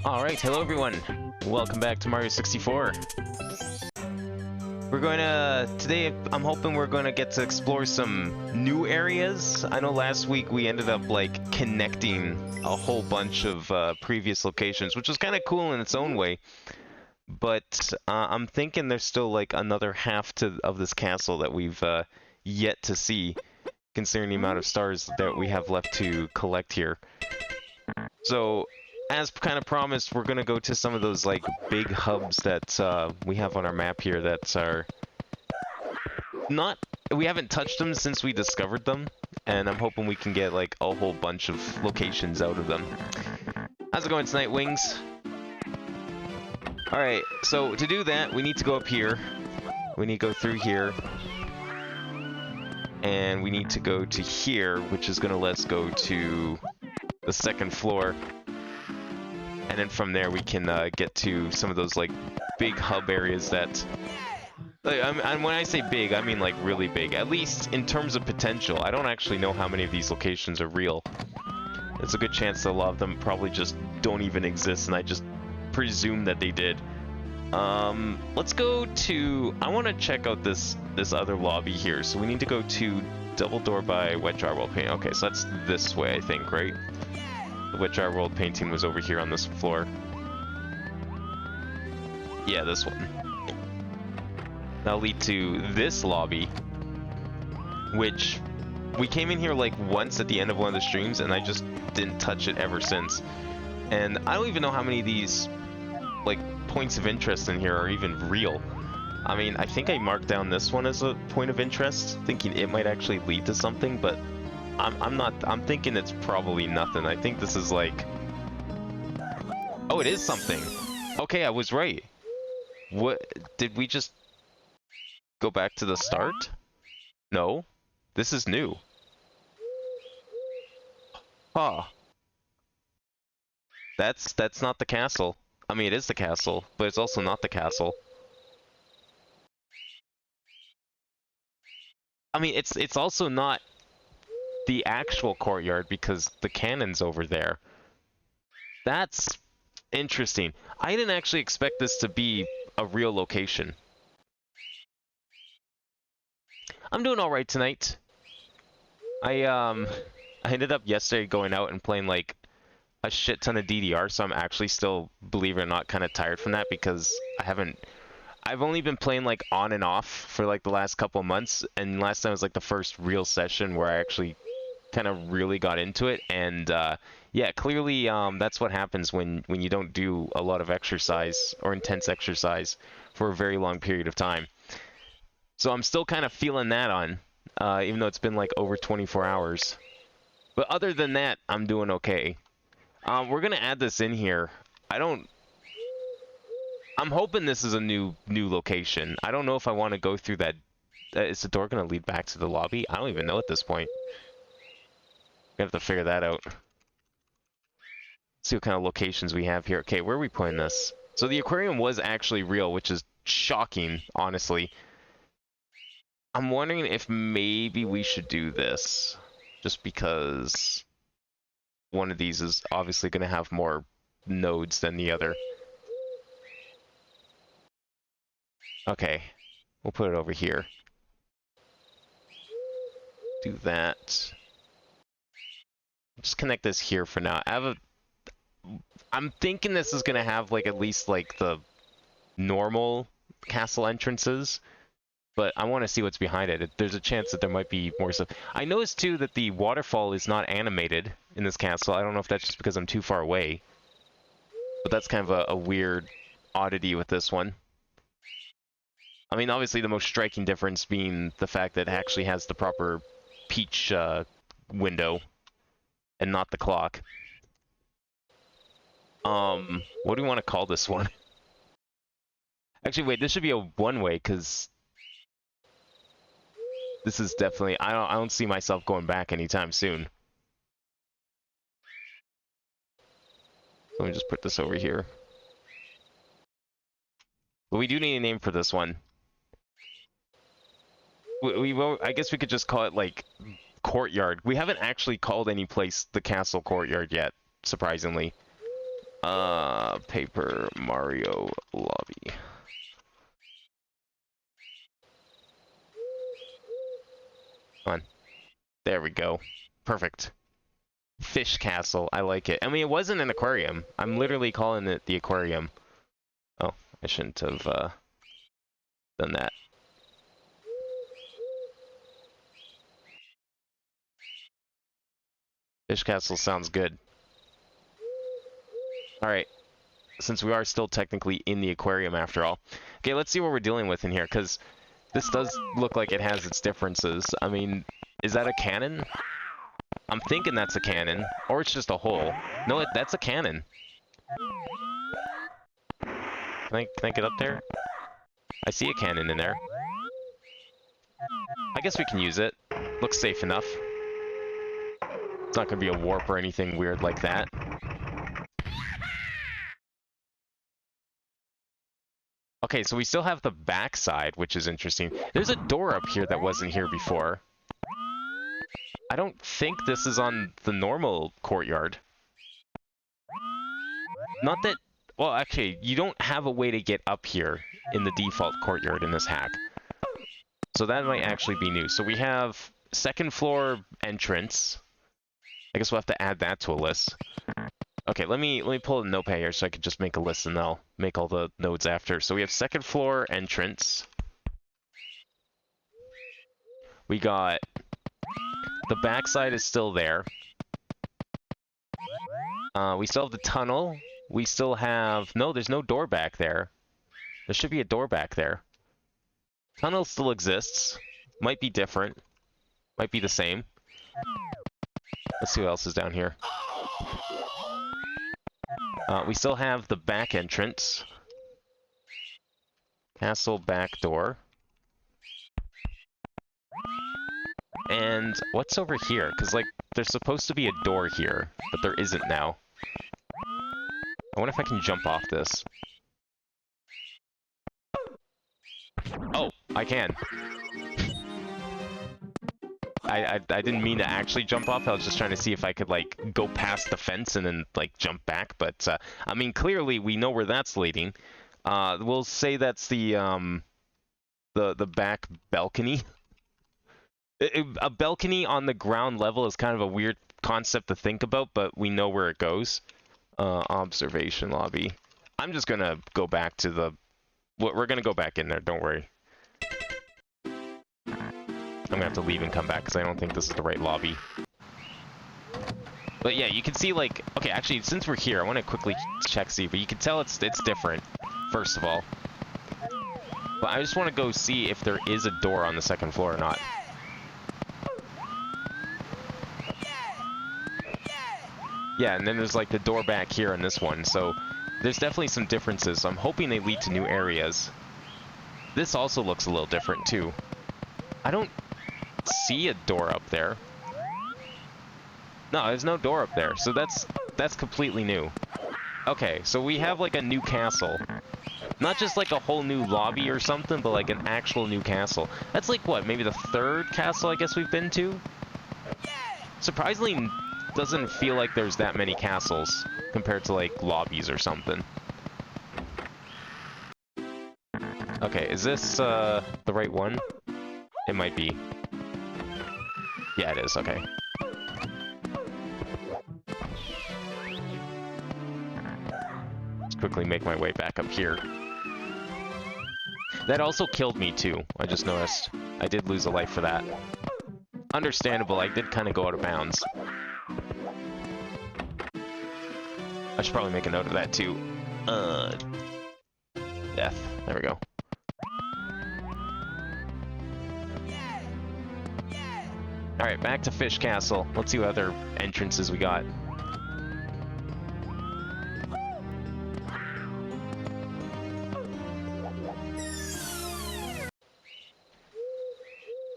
Alright, hello everyone. Welcome back to Mario 64. Today I'm hoping we're going to get to explore some new areas. I know last week we ended up like connecting a whole bunch of previous locations, which was kind of cool in its own way. But I'm thinking there's still like another half of this castle that we've yet to see, considering the amount of stars that we have left to collect here. So, as kind of promised, we're gonna go to some of those like big hubs that we have on our map here that are not. We haven't touched them since we discovered them, and I'm hoping we can get like a whole bunch of locations out of them. How's it going tonight, Wings? Alright, so to do that, we need to go up here. We need to go through here. And we need to go to here, which is gonna let us go to the second floor. And then from there we can get to some of those like big hub areas that, like, when I say big, I mean like really big. At least in terms of potential. I don't actually know how many of these locations are real. There's a good chance that a lot of them probably just don't even exist, and I just presume that they did. Let's go to. I want to check out this other lobby here. So we need to go to Double Door by Wet Jar World Paint. Okay, so that's this way, I think, right? The Wet Jar World painting was over here on this floor. Yeah, this one. That'll lead to this lobby, which we came in here like once at the end of one of the streams, and I just didn't touch it ever since. And I don't even know how many of these like points of interest in here are even real. I mean, I think I marked down this one as a point of interest, thinking it might actually lead to something, but I'm thinking it's probably nothing. I think this is like... Oh, it is something. Okay, I was right. What? Did we just go back to the start? No. This is new. Huh. That's not the castle. I mean, it is the castle, but it's also not the castle. I mean, it's also not the actual courtyard because the cannon's over there. That's interesting. I didn't actually expect this to be a real location. I'm doing all right tonight. I ended up yesterday going out and playing like a shit ton of DDR, so I'm actually still, believe it or not, kind of tired from that because I've only been playing like on and off for like the last couple of months, and last time was like the first real session where I actually kind of really got into it. And yeah, clearly that's what happens when you don't do a lot of exercise or intense exercise for a very long period of time. So I'm still kind of feeling that on, even though it's been like over 24 hours. But other than that, I'm doing okay. We're gonna add this in here. I'm hoping this is a new location. I don't know if I want to go through that. Is the door gonna lead back to the lobby? I don't even know at this point. We have to figure that out. See what kind of locations we have here. Okay, where are we putting this? So the aquarium was actually real, which is shocking, honestly. I'm wondering if maybe we should do this, just because one of these is obviously going to have more nodes than the other. Okay, we'll put it over here. Do that. Just connect this here for now. I'm thinking this is going to have like at least like the normal castle entrances, but I want to see what's behind it. There's a chance that there might be more stuff. I noticed too that the waterfall is not animated in this castle. I don't know if that's just because I'm too far away, but that's kind of a weird oddity with this one. I mean, obviously the most striking difference being the fact that it actually has the proper peach window and not the clock. What do we want to call this one? Actually, wait, this should be a one-way, because this is definitely... I don't see myself going back anytime soon. Let me just put this over here. But we do need a name for this one. I guess we could just call it, like, Courtyard. We haven't actually called any place the Castle Courtyard yet, surprisingly. Paper Mario lobby. Come on. There we go. Perfect. Fish castle. I like it. I mean, it wasn't an aquarium. I'm literally calling it the aquarium. Oh, I shouldn't have done that. Fish castle sounds good. Alright. Since we are still technically in the aquarium after all. Okay, let's see what we're dealing with in here, because this does look like it has its differences. I mean, is that a cannon? I'm thinking that's a cannon, or it's just a hole. No, that's a cannon. Can I get up there? I see a cannon in there. I guess we can use it. Looks safe enough. It's not going to be a warp or anything weird like that. Okay, so we still have the backside, which is interesting. There's a door up here that wasn't here before. I don't think this is on the normal courtyard. Not that... Well, actually, you don't have a way to get up here in the default courtyard in this hack. So that might actually be new. So we have second floor entrance. I guess we'll have to add that to a list. Okay, let me pull a notepad here so I can just make a list and I'll make all the nodes after. So we have second floor entrance. We got... The backside is still there. We still have the tunnel. We still have... No, there's no door back there. There should be a door back there. Tunnel still exists. Might be different. Might be the same. Let's see what else is down here. We still have the back entrance. Castle back door. And what's over here? Because, like, there's supposed to be a door here, but there isn't now. I wonder if I can jump off this. Oh, I can. I didn't mean to actually jump off. I was just trying to see if I could, like, go past the fence and then, like, jump back. But, I mean, clearly we know where that's leading. We'll say that's the back balcony. A balcony on the ground level is kind of a weird concept to think about, but we know where it goes. Observation lobby. I'm just gonna go back to the... We're gonna go back in there, don't worry. I'm gonna have to leave and come back because I don't think this is the right lobby. But yeah, you can see, like... Okay, actually, since we're here, I want to quickly check, see, but you can tell it's different, first of all. But I just want to go see if there is a door on the second floor or not. Yeah, and then there's like the door back here in this one, so there's definitely some differences. So I'm hoping they lead to new areas. This also looks a little different too. I don't see a door up there. No, there's no door up there, so that's completely new. Okay, so we have like a new castle. Not just like a whole new lobby or something, but like an actual new castle. That's like what, maybe the third castle I guess we've been to? Surprisingly, doesn't feel like there's that many castles compared to like lobbies or something. Okay, is this the right one? It might be. Yeah, it is, okay. Let's quickly make my way back up here. That also killed me too, I just noticed. I did lose a life for that. Understandable, I did kind of go out of bounds. I should probably make a note of that too. Death. There we go. Alright, back to Fish Castle. Let's see what other entrances we got.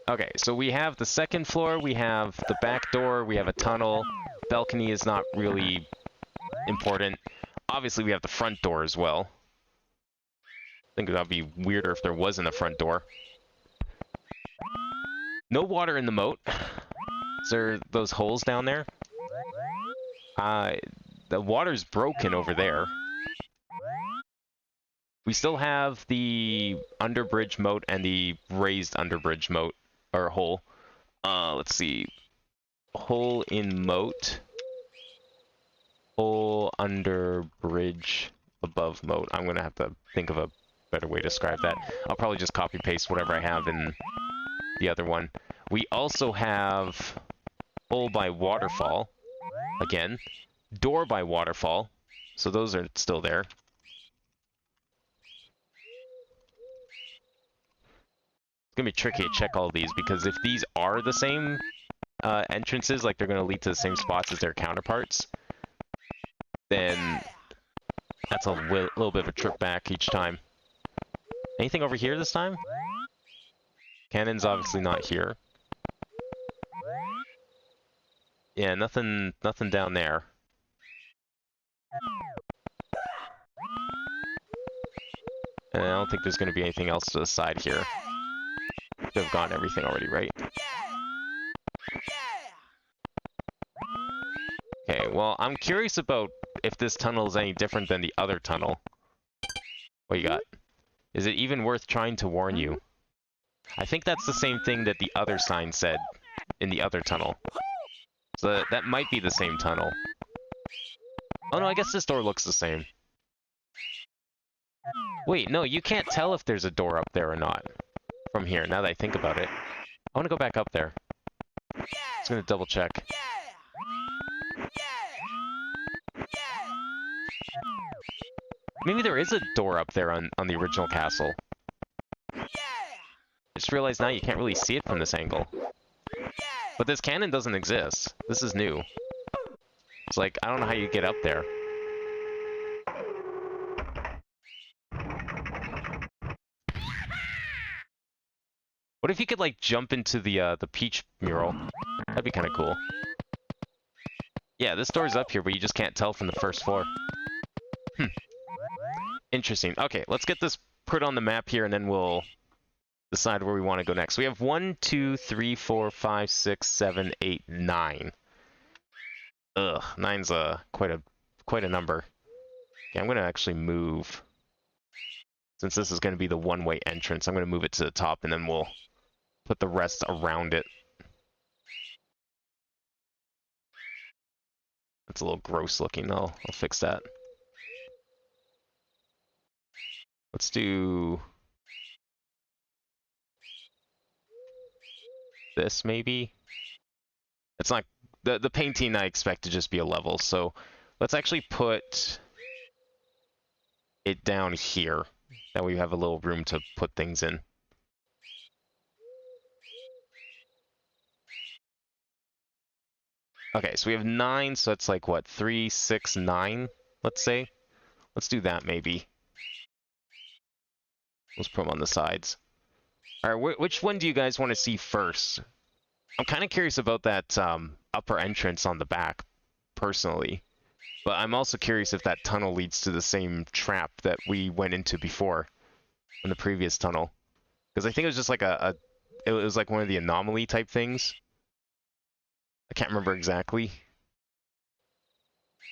Okay, so we have the second floor, we have the back door, we have a tunnel. Balcony is not really important. Obviously, we have the front door as well. I think that would be weirder if there wasn't a front door. No water in the moat. Is there those holes down there? the water's broken over there. We still have the underbridge moat and the raised underbridge moat, or hole. Let's see. Hole in moat. Hole under bridge above moat. I'm going to have to think of a better way to describe that. I'll probably just copy paste whatever I have in the other one. We also have hole by waterfall. Again. Door by waterfall. So those are still there. It's going to be tricky to check all these because if these are the same entrances, like they're going to lead to the same spots as their counterparts, then that's a little bit of a trip back each time. Anything over here this time? Cannon's obviously not here. Yeah, nothing down there. And I don't think there's going to be anything else to the side here. They've gotten everything already, right? Okay, well, I'm curious about if this tunnel is any different than the other tunnel. What you got? Is it even worth trying to warn you? I think that's the same thing that the other sign said in the other tunnel. So that might be the same tunnel. Oh no, I guess this door looks the same. Wait, no, you can't tell if there's a door up there or not from here, now that I think about it. I want to go back up there. Just gonna double check. Maybe there is a door up there on the original castle. I just realized now you can't really see it from this angle. But this cannon doesn't exist. This is new. It's like, I don't know how you get up there. What if you could, like, jump into the peach mural? That'd be kind of cool. Yeah, this door's up here, but you just can't tell from the first floor. Interesting. Okay, let's get this put on the map here, and then we'll decide where we want to go next. We have 1, 2, 3, 4, 5, 6, 7, 8, 9. Ugh, 9's quite a number. Okay, I'm going to actually move. Since this is going to be the one-way entrance, I'm going to move it to the top, and then we'll put the rest around it. That's a little gross looking. I'll fix that. Let's do this, maybe? It's not... The painting I expect to just be a level, so let's actually put it down here. That way we have a little room to put things in. Okay, so we have 9, so that's like, what, 3, 6, 9, let's say? Let's do that, maybe. Let's put them on the sides. Alright, which one do you guys want to see first? I'm kind of curious about that upper entrance on the back, personally. But I'm also curious if that tunnel leads to the same trap that we went into before, in the previous tunnel. Because I think it was just like it was like one of the anomaly type things. I can't remember exactly.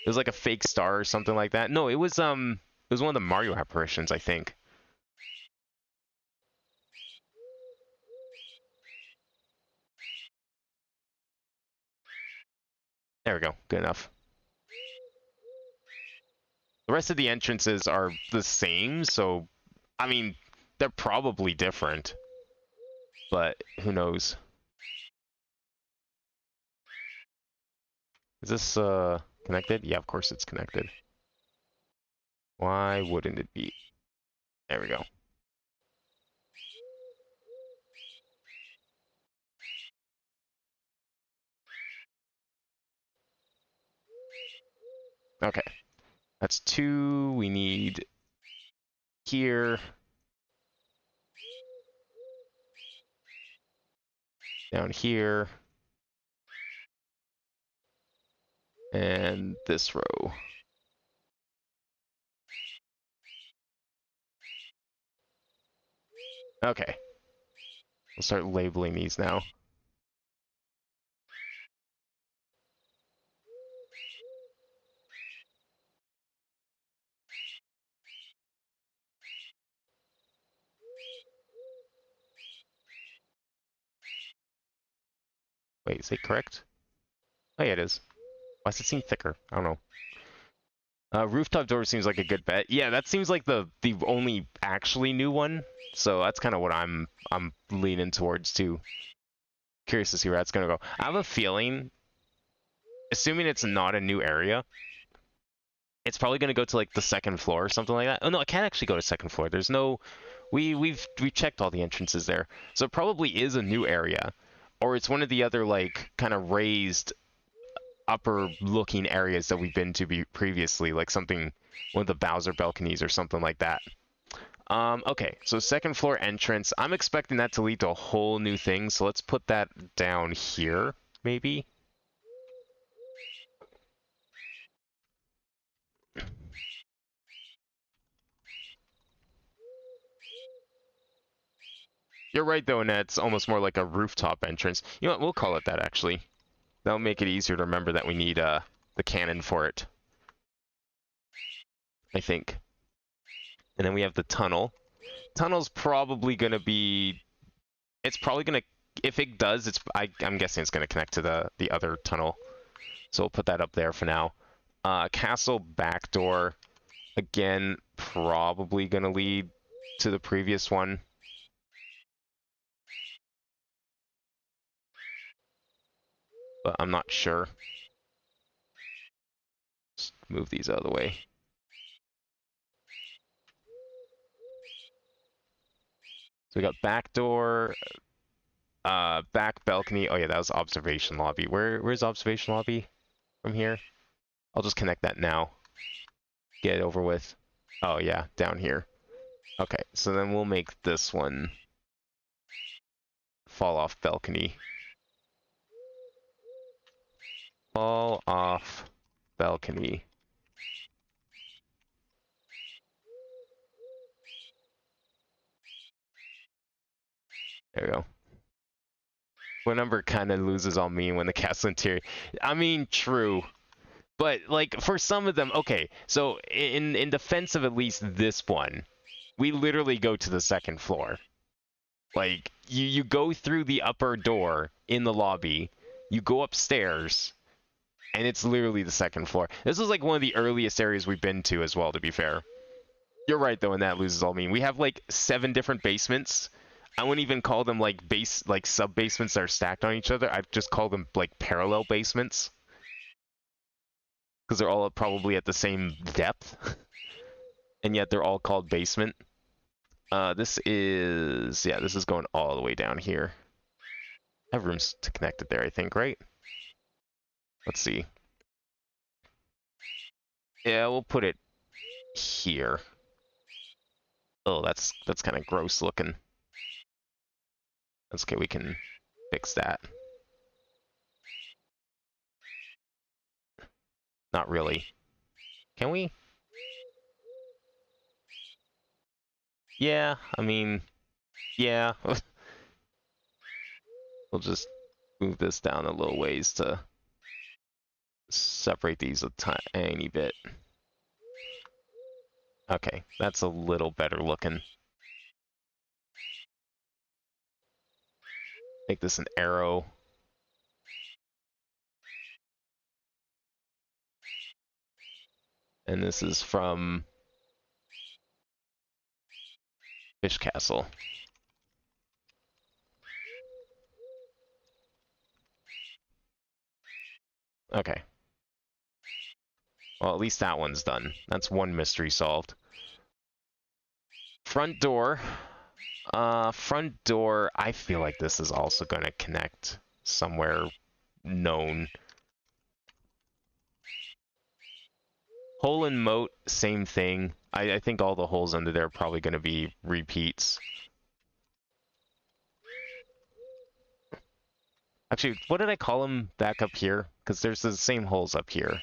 It was like a fake star or something like that. No, it was one of the Mario apparitions, I think. There we go. Good enough. The rest of the entrances are the same, so I mean, they're probably different. But who knows? Is this connected? Yeah, of course it's connected. Why wouldn't it be? There we go. Okay. That's 2. We need here. Down here. And this row. Okay. We'll start labeling these now. Wait, is it correct? Oh yeah, it is. Why does it seem thicker? I don't know. Rooftop door seems like a good bet. Yeah, that seems like the only actually new one. So that's kind of what I'm leaning towards too. Curious to see where that's gonna go. I have a feeling, assuming it's not a new area, it's probably gonna go to like the second floor or something like that. Oh no, it can't actually go to second floor. There's no, we've checked all the entrances there, so it probably is a new area, or it's one of the other like kind of raised upper looking areas that we've been to previously, like something, one of the Bowser balconies or something like that. Okay, so second floor entrance. I'm expecting that to lead to a whole new thing, so let's put that down here, maybe. You're right though, Annette, it's almost more like a rooftop entrance. You know what, we'll call it that actually. That'll make it easier to remember that we need the cannon for it, I think. And then we have the tunnel. Tunnel's probably gonna be, it's probably gonna, if it does, I'm guessing it's gonna connect to the other tunnel. So we'll put that up there for now. Castle back door, again, probably gonna lead to the previous one. But I'm not sure. Just move these out of the way. So we got back door, back balcony. Oh yeah, that was observation lobby. Where's observation lobby from here? I'll just connect that now. Get it over with. Oh yeah, down here. Okay, so then we'll make this one fall off balcony. Fall off balcony. There we go. What number kind of loses on me when the castle interior? I mean, true. But like for some of them, okay. So in defense of at least this one, we literally go to the second floor. Like you go through the upper door in the lobby, you go upstairs, and it's literally the second floor. This was like one of the earliest areas we've been to as well, to be fair. You're right though, and that loses all meaning. We have like 7 different basements. I wouldn't even call them like sub basements that are stacked on each other. I'd just call them like parallel basements. Because they're all probably at the same depth. And yet they're all called basement. This is going all the way down here. I have rooms to connect it there, I think, right? Let's see. Yeah, we'll put it here. Oh, that's kind of gross looking. That's okay, we can fix that. Not really. Can we? Yeah, I mean, yeah. We'll just move this down a little ways to separate these a tiny bit. Okay, that's a little better looking. Make this an arrow. And this is from Fish Castle. Okay. Well, at least that one's done. That's one mystery solved. Front door. Front door, I feel like this is also going to connect somewhere known. Hole and moat, same thing. I think all the holes under there are probably going to be repeats. Actually, what did I call them back up here? Because there's the same holes up here.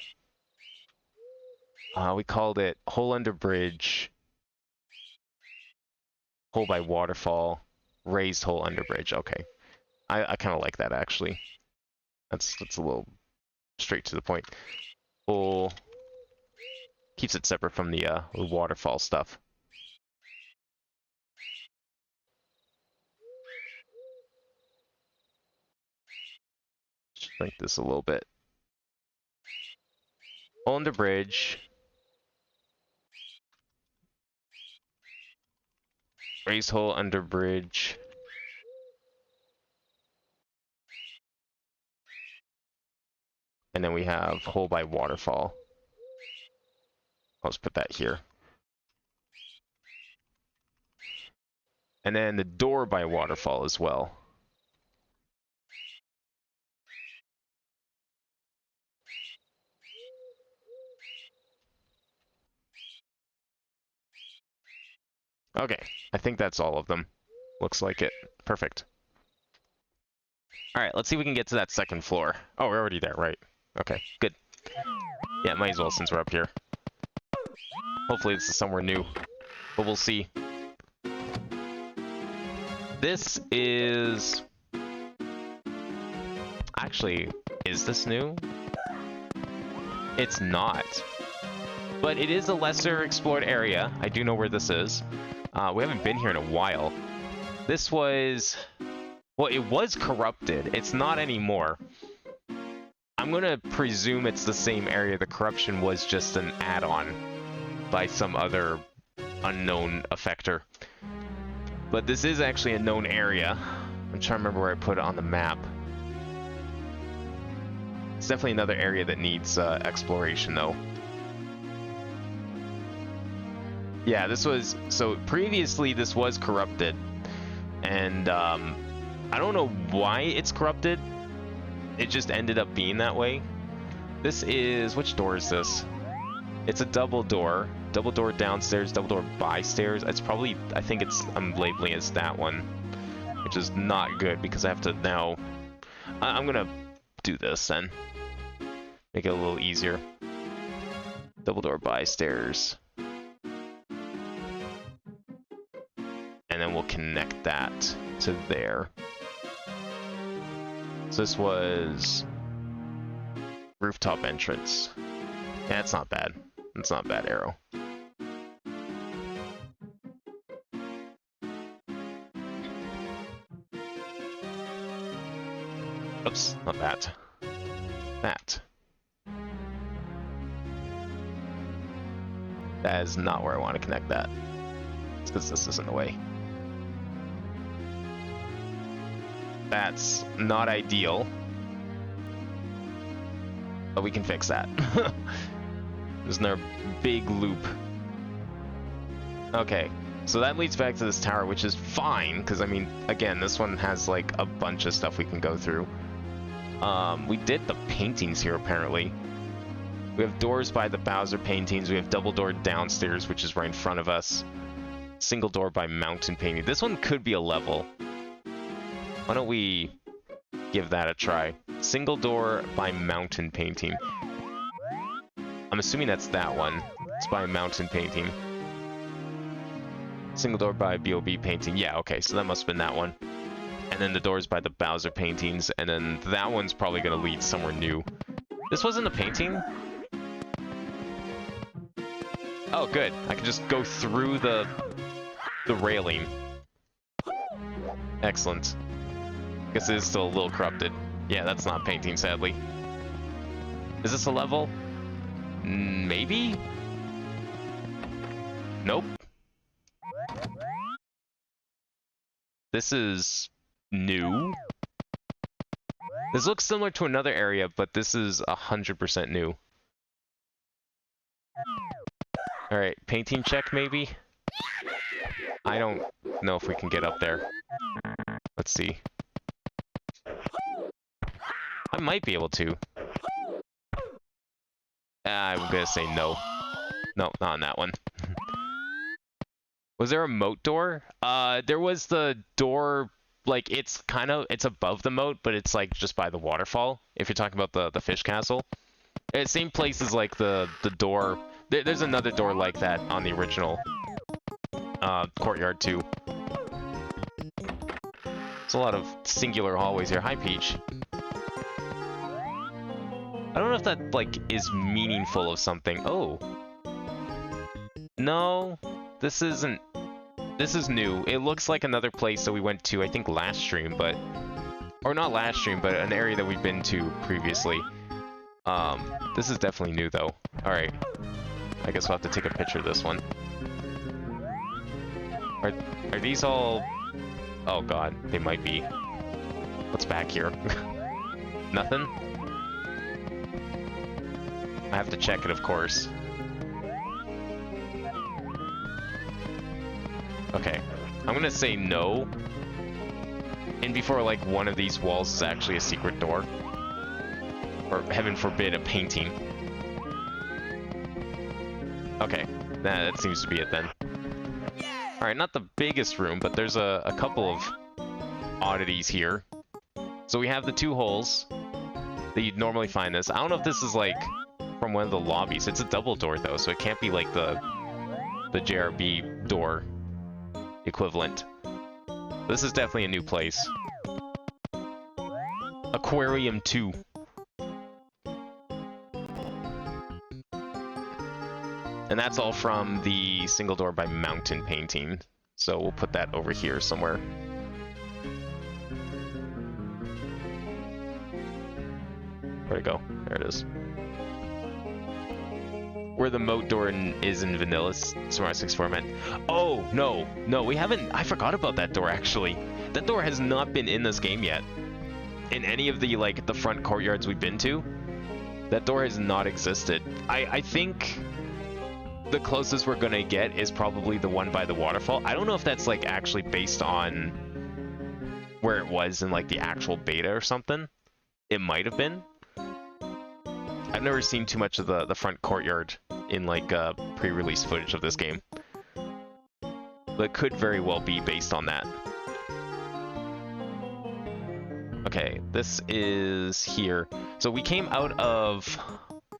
We called it hole under bridge, hole by waterfall, raised hole under bridge. Okay. I kind of like that, actually. That's a little straight to the point. Hole keeps it separate from the waterfall stuff. Shrink this a little bit. Hole under bridge. Raise hole under bridge. And then we have hole by waterfall. I'll just put that here. And then the door by waterfall as well. Okay, I think that's all of them. Looks like it. Perfect. Alright, let's see if we can get to that second floor. Oh, we're already there, right. Okay, good. Yeah, might as well since we're up here. Hopefully this is somewhere new. But we'll see. This is... Actually, is this new? It's not. But it is a lesser explored area. I do know where this is. We haven't been here in a while. This was... Well, it was corrupted. It's not anymore. I'm gonna presume it's the same area. The corruption was just an add-on by some other unknown effector. But this is actually a known area. I'm trying to remember where I put it on the map. It's definitely another area that needs exploration, though. Yeah, this was... So, previously this was corrupted. And, I don't know why it's corrupted. It just ended up being that way. This is... Which door is this? It's a double door. Double door downstairs, double door by stairs. It's probably... I think it's... I'm labeling it as that one. Which is not good because I have to now... I'm gonna do this then. Make it a little easier. Double door by stairs. And then we'll connect that to there. So this was rooftop entrance. Yeah, it's not bad. It's not a bad arrow. Oops, not that. That. That is not where I want to connect that. It's because this is in the way. That's not ideal. But we can fix that. There's another big loop. Okay, so that leads back to this tower, which is fine, because, I mean, again, this one has, like, a bunch of stuff we can go through. We did the paintings here, apparently. We have doors by the Bowser paintings. We have double door downstairs, which is right in front of us. Single door by mountain painting. This one could be a level. Why don't we give that a try? Single door by mountain painting. I'm assuming that's that one. It's by mountain painting. Single door by B.O.B. painting. Yeah, okay, so that must have been that one. And then the doors by the Bowser paintings, and then that one's probably going to lead somewhere new. This wasn't a painting? Oh, good. I can just go through the railing. Excellent. Guess it is still a little corrupted. Yeah, that's not painting, sadly. Is this a level? Maybe? Nope. This is new. This looks similar to another area, but this is 100% new. Alright, painting check maybe? I don't know if we can get up there. Let's see. I might be able to. I'm gonna say no. No, not on that one. Was there a moat door? There was the door, like, it's above the moat, but it's, like, just by the waterfall, if you're talking about the fish castle. Same place as, like, the door. There's another door like that on the original courtyard, too. There's a lot of singular hallways here. Hi, Peach. I don't know if that, like, is meaningful of something. Oh. No, this isn't. This is new. It looks like another place that we went to, I think, last stream, but or not last stream, but an area that we've been to previously. This is definitely new though. All right, I guess we'll have to take a picture of this one. Are these all? Oh god, they might be. What's back here? Nothing? I have to check it, of course. Okay, I'm gonna say no. And before, like, one of these walls is actually a secret door. Or, heaven forbid, a painting. Okay, that seems to be it then. Alright, not the biggest room, but there's a couple of oddities here. So we have the two holes that you'd normally find this. I don't know if this is, like, from one of the lobbies. It's a double door, though, so it can't be, like, the JRB door equivalent. This is definitely a new place. Aquarium 2. And that's all from the single door by Mountain Painting. So we'll put that over here somewhere. Where'd it go? There it is. Where the moat door is in Vanilla Samurai 64 meant. Oh, no, we haven't. I forgot about that door, actually. That door has not been in this game yet. In any of the, like, the front courtyards we've been to, that door has not existed. I think the closest we're gonna get is probably the one by the waterfall. I don't know if that's, like, actually based on where it was in, like, the actual beta or something. It might have been. I've never seen too much of the front courtyard in, like, pre-release footage of this game. But it could very well be based on that. Okay, this is here. So we came out of...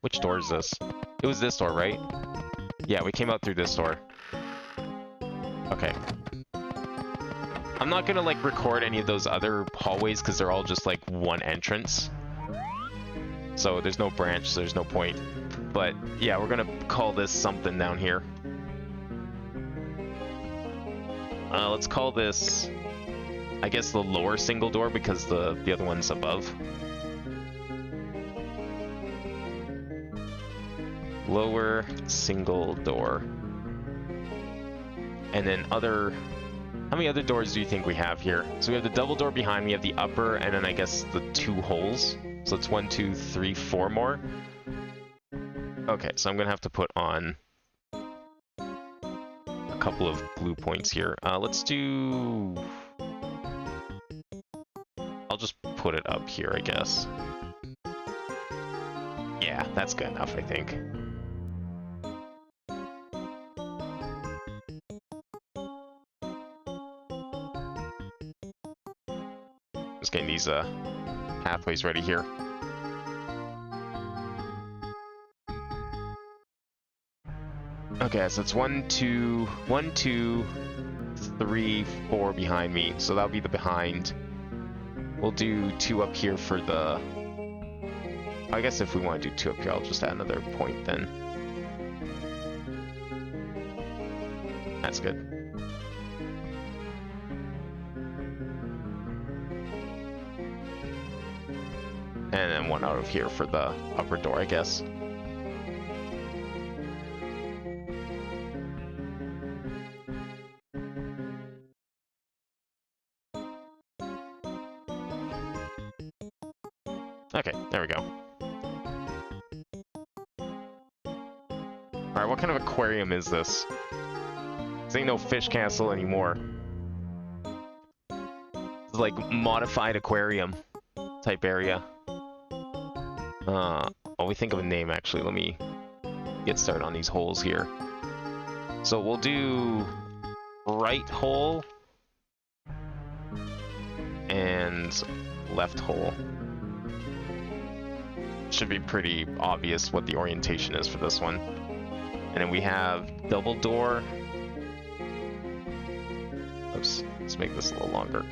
Which door is this? It was this door, right? Yeah, we came out through this door. Okay. I'm not gonna, like, record any of those other hallways because they're all just, like, one entrance. So there's no branch, so there's no point. But yeah, we're gonna call this something down here. Let's call this, I guess, the lower single door because the other one's above. Lower single door. And then other... How many other doors do you think we have here? So we have the double door behind me, have the upper, and then I guess the two holes. So it's 1, 2, 3, 4 more. Okay, so I'm gonna have to put on a couple of glue points here. Let's do... I'll just put it up here, I guess. Yeah, that's good enough, I think. Just getting these pathways ready here. Okay, so it's 1, 2, 3, 4 behind me. So that'll be the behind. We'll do 2 up here for the... I guess if we want to do 2 up here, I'll just add another point then. That's good. And then 1 out of here for the upper door, I guess. Okay, there we go. Alright, what kind of aquarium is this? This ain't no fish castle anymore. It's like modified aquarium type area. While we think of a name, actually, let me get started on these holes here. So we'll do right hole and left hole. Should be pretty obvious what the orientation is for this one. And then we have double door. Oops, let's make this a little longer.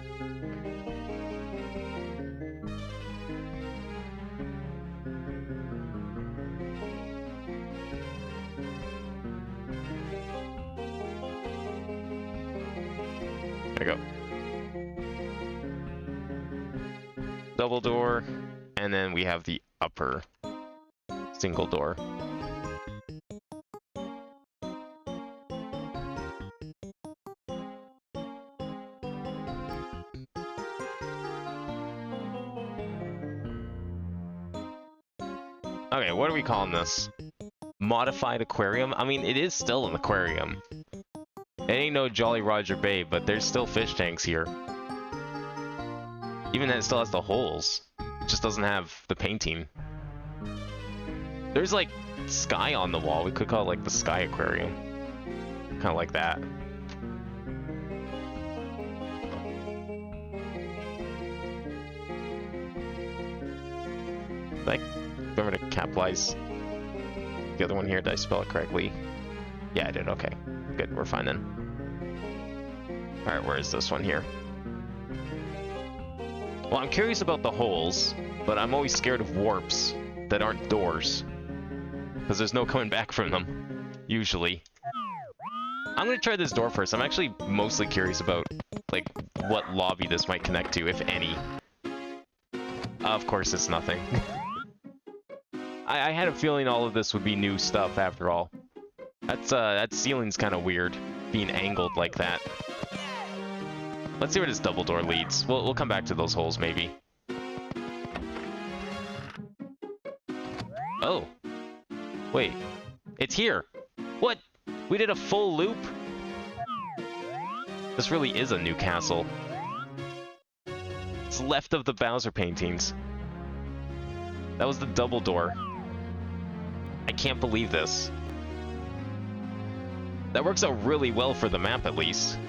There we go. double door, and then we have the upper single door. Okay, what are we calling this? Modified aquarium? I mean, it is still an aquarium. It ain't no Jolly Roger Bay, but there's still fish tanks here. Even then, it still has the holes. It just doesn't have the painting. There's like sky on the wall. We could call it like the sky aquarium. Kind of like that. Like, remember to capitalize the other one here. Did I spell it correctly? Yeah, I did. Okay. Good. We're fine then. Alright, where is this one here? Well, I'm curious about the holes, but I'm always scared of warps that aren't doors. Because there's no coming back from them, usually. I'm gonna try this door first. I'm actually mostly curious about, like, what lobby this might connect to, if any. Of course, it's nothing. I had a feeling all of this would be new stuff after all. That ceiling's kind of weird, being angled like that. Let's see where this double door leads. We'll come back to those holes, maybe. Oh. Wait. It's here. What? We did a full loop? This really is a new castle. It's left of the Bowser paintings. That was the double door. I can't believe this. That works out really well for the map, at least.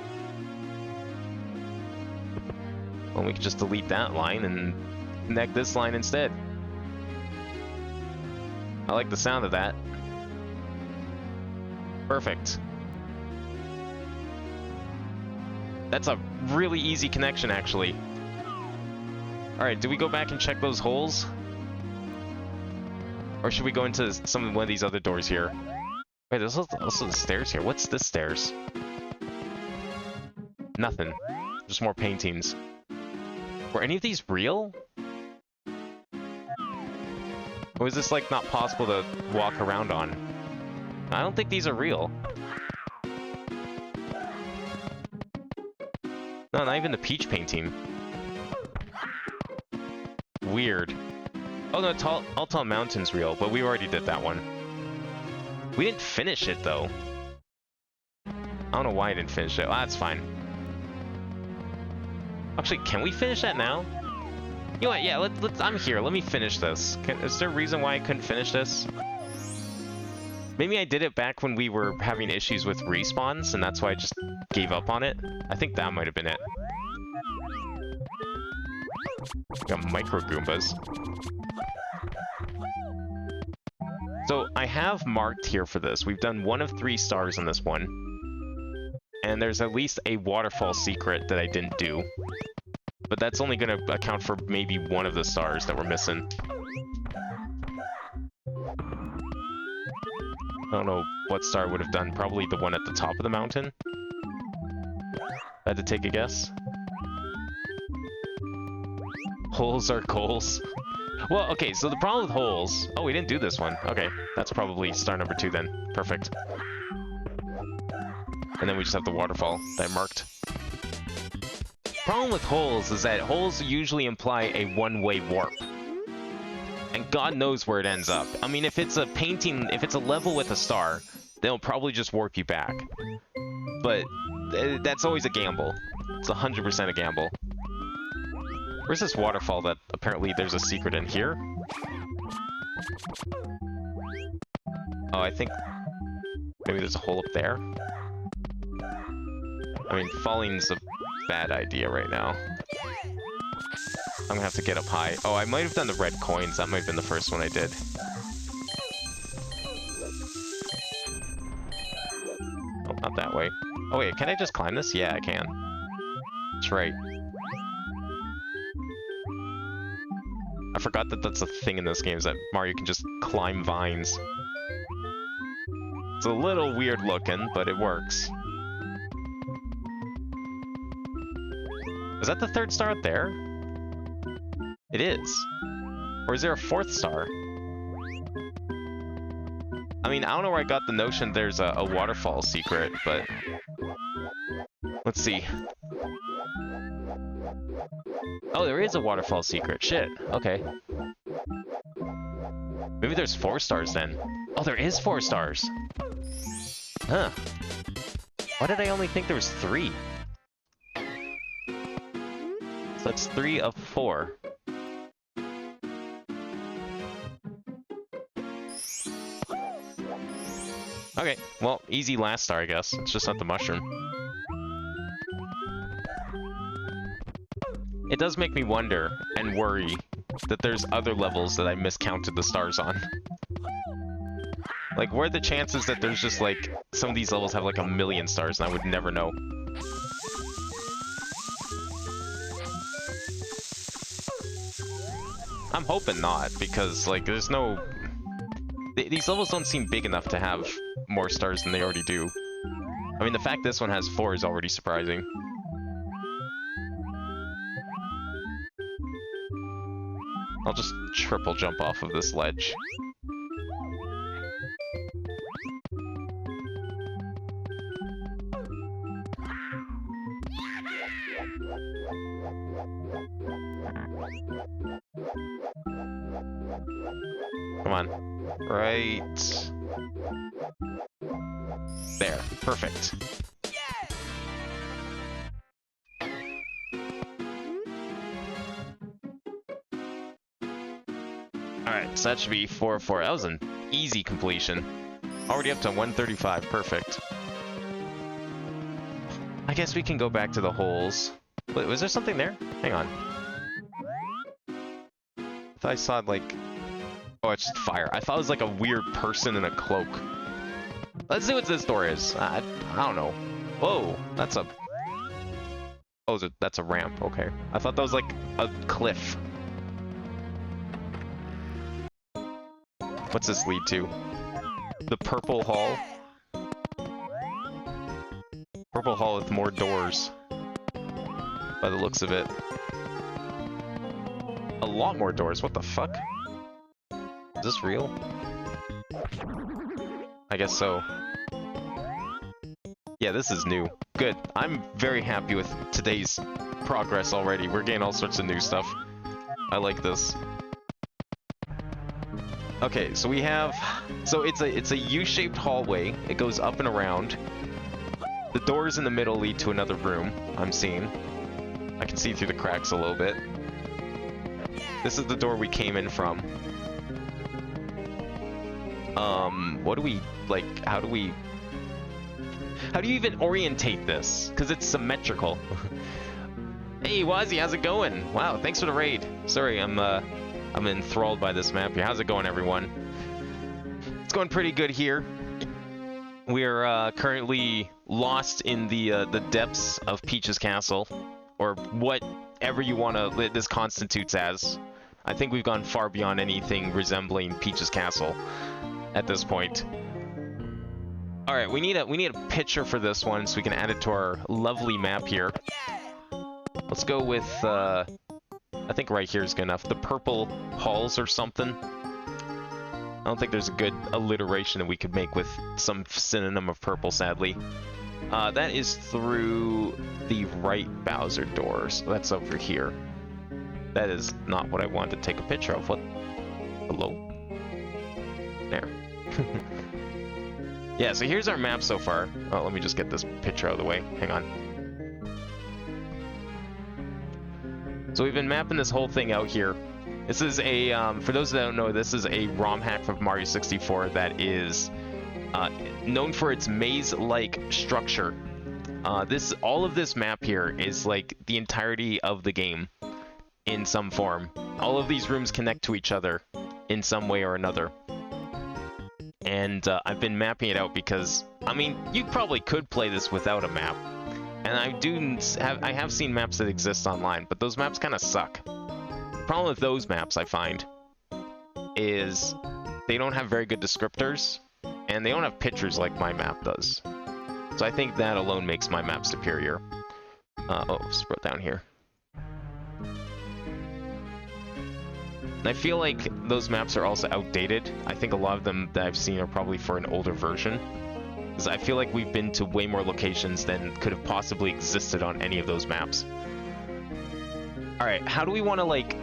Well, we could just delete that line and connect this line instead. I like the sound of that. Perfect. That's a really easy connection, actually. Alright, do we go back and check those holes? Or should we go into one of these other doors here? Wait, there's also the stairs here. What's the stairs? Nothing. Just more paintings. Were any of these real? Or is this, like, not possible to walk around on? I don't think these are real. No, not even the peach painting. Weird. Oh no, Tall Mountain's real, but we already did that one. We didn't finish it, though. I don't know why I didn't finish it. Well, that's fine. Actually, can we finish that now? You know what? Yeah, let's. I'm here. Let me finish this. Is there a reason why I couldn't finish this? Maybe I did it back when we were having issues with respawns, and that's why I just gave up on it. I think that might have been it. Got micro Goombas. So I have marked here for this. We've done 1 of 3 stars on this one. And there's at least a waterfall secret that I didn't do. But that's only going to account for maybe 1 of the stars that we're missing. I don't know what star would have done. Probably the one at the top of the mountain. I had to take a guess. Holes are goals. Well, okay, so the problem with holes... Oh, we didn't do this one. Okay, that's probably star number 2 then. Perfect. And then we just have the waterfall that I marked. Problem with holes is that holes usually imply a one-way warp. And God knows where it ends up. I mean, if it's a painting, if it's a level with a star, they'll probably just warp you back. But that's always a gamble. It's 100% a gamble. Where's this waterfall that apparently there's a secret in here? Oh, I think maybe there's a hole up there. I mean, falling's a bad idea right now. I'm gonna have to get up high. Oh, I might have done the red coins. That might have been the first one I did. Oh, not that way. Oh wait, can I just climb this? Yeah, I can. That's right. I forgot that that's a thing in this game, is that Mario can just climb vines. It's a little weird looking, but it works. Is that the 3rd star up there? It is. Or is there a 4th star? I mean, I don't know where I got the notion there's a waterfall secret, but... Let's see. Oh, there is a waterfall secret. Shit. Okay. Maybe there's 4 stars then. Oh, there is 4 stars. Huh. Why did I only think there was 3? So that's 3 of 4. Okay, well, easy last star, I guess. It's just not the mushroom. It does make me wonder and worry that there's other levels that I miscounted the stars on. Like, what are the chances that there's just, like, some of these levels have, like, 1,000,000 stars and I would never know? I'm hoping not, because, like, there's no... These levels don't seem big enough to have more stars than they already do. I mean, the fact this one has 4 is already surprising. I'll just triple jump off of this ledge. Come on. Right... there. Perfect. Alright, so that should be 4 4. That was an easy completion. Already up to 135. Perfect. I guess we can go back to the holes. Wait, was there something there? Hang on. I thought I saw, like... Oh, it's just fire. I thought it was like a weird person in a cloak. Let's see what this door is. I don't know. Whoa, that's a... Oh, that's a ramp. Okay. I thought that was like a cliff. What's this lead to? The Purple Hall? Purple Hall with more doors. By the looks of it. A lot more doors. What the fuck? Is this real? I guess so. Yeah, this is new. Good. I'm very happy with today's progress already. We're getting all sorts of new stuff. I like this. Okay, so we have... So it's a U-shaped hallway. It goes up and around. The doors in the middle lead to another room, I'm seeing. I can see through the cracks a little bit. This is the door we came in from. What do we... Like, how do you even orientate this? Because it's symmetrical. Hey, Wazzy, how's it going? Wow, thanks for the raid. Sorry, I'm enthralled by this map here. How's it going, everyone? It's going pretty good here. We're currently lost in the depths of Peach's Castle, or whatever you want to this constitutes as. I think we've gone far beyond anything resembling Peach's Castle at this point. All right, we need a picture for this one so we can add it to our lovely map here. Let's go with I think right here is good enough. The Purple Halls or something. I don't think there's a good alliteration that we could make with some synonym of purple, sadly. That is through the right Bowser door, so that's over here. That is not what I wanted to take a picture of. What? Hello? There. Yeah, so here's our map so far. Oh, let me just get this picture out of the way. Hang on. So we've been mapping this whole thing out here. This is a, for those that don't know, this is a ROM hack from Mario 64 that is known for its maze-like structure. All of this map here is like the entirety of the game in some form. All of these rooms connect to each other in some way or another. And I've been mapping it out because, I mean, you probably could play this without a map. And I have seen maps that exist online, but those maps kind of suck. The problem with those maps, I find, is they don't have very good descriptors, and they don't have pictures like my map does. So I think that alone makes my map superior. Oh, scroll down here. I feel like those maps are also outdated. I think a lot of them that I've seen are probably for an older version. Because I feel like we've been to way more locations than could have possibly existed on any of those maps. Alright, how do we want to, like...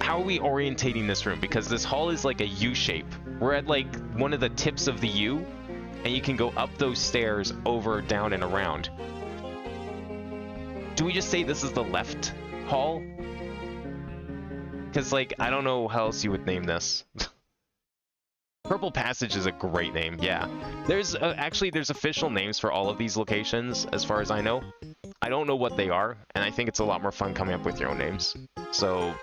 How are we orientating this room? Because this hall is like a U shape. We're at, like, one of the tips of the U, and you can go up those stairs, over, down, and around. Do we just say this is the left hall? Because, like, I don't know how else you would name this. Purple Passage is a great name, yeah. There's actually, there's official names for all of these locations, as far as I know. I don't know what they are, and I think it's a lot more fun coming up with your own names. So,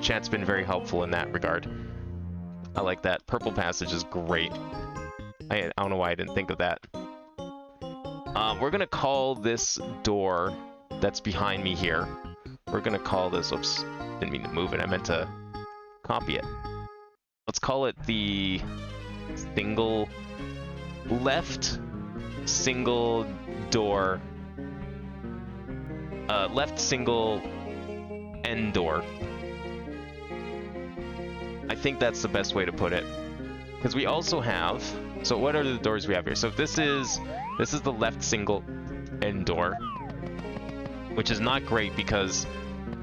chat's been very helpful in that regard. I like that. Purple Passage is great. I don't know why I didn't think of that. We're gonna call this door that's behind me here. We're gonna call this, oops, didn't mean to move it, I meant to copy it. Let's call it the single left single door, left single end door. I think that's the best way to put it. Because we also have, so what are the doors we have here? So this is the left single end door, which is not great because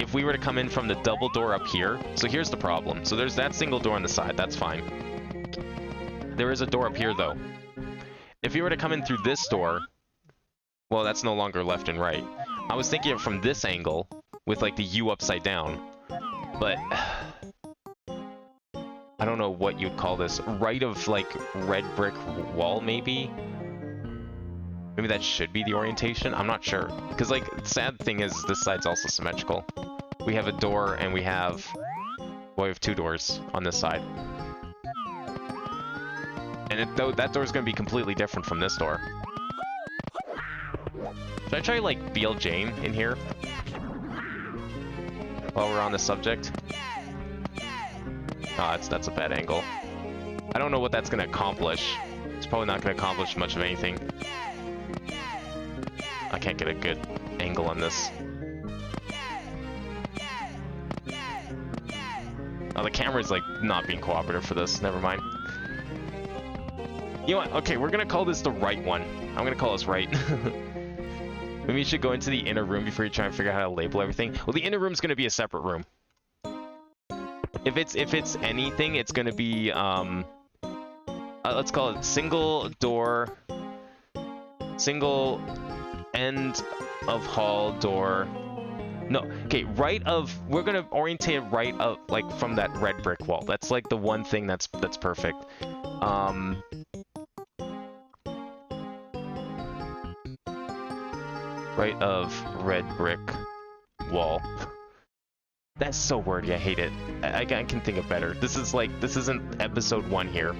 if we were to come in from the double door up here, so here's the problem. So there's that single door on the side, that's fine. There is a door up here though. If you were to come in through this door, well, that's no longer left and right. I was thinking of from this angle with like the U upside down, but I don't know what you'd call this. Right of like red brick wall, maybe? Maybe that should be the orientation? I'm not sure. Because, like, the sad thing is this side's also symmetrical. We have a door and we have... Well, we have two doors on this side. And that door's going to be completely different from this door. Should I try, like, BL Jane in here? While we're on the subject? Oh, that's a bad angle. I don't know what that's going to accomplish. It's probably not going to accomplish much of anything. I can't get a good angle on this. Oh, the camera's like not being cooperative for this. Never mind. You know what? Okay, we're gonna call this the right one. I'm gonna call this right. Maybe you should go into the inner room before you try and figure out how to label everything. Well, the inner room's gonna be a separate room. If it's anything, it's gonna be let's call it single door, single end of hall door. No, okay, right of, we're gonna orientate right of, like, from that red brick wall. That's like the one thing that's perfect. Right of red brick wall. That's so wordy, I hate it. I can think of better. This is like, this isn't episode 1 here.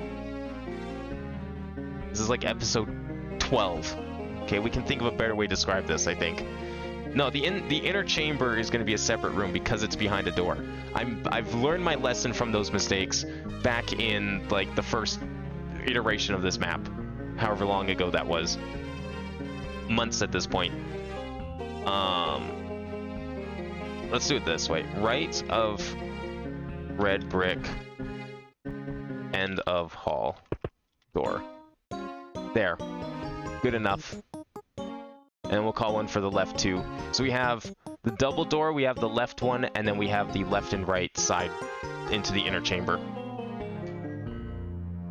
This is like episode 12. Okay, we can think of a better way to describe this, I think. No, the inner chamber is going to be a separate room because it's behind a door. I've learned my lesson from those mistakes back in, like, the first iteration of this map. However long ago that was. Months at this point. Let's do it this way. Right of red brick, end of hall, door. There. Good enough. And we'll call one for the left too. So we have the double door, we have the left one, and then we have the left and right side into the inner chamber.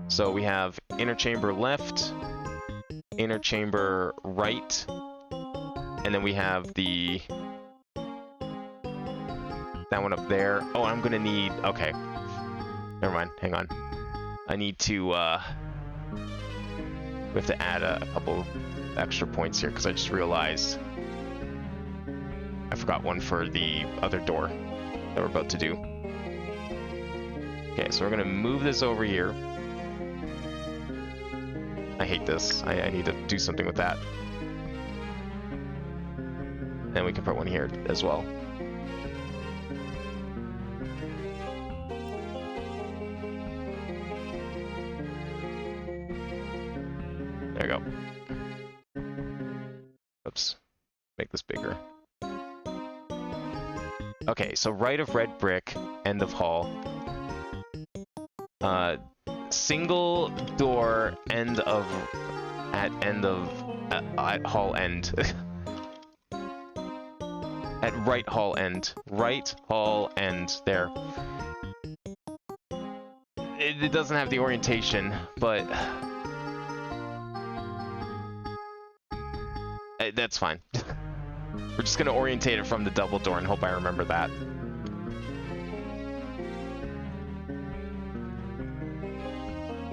So we have inner chamber left, inner chamber right, and then we have the... that one up there. Oh, I'm gonna need... okay. Never mind, hang on. I need to, we have to add a couple extra points here because I just realized I forgot one for the other door that we're about to do. Okay, so we're gonna move this over here. I hate this. I need to do something with that. And we can put one here as well. There we go. Oops. Make this bigger. Okay, so right of red brick, end of hall. Single door end of at hall end. At right hall end. Right hall end. There. It doesn't have the orientation, but that's fine. We're just gonna orientate it from the double door and hope I remember that.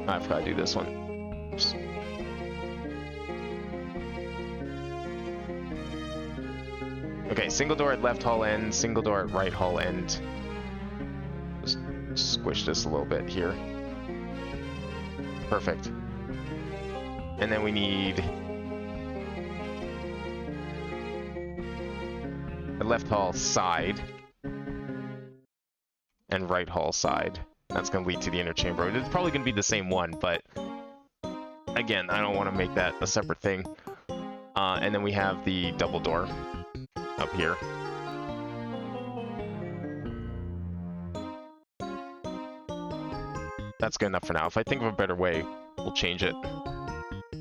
I forgot to do this one. Oops. Okay, single door at left hall end, single door at right hall end. Just squish this a little bit here. Perfect. And then we need the left hall side and right hall side. That's going to lead to the inner chamber. It's probably going to be the same one, but again, I don't want to make that a separate thing. And then we have the double door up here. That's good enough for now. If I think of a better way, we'll change it.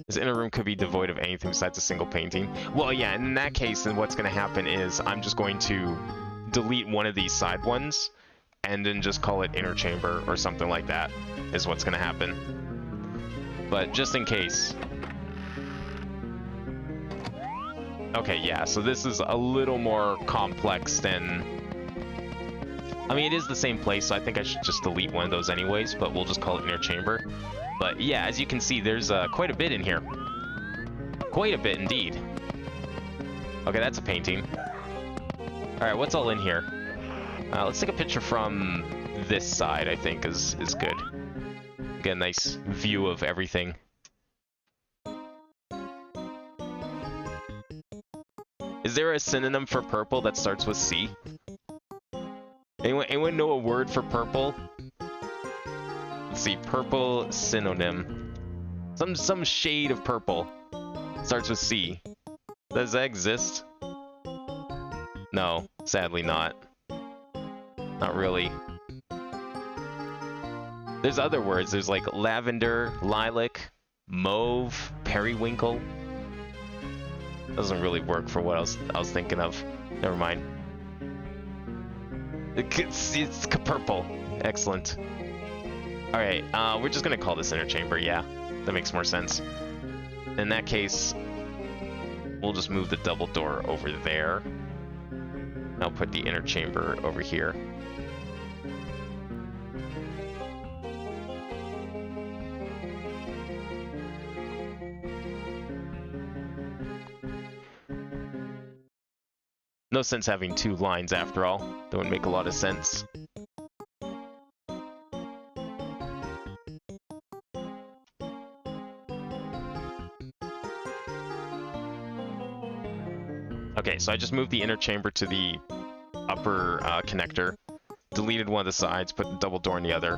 This inner room could be devoid of anything besides a single painting. Well, yeah, in that case, then what's going to happen is I'm just going to delete one of these side ones and then just call it inner chamber or something like that is what's going to happen. But just in case. Okay, yeah, so this is a little more complex than... I mean, it is the same place, so I think I should just delete one of those anyways, but we'll just call it inner chamber. But yeah, as you can see, there's quite a bit in here. Quite a bit indeed. Okay, that's a painting. Alright, what's all in here? Let's take a picture from this side, I think, is good. Get a nice view of everything. Is there a synonym for purple that starts with C? Anyone know a word for purple? Let's see, purple synonym. Some shade of purple. Starts with C. Does that exist? No, sadly not. Not really. There's other words. There's like lavender, lilac, mauve, periwinkle. Doesn't really work for what I was thinking of. Never mind. It's purple. Excellent. Alright, we're just gonna call this inner chamber, yeah. That makes more sense. In that case, we'll just move the double door over there. I'll put the inner chamber over here. No sense having two lines after all. That would make a lot of sense. Okay, so I just moved the inner chamber to the upper connector, deleted one of the sides, put the double door in the other.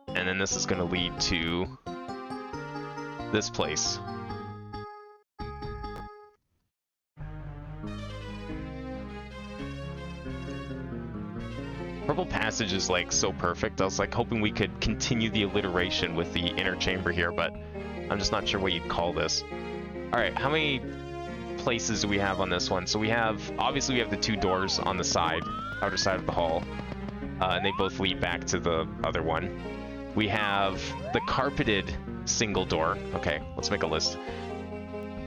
And then this is going to lead to this place. Purple Passage is like so perfect. I was like hoping we could continue the alliteration with the inner chamber here, but I'm just not sure what you'd call this. Alright, how many places do we have on this one? So we have, obviously we have the two doors on the side, outer side of the hall, and they both lead back to the other one. We have the carpeted single door. Okay, let's make a list.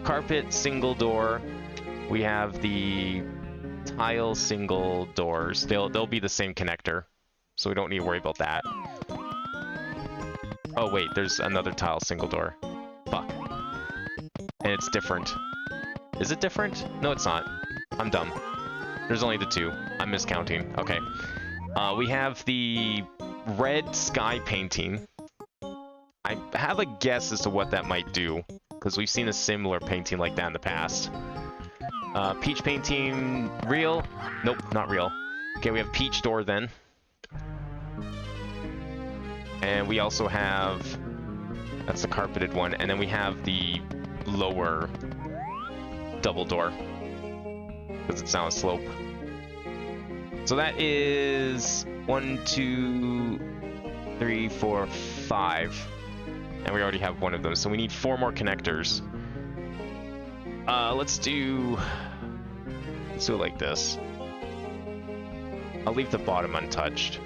Carpet single door. We have the tile single doors. They'll be the same connector, so we don't need to worry about that. Oh wait, there's another tile single door. Fuck. And it's different. Is it different? No, it's not. I'm dumb. There's only the two. I'm miscounting. Okay. We have the red sky painting. I have a guess as to what that might do, because we've seen a similar painting like that in the past. Peach painting, real? Nope, not real. Okay, we have peach door then. And we also have, that's the carpeted one, and then we have the lower double door, because it's now a slope. So that is 1, 2, 3, 4, 5. And we already have one of those, so we need 4 more connectors. Let's do it like this. I'll leave the bottom untouched.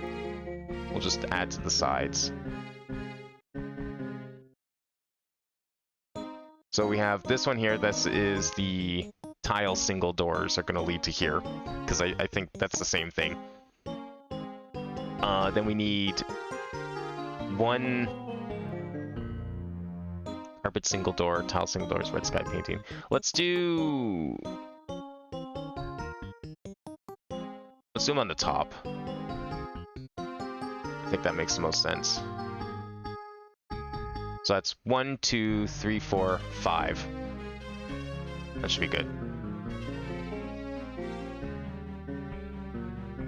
We'll just add to the sides. So we have this one here. This is the tile single doors are going to lead to here, because I think that's the same thing. Then we need 1 carpet single door, tile single doors, red sky painting. Let's do them on the top. I think that makes the most sense. So that's 1, 2, 3, 4, 5. That should be good.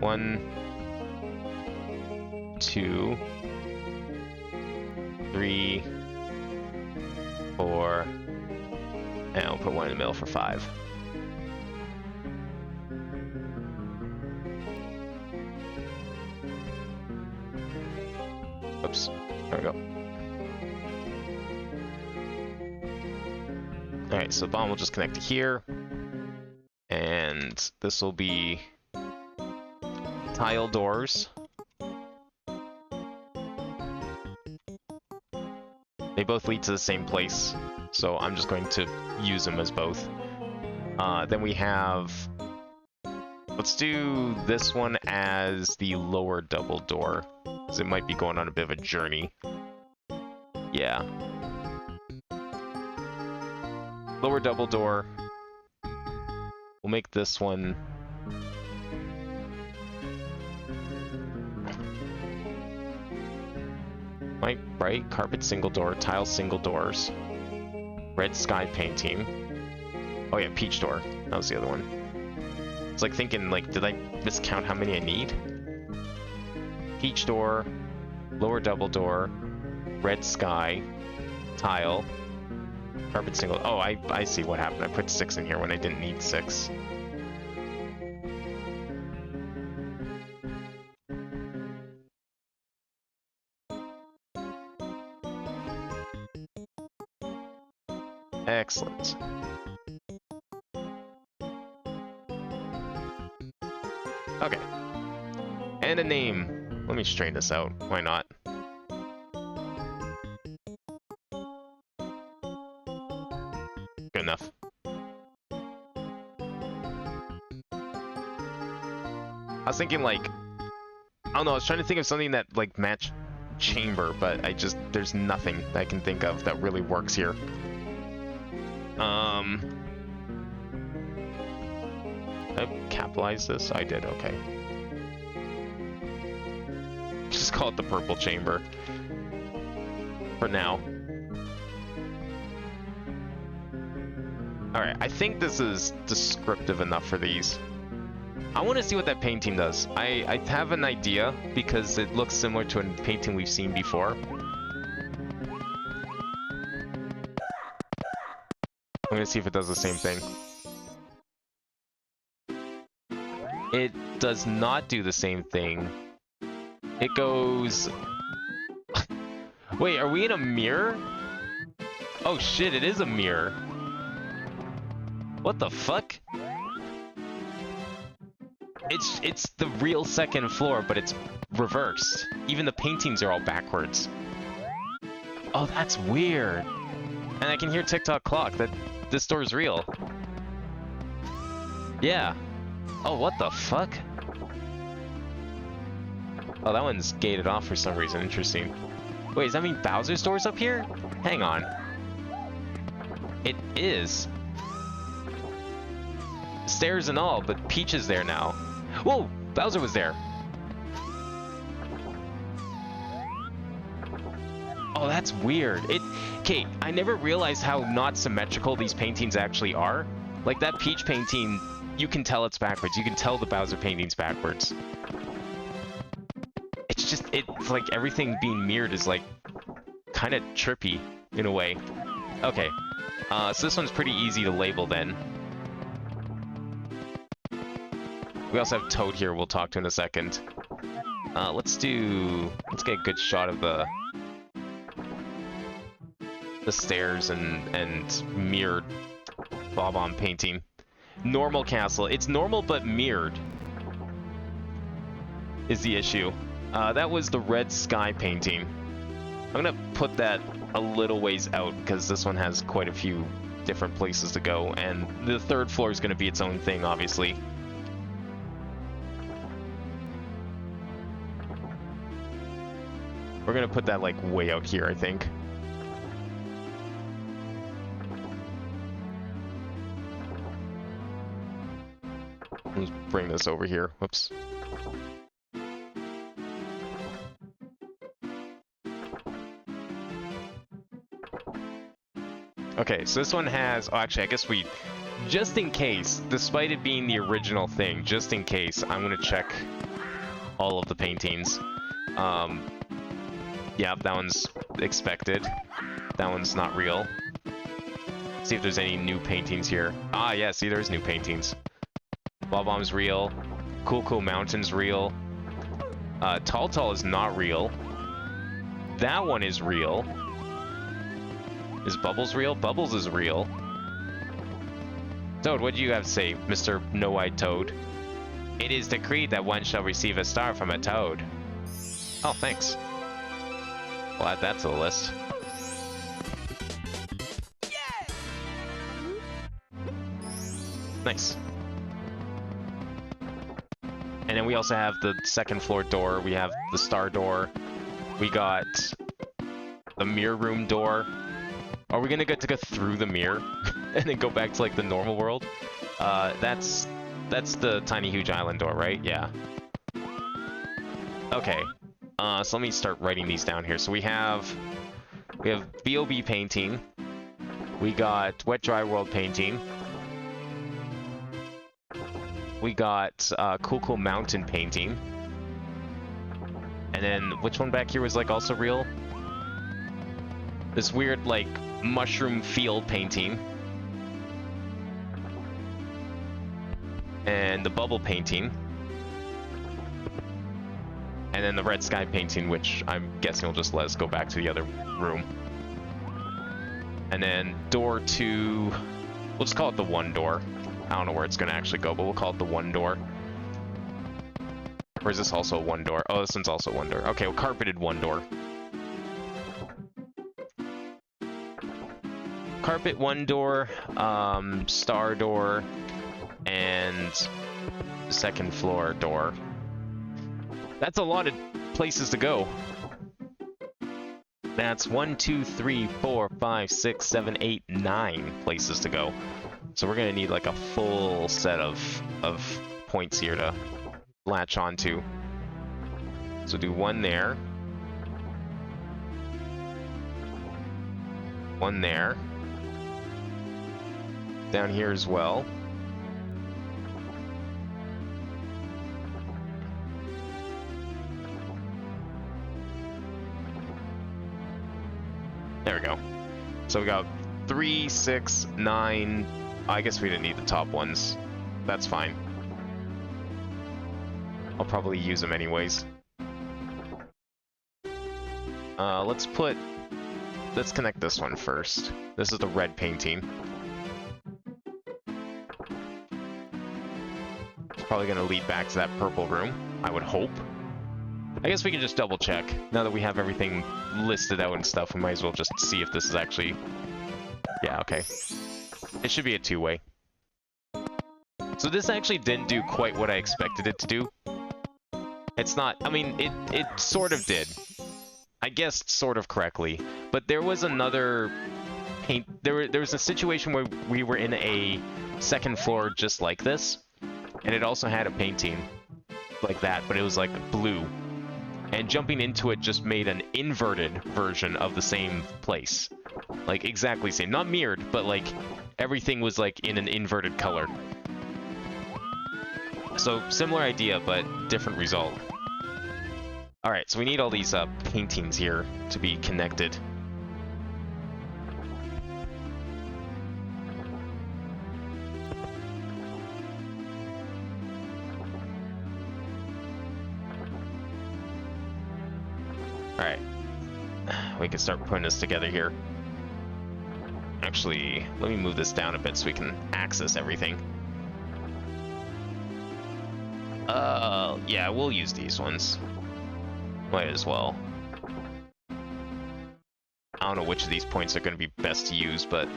1, 2, 3, 4, and I'll put 1 in the middle for 5. Oops, there we go. Alright, so the bottom will just connect to here. And this will be tile doors. They both lead to the same place, so I'm just going to use them as both. Then we have... Let's do this one as the lower double door, because it might be going on a bit of a journey. Yeah. Lower double door. We'll make this one... Right? Carpet single door, tile single doors. Red sky painting. Oh yeah, peach door. That was the other one. It's like thinking, like, did I miscount how many I need? Peach door, lower double door, red sky, tile, carpet single... Oh, I see what happened. I put 6 in here when I didn't need 6. Excellent. Okay. And a name. Let me strain this out. Why not? Good enough. I was thinking, like... I don't know, I was trying to think of something that, like, matched chamber, but there's nothing that I can think of that really works here. I capitalize this? I did, okay. Just call it the purple chamber. For now. Alright, I think this is descriptive enough for these. I want to see what that painting does. I have an idea, because it looks similar to a painting we've seen before. I'm gonna see if it does the same thing. It does not do the same thing. It goes... Wait, are we in a mirror? Oh shit, it is a mirror. What the fuck? It's the real second floor, but it's reversed. Even the paintings are all backwards. Oh, that's weird. And I can hear TikTok clock that this door is real. Yeah. Oh, what the fuck? Oh, that one's gated off for some reason. Interesting. Wait, does that mean Bowser's door's up here? Hang on. It is. Stairs and all, but Peach is there now. Whoa! Bowser was there. Oh, that's weird. Okay, I never realized how not symmetrical these paintings actually are. Like, that Peach painting, you can tell it's backwards. You can tell the Bowser painting's backwards. It's just, it's like everything being mirrored is, like, kind of trippy, in a way. Okay, so this one's pretty easy to label then. We also have Toad here we'll talk to in a second. Let's get a good shot of the stairs and mirrored Bob-omb painting. Normal castle. It's normal but mirrored is the issue. That was the red sky painting. I'm gonna put that a little ways out because this one has quite a few different places to go, and the third floor is gonna be its own thing, obviously. We're gonna put that like way out here, I think. Let's bring this over here. Whoops. Okay, so this one has... Oh, actually, I guess we... Just in case, despite it being the original thing, just in case, I'm going to check all of the paintings. Yeah, that one's expected. That one's not real. See if there's any new paintings here. Ah, yeah, see, there's new paintings. Bob-omb's real. Cool Mountain's real. Tall is not real. That one is real. Is Bubbles real? Bubbles is real. Toad, what do you have to say, Mr. No-Eyed Toad? It is decreed that one shall receive a star from a toad. Oh, thanks. We'll add that to the list. Yeah! Nice. And then we also have the second floor door. We have the star door. We got the mirror room door. Are we gonna get to go through the mirror and then go back to like the normal world? That's the tiny huge island door, right? Yeah. Okay. So let me start writing these down here. So we have B.O.B. painting. We got wet dry world painting. We got cool mountain painting. And then which one back here was like also real? This weird like mushroom field painting. And the bubble painting. And then the red sky painting, which I'm guessing will just let us go back to the other room. And then door 2, we'll just call it the one door. I don't know where it's going to actually go, but we'll call it the one door. Or is this also one door? Oh, this one's also one door. Okay, well, carpeted one door. Carpet one door, star door, and second floor door. That's a lot of places to go. That's 1, 2, 3, 4, 5, 6, 7, 8, 9 places to go. So we're gonna need like a full set of points here to latch onto. So do one there. One there. Down here as well. There we go. So we got 3, 6, 9. I guess we didn't need the top ones. That's fine. I'll probably use them anyways. Let's connect this one first. This is the red painting. It's probably gonna lead back to that purple room, I would hope. I guess we can just double check. Now that we have everything listed out and stuff, we might as well just see if this is actually... Yeah, okay. It should be a two-way. So this actually didn't do quite what I expected it to do. It's not... I mean, it sort of did. I guessed sort of correctly. But there was another paint... There was a situation where we were in a second floor just like this. And it also had a painting like that, but it was like blue. And jumping into it just made an inverted version of the same place. Like, exactly same. Not mirrored, but, like, everything was, like, in an inverted color. So, similar idea, but different result. Alright, so we need all these paintings here to be connected. Alright. We can start putting this together here. Actually, let me move this down a bit so we can access everything. Yeah, we'll use these ones. Might as well. I don't know which of these points are going to be best to use, but...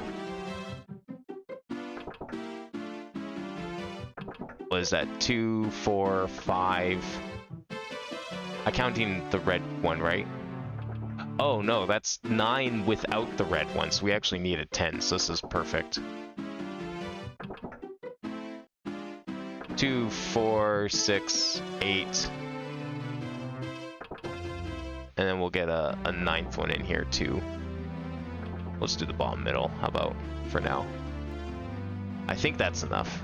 What is that? 2, 4, 5... I'm counting the red one, right? Oh, no, that's 9 without the red one, so we actually need a 10, so this is perfect. 2, 4, 6, 8... And then we'll get a 9th one in here, too. Let's do the bottom middle, how about, for now? I think that's enough.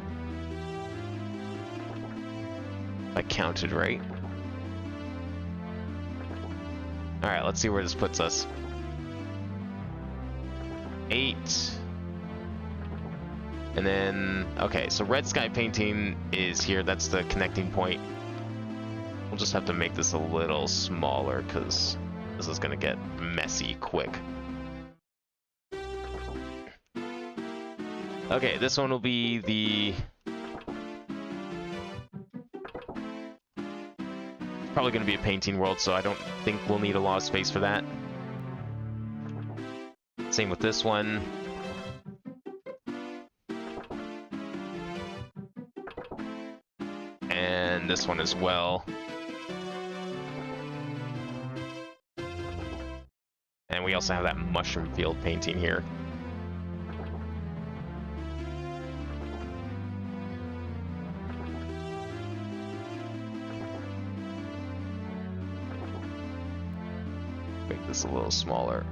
I counted right. Alright, let's see where this puts us. 8. And then, okay, so red sky painting is here. That's the connecting point. We'll just have to make this a little smaller because this is going to get messy quick. Okay, this one will be the... Probably going to be a painting world, so I don't think we'll need a lot of space for that. Same with this one. And this one as well. And we also have that mushroom field painting here. Make this a little smaller.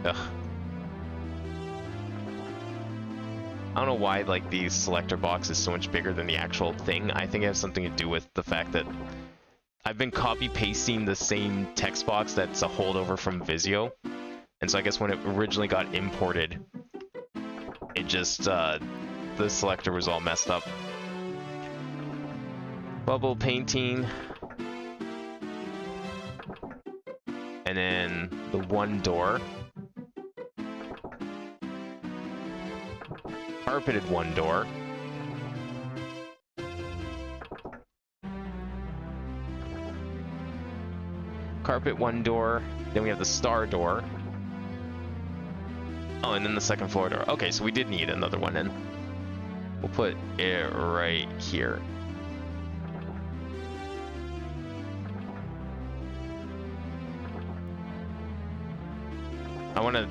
Ugh. I don't know why like the selector box is so much bigger than the actual thing. I think it has something to do with the fact that I've been copy pasting the same text box that's a holdover from Visio. And so I guess when it originally got imported, it just, the selector was all messed up. Bubble painting. And then the one door. Carpeted one door. Carpet one door. Then we have the star door. Oh, and then the second floor door. Okay, so we did need another one in. We'll put it right here. I want to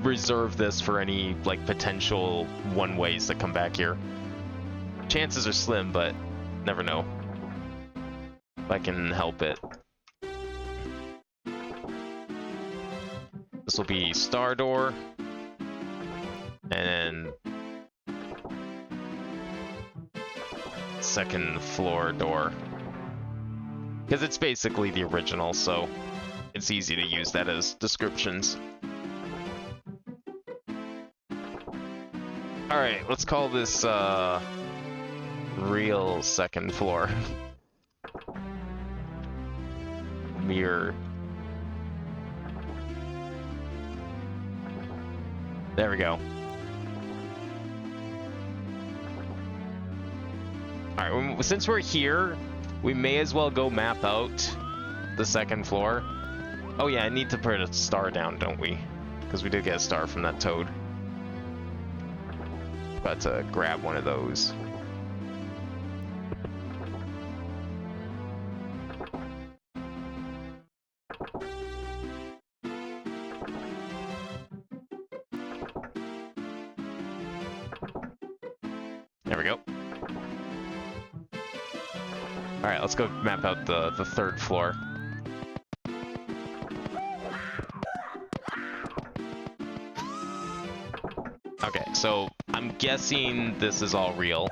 reserve this for any like potential one-ways that come back here. Chances are slim, but never know. If I can help it. This will be star door. And then second floor door. Because it's basically the original, so it's easy to use that as descriptions. Alright, let's call this, real second floor. Mirror. There we go. Alright, since we're here, we may as well go map out the second floor. Oh yeah, I need to put a star down, don't we? Because we did get a star from that toad. About to grab one of those. There we go. Alright, let's go map out the third floor. Okay, so I'm guessing this is all real.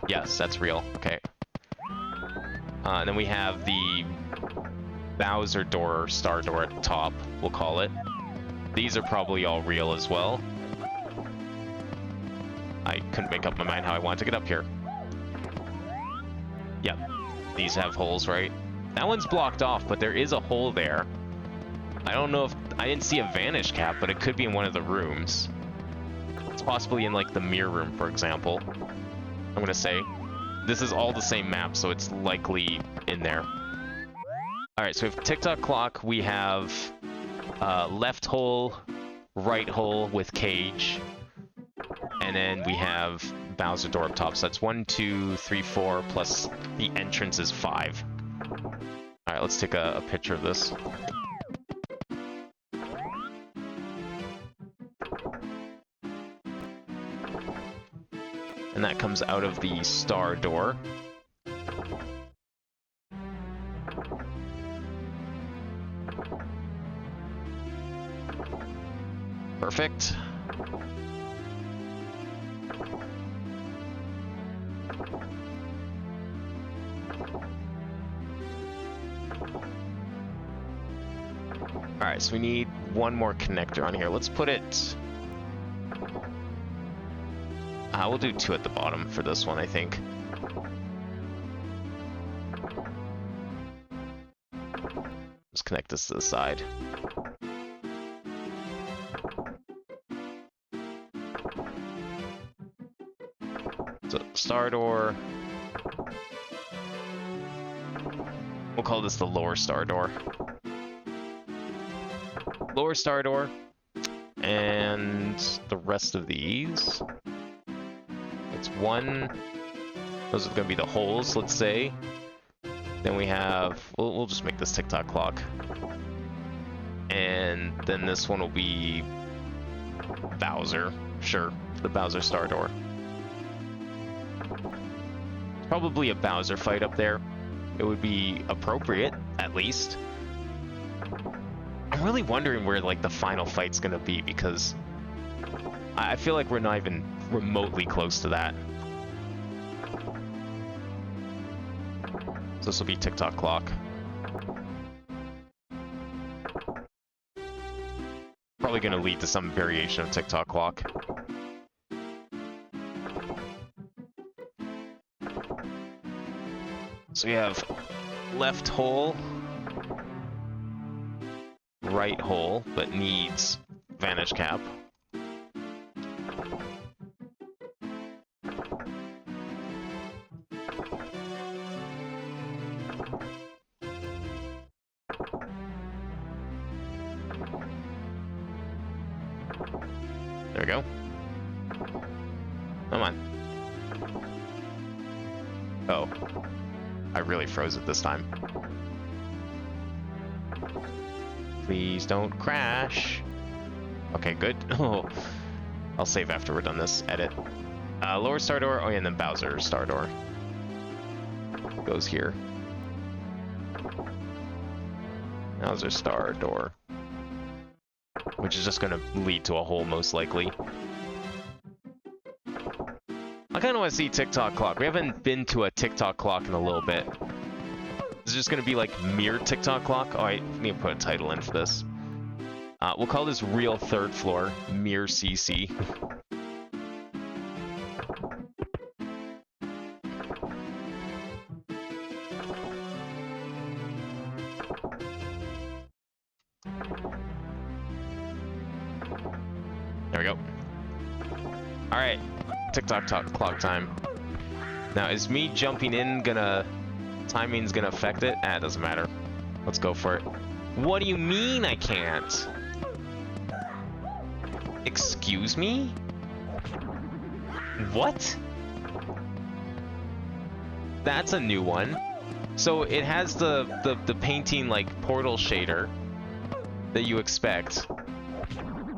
Yes, that's real. Okay. And then we have the Bowser door, star door at the top, we'll call it. These are probably all real as well. couldn't make up my mind how I want to get up here. Yep, these have holes, right? That one's blocked off, but there is a hole there. I don't know if... I didn't see a vanish cap, but it could be in one of the rooms. It's possibly in, like, the mirror room, for example. I'm gonna say. This is all the same map, so it's likely in there. Alright, so we have tick-tock clock. We have left hole, right hole with cage. And then we have Bowser door up top. So that's 1, 2, 3, 4, plus the entrance is 5. Alright, let's take a picture of this. And that comes out of the star door. Perfect. Alright, so we need one more connector on here. Let's put it... we'll do 2 at the bottom for this one, I think. Just connect this to the side. So, star door. We'll call this the lower star door. Lower star door. And the rest of these... It's 1. Those are going to be the holes, let's say. Then we have... We'll just make this tick-tock clock. And then this one will be... Bowser. Sure, the Bowser star door. Probably a Bowser fight up there. It would be appropriate, at least. I'm really wondering where, like, the final fight's going to be, because... I feel like we're not even remotely close to that. So this will be tick-tock clock. Probably going to lead to some variation of tick-tock clock. So we have left hole, right hole, but needs vanish cap. There we go. Come on. Oh. I really froze it this time. Please don't crash. Okay, good. Oh, I'll save after we're done this. Edit. Lower star door. Oh, yeah, and then Bowser star door. Goes here. Bowser star door. Which is just going to lead to a hole, most likely. I kind of want to see tick-tock clock. We haven't been to a tick-tock clock in a little bit. Is it just going to be like mere tick-tock clock? Oh, I need to put a title in for this. We'll call this real third floor, mere CC. There we go. Alright, tick-tock clock time. Now, is me jumping in gonna... timing's gonna affect it? It doesn't matter. Let's go for it. What do you mean I can't? Excuse me? What? That's a new one. So it has the painting like portal shader that you expect,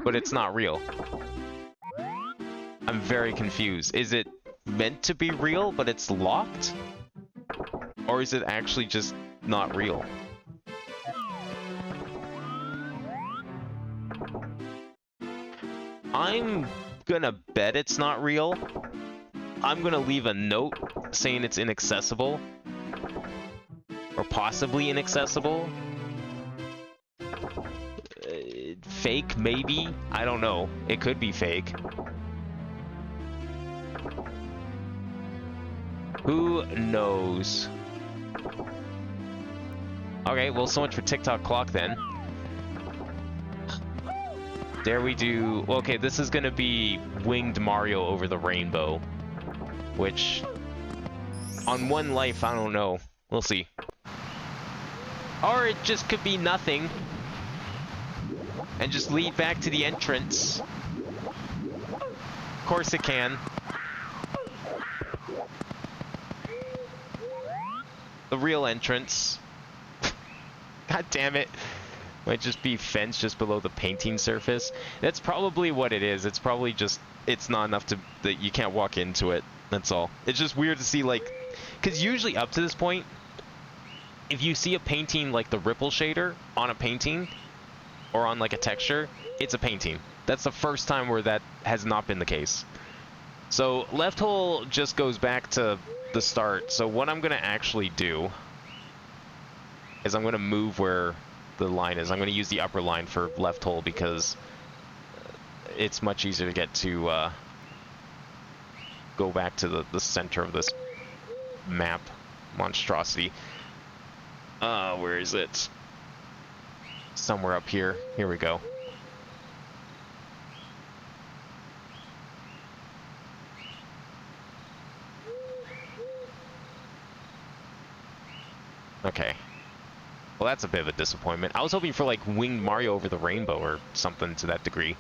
but it's not real. I'm very confused. Is it meant to be real, but it's locked? Or is it actually just not real? I'm gonna bet it's not real. I'm gonna leave a note saying it's inaccessible. Or possibly inaccessible. Fake, maybe? I don't know. It could be fake. Who knows? Okay, well, so much for TikTok clock then. Dare we do... Well, okay, this is gonna be Winged Mario over the rainbow. Which... On one life, I don't know. We'll see. Or it just could be nothing. And just lead back to the entrance. Of course it can. The real entrance. God damn it. Might just be fence just below the painting surface. That's probably what it is. It's probably just, it's not enough to, that you can't walk into it. That's all. It's just weird to see, like, because usually up to this point, if you see a painting like the ripple shader on a painting, or on like a texture, it's a painting. That's the first time where that has not been the case. So left hole just goes back to the start. So what I'm gonna actually do is I'm gonna move where the line is. I'm gonna use the upper line for left hole because it's much easier to get to go back to the center of this map monstrosity. Where is it? Somewhere up here. Here we go. Okay. Well, that's a bit of a disappointment. I was hoping for, like, Winged Mario over the rainbow or something to that degree.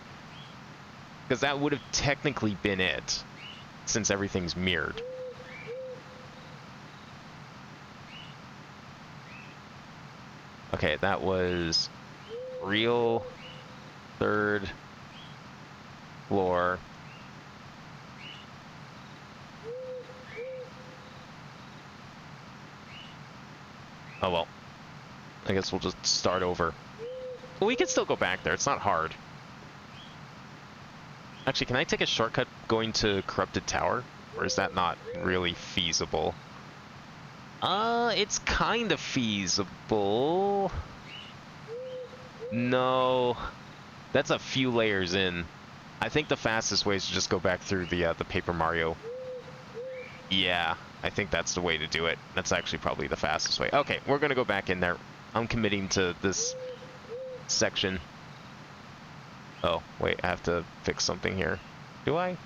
Because that would have technically been it, since everything's mirrored. Okay, that was real third floor. Oh well. I guess we'll just start over. Well, we can still go back there. It's not hard. Actually, can I take a shortcut going to Corrupted Tower? Or is that not really feasible? It's kind of feasible. No. That's a few layers in. I think the fastest way is to just go back through the Paper Mario. Yeah, I think that's the way to do it. That's actually probably the fastest way. Okay, we're gonna go back in there. I'm committing to this section. Oh, wait, I have to fix something here. Do I?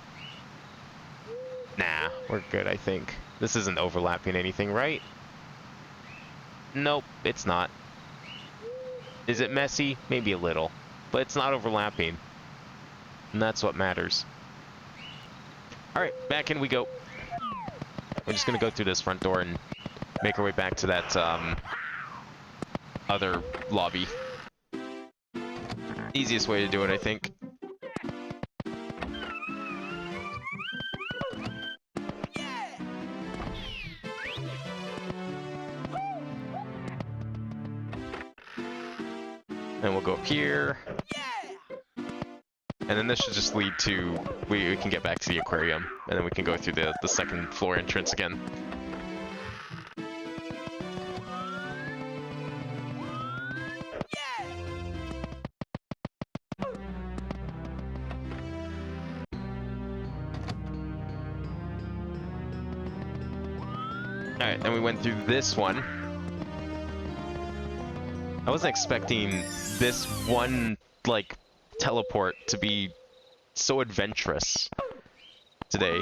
Nah, we're good, I think. This isn't overlapping anything, right? Nope, it's not. Is it messy? Maybe a little. But it's not overlapping. And that's what matters. Alright, back in we go. We're just gonna go through this front door and make our way back to that, other lobby. Easiest way to do it, I think. And we'll go up here. And then this should just lead to... We can get back to the aquarium. And then we can go through the second floor entrance again. Alright, then we went through this one. I wasn't expecting this one, like, teleport to be so adventurous today.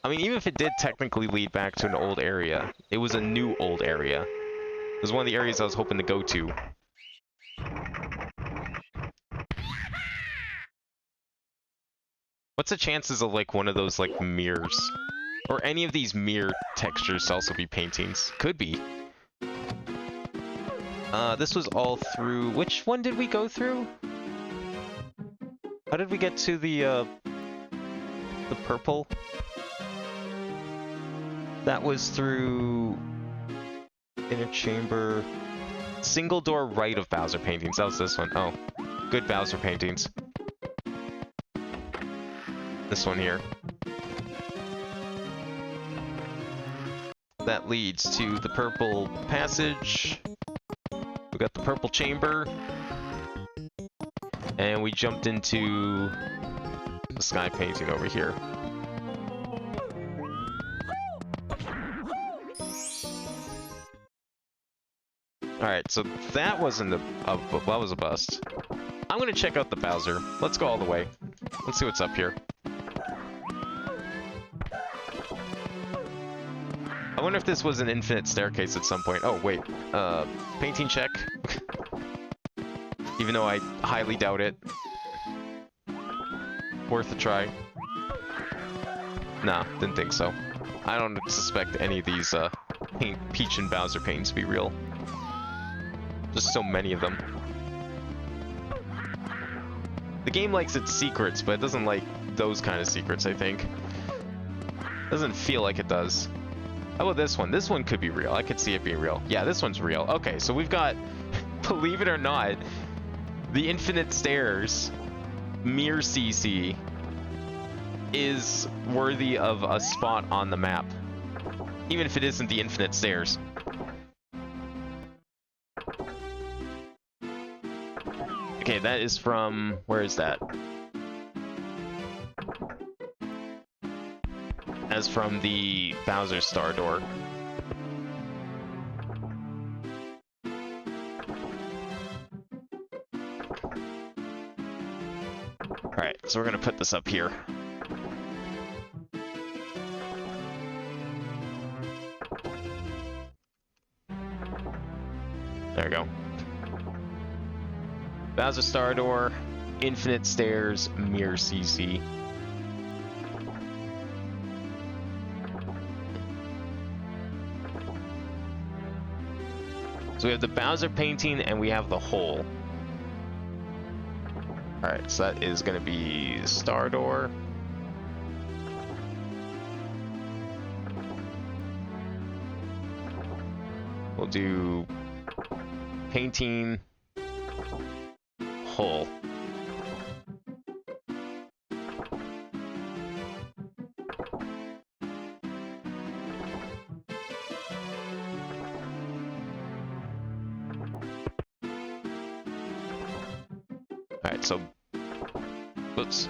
I mean, even if it did technically lead back to an old area, it was a new old area. It was one of the areas I was hoping to go to. What's the chances of, like, one of those, like, mirrors? Or any of these mirror textures to also be paintings? Could be. This was all through... Which one did we go through? How did we get to the purple? That was through... Inner chamber... Single door right of Bowser paintings. That was this one. Oh. Good Bowser paintings. This one here. That leads to the purple passage. We got the purple chamber. And we jumped into the sky painting over here. Alright, so that wasn't that was a bust. I'm gonna check out the Bowser. Let's go all the way. Let's see what's up here. I wonder if this was an infinite staircase at some point. Oh, wait. Painting check. Even though I highly doubt it. Worth a try. Nah, didn't think so. I don't suspect any of these Peach and Bowser paintings to be real. Just so many of them. The game likes its secrets, but it doesn't like those kind of secrets, I think. Doesn't feel like it does. How about this one? This one could be real. I could see it being real. Yeah, this one's real. Okay, so we've got, believe it or not, the Infinite Stairs, Mere CC, is worthy of a spot on the map. Even if it isn't the Infinite Stairs. Okay, that is from... where is that? As from the Bowser Star Door. Alright, so we're gonna put this up here. There we go. Bowser Star Door, Infinite Stairs, Mirror CC. So we have the Bowser painting and we have the hole. Alright, so that is going to be Star Door. We'll do painting, hole. Alright, so, whoops.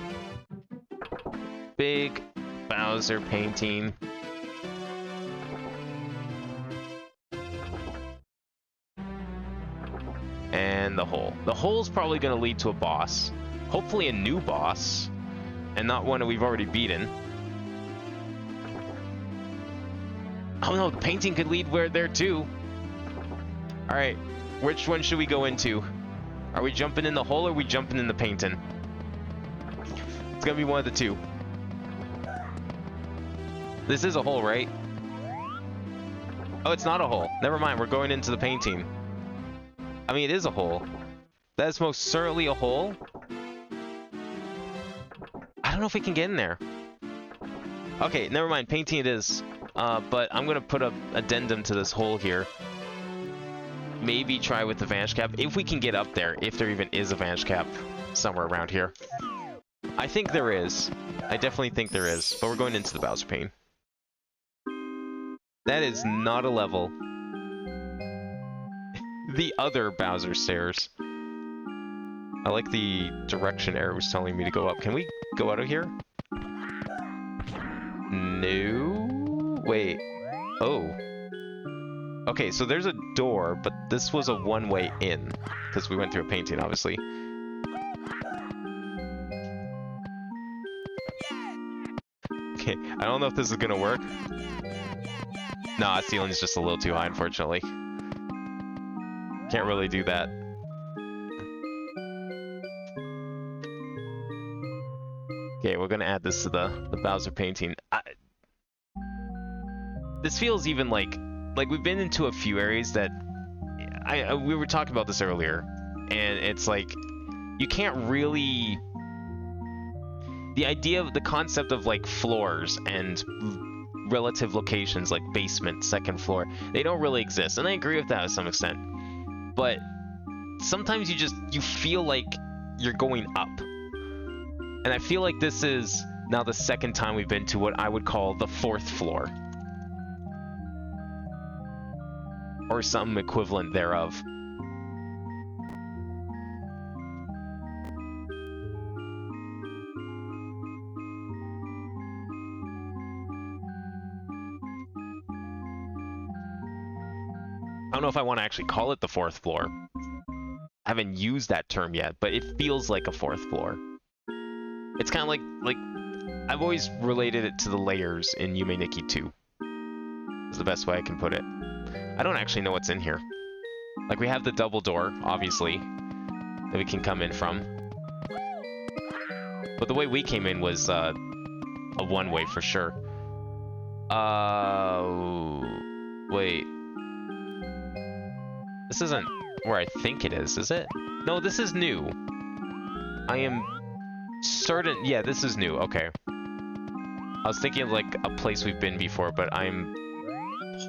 Big Bowser painting. And the hole. The hole's probably going to lead to a boss. Hopefully a new boss. And not one that we've already beaten. Oh no, the painting could lead where there too. Alright, which one should we go into? Are we jumping in the hole or are we jumping in the painting? It's gonna be one of the two. This is a hole, right? Oh, it's not a hole. Never mind, we're going into the painting. I mean, it is a hole. That is most certainly a hole. I don't know if we can get in there. Okay, never mind. Painting it is. But I'm going to put a addendum to this hole here. Maybe try with the Vanish Cap. If we can get up there. If there even is a Vanish Cap somewhere around here. I think there is. I definitely think there is. But we're going into the Bowser Pain. That is not a level. The other Bowser stairs. I like the direction arrow was telling me to go up. Can we go out of here? No. Wait. Oh. Okay, so there's a door, but this was a one-way in. Because we went through a painting, obviously. Okay, I don't know if this is gonna work. Nah, ceiling's just a little too high, unfortunately. Can't really do that. Okay, we're gonna add this to the Bowser painting. This feels even like we've been into a few areas that we were talking about this earlier, and it's like you can't really. The idea of the concept of like floors and relative locations like basement, second floor, they don't really exist, and I agree with that to some extent. But sometimes you feel like you're going up. And I feel like this is now the second time we've been to what I would call the fourth floor. Or some equivalent thereof. don't know if I want to actually call it the 4th floor. I haven't used that term yet, but it feels like a 4th floor. It's kind of like I've always related it to the layers in Yume Nikki 2. Is the best way I can put it. I don't actually know what's in here. Like, we have the double door, obviously, that we can come in from. But the way we came in was a one-way for sure. Wait. This isn't where I think it is it? No, this is new. I am certain... Yeah, this is new. Okay. I was thinking of, like, a place we've been before, but I'm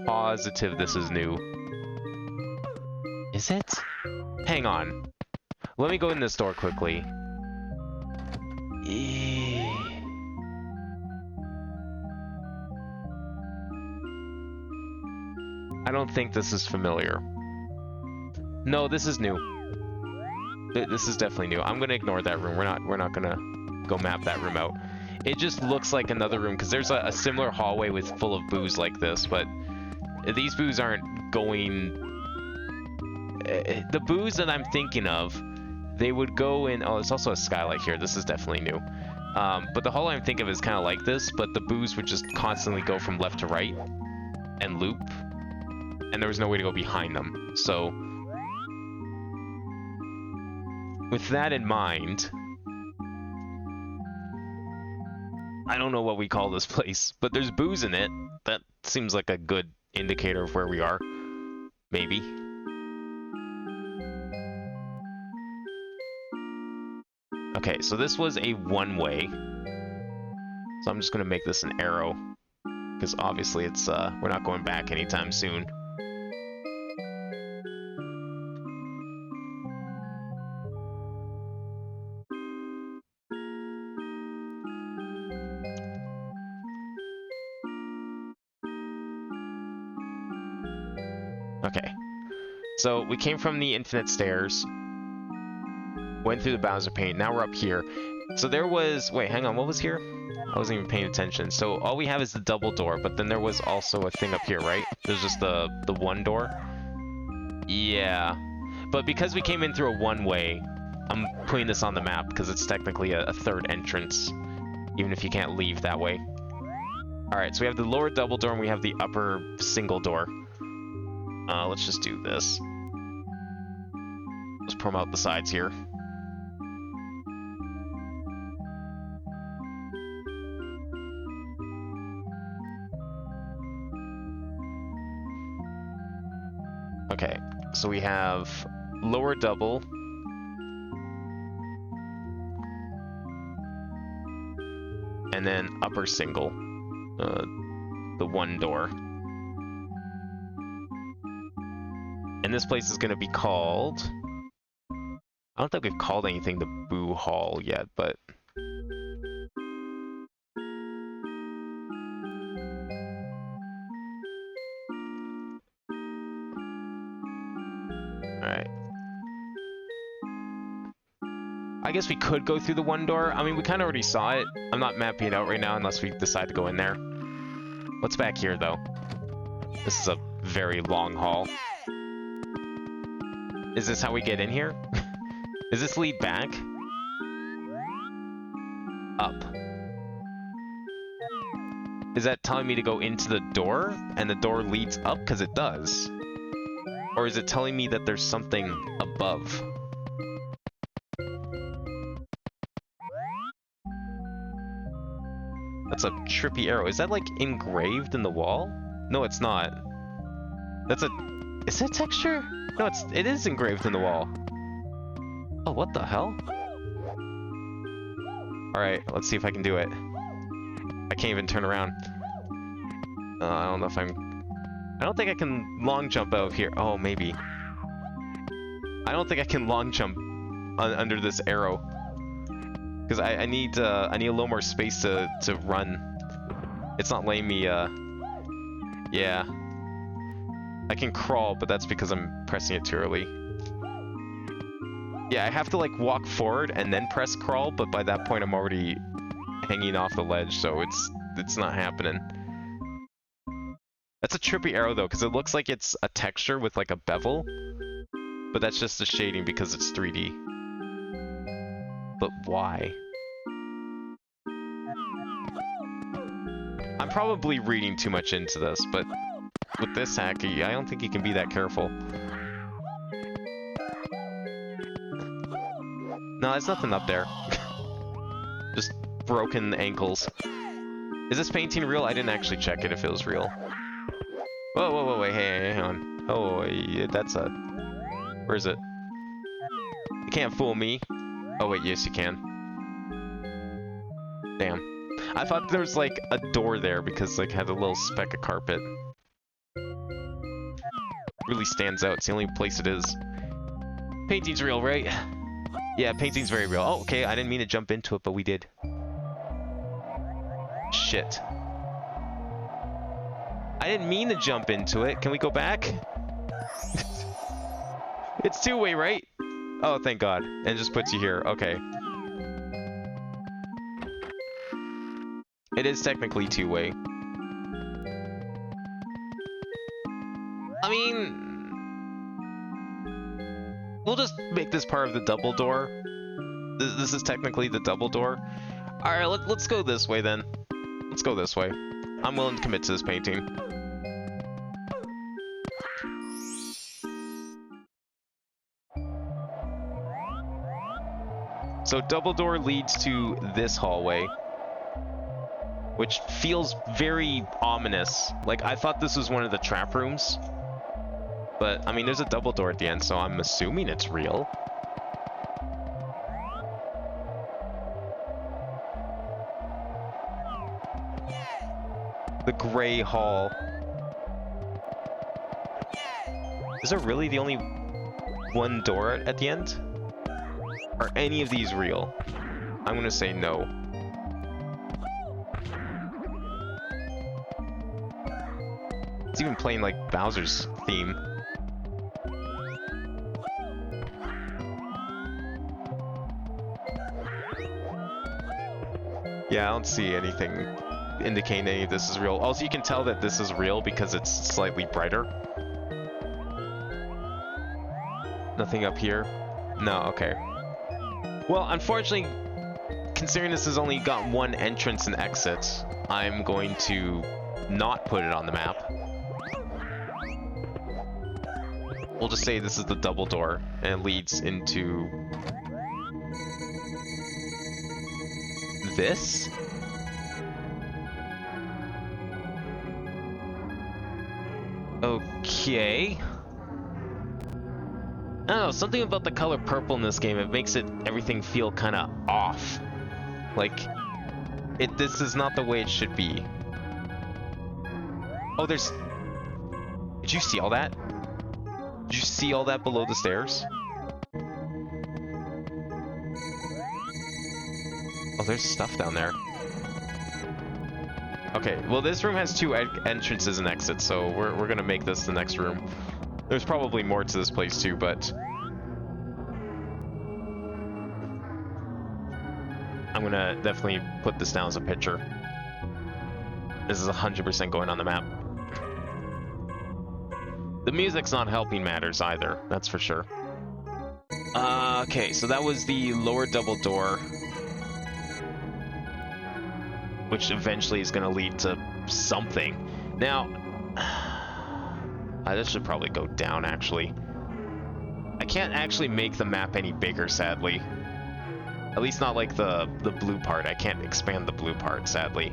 positive this is new. Is it? Hang on. Let me go in this door quickly. I don't think this is familiar. No, this is new. This is definitely new. I'm gonna ignore that room. We're not gonna go map that room out. It just looks like another room because there's a similar hallway with full of booze like this, but these booze aren't going. The booze that I'm thinking of, they would go in. Oh, there's also a skylight here. This is definitely new. But the hallway I'm thinking of is kind of like this, but the booze would just constantly go from left to right and loop, and there was no way to go behind them. So, with that in mind, I don't know what we call this place, but there's booze in it. That seems like a good indicator of where we are. Maybe. Okay, so this was a one-way. So I'm just gonna make this an arrow, because obviously it's we're not going back anytime soon. Okay, so we came from the infinite stairs, went through the Bowser paint, now we're up here. So there was, wait, hang on, what was here? I wasn't even paying attention. So all we have is the double door, but then there was also a thing up here, right? There's just the one door? Yeah, but because we came in through a one-way, I'm putting this on the map because it's technically a third entrance, even if you can't leave that way. Alright, so we have the lower double door and we have the upper single door. Let's just do this. Let's promote out the sides here. Okay, so we have lower double. And then upper single. The one door. And this place is going to be called... I don't think we've called anything the Boo Hall yet, but... Alright. I guess we could go through the one door. I mean, we kind of already saw it. I'm not mapping it out right now unless we decide to go in there. What's back here, though? This is a very long hall. Is this how we get in here? Does this lead back? Up. Is that telling me to go into the door and the door leads up? Because it does. Or is it telling me that there's something above? That's a trippy arrow. Is that like engraved in the wall? No, it's not. That's a... Is that texture? No, it is engraved in the wall. Oh, what the hell? Alright, let's see if I can do it. I can't even turn around. I don't know if I'm... I don't think I can long jump out of here. Oh, maybe. I don't think I can long jump under this arrow. Because I need a little more space to run. It's not letting me, yeah. I can crawl, but that's because I'm pressing it too early. Yeah, I have to, like, walk forward and then press crawl, but by that point I'm already hanging off the ledge, so it's not happening. That's a trippy arrow though, because it looks like it's a texture with like a bevel, but that's just the shading because it's 3D. But why? I'm probably reading too much into this, but with this hacky, I don't think you can be that careful. No, there's nothing up there. Just broken ankles. Is this painting real? I didn't actually check it if it was real. Whoa, whoa, whoa, wait, hey, hang on. Oh, that's a... Where is it? You can't fool me. Oh, wait, yes, you can. Damn. I thought there was, like, a door there because, like, it had a little speck of carpet. Really stands out. It's the only place it is. Painting's real, right? Yeah, painting's very real. Oh, okay, I didn't mean to jump into it, but we did. Shit. I didn't mean to jump into it. Can we go back? It's two-way, right? Oh, thank God. And it just puts you here. Okay. It is technically two-way. I mean... We'll just make this part of the double door. This is technically the double door. Alright, let's go this way then. Let's go this way. I'm willing to commit to this painting. So double door leads to this hallway, which feels very ominous. Like, I thought this was one of the trap rooms. But, I mean, there's a double door at the end, so I'm assuming it's real. The gray hall. Is there really the only one door at the end? Are any of these real? I'm gonna say no. It's even playing like Bowser's theme. Yeah, I don't see anything indicating any of this is real. Also, you can tell that this is real because it's slightly brighter. Nothing up here? No, okay. Well, unfortunately, considering this has only got one entrance and exit, I'm going to not put it on the map. We'll just say this is the double door, and it leads into... this? Okay. I don't know, something about the color purple in this game, it makes everything feel kind of off. Like, this is not the way it should be. Oh, there's... Did you see all that? Did you see all that below the stairs? Oh, there's stuff down there. Okay, well this room has two entrances and exits, so we're gonna make this the next room. There's probably more to this place too, but... I'm gonna definitely put this down as a picture. This is 100% going on the map. The music's not helping matters either, that's for sure. Okay, so that was the lower double door, which eventually is going to lead to something. Now, this should probably go down, actually. I can't actually make the map any bigger, sadly. At least not like the blue part. I can't expand the blue part, sadly.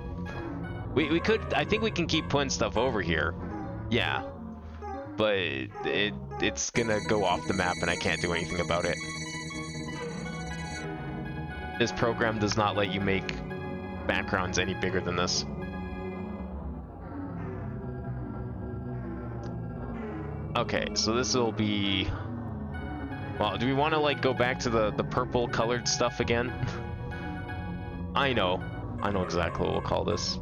We could... I think we can keep putting stuff over here. Yeah. But it's gonna go off the map and I can't do anything about it. This program does not let you make backgrounds any bigger than this. Okay, so this will be... Well, do we want to like go back to the purple colored stuff again? I know exactly what we'll call this.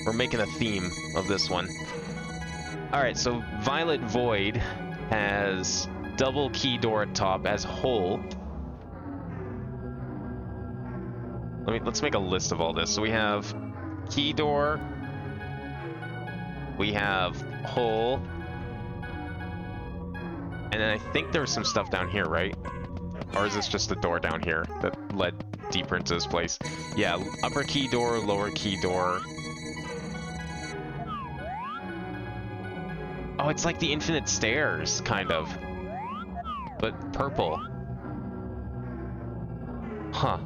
We're making a theme of this one. Alright, so Violet Void has double key door at top as whole. let's make a list of all this. So we have key door, we have hole, and then I think there was some stuff down here, right? Or is this just the door down here that led deeper into this place? Yeah, upper key door, lower key door. Oh, it's like the infinite stairs, kind of. But purple. Huh.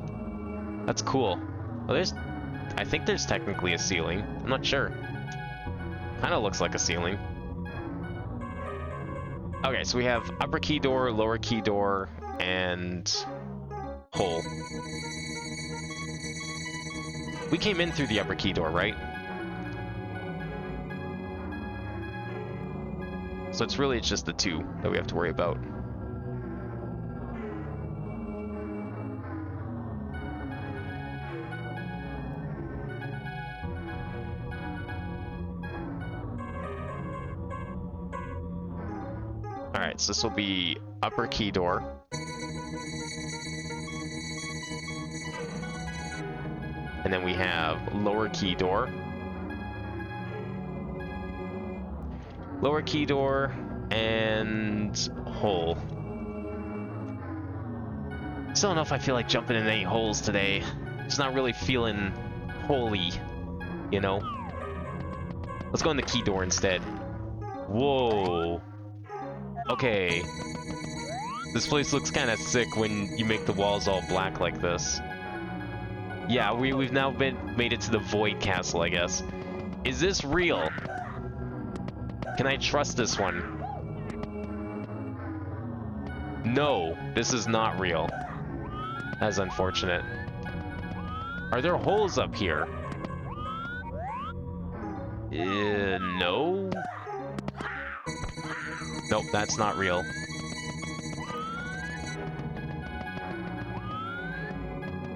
That's cool. Well, I think there's technically a ceiling. I'm not sure. Kind of looks like a ceiling. Okay, so we have upper key door, lower key door, and hole. We came in through the upper key door, right? So it's just the two that we have to worry about. Alright, so this will be upper key door. And then we have lower key door. Lower key door and hole. Still don't know if I feel like jumping in any holes today. Just not really feeling holy, you know? Let's go in the key door instead. Whoa. Okay. This place looks kind of sick when you make the walls all black like this. Yeah, we've now made it to the Void Castle, I guess. Is this real? Can I trust this one? No, this is not real. That's unfortunate. Are there holes up here? No. Nope, that's not real.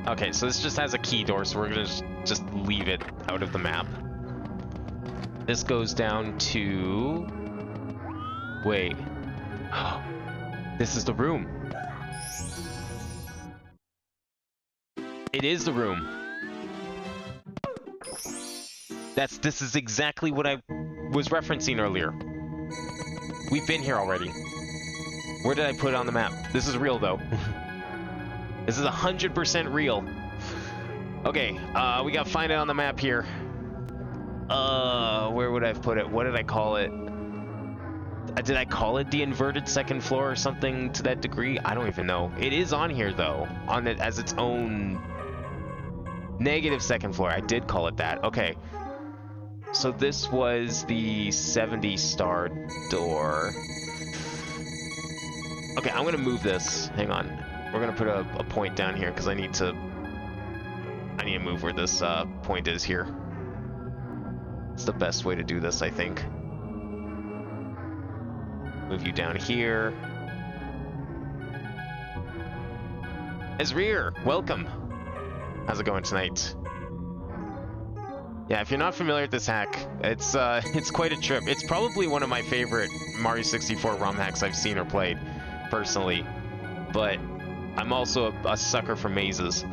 Okay, so this just has a key door, so we're gonna just leave it out of the map. This goes down to... Wait. This is the room. It is the room. This is exactly what I was referencing earlier. We've been here already. Where did I put it on the map? This is real, though. This is 100% real. Okay, we gotta find it on the map here. Where would I have put it? What did I call it? Did I call it the inverted second floor or something to that degree? I don't even know. It is on here, though, on it as its own negative second floor. I did call it that. Okay. So this was the 70-star door. Okay, I'm gonna move this. Hang on. We're gonna put a point down here because I need to move where this point is here. It's the best way to do this, I think. Move you down here. Ezreer, welcome. How's it going tonight? Yeah, if you're not familiar with this hack, it's quite a trip. It's probably one of my favorite Mario 64 ROM hacks I've seen or played, personally. But I'm also a sucker for mazes.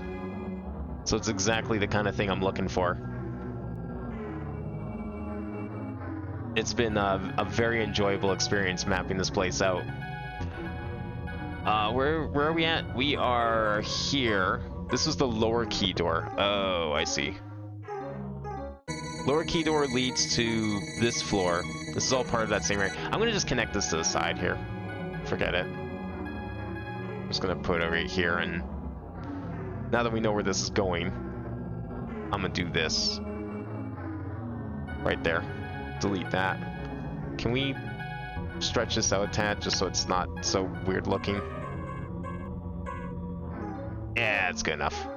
So it's exactly the kind of thing I'm looking for. It's been a very enjoyable experience mapping this place out. Where are we at? We are here. This is the lower key door. Oh, I see. Lower key door leads to this floor. This is all part of that same area. I'm gonna just connect this to the side here. Forget it. I'm just gonna put it right here, and now that we know where this is going, I'm gonna do this. Right there. Delete that. Can we stretch this out a tad just so it's not so weird looking? Yeah, it's good enough.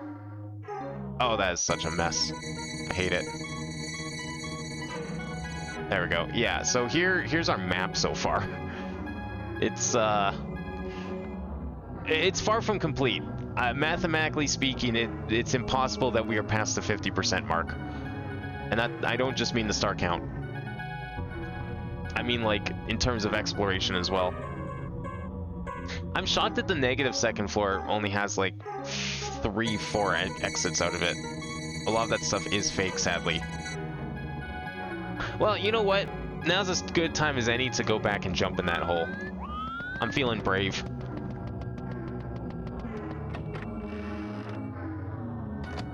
Oh, that is such a mess. I hate it. There we go. Yeah, so here's our map so far. It's far from complete. Mathematically speaking, it's impossible that we are past the 50% mark. And that, I don't just mean the star count. I mean, like, in terms of exploration as well. I'm shocked that the negative second floor only has, like, 3, 4 exits out of it. A lot of that stuff is fake, sadly. Well, you know what? Now's as good time as any to go back and jump in that hole. I'm feeling brave.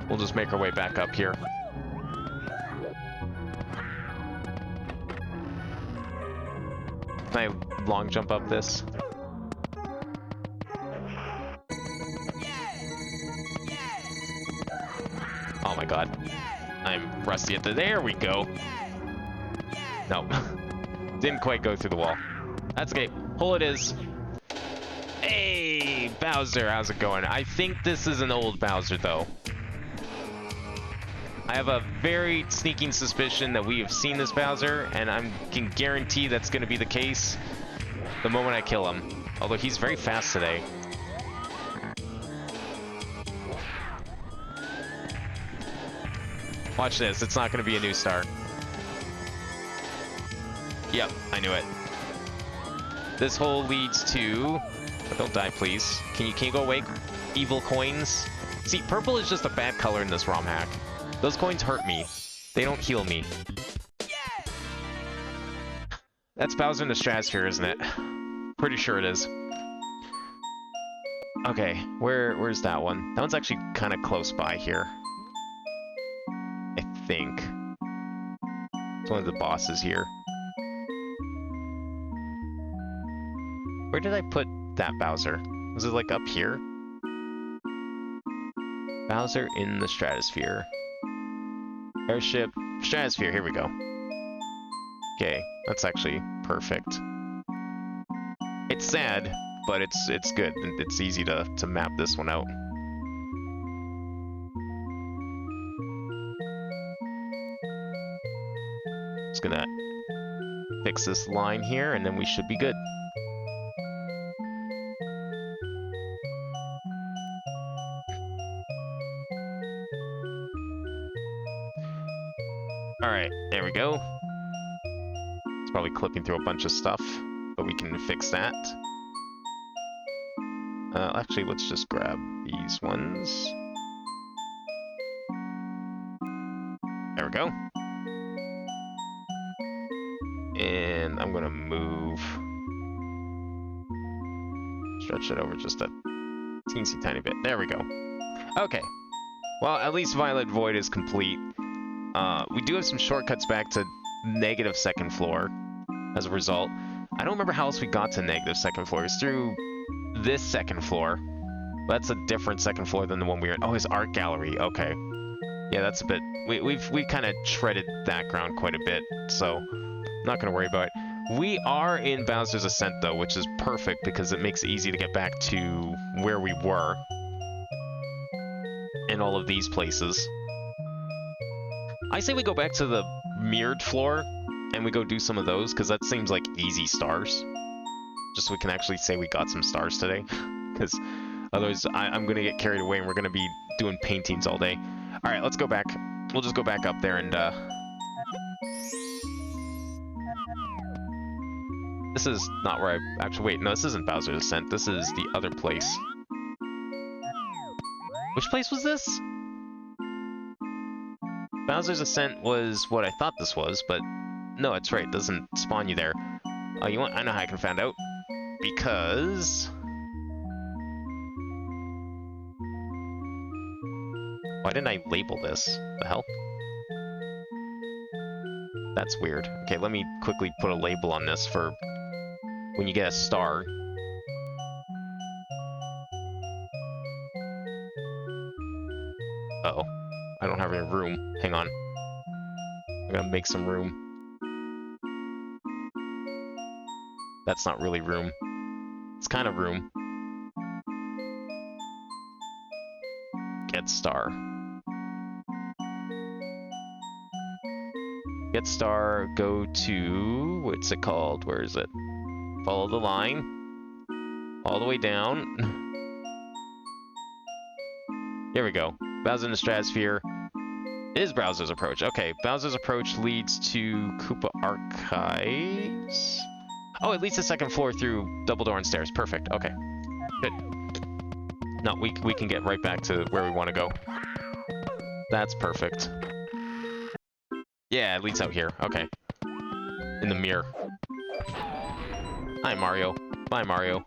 We'll just make our way back up here. Can I long jump up this? Oh my god. I'm rusty at the... There we go. No. Didn't quite go through the wall. That's okay. Hole it is. Hey, Bowser, how's it going? I think this is an old Bowser, though. I have a very sneaking suspicion that we have seen this Bowser, and I can guarantee that's going to be the case the moment I kill him. Although he's very fast today. Watch this, it's not going to be a new star. Yep, I knew it. This hole leads to... Oh, don't die, please. Can you go away, evil coins? See, purple is just a bad color in this ROM hack. Those coins hurt me. They don't heal me. That's Bowser in the Stratosphere, isn't it? Pretty sure it is. Okay, where's that one? That one's actually kind of close by here. I think. It's one of the bosses here. Where did I put that Bowser? Was it like up here? Bowser in the Stratosphere. Airship, Stratosphere, here we go. Okay, that's actually perfect. It's sad, but it's good. It's easy to map this one out. Just gonna fix this line here, and then we should be good. Alright, there we go. It's probably clipping through a bunch of stuff, but we can fix that. Actually, let's just grab these ones. There we go. And I'm gonna move... Stretch it over just a teensy tiny bit. There we go. Okay. Well, at least Violet Void is complete. We do have some shortcuts back to negative second floor as a result. I don't remember how else we got to negative second floor. It's through this second floor. That's a different second floor than the one we were in. Oh, his art gallery. Okay. Yeah, that's a bit... We've kind of treaded that ground quite a bit, so I'm not going to worry about it. We are in Bowser's Ascent, though, which is perfect because it makes it easy to get back to where we were in all of these places. I say we go back to the mirrored floor and we go do some of those, because that seems like easy stars. Just so we can actually say we got some stars today. Because otherwise I'm going to get carried away and we're going to be doing paintings all day. Alright, let's go back. We'll just go back up there and... This is not where I... Actually, wait, no, this isn't Bowser's Ascent. This is the other place. Which place was this? Bowser's Ascent was what I thought this was, but no, it's right. It doesn't spawn you there. Oh, you want? I know how I can find out. Because... Why didn't I label this? The hell? That's weird. Okay, let me quickly put a label on this for when you get a star. Uh-oh. I don't have any room. Hang on. I'm gonna make some room. That's not really room. It's kind of room. Get star. Get star, go to... What's it called? Where is it? Follow the line. All the way down. Here we go. Bowser in the Stratosphere. It is Bowser's Approach. Okay, Bowser's Approach leads to Koopa Archives. Oh, it leads to second floor through double door and stairs. Perfect. Okay. Good. No, we can get right back to where we want to go. That's perfect. Yeah, it leads out here. Okay. In the mirror. Hi, Mario. Bye, Mario.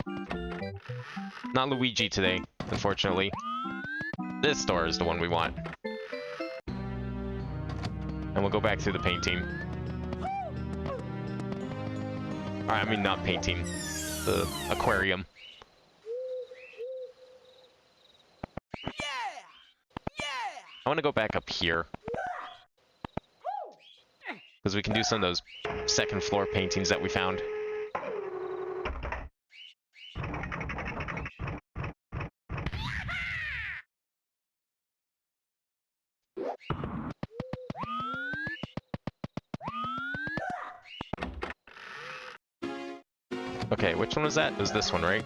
Not Luigi today, unfortunately. This door is the one we want. And we'll go back through the painting. Alright, I mean not painting. The aquarium. I want to go back up here. Because we can do some of those second floor paintings that we found. Okay, which one was that? It was this one, right?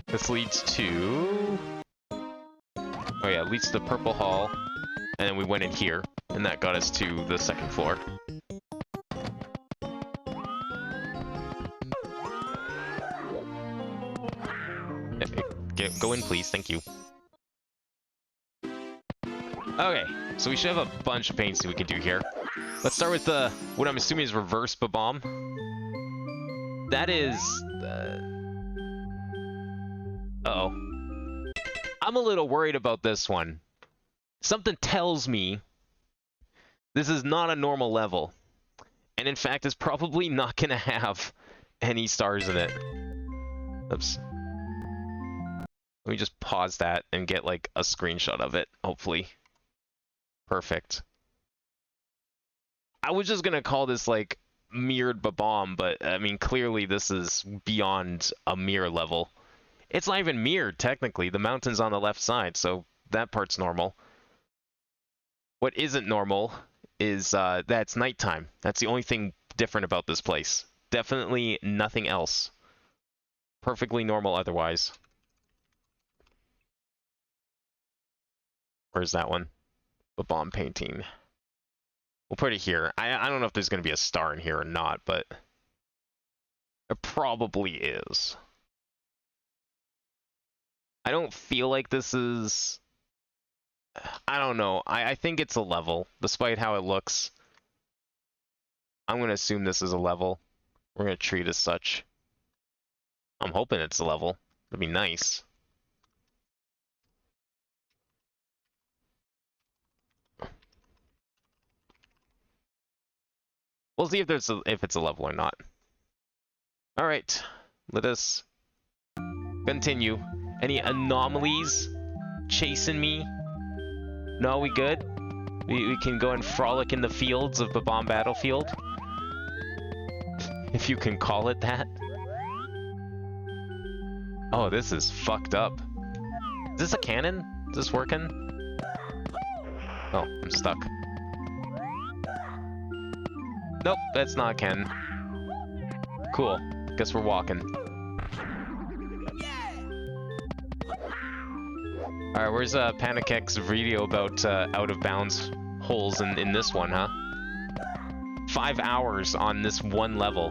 This leads to... Oh yeah, it leads to the purple hall. And then we went in here, and that got us to the second floor. Go in, please. Thank you. Okay, so we should have a bunch of paints that we can do here. Let's start with what I'm assuming is reverse Babam. That is... Uh-oh. I'm a little worried about this one. Something tells me this is not a normal level. And in fact, it's probably not going to have any stars in it. Oops. Let me just pause that and get, like, a screenshot of it, hopefully. Perfect. I was just going to call this, like, mirrored Babam, but, I mean, clearly this is beyond a mirror level. It's not even mirrored, technically. The mountain's on the left side, so that part's normal. What isn't normal is that it's nighttime. That's the only thing different about this place. Definitely nothing else. Perfectly normal otherwise. Where's that one? Babam painting. We'll put it here. I don't know if there's going to be a star in here or not, but it probably is. I don't feel like this is... I don't know. I think it's a level, despite how it looks. I'm going to assume this is a level. We're going to treat it as such. I'm hoping it's a level. That'd be nice. We'll see if it's a level or not. All right, let us continue. Any anomalies chasing me? No, we good? We can go and frolic in the fields of Babam Battlefield? If you can call it that. Oh, this is fucked up. Is this a cannon? Is this working? Oh, I'm stuck. Nope, that's not a cannon. Cool. Guess we're walking. Alright, where's Panicek's video about out of bounds holes in this one, huh? 5 hours on this one level.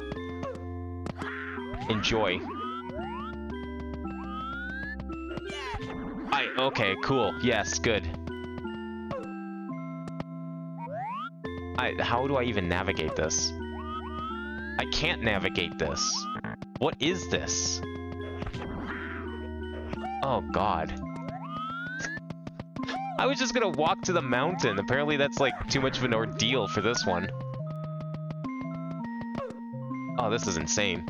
Enjoy. Okay, cool. Yes, good. How do I even navigate this? I can't navigate this. What is this? Oh, God. I was just gonna walk to the mountain. Apparently that's like too much of an ordeal for this one. Oh, this is insane.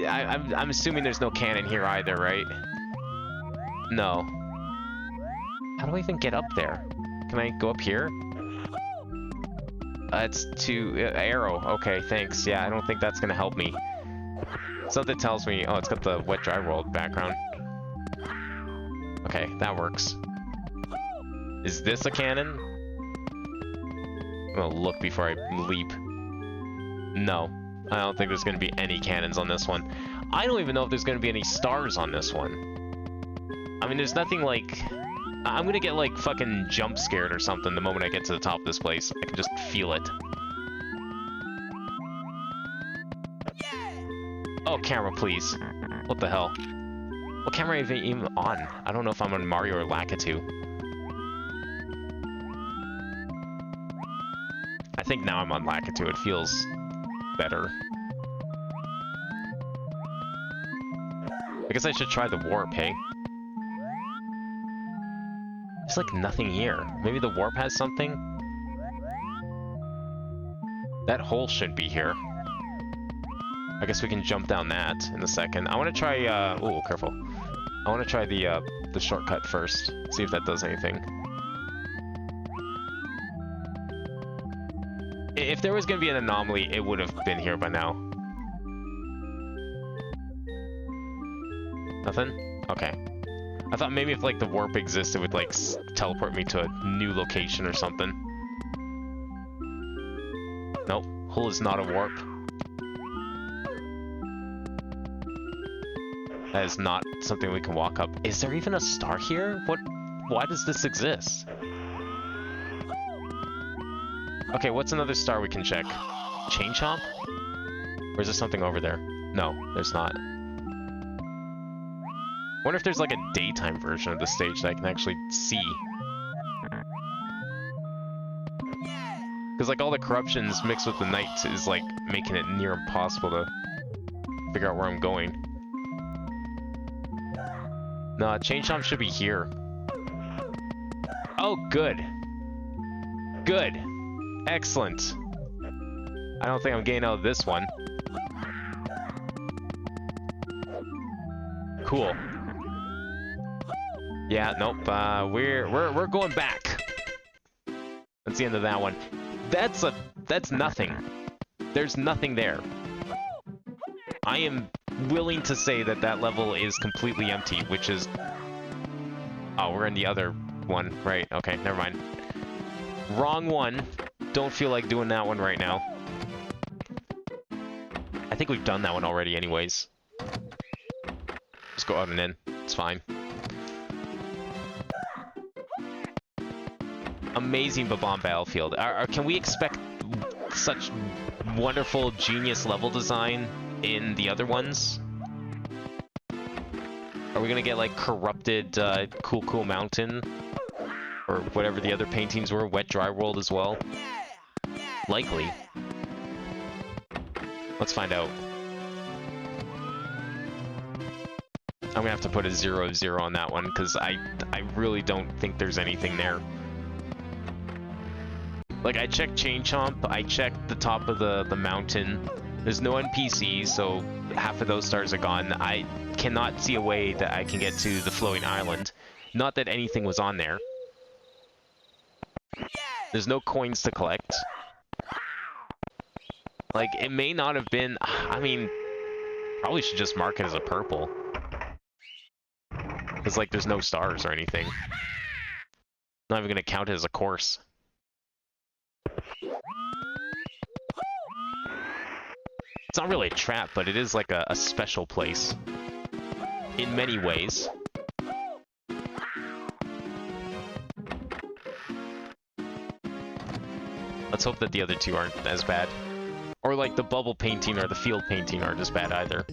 I'm assuming there's no cannon here either, right? No. How do I even get up there? Can I go up here? It's to arrow. Okay, thanks. Yeah, I don't think that's gonna help me. Something tells me... Oh, it's got the wet dry world background. Okay, that works. Is this a cannon? I'm gonna look before I leap. No. I don't think there's gonna be any cannons on this one. I don't even know if there's gonna be any stars on this one. I mean, there's nothing like... I'm gonna get, like, fucking jump scared or something the moment I get to the top of this place. I can just feel it. Oh, camera, please. What the hell? What camera am I even on? I don't know if I'm on Mario or Lakitu. I think now I'm on Lakitu. It feels better. I guess I should try the warp, hey? There's like nothing here. Maybe the warp has something? That hole should be here. I guess we can jump down that in a second. I want to try, ooh, careful. I want to try the shortcut first. See if that does anything. If there was going to be an anomaly, it would have been here by now. Nothing? Okay. I thought maybe if, like, the warp existed, it would, like, teleport me to a new location or something. Nope. Hole is not a warp. That is not something we can walk up. Is there even a star here? What? Why does this exist? Okay, what's another star we can check? Chain Chomp? Or is there something over there? No, there's not. Wonder if there's like a daytime version of the stage that I can actually see. Because like all the corruptions mixed with the night is like making it near impossible to figure out where I'm going. No, Chain Chomp should be here. Oh, good. Good. Excellent. I don't think I'm getting out of this one. Cool. Yeah, nope. We're going back. That's the end of that one. That's nothing. There's nothing there. I am willing to say that that level is completely empty, which is... Oh, we're in the other one. Right, okay, never mind. Wrong one. Don't feel like doing that one right now. I think we've done that one already anyways. Just go out and in. It's fine. Amazing Bob-omb Battlefield. Can we expect such wonderful, genius level design in the other ones? Are we gonna get like corrupted Cool Mountain? Or whatever the other paintings were, Wet Dry World as well? Likely. Let's find out. I'm gonna have to put a 0-0 on that one, because I really don't think there's anything there. Like, I checked Chain Chomp, I checked the top of the mountain. There's no NPCs, so half of those stars are gone. I cannot see a way that I can get to the floating island. Not that anything was on there. There's no coins to collect. Like, it may not have been... I mean, probably should just mark it as a purple. Because, like, there's no stars or anything. Not even going to count it as a course. It's not really a trap, but it is like a special place. In many ways. Let's hope that the other two aren't as bad. Or like the bubble painting or the field painting aren't as bad either.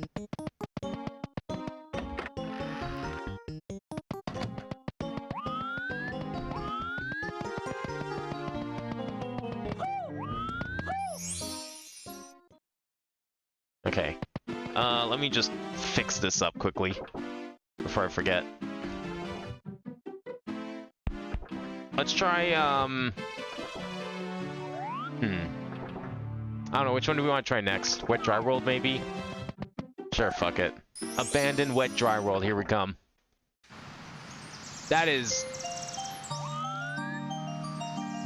Okay. Let me just fix this up quickly before I forget. Let's try, I don't know, which one do we want to try next? Wet Dry World, maybe? Sure, fuck it. Abandoned Wet Dry World, here we come. That is...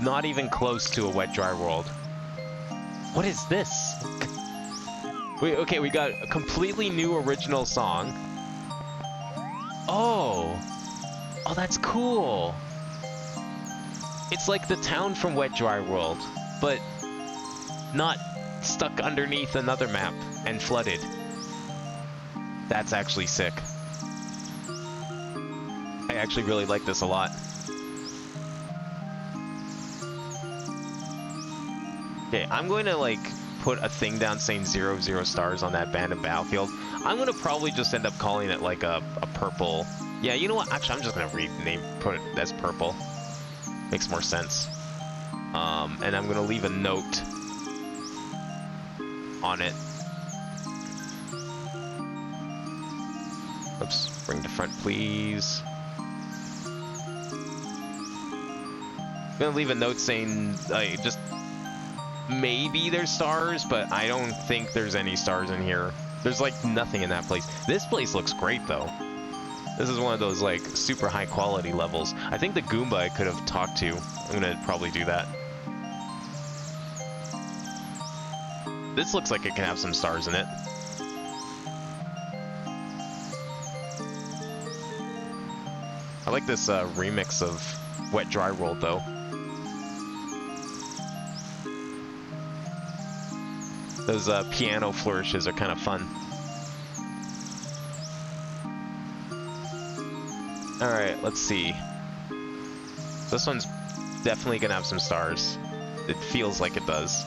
not even close to a Wet Dry World. What is this? Okay, we got a completely new original song. Oh! Oh, that's cool! It's like the town from Wet Dry World, but not stuck underneath another map and flooded. That's actually sick. I actually really like this a lot. Okay, I'm going to like put a thing down saying 0 stars on that abandoned battlefield. I'm going to probably just end up calling it like a purple. Yeah, you know what? Actually, I'm just going to put it as purple. Makes more sense. And I'm going to leave a note on it. Oops, bring to front, please. I'm going to leave a note saying, just maybe there's stars, but I don't think there's any stars in here. There's like nothing in that place. This place looks great though. This is one of those like super high quality levels. I think the Goomba I could have talked to. I'm gonna probably do that. This looks like it can have some stars in it. I like this remix of Wet Dry World though. Those piano flourishes are kind of fun. Alright, let's see. This one's definitely gonna have some stars. It feels like it does.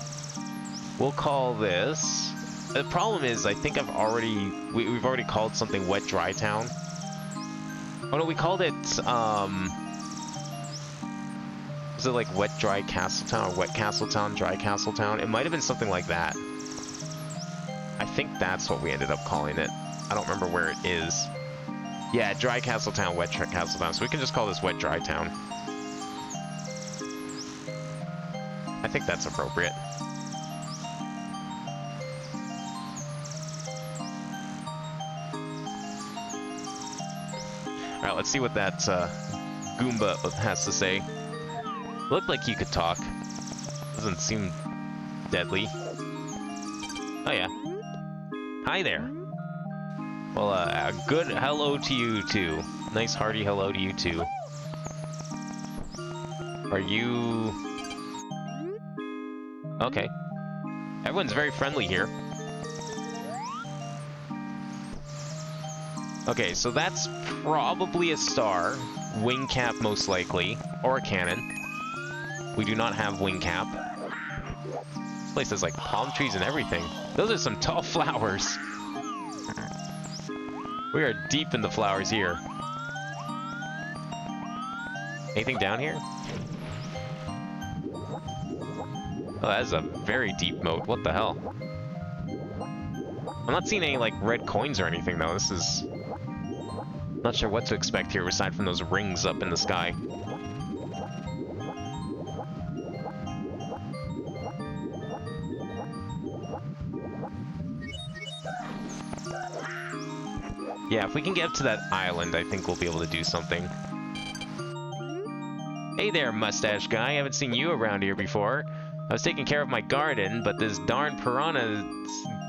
We'll call this... The problem is, I think I've already... We've already called something Wet Dry Town. Oh no, we called it, is it like Wet Dry Castle Town, or Wet Castle Town, Dry Castle Town? It might have been something like that. I think that's what we ended up calling it. I don't remember where it is. Yeah, Dry Castle Town, Wet Castle Town. So we can just call this Wet Dry Town. I think that's appropriate. Alright, let's see what that Goomba has to say. Looked like you could talk. Doesn't seem deadly. Oh yeah. Hi there. Well, a good hello to you too. Nice hearty hello to you too. Are you... Okay. Everyone's very friendly here. Okay, so that's probably a star. Wing cap most likely. Or a cannon. We do not have wing cap. This place has like palm trees and everything. Those are some tall flowers. We are deep in the flowers here. Anything down here? Oh, that is a very deep moat. What the hell? I'm not seeing any, like, red coins or anything, though. This is... Not sure what to expect here, aside from those rings up in the sky. Yeah, if we can get up to that island, I think we'll be able to do something. Hey there, mustache guy. I haven't seen you around here before. I was taking care of my garden, but this darn piranhas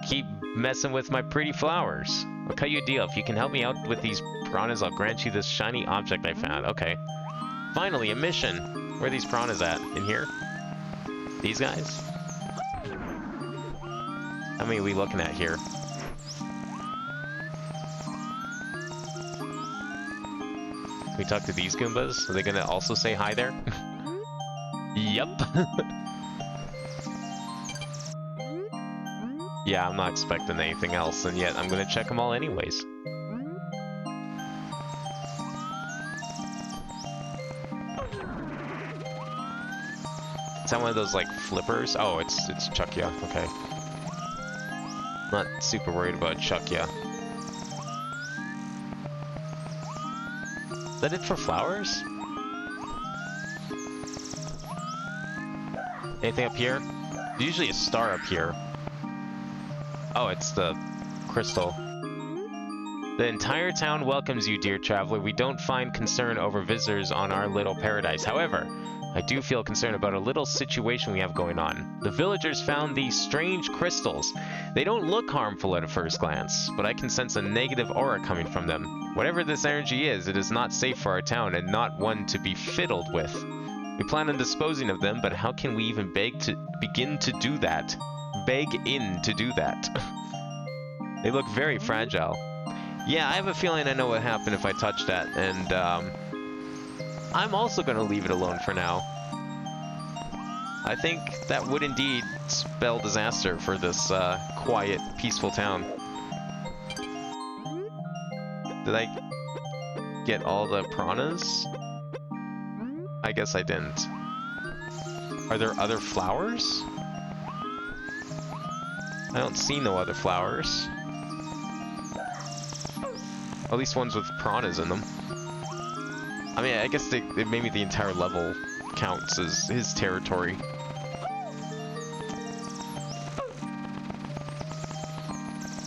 keep messing with my pretty flowers. I'll cut you a deal. If you can help me out with these piranhas, I'll grant you this shiny object I found. Okay. Finally, a mission. Where are these piranhas at? In here? These guys? How many are we looking at here? Can we talk to these Goombas? Are they gonna also say hi there? Yep. Yeah, I'm not expecting anything else, and yet I'm gonna check them all anyways. Is that one of those, like, flippers? Oh, it's Chuckya. Okay. Not super worried about Chuckya. Is that it for flowers? Anything up here? There's usually a star up here. Oh, it's the crystal. The entire town welcomes you, dear traveler. We don't find concern over visitors on our little paradise. However, I do feel concerned about a little situation we have going on. The villagers found these strange crystals. They don't look harmful at a first glance, but I can sense a negative aura coming from them. Whatever this energy is, it is not safe for our town and not one to be fiddled with. We plan on disposing of them, but how can we even begin to do that? Beg in to do that. They look very fragile. Yeah, I have a feeling I know what happened if I touch that, and I'm also going to leave it alone for now. I think that would indeed spell disaster for this quiet, peaceful town. Did I get all the piranhas? I guess I didn't. Are there other flowers? I don't see no other flowers. At least ones with piranhas in them. I mean, I guess maybe the entire level counts as his territory.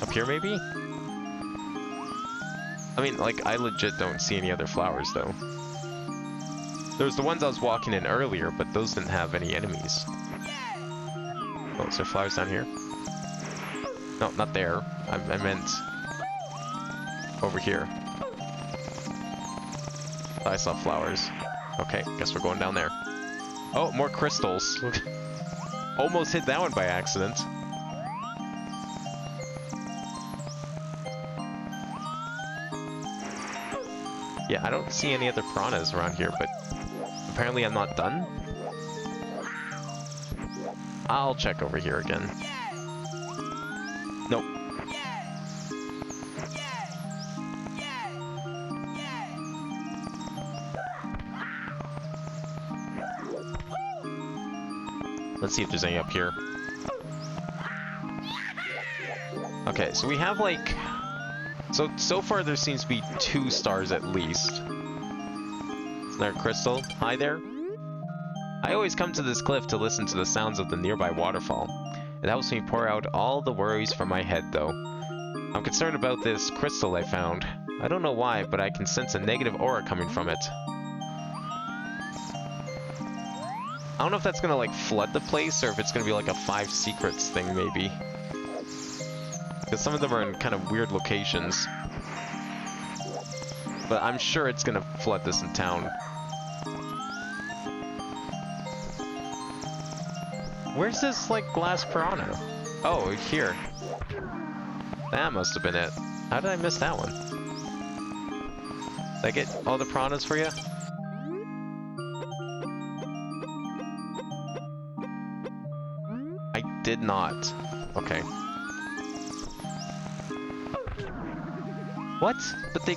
Up here, maybe? I mean, like, I legit don't see any other flowers, though. There's the ones I was walking in earlier, but those didn't have any enemies. Oh, is there flowers down here? No, not there. I meant over here. I saw flowers. Okay, guess we're going down there. Oh, more crystals. Almost hit that one by accident. Yeah, I don't see any other piranhas around here, but apparently I'm not done. I'll check over here again. Nope. Let's see if there's any up here. Okay, so we have like... So far there seems to be 2 stars at least. Isn't there a crystal? Hi there. I always come to this cliff to listen to the sounds of the nearby waterfall. It helps me pour out all the worries from my head, though. I'm concerned about this crystal I found. I don't know why, but I can sense a negative aura coming from it. I don't know if that's gonna like flood the place or if it's gonna be like a 5 secrets thing, maybe. Because some of them are in kind of weird locations. But I'm sure it's gonna flood this in town. Where's this, like, glass piranha? Oh, here. That must have been it. How did I miss that one? Did I get all the piranhas for you? I did not. Okay. What? But they...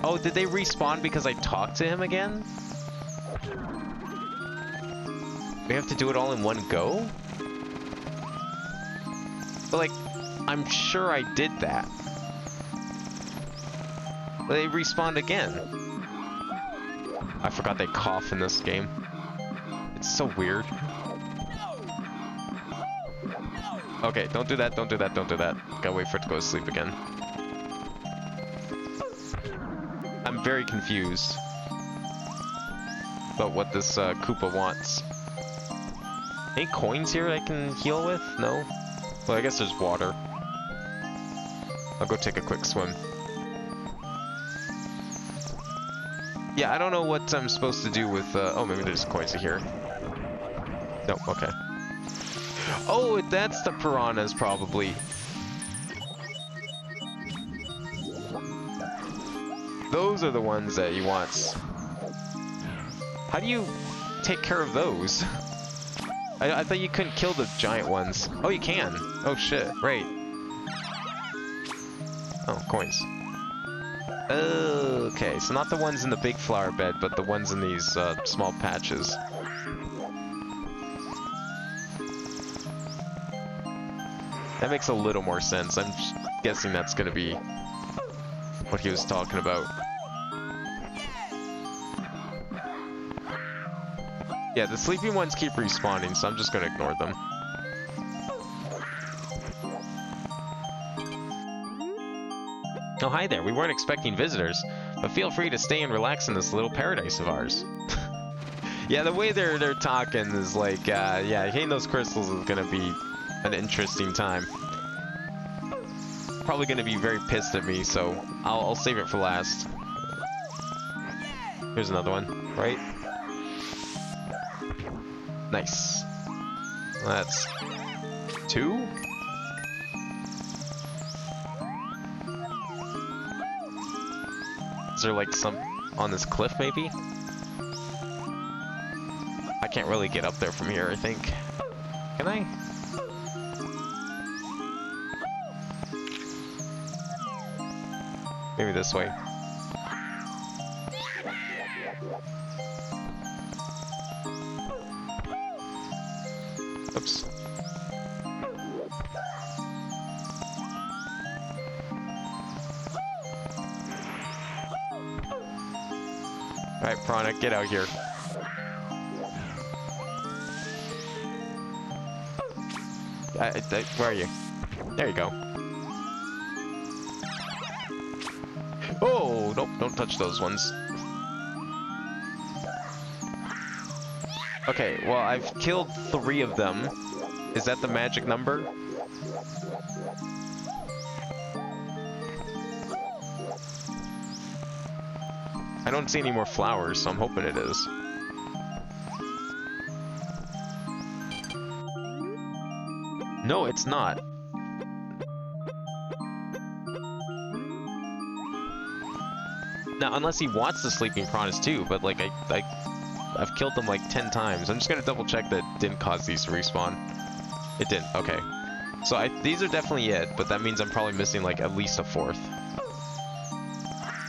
Oh, did they respawn because I talked to him again? We have to do it all in one go? But like, I'm sure I did that. But they respawned again. I forgot they cough in this game. It's so weird. Okay, don't do that, don't do that, don't do that. Gotta wait for it to go to sleep again. I'm very confused about what this Koopa wants. Any coins here I can heal with? No? Well, I guess there's water. I'll go take a quick swim. Yeah, I don't know what I'm supposed to do with, oh, maybe there's coins here. Nope, okay. Oh, that's the piranhas, probably. Those are the ones that he wants. How do you take care of those? I thought you couldn't kill the giant ones. Oh, you can. Oh, shit. Right. Oh, coins. Okay, so not the ones in the big flower bed, but the ones in these small patches. That makes a little more sense. I'm guessing that's gonna be what he was talking about. Yeah, the sleeping ones keep respawning, so I'm just gonna ignore them. Oh, hi there. We weren't expecting visitors, but feel free to stay and relax in this little paradise of ours. Yeah, the way they're talking is like, yeah, hitting those crystals is gonna be an interesting time. Probably gonna be very pissed at me, so I'll save it for last. Here's another one, right? Nice. That's 2? Is there like some on this cliff maybe? I can't really get up there from here, I think. Can I? Maybe this way. Oops. Alright, Prana, get out here. Where are you? There you go. Oh, nope, don't touch those ones. Okay, well, I've killed 3 of them. Is that the magic number? I don't see any more flowers, so I'm hoping it is. No, it's not. Now, unless he wants the sleeping piranhas too, but like I've killed them like 10 times. I'm just gonna double check that it didn't cause these to respawn. It didn't. Okay. So these are definitely it, but that means I'm probably missing like at least a 4th.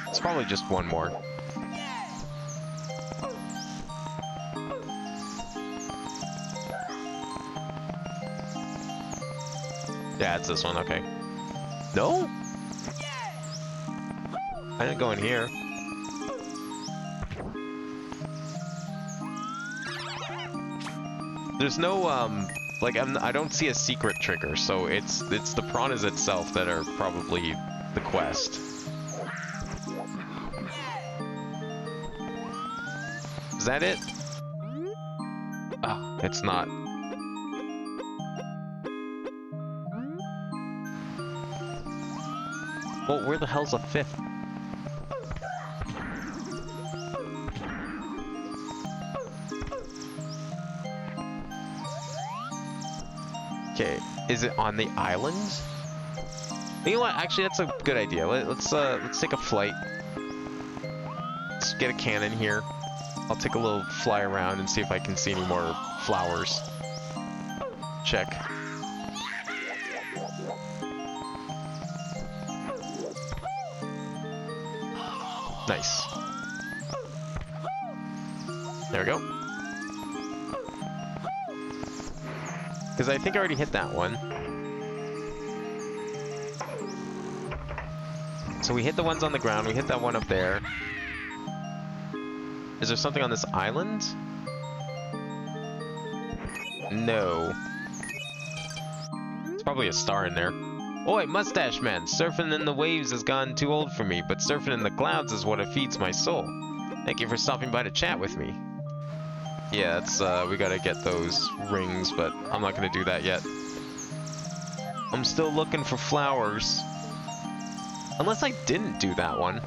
It's probably just one more. Yeah, it's this one. Okay. No? I didn't go in here. There's no, like, I don't see a secret trigger, so it's the piranhas itself that are probably the quest. Is that it? Oh, it's not. Well, where the hell's a 5th? Okay, is it on the island? You know what? Actually, that's a good idea. Let's take a flight. Let's get a cannon here. I'll take a little fly around and see if I can see any more flowers. Check. Nice. There we go. Because I think I already hit that one. So we hit the ones on the ground, we hit that one up there. Is there something on this island? No. It's probably a star in there. Oi, mustache man! Surfing in the waves has gone too old for me, but surfing in the clouds is what feeds my soul. Thank you for stopping by to chat with me. Yeah, it's, we gotta get those rings, but I'm not gonna do that yet. I'm still looking for flowers. Unless I didn't do that one.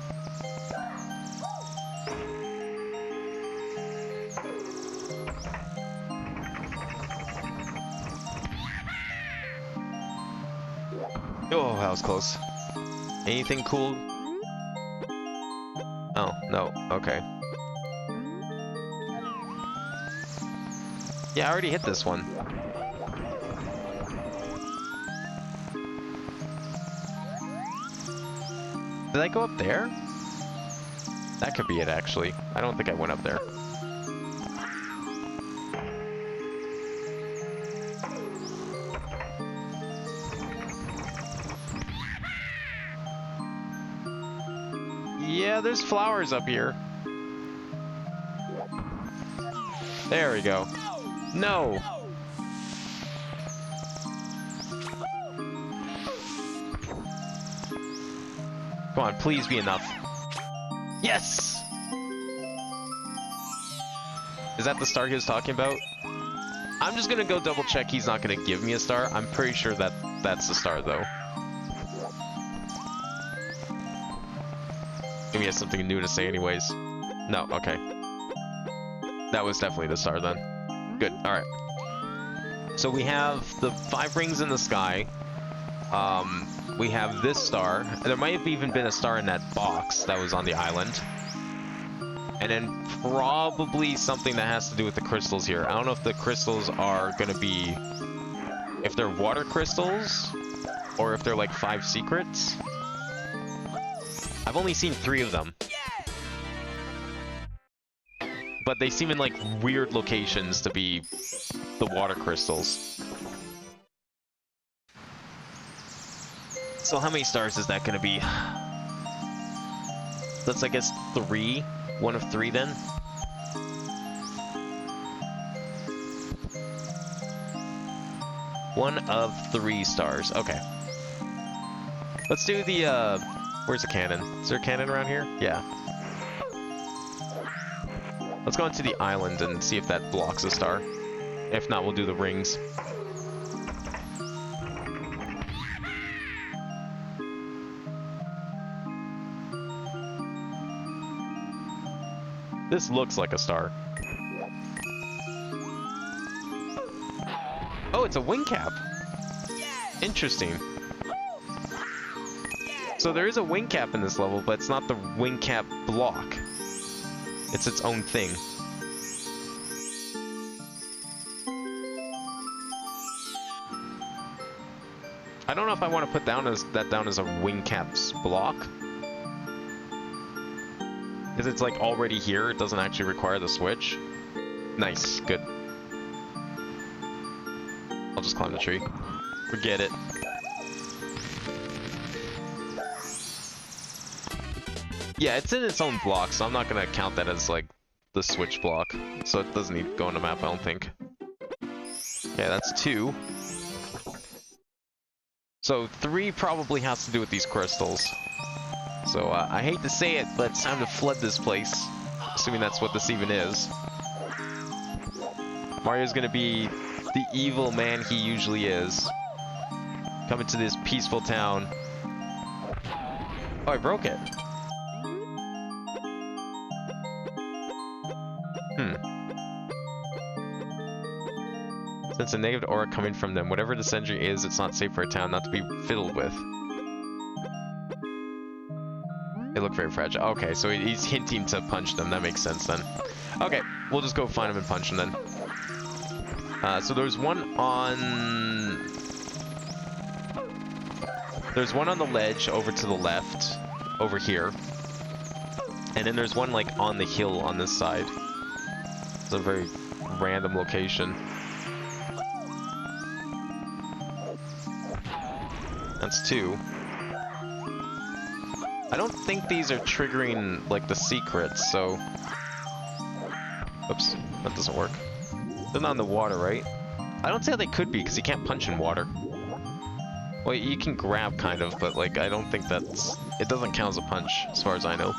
Oh, that was close. Anything cool? Oh, no, okay. Yeah, I already hit this one. Did I go up there? That could be it, actually. I don't think I went up there. Yeah, there's flowers up here. There we go. No! Come on, please be enough. Yes! Is that the star he was talking about? I'm just gonna go double check he's not gonna give me a star. I'm pretty sure that that's the star, though. Maybe he has something new to say anyways. No, okay. That was definitely the star then. Good, alright. So we have the 5 rings in the sky. We have this star. There might have even been a star in that box that was on the island. And then probably something that has to do with the crystals here. I don't know if the crystals are going to be... if they're water crystals, or if they're like 5 secrets. I've only seen 3 of them. But they seem in like weird locations to be the water crystals. So how many stars is that going to be? That's, I guess, 3. 1 of 3 then. One of 3 stars. Okay. Let's do the, where's the cannon? Is there a cannon around here? Yeah. Let's go into the island and see if that blocks a star. If not, we'll do the rings. This looks like a star. Oh, it's a wing cap. Interesting. So there is a wing cap in this level, but it's not the wing cap block. It's its own thing. I don't know if I want to put that down as a wing cap's block. Because it's like already here, it doesn't actually require the switch. Nice, good. I'll just climb the tree. Forget it. Yeah, it's in its own block, so I'm not gonna count that as like the switch block. So it doesn't need to go on the map, I don't think. Okay, that's 2. So 3 probably has to do with these crystals. So I hate to say it, but it's time to flood this place. Assuming that's what this even is. Mario's gonna be the evil man he usually is. Coming to this peaceful town. Oh, I broke it. Since a negative aura coming from them, whatever the sentry is, it's not safe for a town not to be fiddled with. They look very fragile. Okay, so he's hinting to punch them. That makes sense then. Okay, we'll just go find him and punch him then. So there's one on... There's one on the ledge over to the left, over here. And then there's one like on the hill on this side. It's a very random location. That's 2. I don't think these are triggering, like, the secrets, so... Oops, that doesn't work. They're not in the water, right? I don't see how they could be, because you can't punch in water. Well, you can grab, kind of, but, like, I don't think that's... It doesn't count as a punch, as far as I know.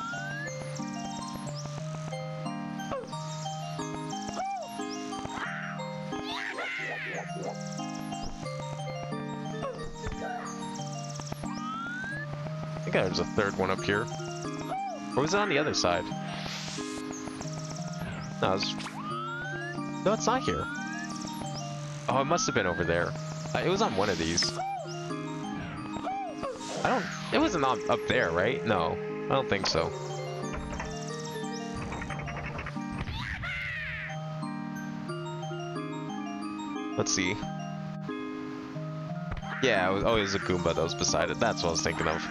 I think there's a 3rd one up here. Or was it on the other side? No, no, it's not here. Oh, it must have been over there. It was on one of these. It wasn't up there, right? No, I don't think so. Let's see. Yeah, it was a Goomba that was beside it. That's what I was thinking of.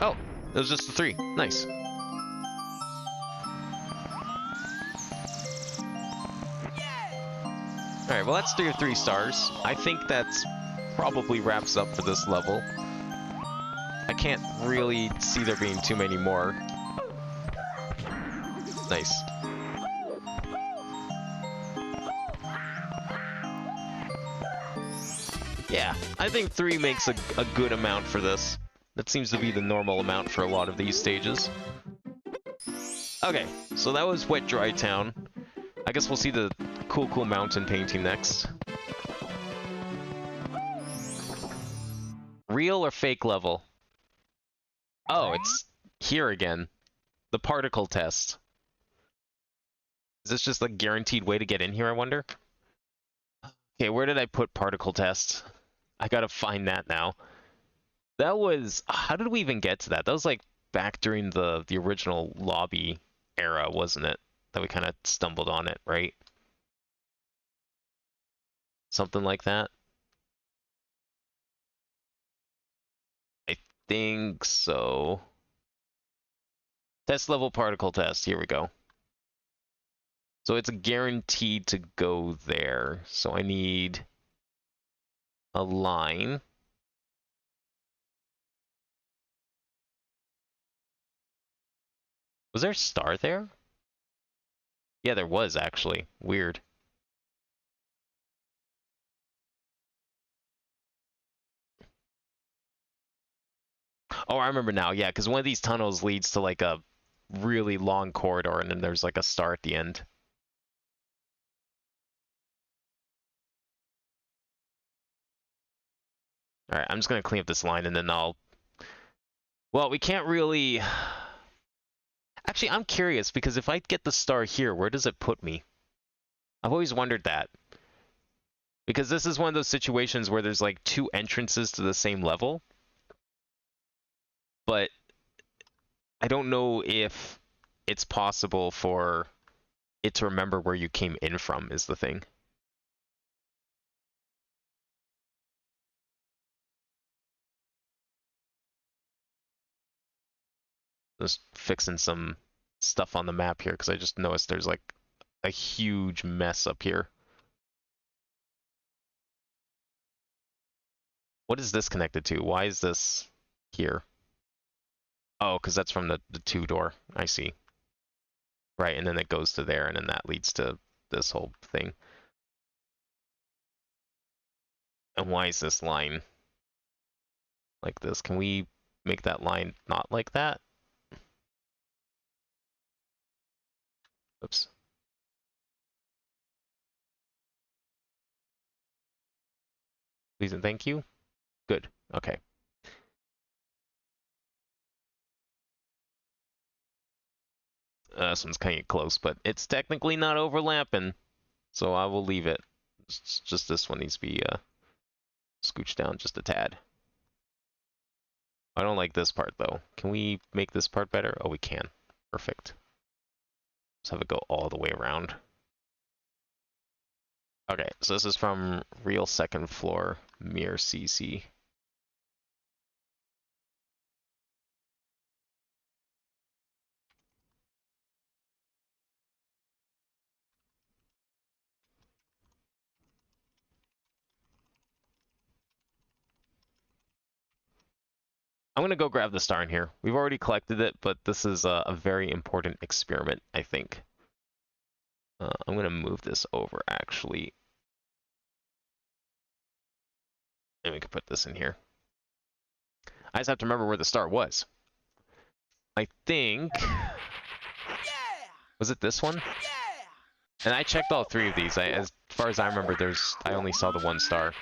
Oh, it was just the 3. Nice. Alright, well that's 3 of 3 stars. I think that's probably wraps up for this level. I can't really see there being too many more. Nice. Yeah, I think 3 makes a good amount for this. That seems to be the normal amount for a lot of these stages. Okay, so that was Wet Dry Town. I guess we'll see the cool mountain painting next. Real or fake level? Oh, it's here again. The particle test. Is this just a guaranteed way to get in here, I wonder? Okay, where did I put particle test? I gotta find that now. That was... How did we even get to that? That was like back during the original lobby era, wasn't it? That we kind of stumbled on it, right? Something like that. I think so. Test level particle test. Here we go. So it's guaranteed to go there. So I need a line. Was there a star there? Yeah, there was actually. Weird. Oh, I remember now. Yeah, because one of these tunnels leads to like a really long corridor, and then there's like a star at the end. All right, I'm just gonna clean up this line, and then I'll... Well, we can't really... Actually, I'm curious, because if I get the star here, where does it put me? I've always wondered that. Because this is one of those situations where there's like two entrances to the same level. But I don't know if it's possible for it to remember where you came in from, is the thing. Just fixing some stuff on the map here, because I just noticed there's like a huge mess up here. What is this connected to? Why is this here? Oh, because that's from the 2 door. I see. Right, and then it goes to there, and then that leads to this whole thing. And why is this line like this? Can we make that line not like that? Oops. Please and thank you. Good. Okay. This one's kind of close, but it's technically not overlapping, so I will leave it. It's just this one needs to be scooched down just a tad. I don't like this part, though. Can we make this part better? Oh, we can. Perfect. Let's have it go all the way around. Okay, so this is from real second floor, mirror CC. I'm going to go grab the star in here. We've already collected it, but this is a very important experiment, I think. I'm going to move this over, actually. And we can put this in here. I just have to remember where the star was. I think... Was it this one? And I checked all 3 of these. As far as I remember, I only saw the 1 star.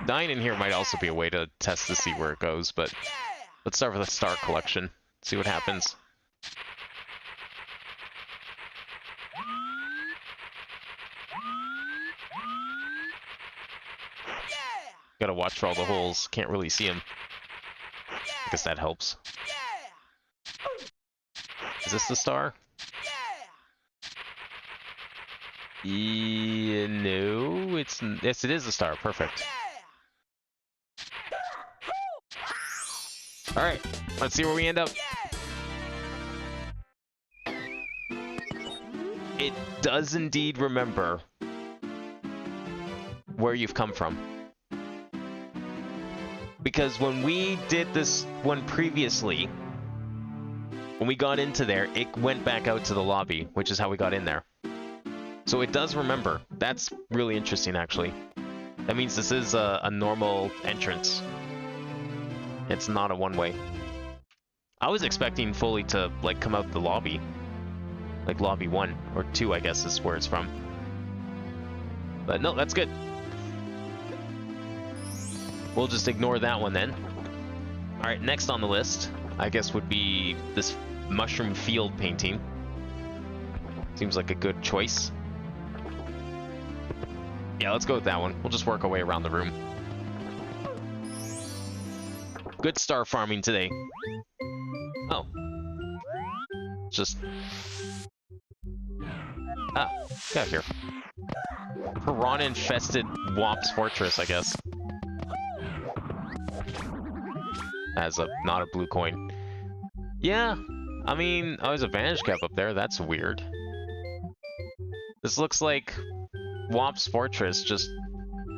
Dying in here might also be a way to test to see where it goes, but let's start with a star collection. See what happens. Gotta watch for all the holes. Can't really see them. I guess that helps. Is this the star? No, it's... Yes, it is a star. Perfect. Alright, let's see where we end up. It does indeed remember where you've come from. Because when we did this one previously, when we got into there, it went back out to the lobby, which is how we got in there. So it does remember. That's really interesting, actually. That means this is a normal entrance. It's not a one-way. I was expecting fully to, like, come out the lobby. Like lobby 1, or 2, I guess is where it's from. But no, that's good. We'll just ignore that one then. Alright, next on the list, I guess, would be this mushroom field painting. Seems like a good choice. Yeah, let's go with that one. We'll just work our way around the room. Good star farming today. Oh. Just... Ah, get out here. Piranha-infested Womp's Fortress, I guess. As a... not a blue coin. Yeah, I mean, oh, there's a Vanish Cap up there. That's weird. This looks like Womp's Fortress just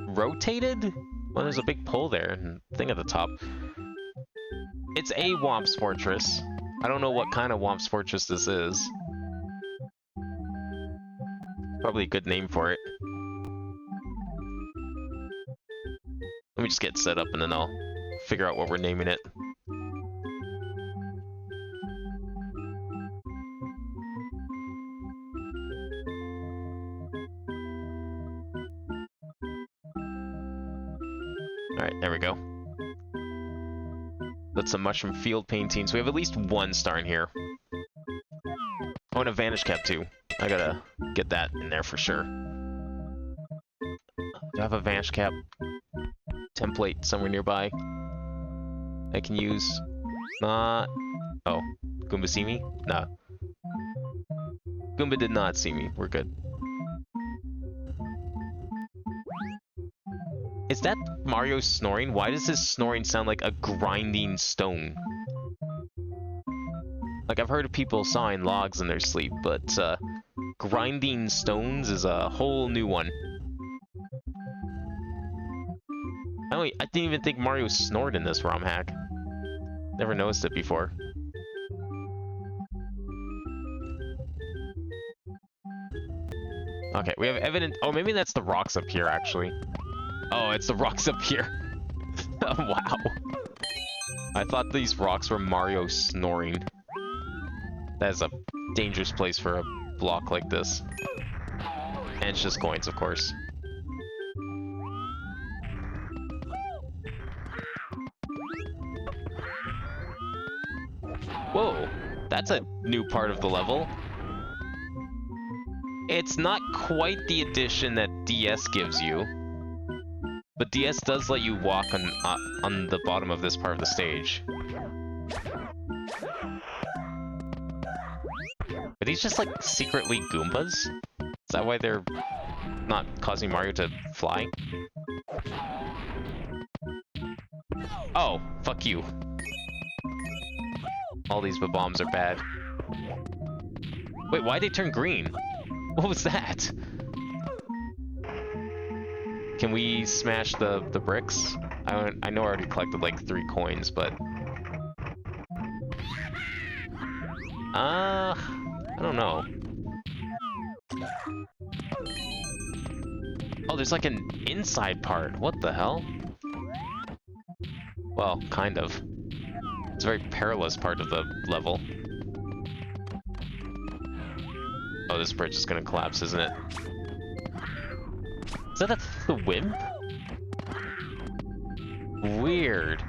rotated? Well, there's a big pull there and thing at the top. It's a Womp's Fortress. I don't know what kind of Womp's Fortress this is. Probably a good name for it. Let me just get set up and then I'll figure out what we're naming it. Alright, there we go. That's some mushroom field paintings. We have at least one star in here. Oh, and a Vanish Cap too. I gotta get that in there for sure. Do I have a Vanish Cap template somewhere nearby I can use? Oh, Goomba see me? No. Goomba did not see me. We're good. Is that Mario snoring? Why does his snoring sound like a grinding stone? Like, I've heard of people sawing logs in their sleep, but grinding stones is a whole new one. I didn't even think Mario snored in this ROM hack. Never noticed it before. Okay, we have evidence. Oh, maybe that's the rocks up here, actually. Oh, it's the rocks up here. Oh, wow. I thought these rocks were Mario snoring. That is a dangerous place for a block like this. And it's just coins, of course. Whoa, that's a new part of the level. It's not quite the addition that DS gives you. But DS does let you walk on the bottom of this part of the stage. Are these just like secretly Goombas? Is that why they're not causing Mario to fly? Oh, fuck you. All these bombs are bad. Wait, why'd they turn green? What was that? Can we smash the bricks? I know I already collected like 3 coins, but... I don't know. Oh, there's like an inside part. What the hell? Well, kind of. It's a very perilous part of the level. Oh, this bridge is gonna collapse, isn't it? Is that the wimp? Weird.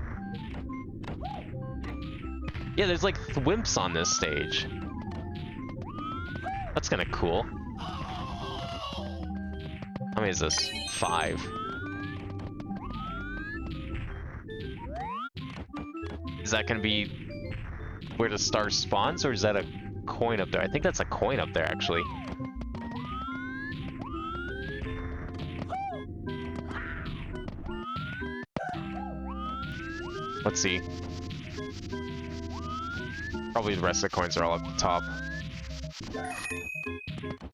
Yeah, there's like wimps on this stage. That's kind of cool. How many is this? 5. Is that gonna be where the star spawns, or is that a coin up there? I think that's a coin up there, actually. Let's see. Probably the rest of the coins are all up the top.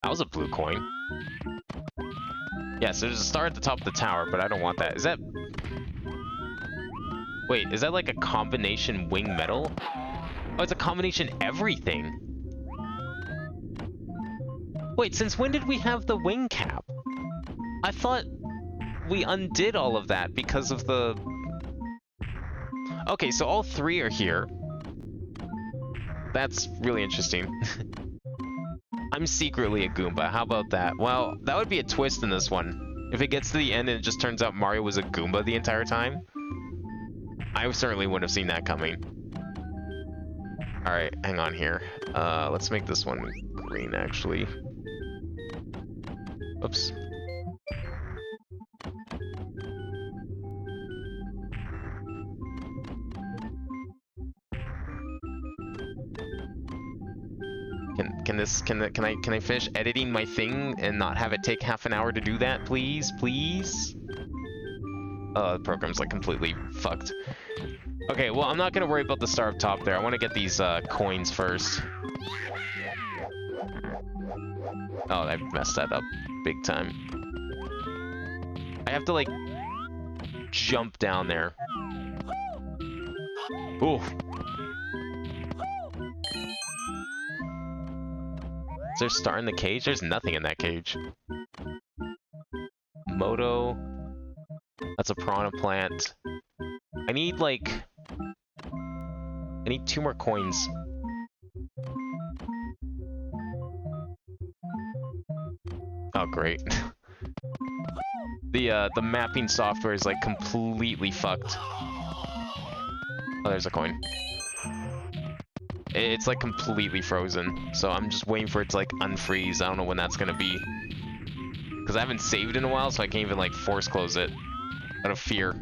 That was a blue coin. Yeah, so there's a star at the top of the tower, but I don't want that. Is that... Wait, is that like a combination wing metal? Oh, it's a combination everything. Wait, since when did we have the wing cap? I thought we undid all of that because of the... Okay, so all 3 are here. That's really interesting. I'm secretly a Goomba. How about that? Well, that would be a twist in this one. If it gets to the end and it just turns out Mario was a Goomba the entire time, I certainly wouldn't have seen that coming. Alright, hang on here. Let's make this one green, actually. Oops. Can I finish editing my thing and not have it take half an hour to do that, please? Please? Oh, the program's like completely fucked. Okay, well, I'm not gonna worry about the star up top there. I want to get these coins first. Oh, I messed that up big time. I have to like jump down there. Ooh. Is there a star in the cage? There's nothing in that cage. Moto. That's a piranha plant. I need like... I need 2 more coins. Oh, great. The mapping software is like completely fucked. Oh, there's a coin. It's like completely frozen, so I'm just waiting for it to like unfreeze. I don't know when that's gonna be. Because I haven't saved in a while, so I can't even like force close it out of fear.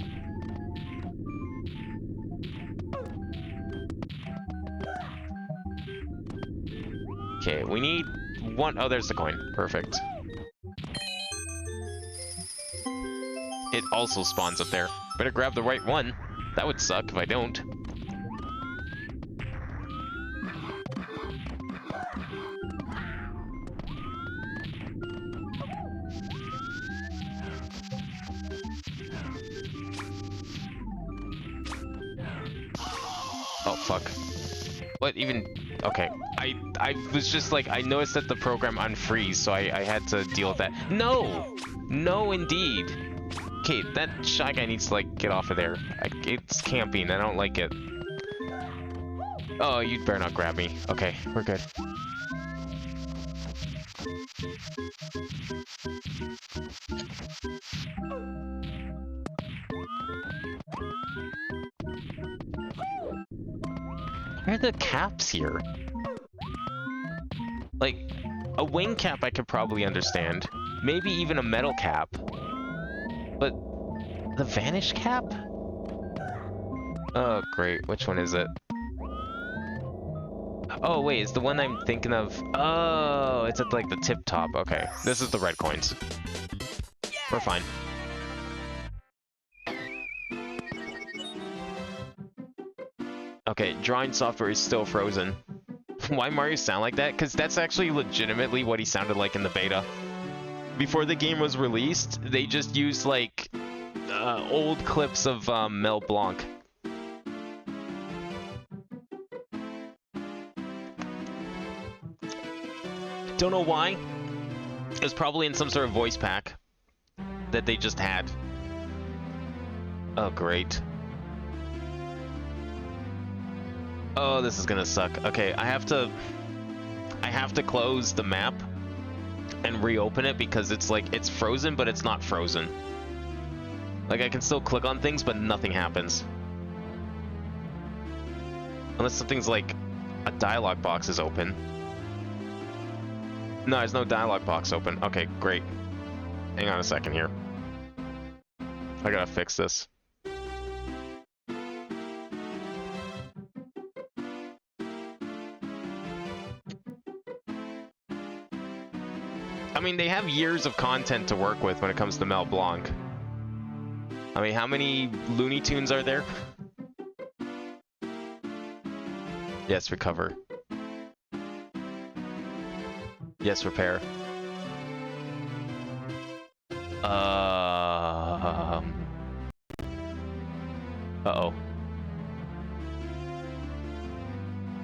Okay, we need 1. Oh, there's the coin. Perfect. It also spawns up there. Better grab the right one. That would suck if I don't. Oh, fuck. What even... Okay. I was just like, I noticed that the program unfreeze, so I had to deal with that. No! No, indeed. Okay, that Shy Guy needs to, like, get off of there. It's camping. I don't like it. Oh, you'd better not grab me. Okay, we're good. Where are the caps here? Like, a wing cap I could probably understand. Maybe even a metal cap. But the vanish cap? Oh, great. Which one is it? Oh, wait, it's the one I'm thinking of. Oh, it's at like the tip top. Okay, this is the red coins. We're fine. Okay, drawing software is still frozen. Why Mario sound like that? Because that's actually legitimately what he sounded like in the beta. Before the game was released, they just used like old clips of Mel Blanc. Don't know why. It was probably in some sort of voice pack that they just had. Oh, great. Oh, this is gonna suck. Okay, I have to close the map and reopen it because it's like, it's frozen, but it's not frozen. Like, I can still click on things, but nothing happens. Unless something's like, a dialog box is open. No, there's no dialog box open. Okay, great. Hang on a second here. I gotta fix this. I mean, they have years of content to work with when it comes to Mel Blanc. I mean, how many Looney Tunes are there? Yes, recover. Yes, repair. Uh-oh.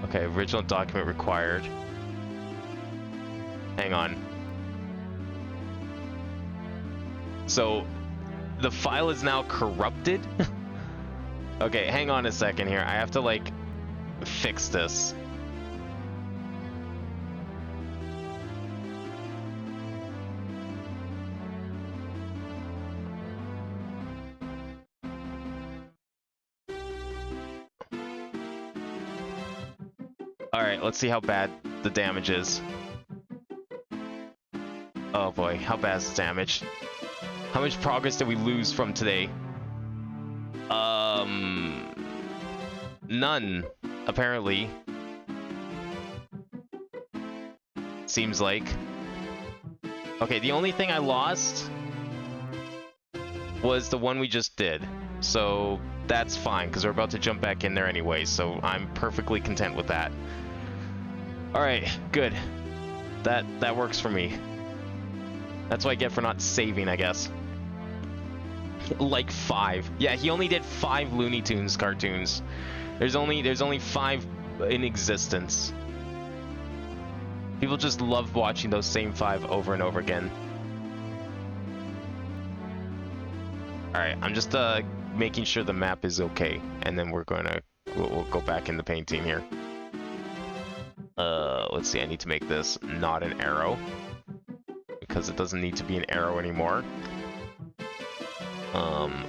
Okay, original document required. Hang on. So, the file is now corrupted? Okay, hang on a second here. I have to, like, fix this. Alright, let's see how bad the damage is. Oh boy, how bad is the damage? How much progress did we lose from today? None, apparently. Seems like. Okay, the only thing I lost was the one we just did. So that's fine, because we're about to jump back in there anyway, so I'm perfectly content with that. Alright, good. That works for me. That's what I get for not saving, I guess. Like 5. Yeah, he only did 5 Looney Tunes cartoons. There's only 5 in existence. People just love watching those same 5 over and over again. Alright, I'm just making sure the map is okay, and then we'll go back in the painting here. Let's see, I need to make this not an arrow, because it doesn't need to be an arrow anymore.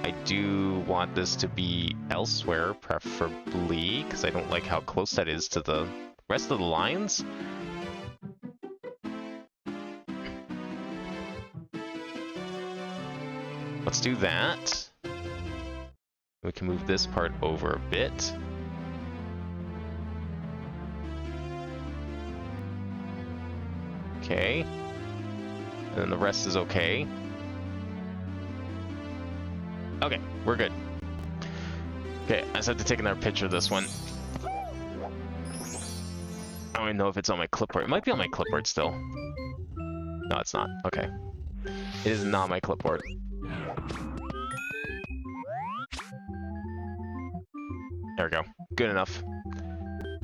I do want this to be elsewhere, preferably, because I don't like how close that is to the rest of the lines. Let's do that. We can move this part over a bit. Okay. And then the rest is okay. Okay, we're good. Okay, I just have to take another picture of this one. I don't even know if it's on my clipboard. It might be on my clipboard still. No, it's not. Okay. It is not my clipboard. There we go. Good enough.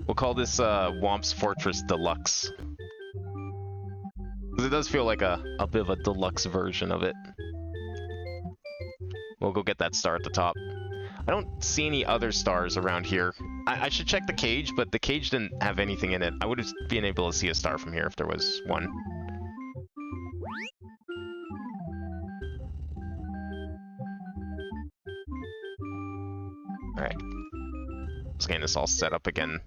We'll call this Womp's Fortress Deluxe. Because it does feel like a bit of a deluxe version of it. We'll go get that star at the top. I don't see any other stars around here. I should check the cage, but the cage didn't have anything in it. I would have been able to see a star from here if there was one. Alright. Just getting this all set up again.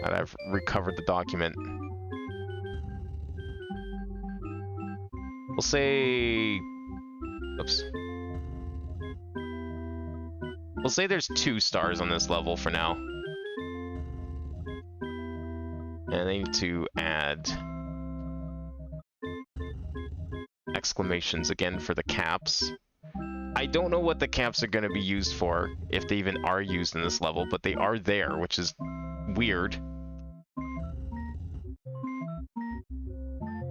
Now that I've recovered the document. We'll say... Oops. We'll say there's 2 stars on this level for now. And I need to add exclamations again for the caps. I don't know what the caps are going to be used for, if they even are used in this level, but they are there, which is weird.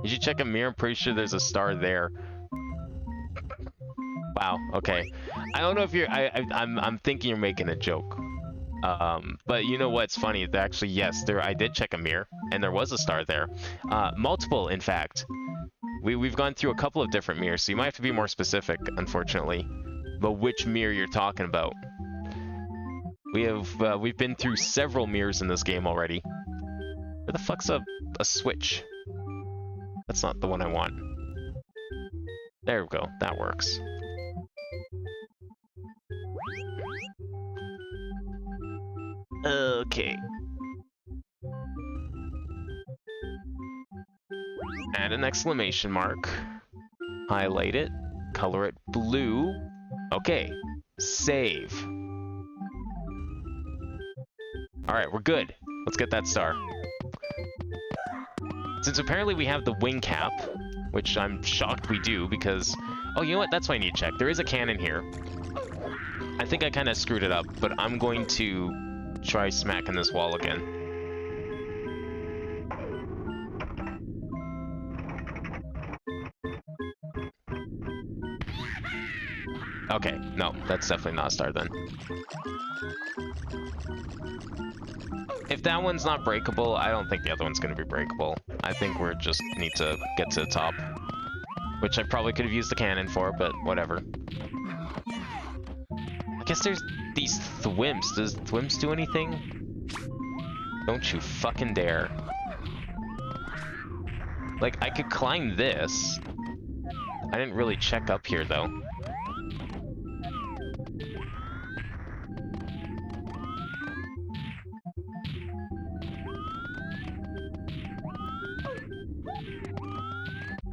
Did you check a mirror? I'm pretty sure there's a star there. Wow, okay. I don't know if you're... I'm thinking you're making a joke. But you know what's funny? Actually, yes, I did check a mirror, and there was a star there. Multiple, in fact. We've gone through a couple of different mirrors, so you might have to be more specific, unfortunately, about which mirror you're talking about. We've been through several mirrors in this game already. Where the fuck's a switch? That's not the one I want. There we go, that works. Okay. Add an exclamation mark. Highlight it. Color it blue. Okay. Save. Alright, we're good. Let's get that star. Since apparently we have the wing cap, which I'm shocked we do because... Oh, you know what? That's what I need to check. There is a cannon here. I think I kind of screwed it up, but I'm going to try smacking this wall again. Okay, no, that's definitely not a star then. If that one's not breakable, I don't think the other one's going to be breakable. I think we just need to get to the top. Which I probably could have used the cannon for, but whatever. I guess there's these thwimps. Does thwimps do anything? Don't you fucking dare. Like, I could climb this. I didn't really check up here, though.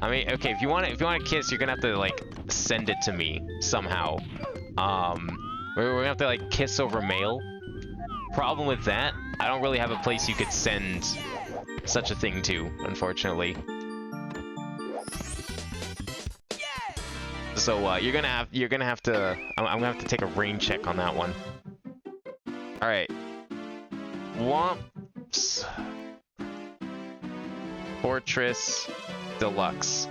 I mean, okay, if you want to kiss, you're gonna have to like send it to me somehow. We're gonna have to like kiss over mail. Problem with that, I don't really have a place you could send such a thing to, unfortunately. So you're gonna have to. I'm gonna have to take a rain check on that one. All right. Whomps. Fortress Deluxe.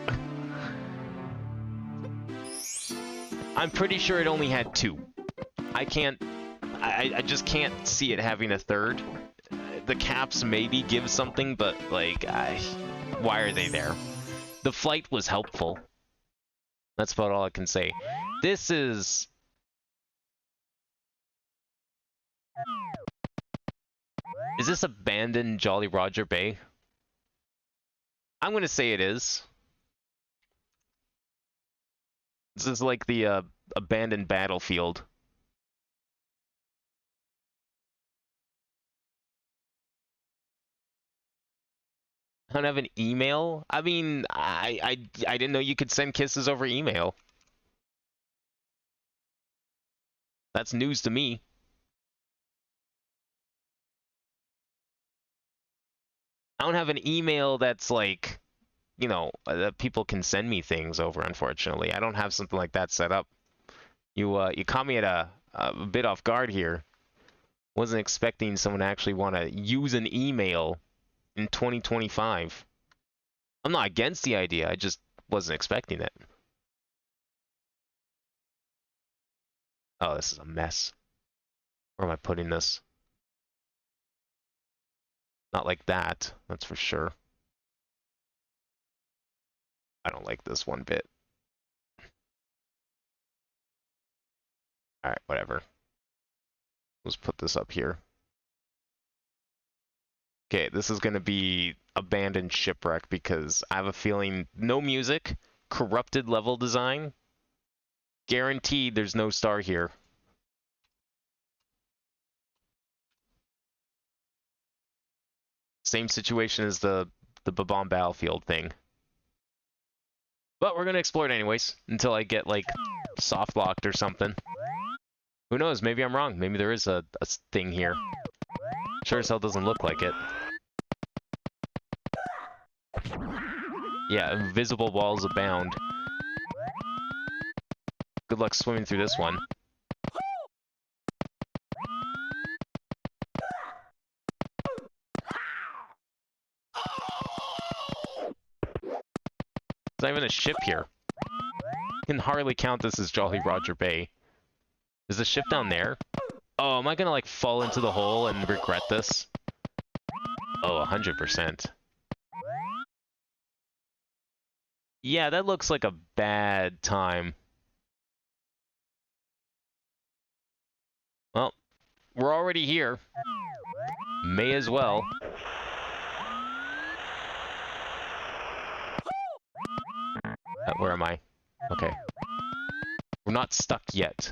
I'm pretty sure it only had 2. I just can't see it having a 3rd. The caps maybe give something, but like, why are they there? The flight was helpful. That's about all I can say. This is... Is this abandoned Jolly Roger Bay? I'm gonna say it is. This is like the abandoned battlefield. I don't have an email? I mean, I didn't know you could send kisses over email. That's news to me. I don't have an email that's like, you know, that people can send me things over, unfortunately. I don't have something like that set up. You caught me at a bit off guard here. Wasn't expecting someone to actually want to use an email in 2025. I'm not against the idea, I just wasn't expecting it. Oh, this is a mess. Where am I putting this? Not like that, that's for sure. I don't like this one bit. Alright, whatever. Let's put this up here. Okay, this is going to be abandoned shipwreck because I have a feeling no music, corrupted level design. Guaranteed there's no star here. Same situation as the Babam Battlefield thing. But we're going to explore it anyways until I get like soft locked or something. Who knows, maybe I'm wrong. Maybe there is a thing here. Sure as hell doesn't look like it. Yeah, invisible walls abound. Good luck swimming through this one. There's not even a ship here. Can hardly count this as Jolly Roger Bay. Is the ship down there? Oh, am I gonna like fall into the hole and regret this? Oh, 100%. Yeah, that looks like a bad time. Well, we're already here. May as well. Where am I? Okay. We're not stuck yet.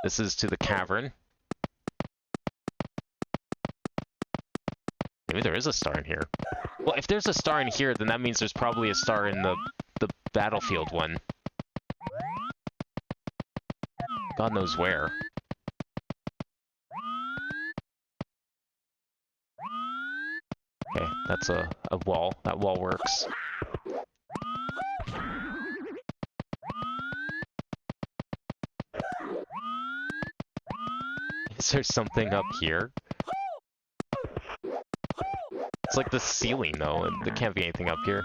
This is to the cavern. Maybe there is a star in here. Well, if there's a star in here, then that means there's probably a star in the battlefield one. God knows where. Okay, that's a wall. That wall works. Is there something up here? It's like the ceiling, though. There can't be anything up here.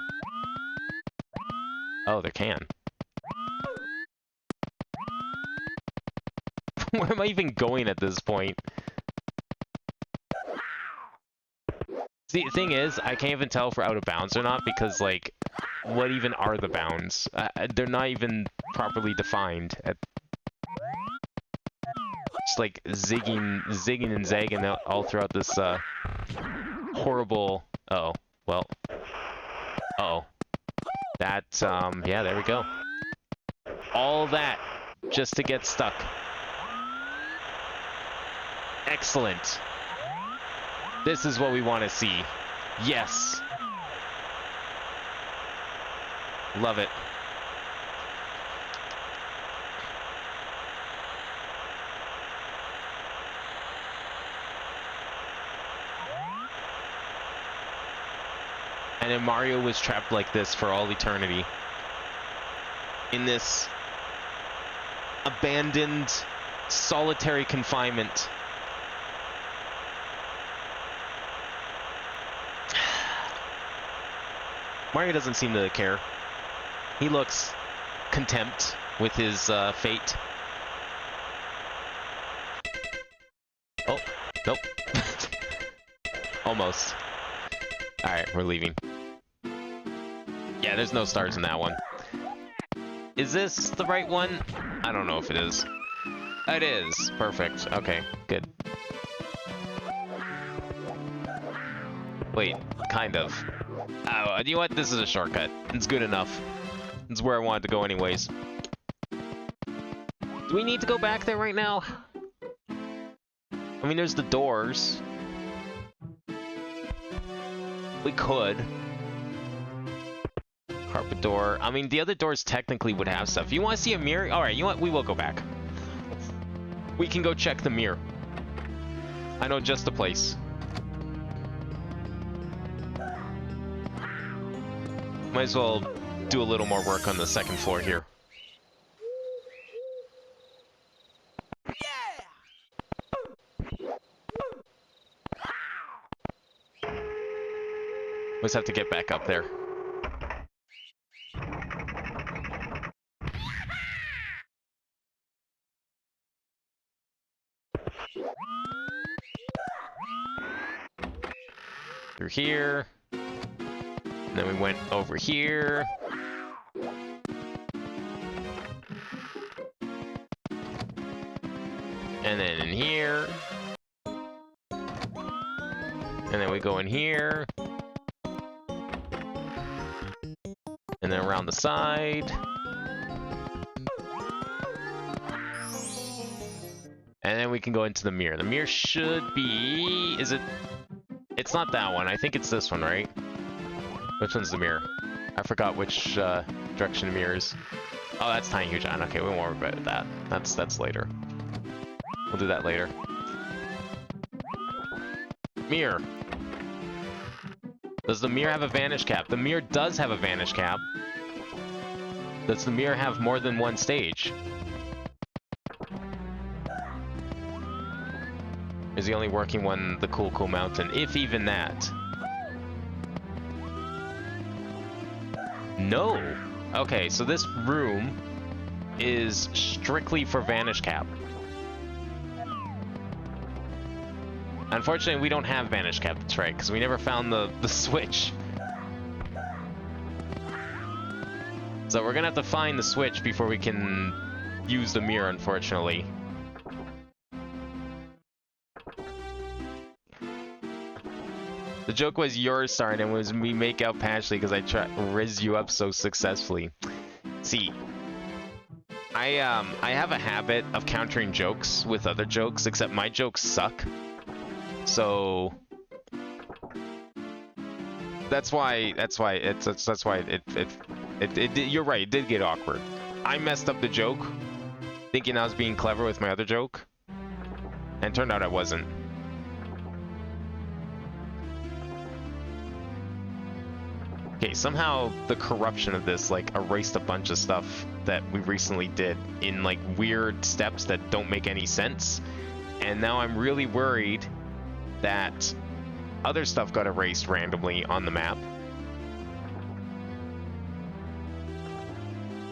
Oh, there can. Where am I even going at this point? See, the thing is, I can't even tell if we're out of bounds or not, because, like, what even are the bounds? They're not even properly defined. Just, like, zigging and zagging out all throughout this, horrible... Uh-oh. Well. Uh-oh. That, yeah, there we go. All that just to get stuck. Excellent. This is what we want to see. Yes. Love it. And then Mario was trapped like this for all eternity. In this abandoned, solitary confinement. Mario doesn't seem to care. He looks contempt with his fate. Oh, nope. Almost. Alright, we're leaving. Yeah, there's no stars in that one. Is this the right one? I don't know if it is. It is. Perfect. Okay, good. Wait, kind of. Oh, you know what? This is a shortcut. It's good enough. It's where I wanted to go anyways. Do we need to go back there right now? I mean, there's the doors. We could. Carpet door. I mean, the other doors technically would have stuff. You want to see a mirror? Alright, you know what? We will go back. We can go check the mirror. I know just the place. Might as well do a little more work on the second floor here. Let's have to get back up there. Through here. And then we went over here. And then in here. And then we go in here. And then around the side. And then we can go into the mirror. The mirror should be... Is it... It's not that one. I think it's this one, right? Which one's the mirror? I forgot which direction the mirror is. Oh, that's Tiny Huge Giant. Okay, we won't worry about that. That's later. We'll do that later. Mirror. Does the mirror have a vanish cap? The mirror does have a vanish cap. Does the mirror have more than one stage? Is the only working one the Cool Cool Mountain? If even that. No! Okay, so this room is strictly for Vanish Cap. Unfortunately, we don't have Vanish Cap, that's right, because we never found the switch. So we're gonna have to find the switch before we can use the mirror, unfortunately. The joke was yours, Sarn, and was me make out Pashley because I riz you up so successfully. See, I have a habit of countering jokes with other jokes, except my jokes suck. So that's why you're right, it did get awkward. I messed up the joke, thinking I was being clever with my other joke, and turned out I wasn't. Okay, somehow the corruption of this, like, erased a bunch of stuff that we recently did in, like, weird steps that don't make any sense. And now I'm really worried that other stuff got erased randomly on the map.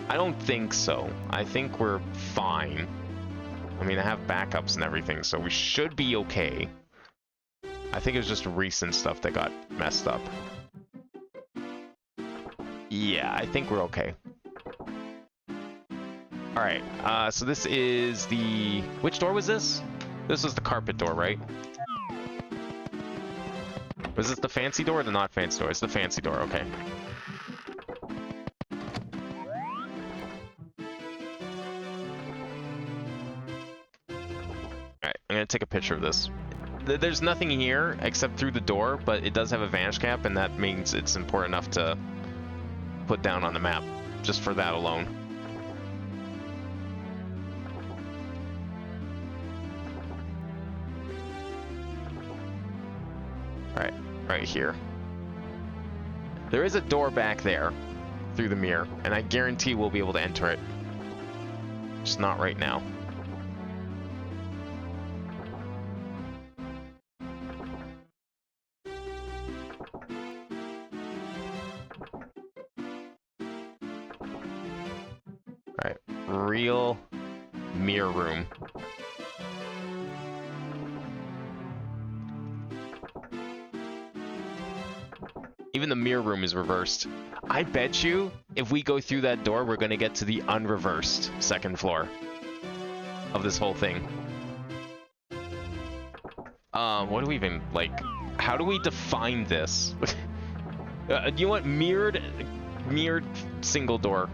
I don't think so. I think we're fine. I mean, I have backups and everything, so we should be okay. I think it was just recent stuff that got messed up. Yeah, I think we're okay. Alright, so this is the... Which door was this? This was the carpet door, right? Was this the fancy door or the not fancy door? It's the fancy door, okay. Alright, I'm gonna take a picture of this. there's nothing here except through the door, but it does have a vanish cap, and that means it's important enough to put down on the map, just for that alone. Alright, right here. There is a door back there, through the mirror, and I guarantee we'll be able to enter it. Just not right now. Alright, real mirror room. Even the mirror room is reversed. I bet you if we go through that door, we're gonna get to the unreversed second floor of this whole thing. What do we even, like, how do we define this? You want mirrored single door?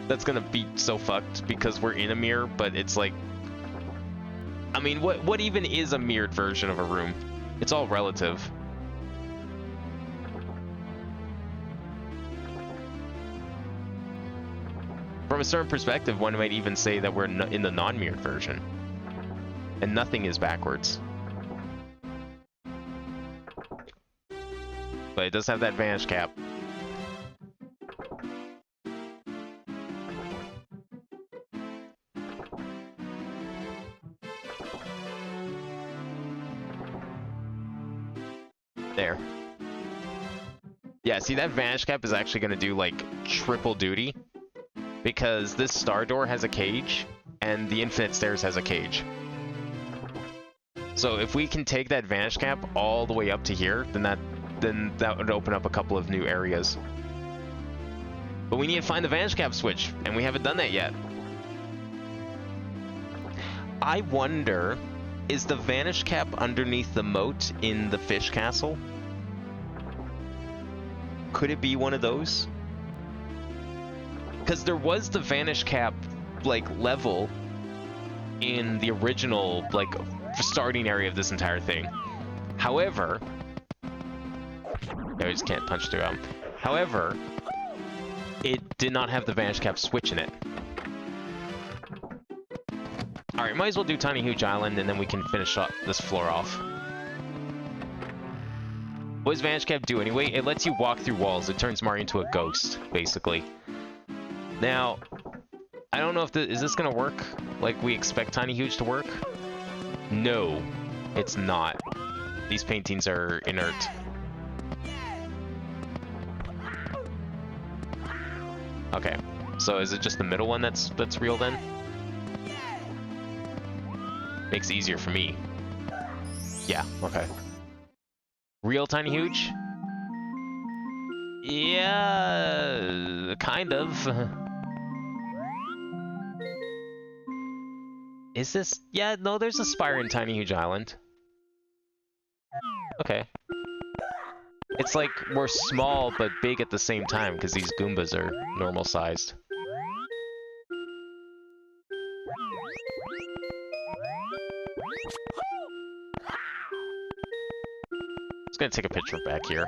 That's gonna be so fucked because we're in a mirror, but it's like, I mean, what even is a mirrored version of a room? It's all relative. From a certain perspective, one might even say that we're in the non-mirrored version. And nothing is backwards. But it does have that vanish cap. There. Yeah, see, that vanish cap is actually going to do, like, triple duty. Because this star door has a cage, and the infinite stairs has a cage. So if we can take that vanish cap all the way up to here, then that would open up a couple of new areas. But we need to find the vanish cap switch, and we haven't done that yet. I wonder, is the vanish cap underneath the moat in the fish castle? Could it be one of those? Because there was the vanish cap, like, level in the original, like, starting area of this entire thing. However, I just can't punch through them. However, it did not have the vanish cap switch in it. Alright, might as well do Tiny Huge Island, and then we can finish up this floor off. What does vanish cap do anyway? It lets you walk through walls. It turns Mario into a ghost, basically. Now, I don't know if is this gonna work like we expect Tiny Huge to work? No, it's not. These paintings are inert. Okay, so is it just the middle one that's real then? Makes it easier for me. Yeah, okay. Real Tiny Huge? Yeah, kind of. Is this? Yeah, no, there's a spire in Tiny Huge Island. Okay. It's like we're small but big at the same time because these Goombas are normal sized. Just gonna take a picture back here.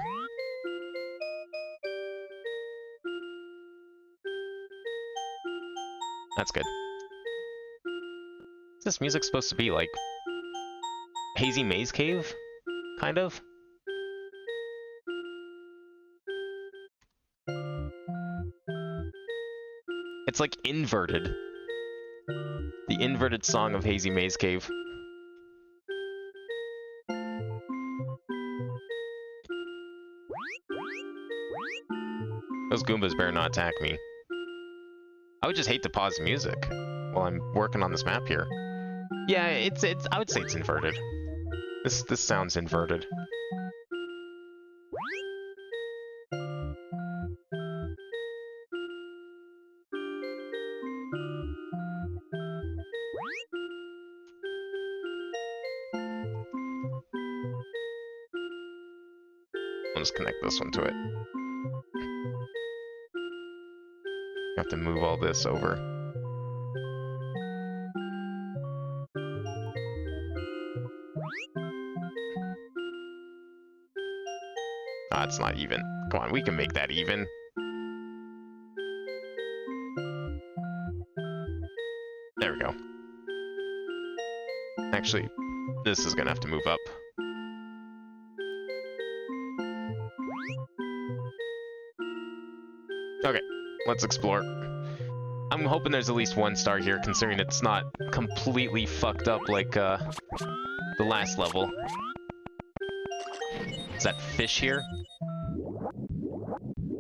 That's good. Is this music supposed to be like Hazy Maze Cave? Kind of? It's like inverted. The inverted song of Hazy Maze Cave. Those Goombas better not attack me. I would just hate to pause the music while I'm working on this map here. Yeah, it's I would say it's inverted. This sounds inverted. I'll just connect this one to it. I have to move all this over. That's not even. Come on, we can make that even. There we go. Actually, this is gonna have to move up. Okay, let's explore. I'm hoping there's at least one star here, considering it's not completely fucked up like the last level. Is that fish here?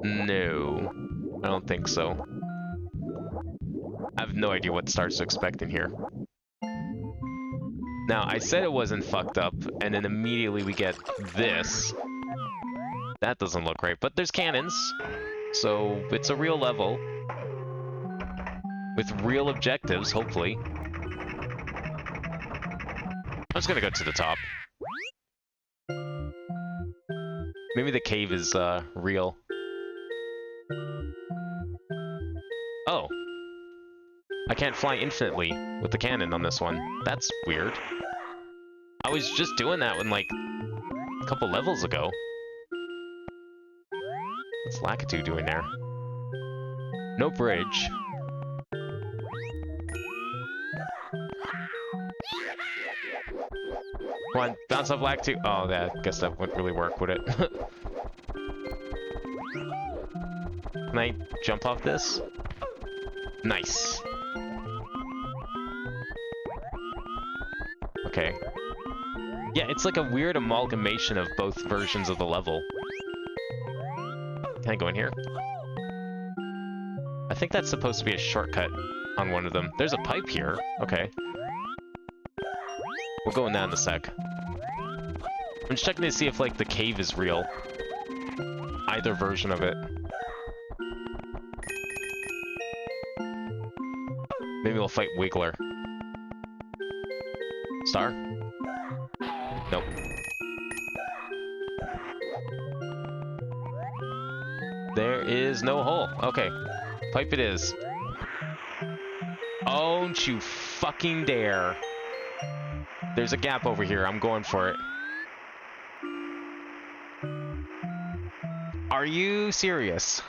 No, I don't think so. I have no idea what stars to expect in here. Now, I said it wasn't fucked up, and then immediately we get this. That doesn't look right, but there's cannons, so it's a real level. With real objectives, hopefully. I'm just gonna go to the top. Maybe the cave is, real. Oh. I can't fly infinitely with the cannon on this one. That's weird. I was just doing that when, like, a couple levels ago. What's Lakitu doing there? No bridge. Come on, bounce off Lakitu. Oh, I guess that wouldn't really work, would it? Can I jump off this? Nice. Okay. Yeah, it's like a weird amalgamation of both versions of the level. Can I go in here? I think that's supposed to be a shortcut on one of them. There's a pipe here. Okay. We'll go in that in a sec. I'm just checking to see if, like, the cave is real. Either version of it. Maybe we'll fight Wiggler. Star? Nope. There is no hole. Okay. Pipe it is. Don't you fucking dare. There's a gap over here. I'm going for it. Are you serious?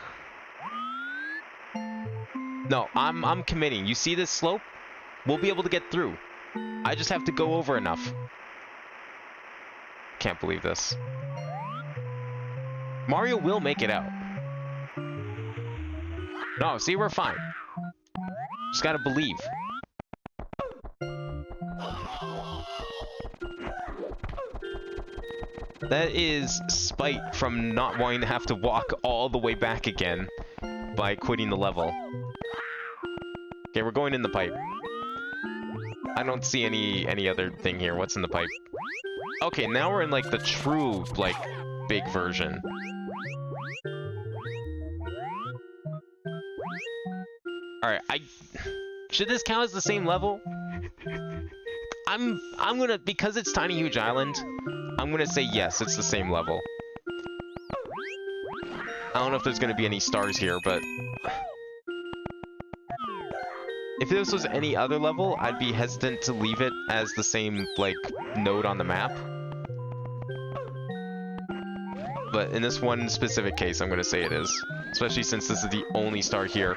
No, I'm committing. You see this slope? We'll be able to get through. I just have to go over enough. Can't believe this. Mario will make it out. No, see, we're fine. Just gotta believe. That is spite from not wanting to have to walk all the way back again by quitting the level. Okay, we're going in the pipe. I don't see any other thing here. What's in the pipe? Okay, now we're in, like, the true, like, big version. Alright, should this count as the same level? I'm gonna, because it's Tiny Huge Island, I'm gonna say yes, it's the same level. I don't know if there's gonna be any stars here, but if this was any other level, I'd be hesitant to leave it as the same, like, node on the map. But in this one specific case, I'm gonna say it is. Especially since this is the only star here.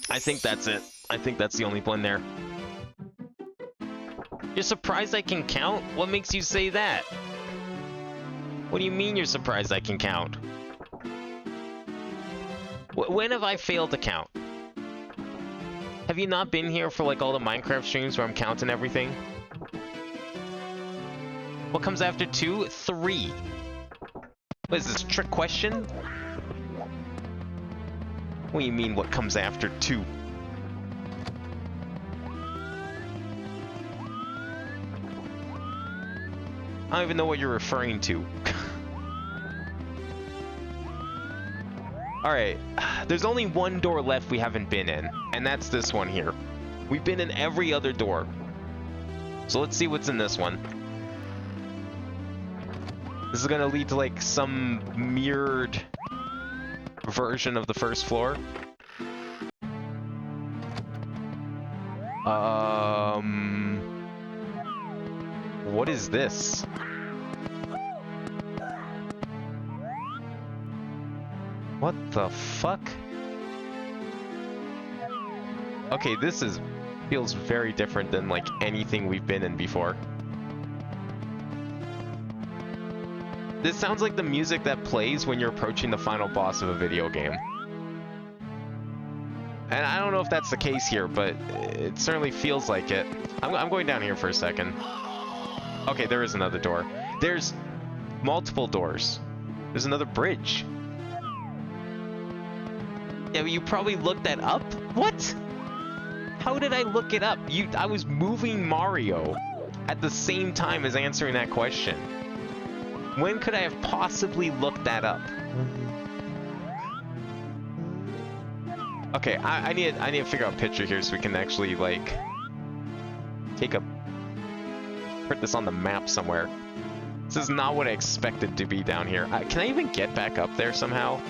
I think that's it. I think that's the only blend there. You're surprised I can count? What makes you say that? What do you mean you're surprised I can count? When have I failed to count? Have you not been here for, like, all the Minecraft streams where I'm counting everything? What comes after 2? 3. What is this, trick question? What do you mean, what comes after 2? I don't even know what you're referring to. Alright, there's only one door left we haven't been in, and that's this one here. We've been in every other door. So let's see what's in this one. This is gonna lead to, like, some mirrored version of the first floor. What is this? What the fuck? Okay, this feels very different than like anything we've been in before. This sounds like the music that plays when you're approaching the final boss of a video game. And I don't know if that's the case here, but it certainly feels like it. I'm going down here for a second. Okay, there is another door. There's multiple doors. There's another bridge. Yeah, you probably looked that up? What? How did I look it up? I was moving Mario at the same time as answering that question. When could I have possibly looked that up? Okay, I need to figure out a picture here so we can actually like put this on the map somewhere. This is not what I expected to be down here. Can I even get back up there somehow?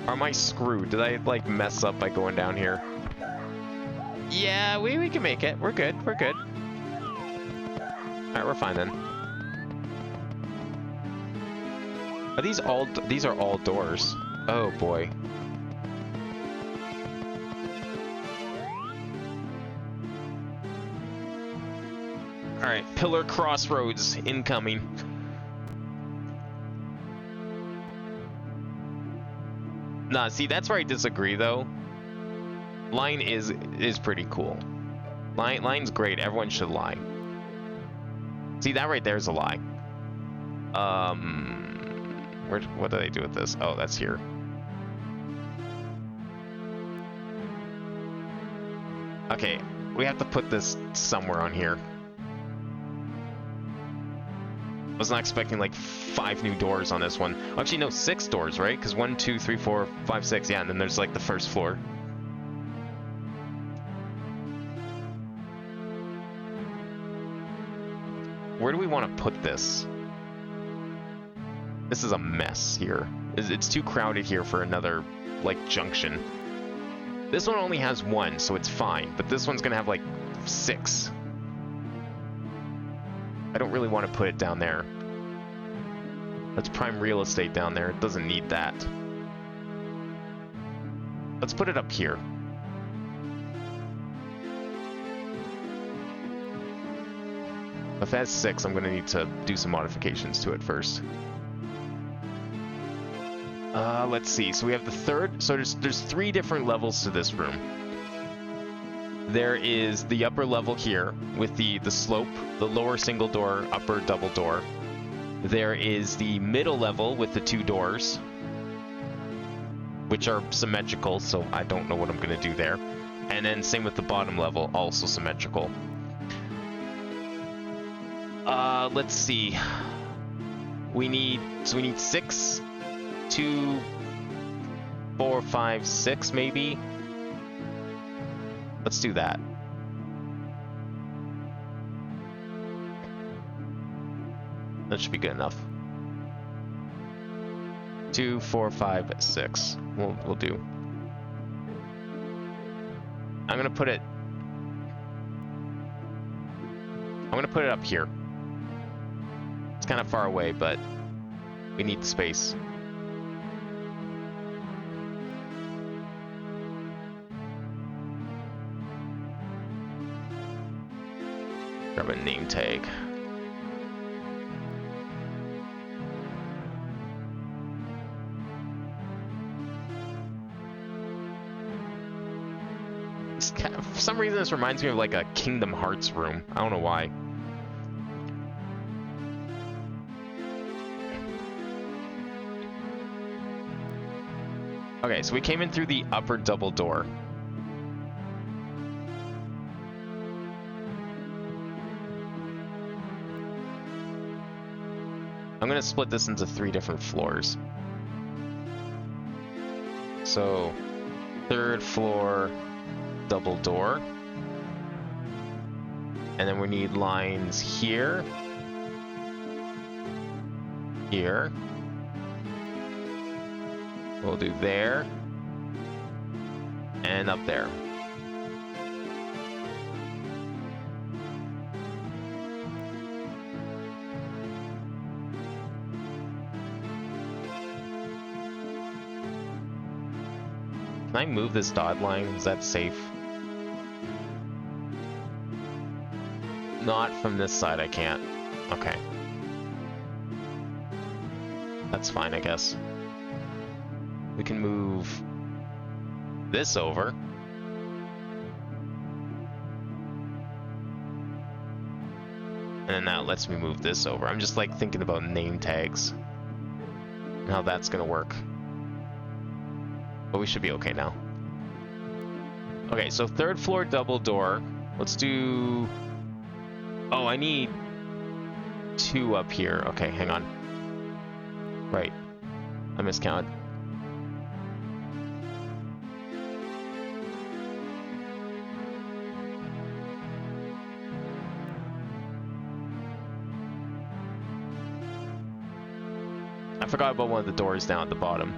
Or am I screwed? Did I like mess up by going down here? Yeah, we can make it. We're good. We're good. Alright, we're fine then. Are these are all doors? Oh boy. Alright, Pillar Crossroads incoming. Nah, see, that's where I disagree though. Line is pretty cool. Line's great. Everyone should lie. See, that right there is a lie. What did I do with this? Oh, that's here. Okay, we have to put this somewhere on here. I was not expecting like 5 new doors on this one. Actually, no, 6 doors, right? Because 1, 2, 3, 4, 5, 6. Yeah, and then there's like the first floor. Where do we want to put this? This is a mess here. It's too crowded here for another, like, junction. This one only has 1, so it's fine. But this one's gonna have, like, 6. I don't really want to put it down there. That's prime real estate down there. It doesn't need that. Let's put it up here. If it has 6, I'm going to need to do some modifications to it first. Let's see. So we have the third. So there's 3 different levels to this room. There is the upper level here with the slope, the lower single door, upper double door. There is the middle level with the 2 doors, which are symmetrical, so I don't know what I'm going to do there. And then same with the bottom level, also symmetrical. Let's see. We need 6, 2, 4, 5, 6 maybe. Let's do that. That should be good enough. 2, 4, 5, 6. We'll do. I'm gonna put it up here. It's kind of far away, but we need the space. Grab a name tag. For some reason, this reminds me of like a Kingdom Hearts room. I don't know why. Okay, so we came in through the upper double door. I'm gonna split this into 3 different floors. So, 3rd floor, double door. And then we need lines here, here. We'll do there, and up there. Can I move this dot line? Is that safe? Not from this side, I can't. Okay. That's fine, I guess. We can move this over. And then that lets me move this over. I'm just like thinking about name tags and how that's gonna work. But we should be okay now. Okay, so 3rd floor double door. Let's do... Oh, I need 2 up here. Okay, hang on. Right. I miscounted. I forgot about one of the doors down at the bottom.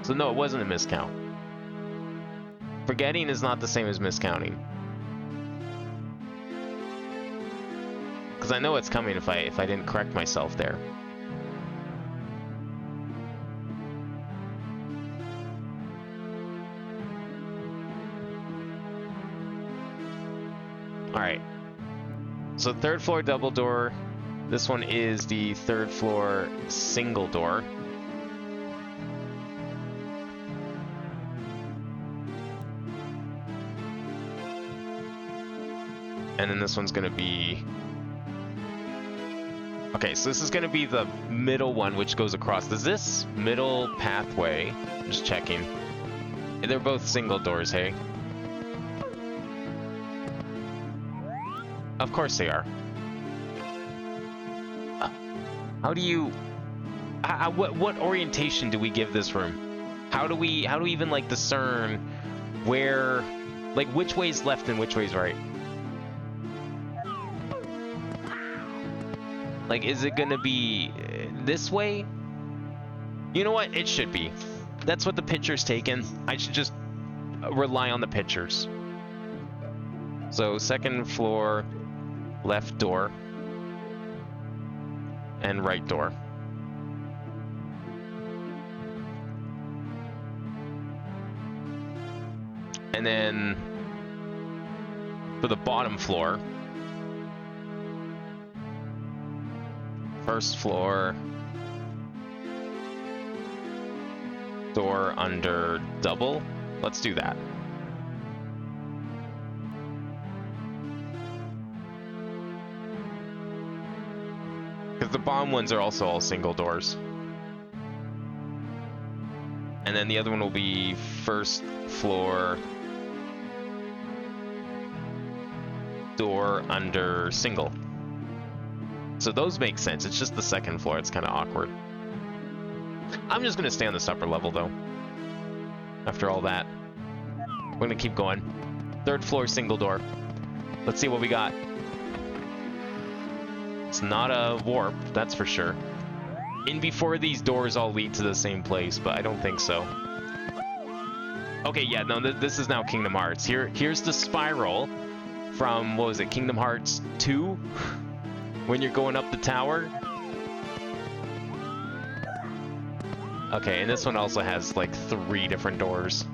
So no, it wasn't a miscount. Forgetting is not the same as miscounting. Because I know it's coming if I didn't correct myself there. Alright. So 3rd floor double door. This one is the 3rd floor single door. And then this one's gonna be... Okay, so this is gonna be the middle one which goes across. Does this middle pathway... I'm just checking. They're both single doors, hey? Of course they are. How do you... what orientation do we give this room? How do we even like discern where... Like which way's left and which way's right? Like, is it gonna be this way? You know what? It should be. That's what the picture's taken. I should just rely on the pictures. So, 2nd floor, left door, and right door. And then, for the bottom floor, 1st floor, door under double. Let's do that. Because the bottom ones are also all single doors. And then the other one will be 1st floor, door under single. So those make sense. It's just the 2nd floor. It's kind of awkward. I'm just going to stay on this upper level, though. After all that. We're going to keep going. 3rd floor, single door. Let's see what we got. It's not a warp, that's for sure. In before these doors all lead to the same place, but I don't think so. Okay, yeah, no, this is now Kingdom Hearts. Here's the spiral from, what was it, Kingdom Hearts 2? When you're going up the tower. Okay, and this one also has like 3 different doors.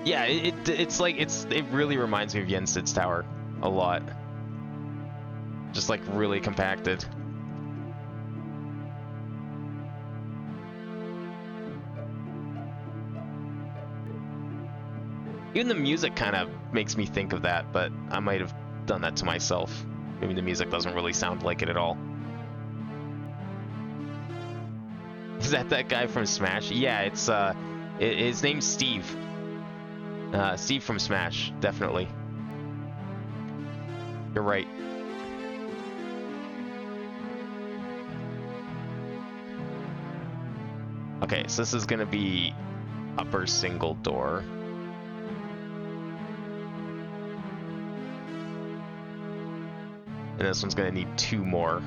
Yeah, it really reminds me of Yensid's tower a lot. Just like really compacted. Even the music kind of makes me think of that, but I might have done that to myself. Maybe the music doesn't really sound like it at all. Is that guy from Smash? Yeah, it's his name's Steve. Steve from Smash, definitely. You're right. Okay, so this is gonna be upper single door. And this one's gonna need 2 more.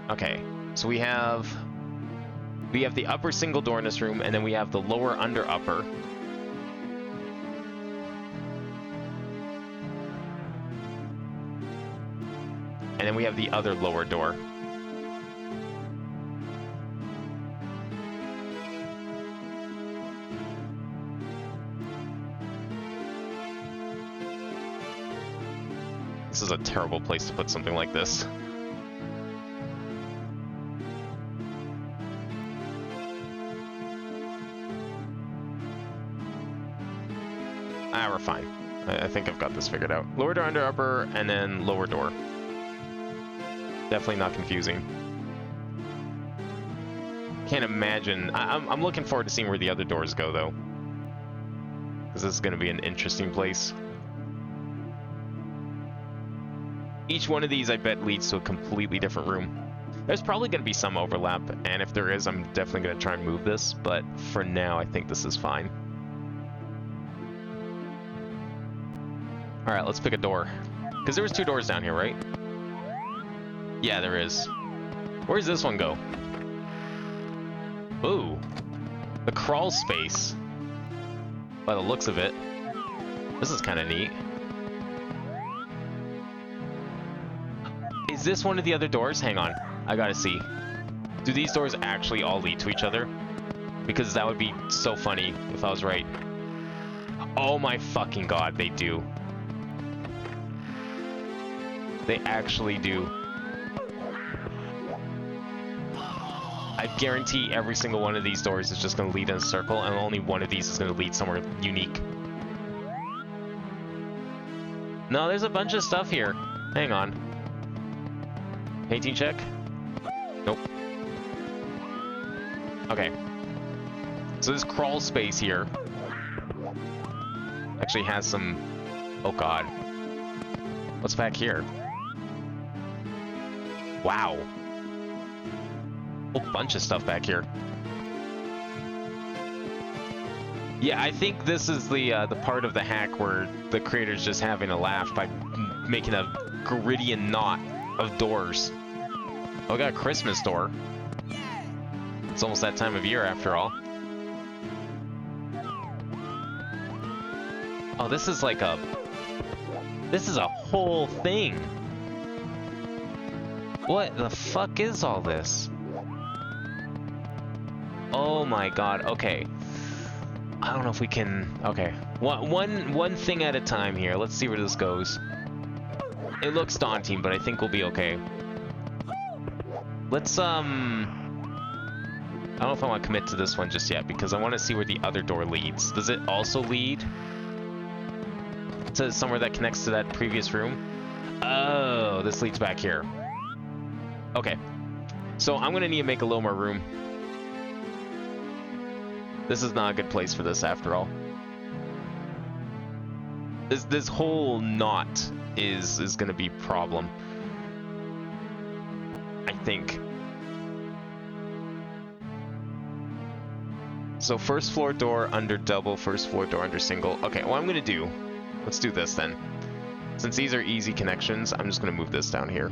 Okay, so we have the upper single door in this room, and then we have the lower under upper. And then we have the other lower door. This is a terrible place to put something like this. Ah, we're fine. I think I've got this figured out. Lower door, under upper, and then lower door. Definitely not confusing. Can't imagine. I'm looking forward to seeing where the other doors go, though. Because this is going to be an interesting place. Each one of these, I bet, leads to a completely different room. There's probably going to be some overlap, and if there is, I'm definitely going to try and move this, but for now, I think this is fine. Alright, let's pick a door. Because there was 2 doors down here, right? Yeah, there is. Where does this one go? Ooh. The crawl space. By the looks of it. This is kind of neat. Is this one of the other doors? Hang on. I gotta see. Do these doors actually all lead to each other? Because that would be so funny if I was right. Oh my fucking god, they do. They actually do. I guarantee every single one of these doors is just going to lead in a circle, and only one of these is going to lead somewhere unique. No, there's a bunch of stuff here. Hang on. Painting check? Nope. Okay. So this crawl space here actually has some... Oh god. What's back here? Wow. A whole bunch of stuff back here. Yeah, I think this is the part of the hack where the creator's just having a laugh by making a Geridian knot of doors. Oh, we got a Christmas door. It's almost that time of year after all. Oh, this is like a... This is a whole thing. What the fuck is all this? Oh my god, okay. I don't know if we can... Okay. One thing at a time here. Let's see where this goes. It looks daunting, but I think we'll be okay. Let's, I don't know if I want to commit to this one just yet, because I want to see where the other door leads. Does it also lead to somewhere that connects to that previous room? Oh, this leads back here. Okay. So I'm going to need to make a little more room. This is not a good place for this after all. This whole knot is going to be a problem. I think. So first floor door under double, first floor door under single. Okay, what I'm going to do, let's do this then. Since these are easy connections, I'm just going to move this down here.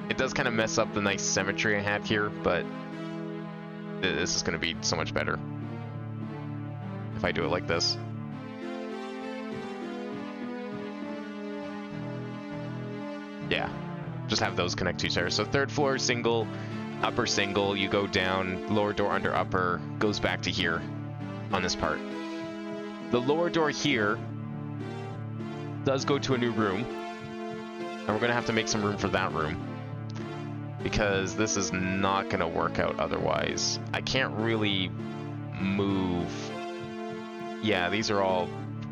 It does kind of mess up the nice symmetry I had here, but this is going to be so much better if I do it like this. Yeah, just have those connect to each other. So third floor single, upper single, you go down, lower door under upper, goes back to here on this part. The lower door here does go to a new room, and we're going to have to make some room for that room, because this is not going to work out otherwise. I can't really move. Yeah, these are all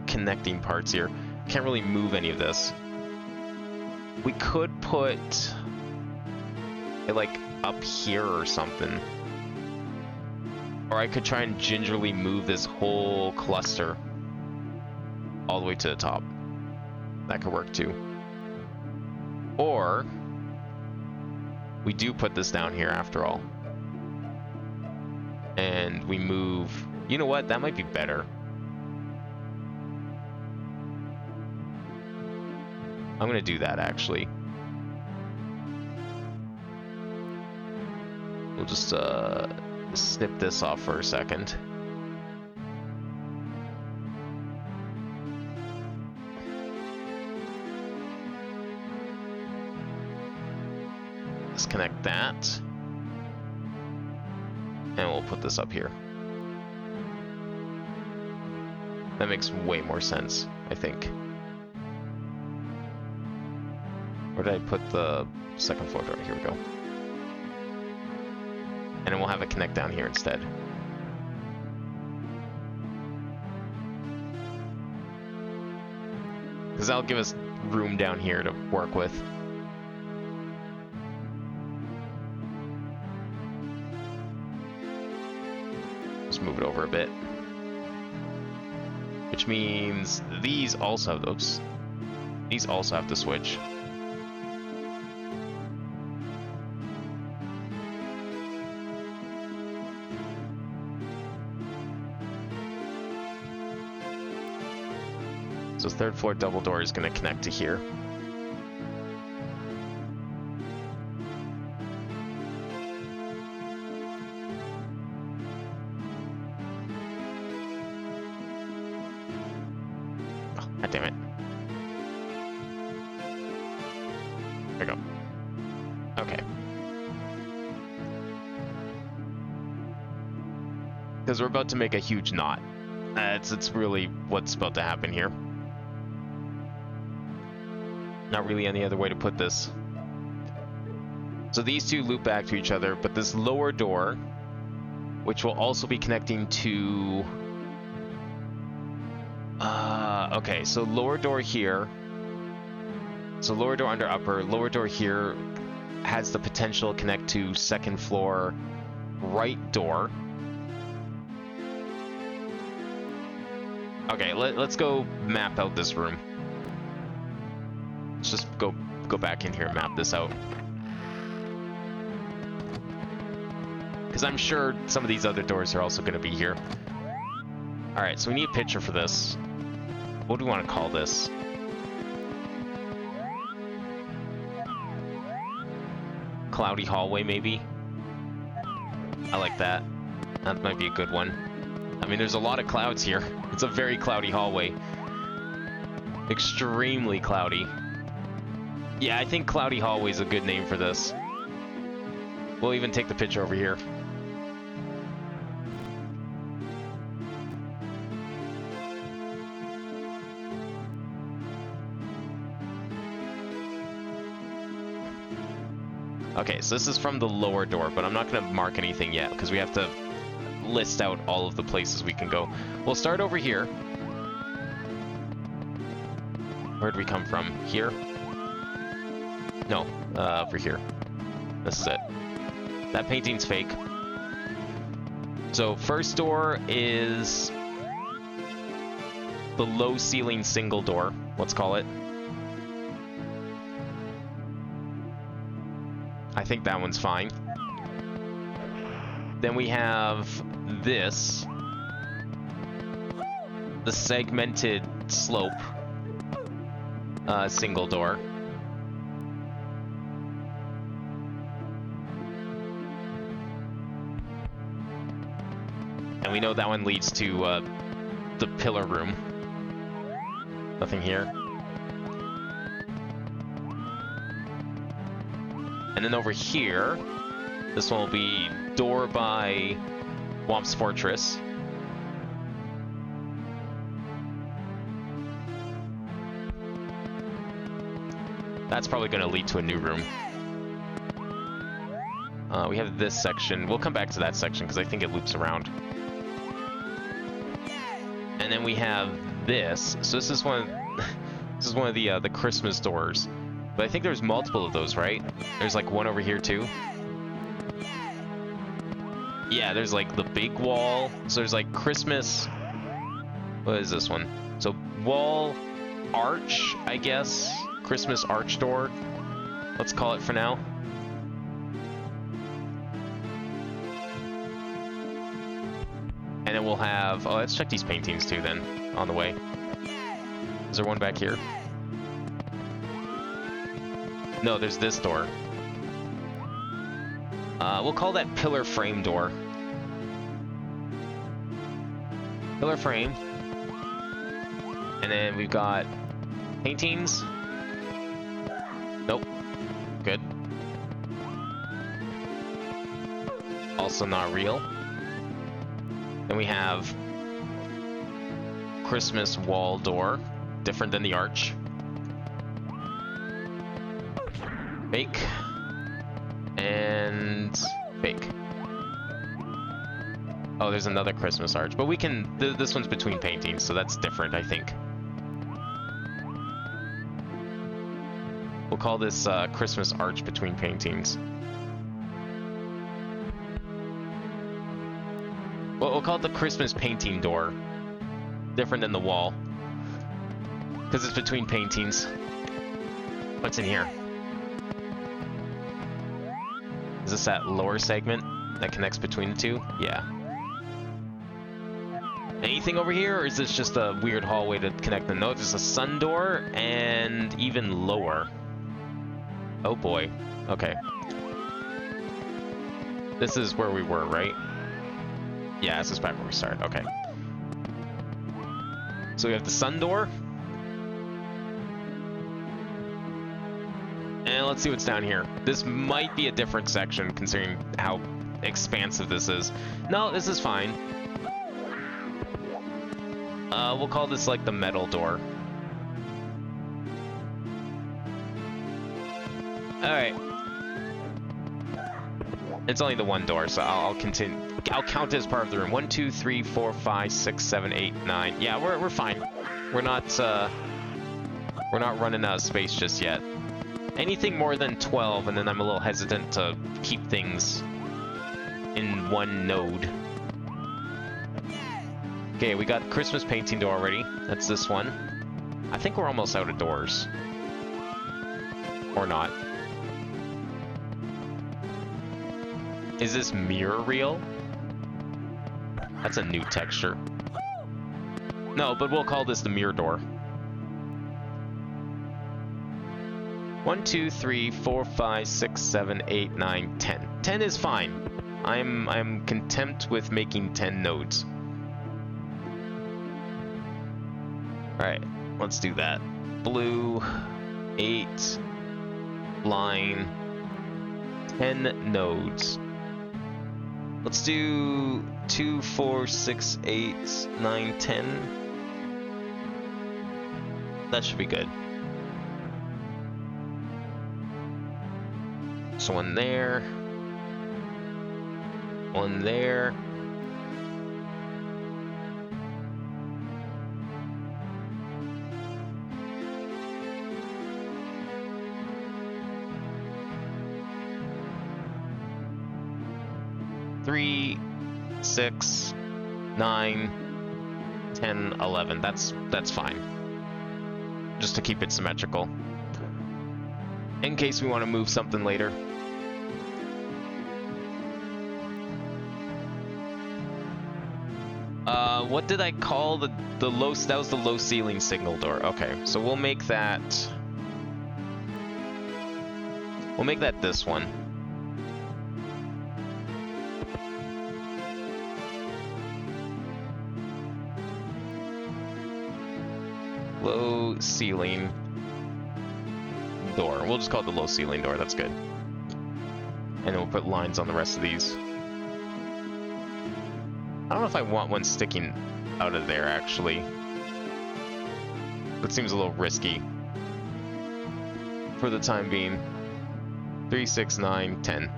connecting parts here. Can't really move any of this. We could put it like up here or something. Or I could try and gingerly move this whole cluster all the way to the top. That could work too. Or we do put this down here after all. And we move... You know what? That might be better. I'm going to do that, actually. just snip this off for a second. Disconnect that. And we'll put this up here. That makes way more sense, I think. Where did I put the second floor door? Here we go. And then we'll have it connect down here instead. Because that'll give us room down here to work with. Just move it over a bit. Which means these also have those. These also have to switch. So third floor double door is going to connect to here. Oh, God damn it. There we go. Okay. Because we're about to make a huge knot. It's really what's about to happen here. Not really any other way to put this. So these two loop back to each other, but this lower door, which will also be connecting to... okay, so lower door here. So lower door under upper. Lower door here has the potential to connect to second floor right door. Okay, let's go map out this room. Let's just go back in here and map this out. Because I'm sure some of these other doors are also going to be here. Alright, so we need a picture for this. What do we want to call this? Cloudy hallway, maybe? I like that. That might be a good one. I mean, there's a lot of clouds here. It's a very cloudy hallway. Extremely cloudy. Yeah, I think Cloudy Hallway is a good name for this. We'll even take the picture over here. Okay, so this is from the lower door, but I'm not going to mark anything yet because we have to list out all of the places we can go. We'll start over here. Where'd we come from? Here? No, over here. This is it. That painting's fake. So first door is the low ceiling single door, let's call it. I think that one's fine. Then we have this, the segmented slope single door. And we know that one leads to the pillar room. Nothing here. And then over here, this one will be door by Womp's Fortress. That's probably going to lead to a new room. We have this section. We'll come back to that section because I think it loops around. And then we have this. So this is one of the Christmas doors. But I think there's multiple of those, right? There's like one over here too. Yeah, there's like the big wall. So there's like Christmas. What is this one? So wall, arch, I guess. Christmas arch door. Let's call it for now. And then we'll have... Oh, let's check these paintings too then, on the way. Is there one back here? No, there's this door. We'll call that pillar frame door. Pillar frame. And then we've got paintings. Nope. Good. Also not real. Then we have Christmas wall door, different than the arch. Fake. And fake. Oh, there's another Christmas arch, but we can, this one's between paintings, so that's different, I think. We'll call this Christmas arch between paintings. Well, we'll call it the Christmas painting door. Different than the wall. Because it's between paintings. What's in here? Is this that lower segment that connects between the two? Yeah. Anything over here, or is this just a weird hallway to connect them? No, there's a sun door and even lower. Oh boy. Okay. This is where we were, right? Yeah, this is back where we started. Okay. So we have the sun door. And let's see what's down here. This might be a different section considering how expansive this is. No, this is fine. We'll call this like the metal door. Alright. It's only the one door, so I'll continue. I'll count it as part of the room. 1, 2, 3, 4, 5, 6, 7, 8, 9. Yeah, we're fine. We're not running out of space just yet. Anything more than 12, and then I'm a little hesitant to keep things in one node. Okay, we got Christmas painting door already. That's this one. I think we're almost out of doors. Or not. Is this mirror real? That's a new texture. No, but we'll call this the mirror door. 1, 2, 3, 4, 5, 6, 7, 8, 9, 10. 10 is fine. I'm content with making 10 nodes. Alright, let's do that. Blue, 8, line, 10 nodes. Let's do 2, 4, 6, 8, 9, 10. That should be good. So one there. One there. Three, 6, 9, 10, 11. That's fine. Just to keep it symmetrical. In case we want to move something later. What did I call the low? That was the low ceiling signal door. Okay, so we'll make that. We'll make that this one. Low ceiling door. We'll just call it the low ceiling door. That's good. And then we'll put lines on the rest of these. I don't know if I want one sticking out of there, actually. That seems a little risky. For the time being. 3, 6, 9, 10.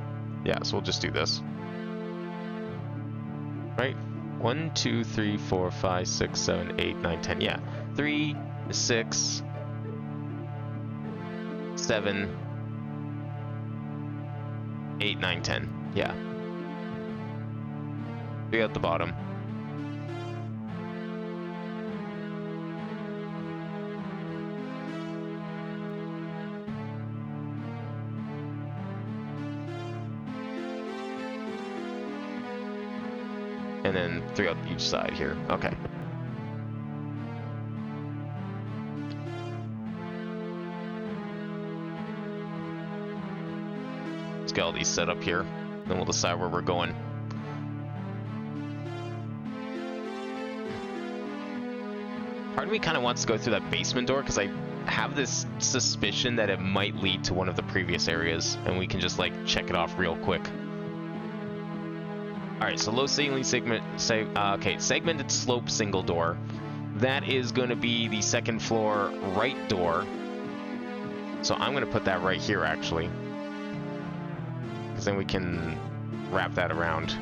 Yeah, so we'll just do this. Right? 1, 2, 3, 4, 5, 6, 7, 8, 9, 10. Yeah. 3, 6, 7, 8, 9, 10. Yeah. 3 at the bottom. And then 3 up each side here. Okay. Let's get all these set up here. Then we'll decide where we're going. Part of me kind of wants to go through that basement door because I have this suspicion that it might lead to one of the previous areas, and we can just like check it off real quick. All right, so low ceiling segment, segmented slope single door. That is going to be the second floor right door. So I'm going to put that right here actually, because then we can wrap that around.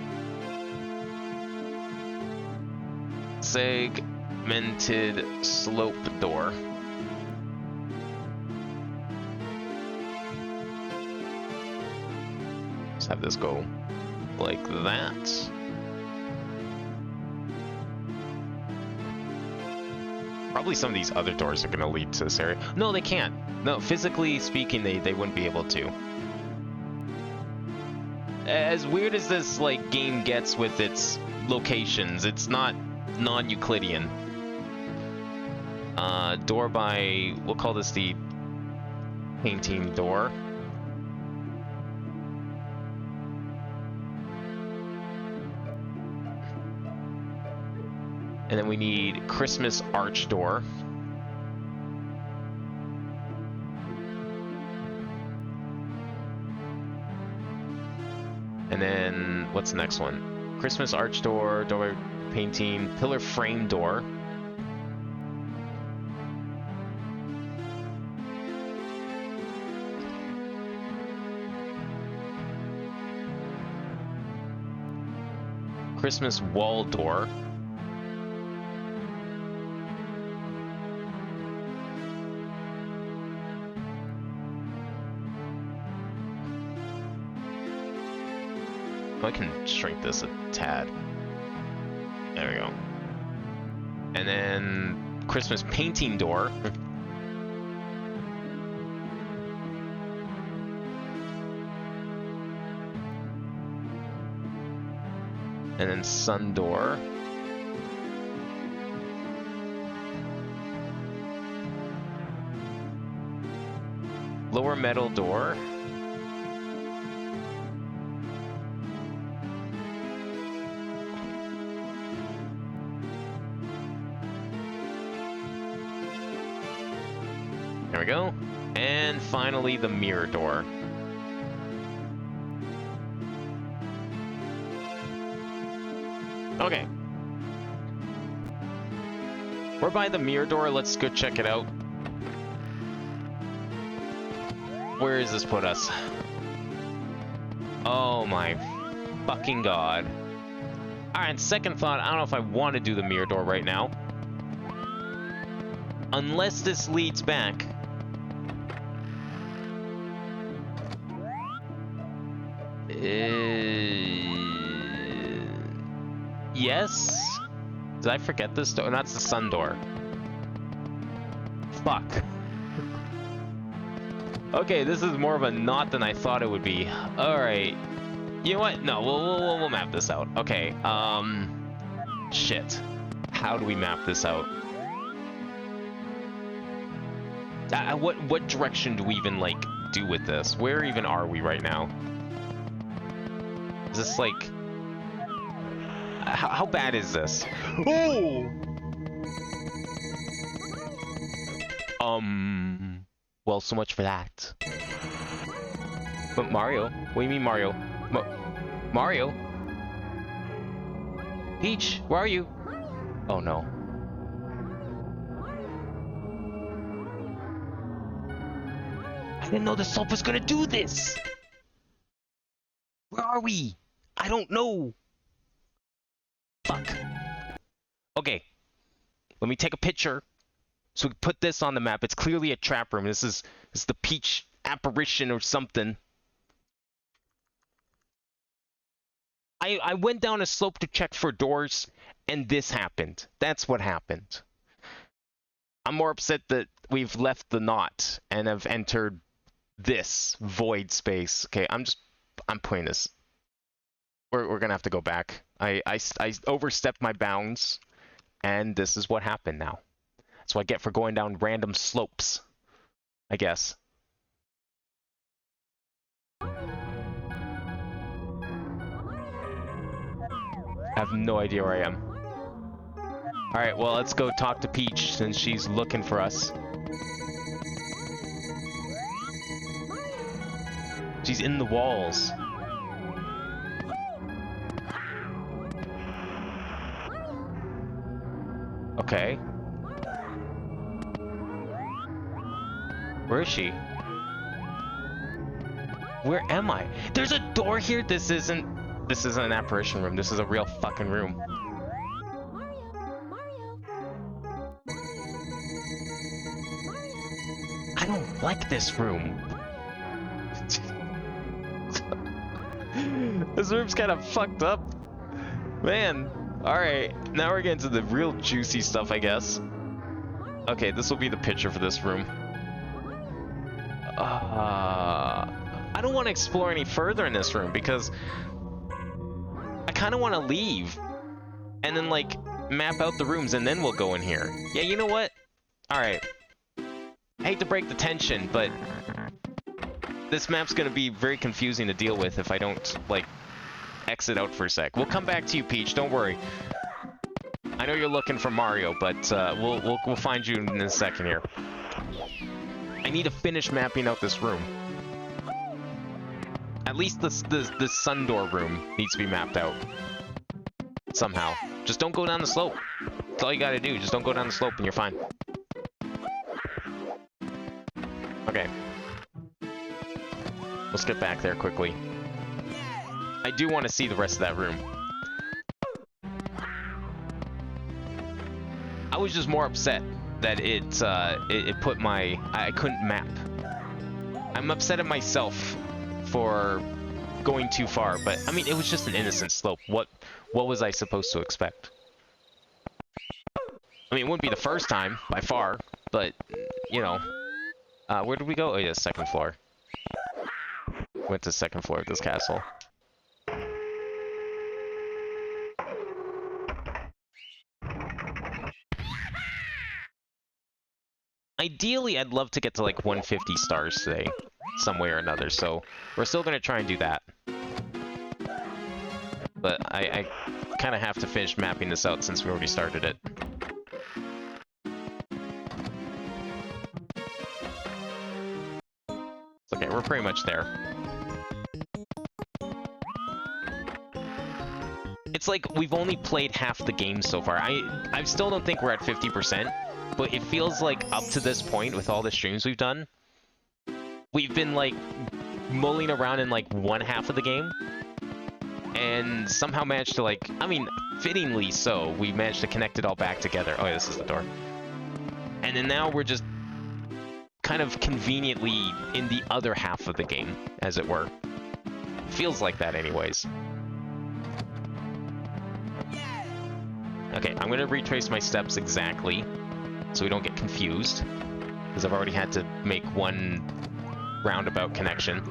Segmented slope door. Let's have this go like that. Probably some of these other doors are going to lead to this area. No, they can't. No, physically speaking, they wouldn't be able to. As weird as this like game gets with its locations, it's not non-Euclidean. Door by, we'll call this the painting door. And then we need Christmas arch door. And then, what's the next one? Christmas arch door, door painting, pillar frame door. Christmas wall door. I can shrink this a tad. There we go. And then Christmas painting door. And then sun door. Lower metal door. There we go. And finally, the mirror door. Okay. We're by the mirror door. Let's go check it out. Where does this put us? Oh my fucking god. Alright, second thought, I don't know if I want to do the mirror door right now. Unless this leads back. Yes? Did I forget this door? That's the sun door. Fuck. Okay, this is more of a knot than I thought it would be. Alright. You know what? No, we'll map this out. Okay, shit. How do we map this out? What direction do we even, like, do with this? Where even are we right now? Is this, like... How bad is this? Oh! Well, so much for that. But Mario? What do you mean, Mario? Mario? Peach, where are you? Oh, no. I didn't know the soap was gonna do this! Where are we? I don't know. Fuck. Okay. Let me take a picture. So we put this on the map. It's clearly a trap room. This is the Peach apparition or something. I went down a slope to check for doors, and this happened. That's what happened. I'm more upset that we've left the knot and have entered this void space. Okay, I'm putting this. We're gonna have to go back. I overstepped my bounds, and this is what happened now. That's what I get for going down random slopes, I guess. I have no idea where I am. Alright, well, let's go talk to Peach since she's looking for us. She's in the walls. Okay. Where is she? Where am I? There's a door here? This isn't an apparition room. This is a real fucking room. I don't like this room. This room's kind of fucked up. Man. Alright, now we're getting to the real juicy stuff, I guess. Okay, this will be the picture for this room. I don't want to explore any further in this room because I kind of want to leave and then, like, map out the rooms and then we'll go in here. Yeah, you know what? Alright. I hate to break the tension, but this map's going to be very confusing to deal with if I don't, like, exit out for a sec. We'll come back to you, Peach. Don't worry. I know you're looking for Mario, but we'll find you in a second here. I need to finish mapping out this room. At least the sun door room needs to be mapped out somehow. Just don't go down the slope. That's all you gotta do. Just don't go down the slope and you're fine. Okay. Let's get back there quickly. I do want to see the rest of that room. I was just more upset that it put my... I couldn't map. I'm upset at myself for going too far, but I mean, it was just an innocent slope. What was I supposed to expect? I mean, it wouldn't be the first time, by far, but, you know. Where did we go? Oh yeah, second floor. Went to second floor of this castle. Ideally, I'd love to get to like 150 stars today, some way or another, so we're still going to try and do that. But I kind of have to finish mapping this out since we already started it. Okay, we're pretty much there. It's like we've only played half the game so far. I still don't think we're at 50%. But it feels like up to this point, with all the streams we've done, we've been, like, mulling around in, like, one half of the game. And somehow managed to, like, I mean, fittingly so, we managed to connect it all back together. Oh, yeah, this is the door. And then now we're just kind of conveniently in the other half of the game, as it were. Feels like that anyways. Okay, I'm going to retrace my steps exactly, so we don't get confused, because I've already had to make one roundabout connection.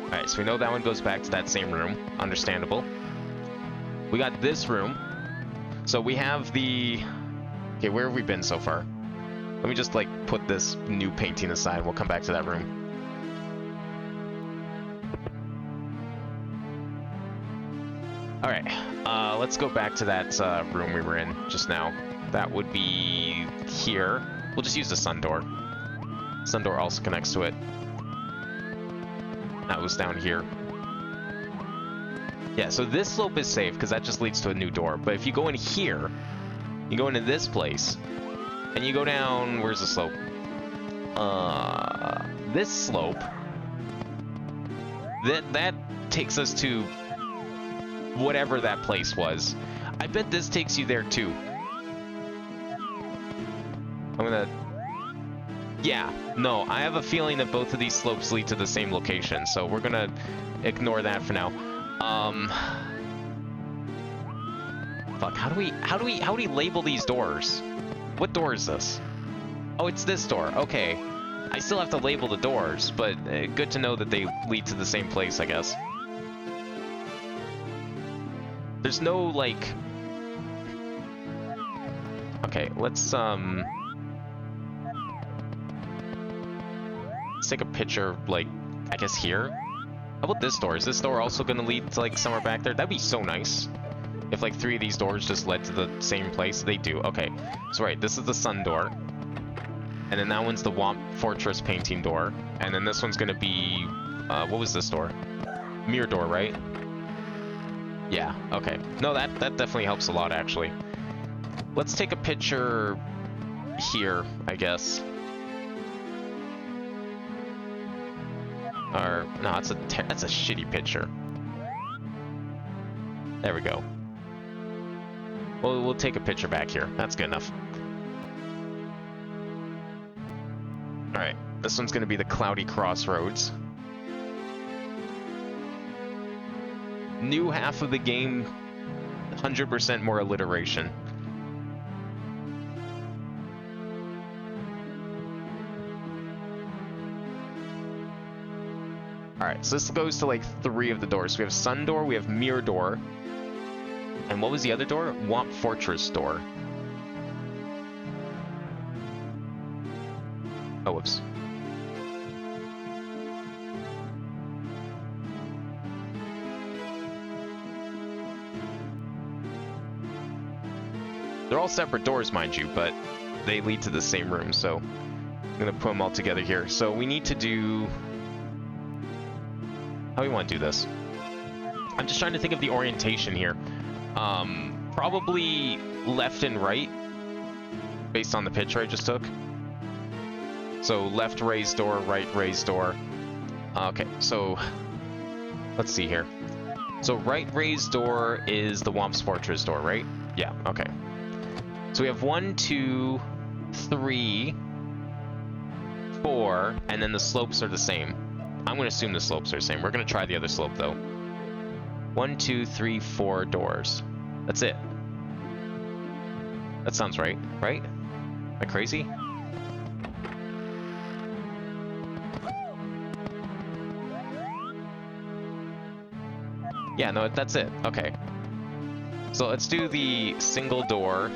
Alright, so we know that one goes back to that same room. Understandable. We got this room. So we have the... Okay, where have we been so far? Let me just, like, put this new painting aside. We'll come back to that room. Alright, let's go back to that room we were in just now. That would be here. We'll just use the sun door. Sun door also connects to it. That was down here. Yeah, so this slope is safe because that just leads to a new door. But if you go in here, you go into this place, and you go down... Where's the slope? This slope. That takes us to whatever that place was. I bet this takes you there too. I'm gonna... Yeah, no, I have a feeling that both of these slopes lead to the same location, so we're gonna ignore that for now. Fuck, how do we label these doors? What door is this? Oh, it's this door, okay. I still have to label the doors, but good to know that they lead to the same place, I guess. There's no, like... Okay, let's take a picture, like, I guess here? How about this door? Is this door also gonna lead to like somewhere back there? That'd be so nice. If like 3 of these doors just led to the same place. They do. Okay. So right, this is the sun door. And then that one's the Womp Fortress painting door. And then this one's gonna be what was this door? Mirror door, right? Yeah, okay. No, that definitely helps a lot actually. Let's take a picture here, I guess. Or no, that's a shitty picture. There we go. We'll take a picture back here. That's good enough. All right, this one's gonna be the Cloudy Crossroads. New half of the game, 100% more alliteration. Alright, so this goes to like 3 of the doors. So we have Sun Door, we have Mirror Door, and what was the other door? Womp Fortress Door. Oh, whoops. They're all separate doors, mind you, but they lead to the same room, so I'm gonna put them all together here. So we need to do... How do we want to do this? I'm just trying to think of the orientation here. Probably left and right, based on the picture I just took. So left raised door, right raised door. Okay, so let's see here. So right raised door is the Womp's Fortress door, right? Yeah, okay. So we have 1, 2, 3, 4, and then the slopes are the same. I'm going to assume the slopes are the same. We're going to try the other slope, though. 1, 2, 3, 4 doors. That's it. That sounds right, right? Am I crazy? Yeah, no, that's it. Okay. So let's do the single door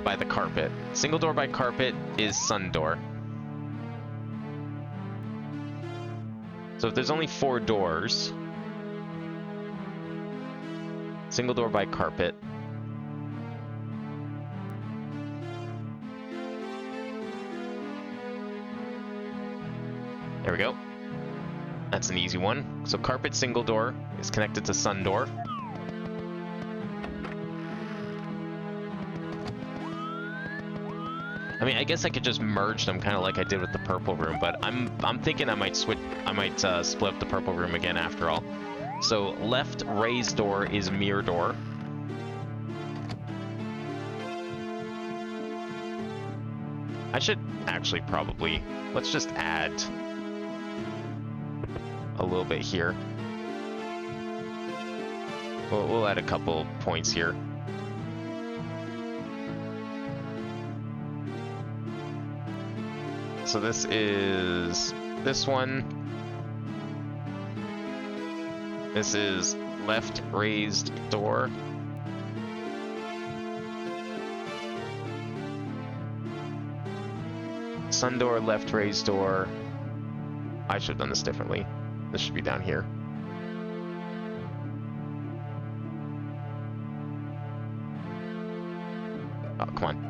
by the carpet. Single door by carpet is sun door. So if there's only 4 doors, single door by carpet. There we go. That's an easy one. So carpet single door is connected to sun door. I mean, I guess I could just merge them kind of like I did with the purple room, but I'm thinking I might split up the purple room again after all. So left raised door is mirror door. I should actually probably, let's just add a little bit here. We'll add a couple points here. So this is this one. This is left raised door. Sun door, left raised door. I should have done this differently. This should be down here. Oh, come on.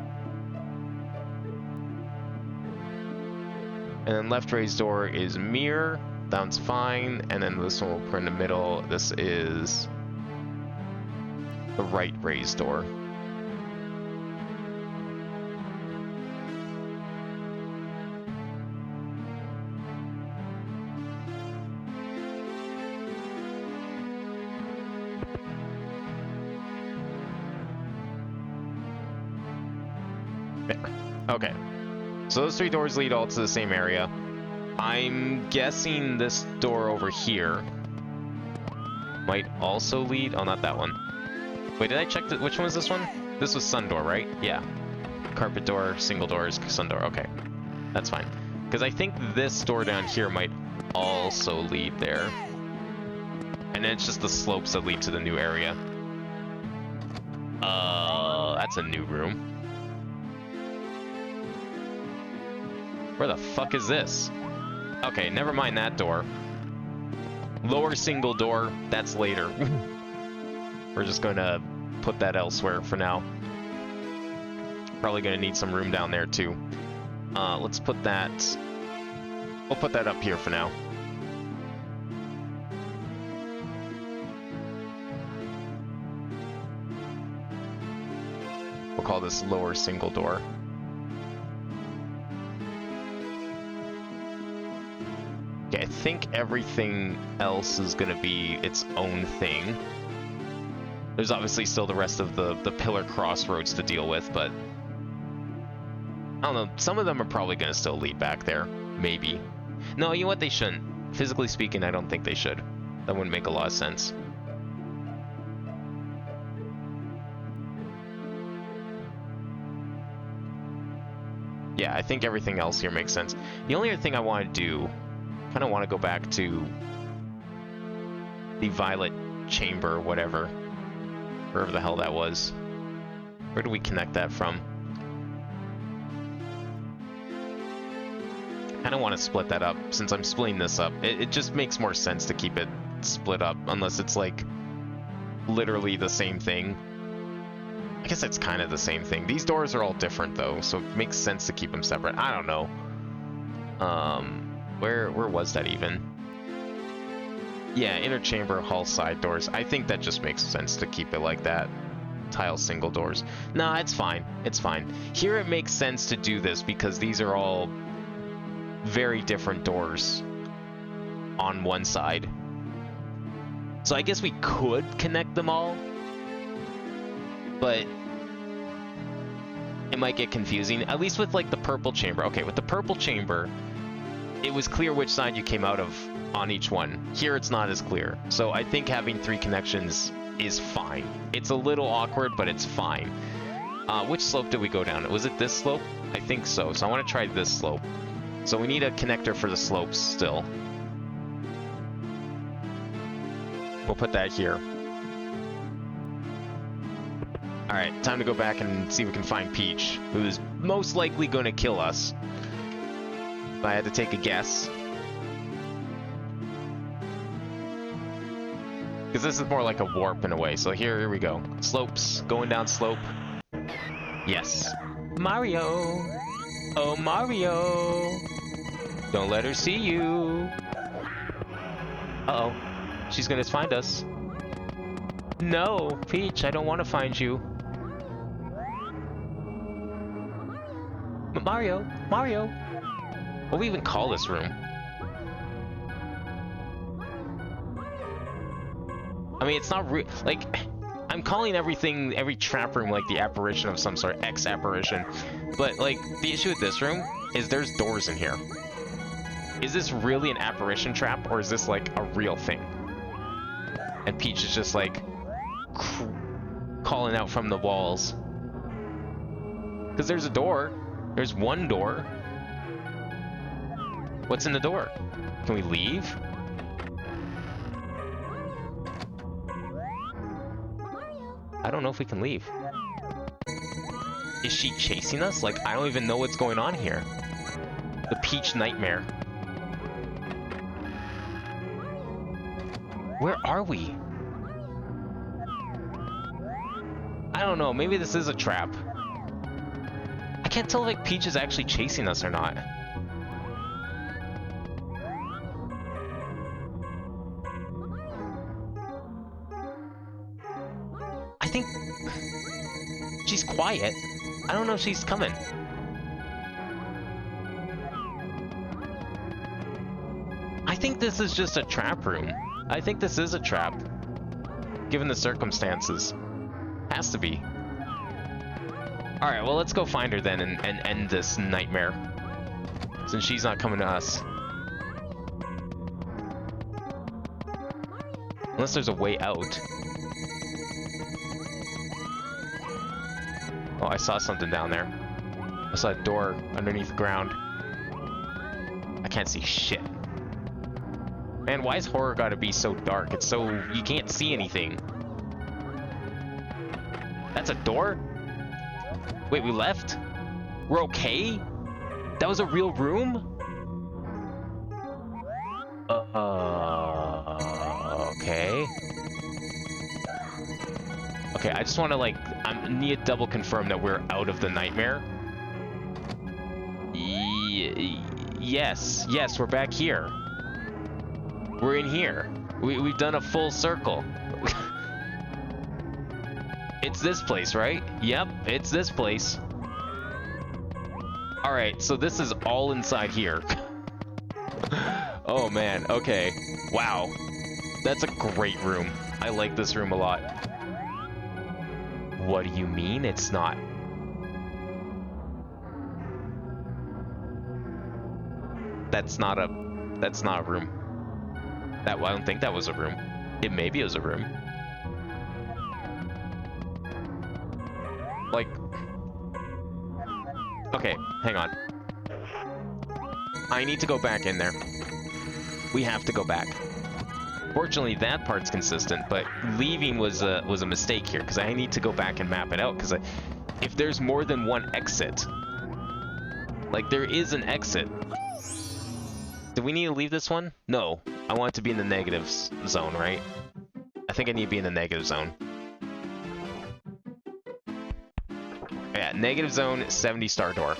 And then left raised door is mirror. That one's fine. And then this one we'll put in the middle. This is the right raised door. Okay, so those 3 doors lead all to the same area. I'm guessing this door over here might also lead... Oh, not that one. Wait, did I check which one was this one? This was sun door, right? Yeah. Carpet door, single doors, sun door. Okay, that's fine. Because I think this door down here might also lead there. And then it's just the slopes that lead to the new area. That's a new room. Where the fuck is this? Okay, never mind that door. Lower single door, that's later. We're just gonna put that elsewhere for now. Probably gonna need some room down there too. Let's put that... We'll put that up here for now. We'll call this lower single door. Okay, I think everything else is gonna be its own thing. There's obviously still the rest of the pillar crossroads to deal with, but I don't know, some of them are probably gonna still lead back there. Maybe. No, you know what, they shouldn't. Physically speaking, I don't think they should. That wouldn't make a lot of sense. Yeah, I think everything else here makes sense. The only other thing I want to do, kind of want to go back to the violet chamber, whatever. Wherever the hell that was. Where do we connect that from? I kind of want to split that up, since I'm splitting this up. It just makes more sense to keep it split up, unless it's like literally the same thing. I guess it's kind of the same thing. These doors are all different though, so it makes sense to keep them separate. I don't know. Where was that even? Yeah, inner chamber, hall side doors. I think that just makes sense to keep it like that. Tile single doors. Nah, it's fine. It's fine. Here it makes sense to do this because these are all very different doors on one side. So I guess we could connect them all, but it might get confusing, at least with like the purple chamber. Okay, with the purple chamber, it was clear which side you came out of on each one. Here it's not as clear. So I think having 3 connections is fine. It's a little awkward, but it's fine. Which slope did we go down? Was it this slope? I think so. So I want to try this slope. So we need a connector for the slopes still. We'll put that here. Alright, time to go back and see if we can find Peach, who's most likely going to kill us. If I had to take a guess. Because this is more like a warp in a way. So here we go. Slopes, going down slope. Yes. Mario! Oh, Mario! Don't let her see you! Uh-oh. She's gonna find us. No! Peach, I don't want to find you. But Mario! Mario! What do we even call this room? I mean, it's not real. Like, I'm calling everything, every trap room, like the apparition of some sort, X-apparition. But, like, the issue with this room is there's doors in here. Is this really an apparition trap, or is this, like, a real thing? And Peach is just, like, calling out from the walls. Because there's a door. There's one door. What's in the door? Can we leave? I don't know if we can leave. Is she chasing us? Like, I don't even know what's going on here. The Peach Nightmare. Where are we? I don't know. Maybe this is a trap. I can't tell if like, Peach is actually chasing us or not. I think she's quiet. I don't know if she's coming. I think this is just a trap room. I think this is a trap, given the circumstances. Has to be. Alright, well, let's go find her then and end this nightmare, since she's not coming to us. Unless there's a way out. Oh, I saw something down there. I saw a door underneath the ground. I can't see shit. Man, why is horror gotta be so dark? It's so... you can't see anything. That's a door? Wait, we left? We're okay? That was a real room? Okay, I just want to, like, I need to double confirm that we're out of the nightmare. Yes, we're back here. We're in here. We've done a full circle. It's this place, right? Yep, it's this place. All right, so this is all inside here. Oh man, okay. Wow. That's a great room. I like this room a lot. What do you mean it's not? That's not a room. I don't think that was a room. Maybe was a room. Like, okay, hang on. I need to go back in there. We have to go back. Fortunately, that part's consistent, but leaving was a mistake here, because I need to go back and map it out, because if there's more than one exit, like, there is an exit. Do we need to leave this one? No. I want it to be in the negative zone, right? I think I need to be in the negative zone. Yeah, negative zone, 70 star door.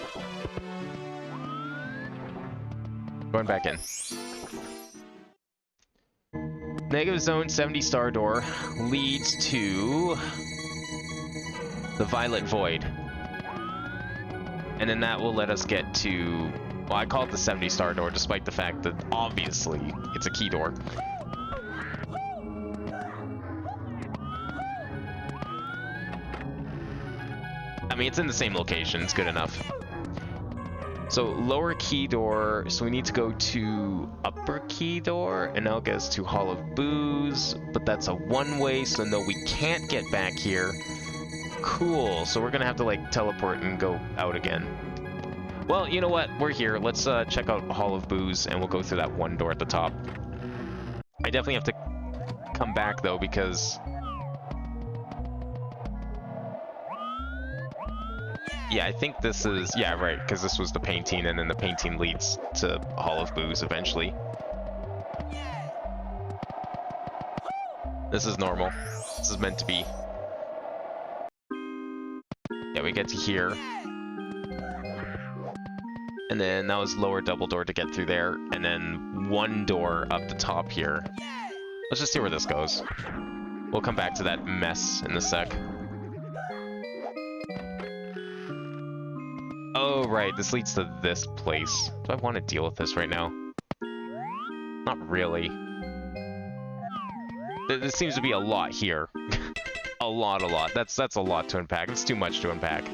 Going back in. Negative zone, 70 star door leads to the violet void. And then that will let us get to, well, I call it the 70 star door, despite the fact that obviously it's a key door. I mean, it's in the same location, it's good enough. So lower key door, so we need to go to upper key door, and that'll get us to Hall of Booze, but that's a one-way, so no, we can't get back here. Cool, so we're gonna have to, like, teleport and go out again. Well, you know what, we're here. Let's check out Hall of Booze, and we'll go through that one door at the top. I definitely have to come back, though, because... yeah, I think this is... yeah, right, because this was the painting, and then the painting leads to Hall of Booze eventually. This is normal. This is meant to be. Yeah, we get to here. And then that was lower double door to get through there, and then one door up the top here. Let's just see where this goes. We'll come back to that mess in a sec. Oh, right, this leads to this place. Do I want to deal with this right now? Not really. There seems to be a lot here. a lot. That's a lot to unpack. It's too much to unpack.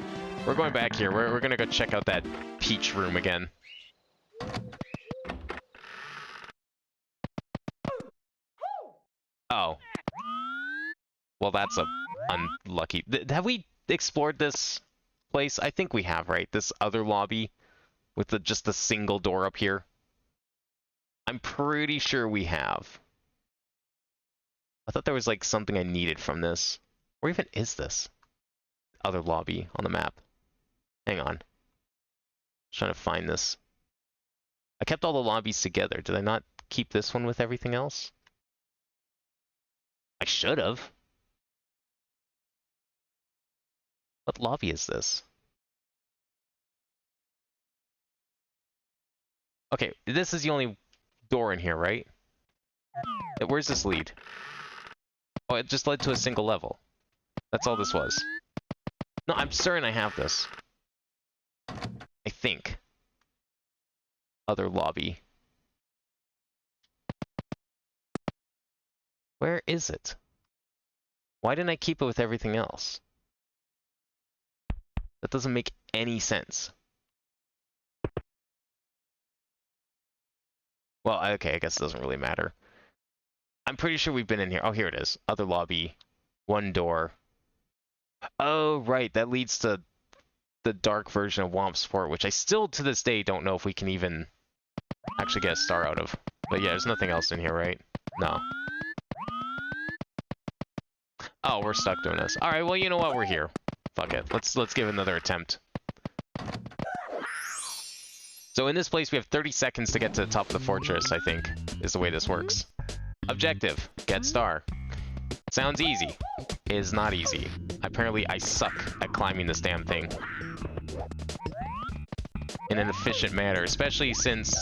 We're going back here. We're gonna go check out that peach room again. Oh. Well, that's a unlucky... have we explored this place? I think we have, right? This other lobby with just the single door up here. I'm pretty sure we have. I thought there was, like, something I needed from this. Where even is this other lobby on the map? Hang on. Just trying to find this. I kept all the lobbies together. Did I not keep this one with everything else? I should have. What lobby is this? Okay, this is the only door in here, right? Where's this lead? Oh, it just led to a single level. That's all this was. No, I'm certain I have this. I think. Other lobby. Where is it? Why didn't I keep it with everything else? That doesn't make any sense. Well, okay, I guess it doesn't really matter. I'm pretty sure we've been in here. Oh, here it is. Other lobby. One door. Oh, right. That leads to the dark version of Womp Sport, which I still, to this day, don't know if we can even actually get a star out of. But yeah, there's nothing else in here, right? No. Oh, we're stuck doing this. All right, well, you know what? We're here. Fuck it. Let's give it another attempt. So in this place, we have 30 seconds to get to the top of the fortress, I think, is the way this works. Objective, get star. Sounds easy. is not easy. Apparently, I suck at climbing this damn thing in an efficient manner, especially since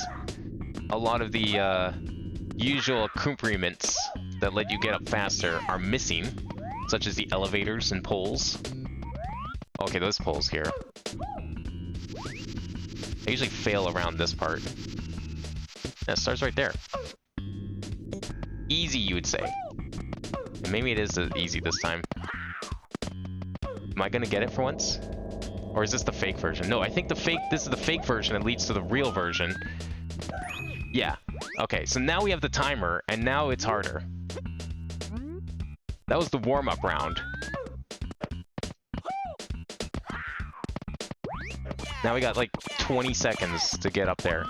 a lot of the usual accoutrements that let you get up faster are missing, such as the elevators and poles. Okay, those poles here. I usually fail around this part. Yeah, it starts right there. Easy, you would say. And maybe it is easy this time. Am I gonna get it for once? Or is this the fake version? No, I think this is the fake version that leads to the real version. Yeah. Okay, so now we have the timer, and now it's harder. That was the warm-up round. Now we got like 20 seconds to get up there.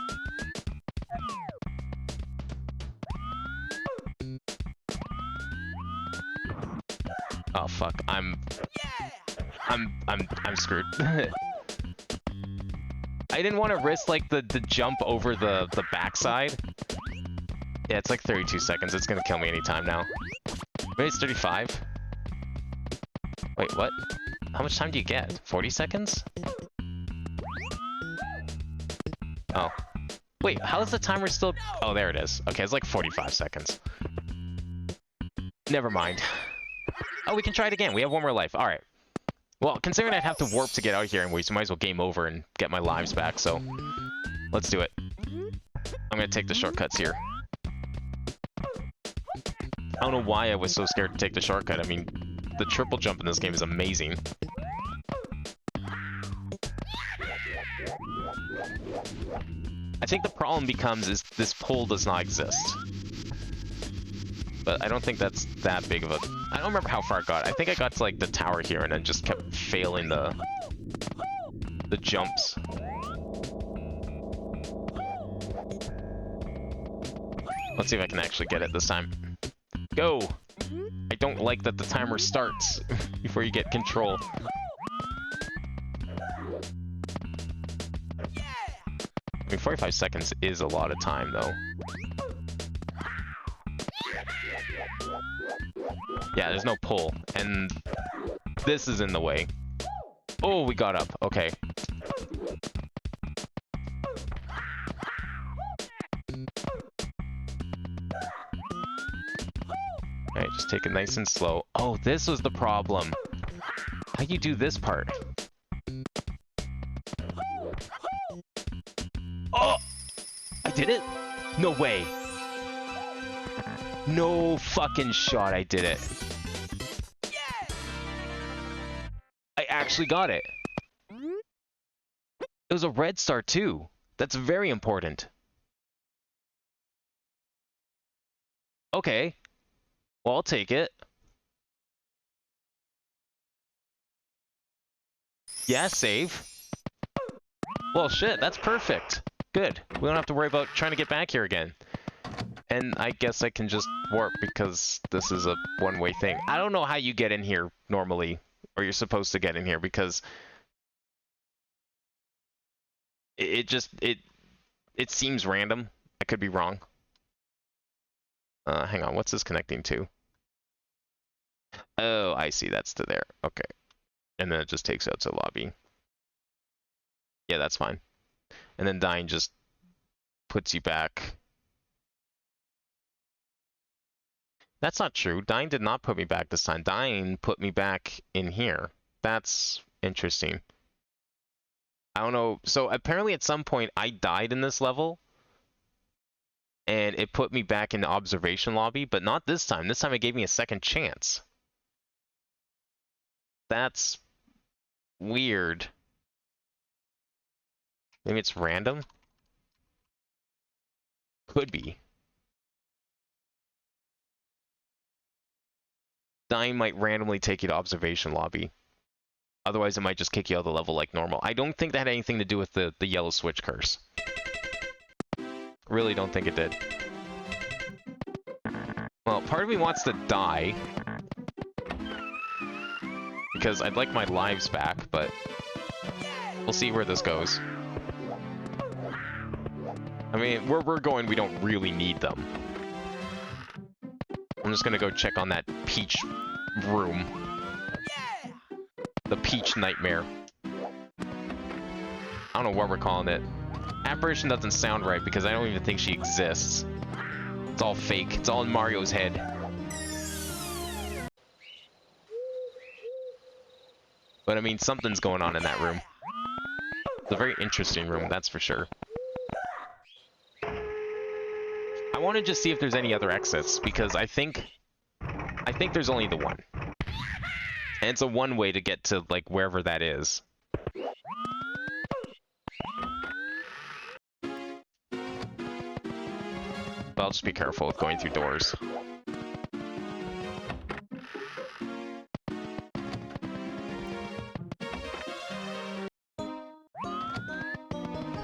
Oh fuck, I'm screwed. I didn't want to risk like the jump over the backside. Yeah, it's like 32 seconds. It's gonna kill me anytime now. Maybe it's 35. Wait, what? How much time do you get? 40 seconds? Oh. Wait, how is the timer still... Oh, there it is. Okay, it's like 45 seconds. Never mind. Oh, we can try it again. We have one more life. Alright. Well, considering I'd have to warp to get out of here, and we might as well game over and get my lives back, so... Let's do it. I'm gonna take the shortcuts here. I don't know why I was so scared to take the shortcut. I mean, the triple jump in this game is amazing. I think the problem becomes is this pole does not exist. But I don't think that's that big of a... I don't remember how far I got. I think I got to like the tower here and then just kept failing the jumps. Let's see if I can actually get it this time. Go! I don't like that the timer starts before you get control. I mean, 45 seconds is a lot of time, though. Yeah, there's no pull, and this is in the way. Oh, we got up. Okay. Alright, just take it nice and slow. Oh, this was the problem. How do you do this part? Oh! I did it? No way. No fucking shot I did it. I actually got it. It was a red star too. That's very important. Okay. Well, I'll take it. Yeah, save. Well, shit, that's perfect. Good. We don't have to worry about trying to get back here again. And I guess I can just warp because this is a one-way thing. I don't know how you get in here normally, or you're supposed to get in here, because it seems random. I could be wrong. Hang on, what's this connecting to? Oh, I see, that's to there. Okay. And then it just takes out to the lobby. Yeah, that's fine. And then dying just puts you back. That's not true. Dying did not put me back this time. Dying put me back in here. That's interesting. I don't know. So apparently at some point I died in this level. And it put me back in the observation lobby, but not this time. This time it gave me a second chance. That's weird. Maybe it's random? Could be. Dying might randomly take you to observation lobby. Otherwise, it might just kick you out of the level like normal. I don't think that had anything to do with the yellow switch curse. Really don't think it did. Well, part of me wants to die. Because I'd like my lives back, but we'll see where this goes. I mean, where we're going, we don't really need them. I'm just gonna go check on that peach room. The Peach Nightmare. I don't know what we're calling it. Apparition doesn't sound right because I don't even think she exists. It's all fake. It's all in Mario's head. But I mean, something's going on in that room. It's a very interesting room, that's for sure. I want to just see if there's any other exits because I think there's only the one. And it's a one way to get to like wherever that is. But I'll just be careful with going through doors.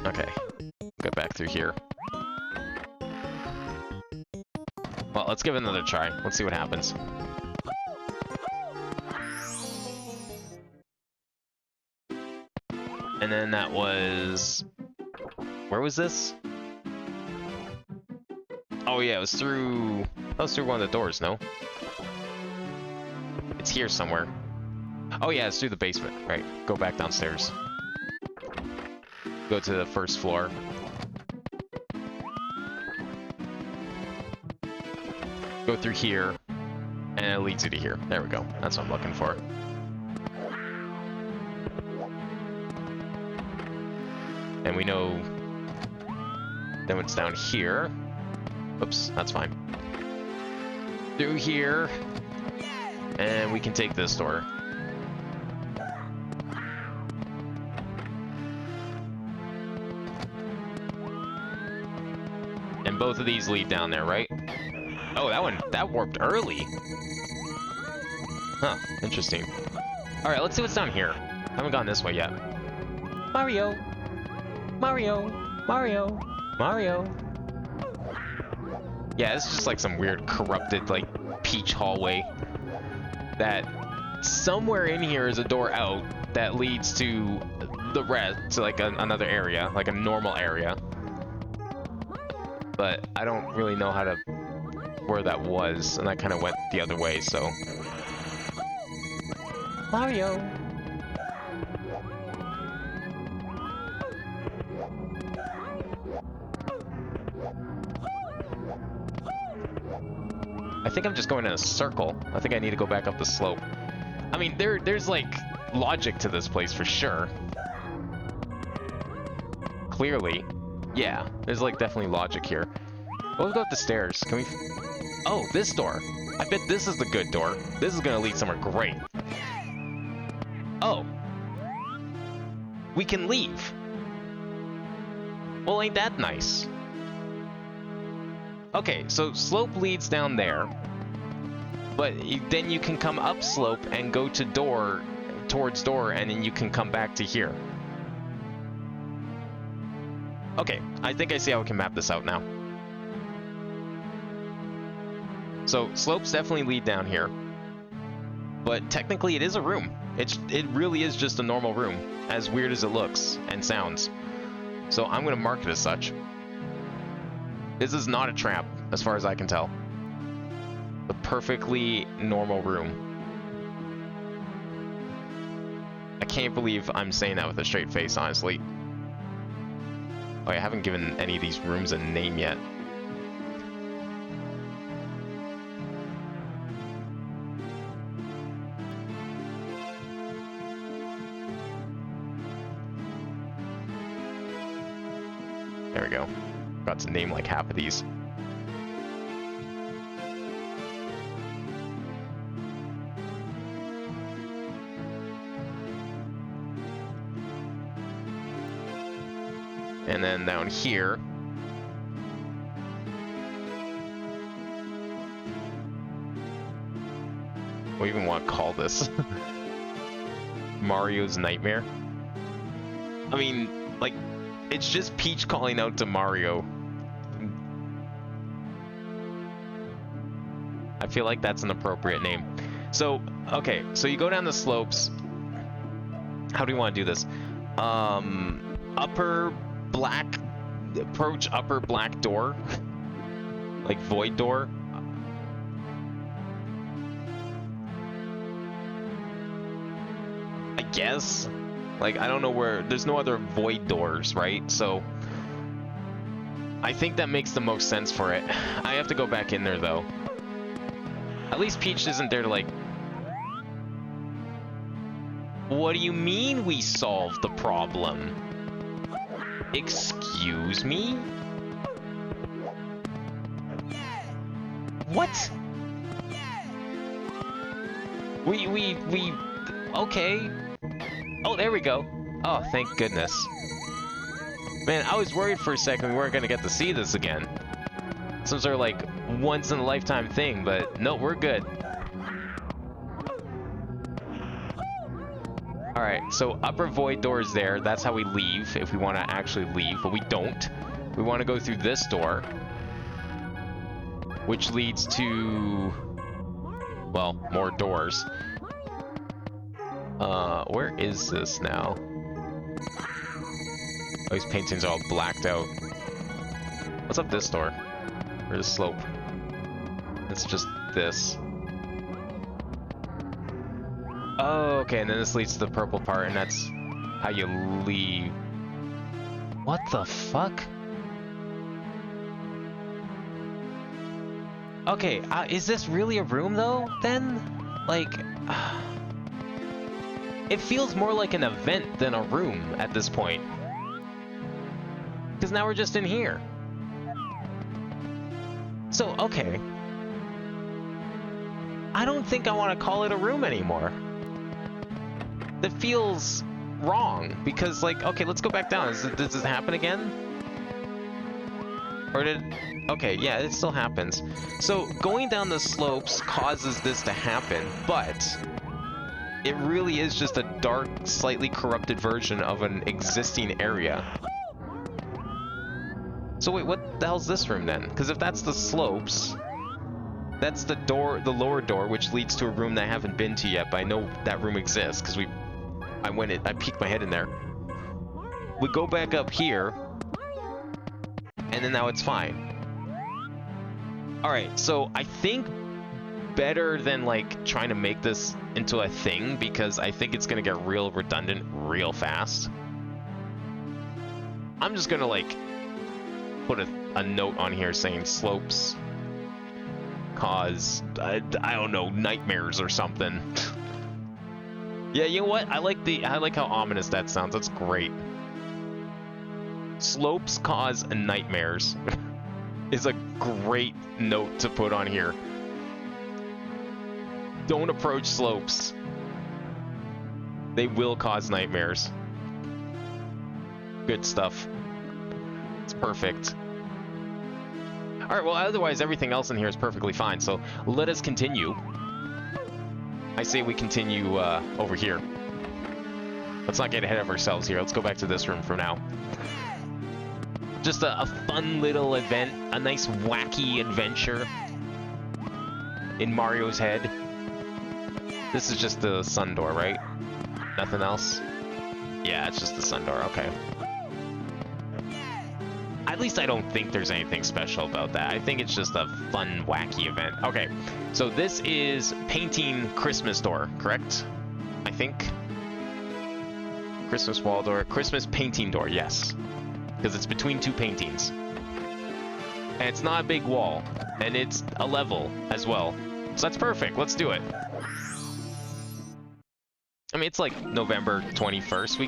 Okay, get back through here. Well, let's give it another try. Let's see what happens. And then that was... Where was this? Oh yeah, it was through... That was through one of the doors, no? It's here somewhere. Oh yeah, it's through the basement. Right, go back downstairs. Go to the first floor. Go through here, and it leads you to here. There we go. That's what I'm looking for. And we know... Then it's down here. Oops, that's fine. Through here. And we can take this door. And both of these lead down there, right? Oh, that warped early. Huh, interesting. Alright, let's see what's down here. Haven't gone this way yet. Mario! Mario! Mario! Mario! Yeah, it's just like some weird corrupted, like, Peach hallway. That somewhere in here is a door out that leads to the rest, to like another area, like a normal area. But I don't really know how to... where that was, and I kind of went the other way, so... Mario! I think I'm just going in a circle. I think I need to go back up the slope. I mean, there's like logic to this place for sure. Clearly. Yeah, there's like definitely logic here. But we'll go up the stairs. Can we... Oh, this door. I bet this is the good door. This is gonna lead somewhere great. Oh. We can leave. Well, ain't that nice? Okay, so slope leads down there. But then you can come up slope and go to door, towards door, and then you can come back to here. Okay, I think I see how we can map this out now. So, slopes definitely lead down here. But technically it is a room. It really is just a normal room, as weird as it looks and sounds. So I'm going to mark it as such. This is not a trap, as far as I can tell. A perfectly normal room. I can't believe I'm saying that with a straight face, honestly. Oh, I haven't given any of these rooms a name yet. There we go. Got to name like half of these. And then down here, what do you even want to call this? Mario's Nightmare? I mean, like, it's just Peach calling out to Mario. I feel like that's an appropriate name. So, okay, so you go down the slopes. How do you want to do this? Upper black, approach upper black door. Like void door. guess. Like, I don't know where... There's no other void doors, right? So... I think that makes the most sense for it. I have to go back in there, though. At least Peach isn't there to, like... What do you mean we solved the problem? Excuse me? What? We... Okay. Oh, there we go. Oh, thank goodness. Man, I was worried for a second we weren't gonna get to see this again. Some sort of, like, once-in-a-lifetime thing, but no, we're good. Alright, so upper void door is there. That's how we leave, if we want to actually leave, but we don't. We want to go through this door, which leads to... well, more doors. Where is this now? Oh, these paintings are all blacked out. What's up this door? Or this slope? It's just this. Oh, okay, and then this leads to the purple part, and that's how you leave. What the fuck? Okay, is this really a room, though, then? Like... it feels more like an event than a room at this point. Because now we're just in here. So, okay. I don't think I want to call it a room anymore. That feels wrong, because, like, okay, let's go back down. Does this happen again? Or did... Okay, yeah, it still happens. So, going down the slopes causes this to happen, but... it really is just a dark, slightly corrupted version of an existing area. So wait, what the hell's this room then? Because if that's the slopes, that's the door, the lower door, which leads to a room that I haven't been to yet, but I know that room exists because I peeked my head in there. We go back up here, and then now it's fine. Alright, so I think better than, like, trying to make this into a thing, because I think it's gonna get real redundant real fast. I'm just gonna, like, put a note on here saying slopes cause, I don't know, nightmares or something. Yeah, you know what? I like how ominous that sounds. That's great. Slopes cause nightmares is a great note to put on here. Don't approach slopes. They will cause nightmares. Good stuff. It's perfect. Alright, well, otherwise everything else in here is perfectly fine, so let us continue. I say we continue over here. Let's not get ahead of ourselves here. Let's go back to this room for now. Just a fun little event, a nice wacky adventure in Mario's head. This is just the sun door, right? Nothing else? Yeah, it's just the sun door, okay. At least I don't think there's anything special about that. I think it's just a fun, wacky event. Okay, so this is painting Christmas door, correct? I think. Christmas wall door, Christmas painting door, yes. Because it's between two paintings. And it's not a big wall, and it's a level as well. So that's perfect, let's do it. I mean, it's like November 21st. We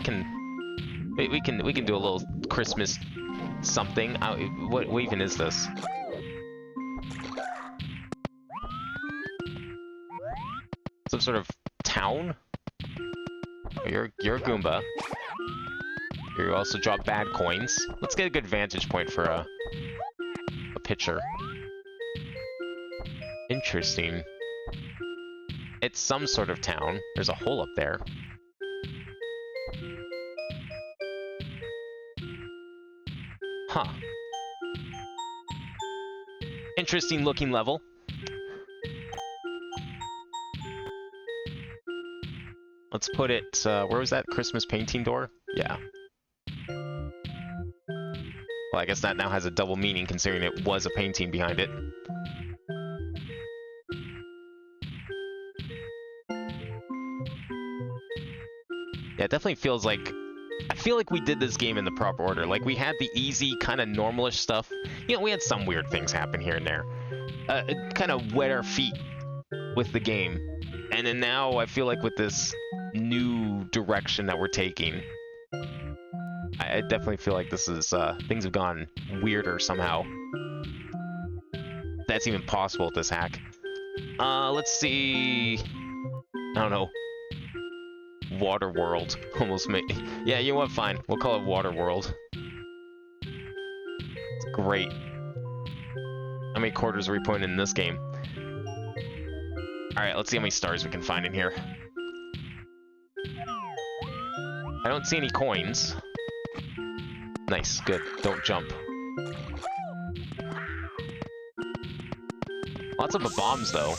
can do a little Christmas something. What even is this? Some sort of town? You're a Goomba. You also drop bad coins. Let's get a good vantage point for a picture. Interesting. It's some sort of town. There's a hole up there. Huh. Interesting looking level. Let's put it, where was that Christmas painting door? Yeah. Well, I guess that now has a double meaning considering it was a painting behind it. Yeah, it definitely feels like... I feel like we did this game in the proper order. Like, we had the easy, kind of normalish stuff. You know, we had some weird things happen here and there. It kind of wet our feet with the game. And then now, I feel like with this new direction that we're taking, I definitely feel like this is, things have gone weirder somehow. That's even possible with this hack. Let's see... I don't know. Water World. Almost made... Yeah, you know what? Fine. We'll call it Water World. It's great. How many quarters are we putting in this game? Alright, let's see how many stars we can find in here. I don't see any coins. Nice, good. Don't jump. Lots of bombs, though.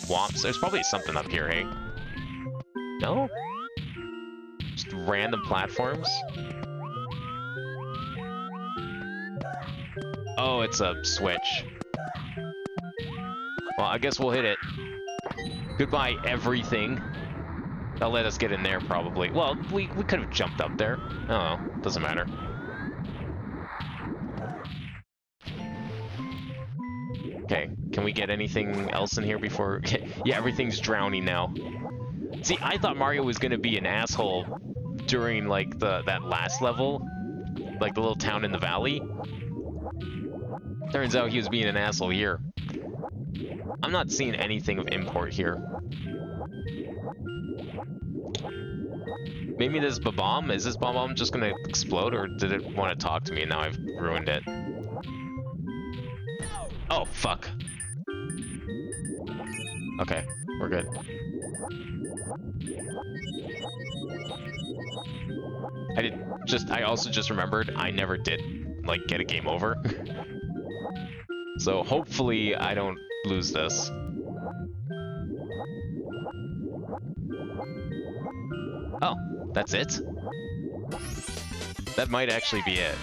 Womps. There's probably something up here, hey? No? Just random platforms? Oh, it's a switch. Well, I guess we'll hit it. Goodbye, everything. That'll let us get in there, probably. Well, we could have jumped up there. Oh, doesn't matter. Okay, can we get anything else in here before... Yeah, everything's drowning now. See, I thought Mario was gonna be an asshole during, like, that last level. Like, the little town in the valley. Turns out he was being an asshole here. I'm not seeing anything of import here. Maybe this bomb? Is this bomb just gonna explode, or did it want to talk to me and now I've ruined it? Oh, fuck. Okay, we're good. I also just remembered I never did, like, get a game over. So hopefully I don't lose this. Oh, that's it? That might actually be it.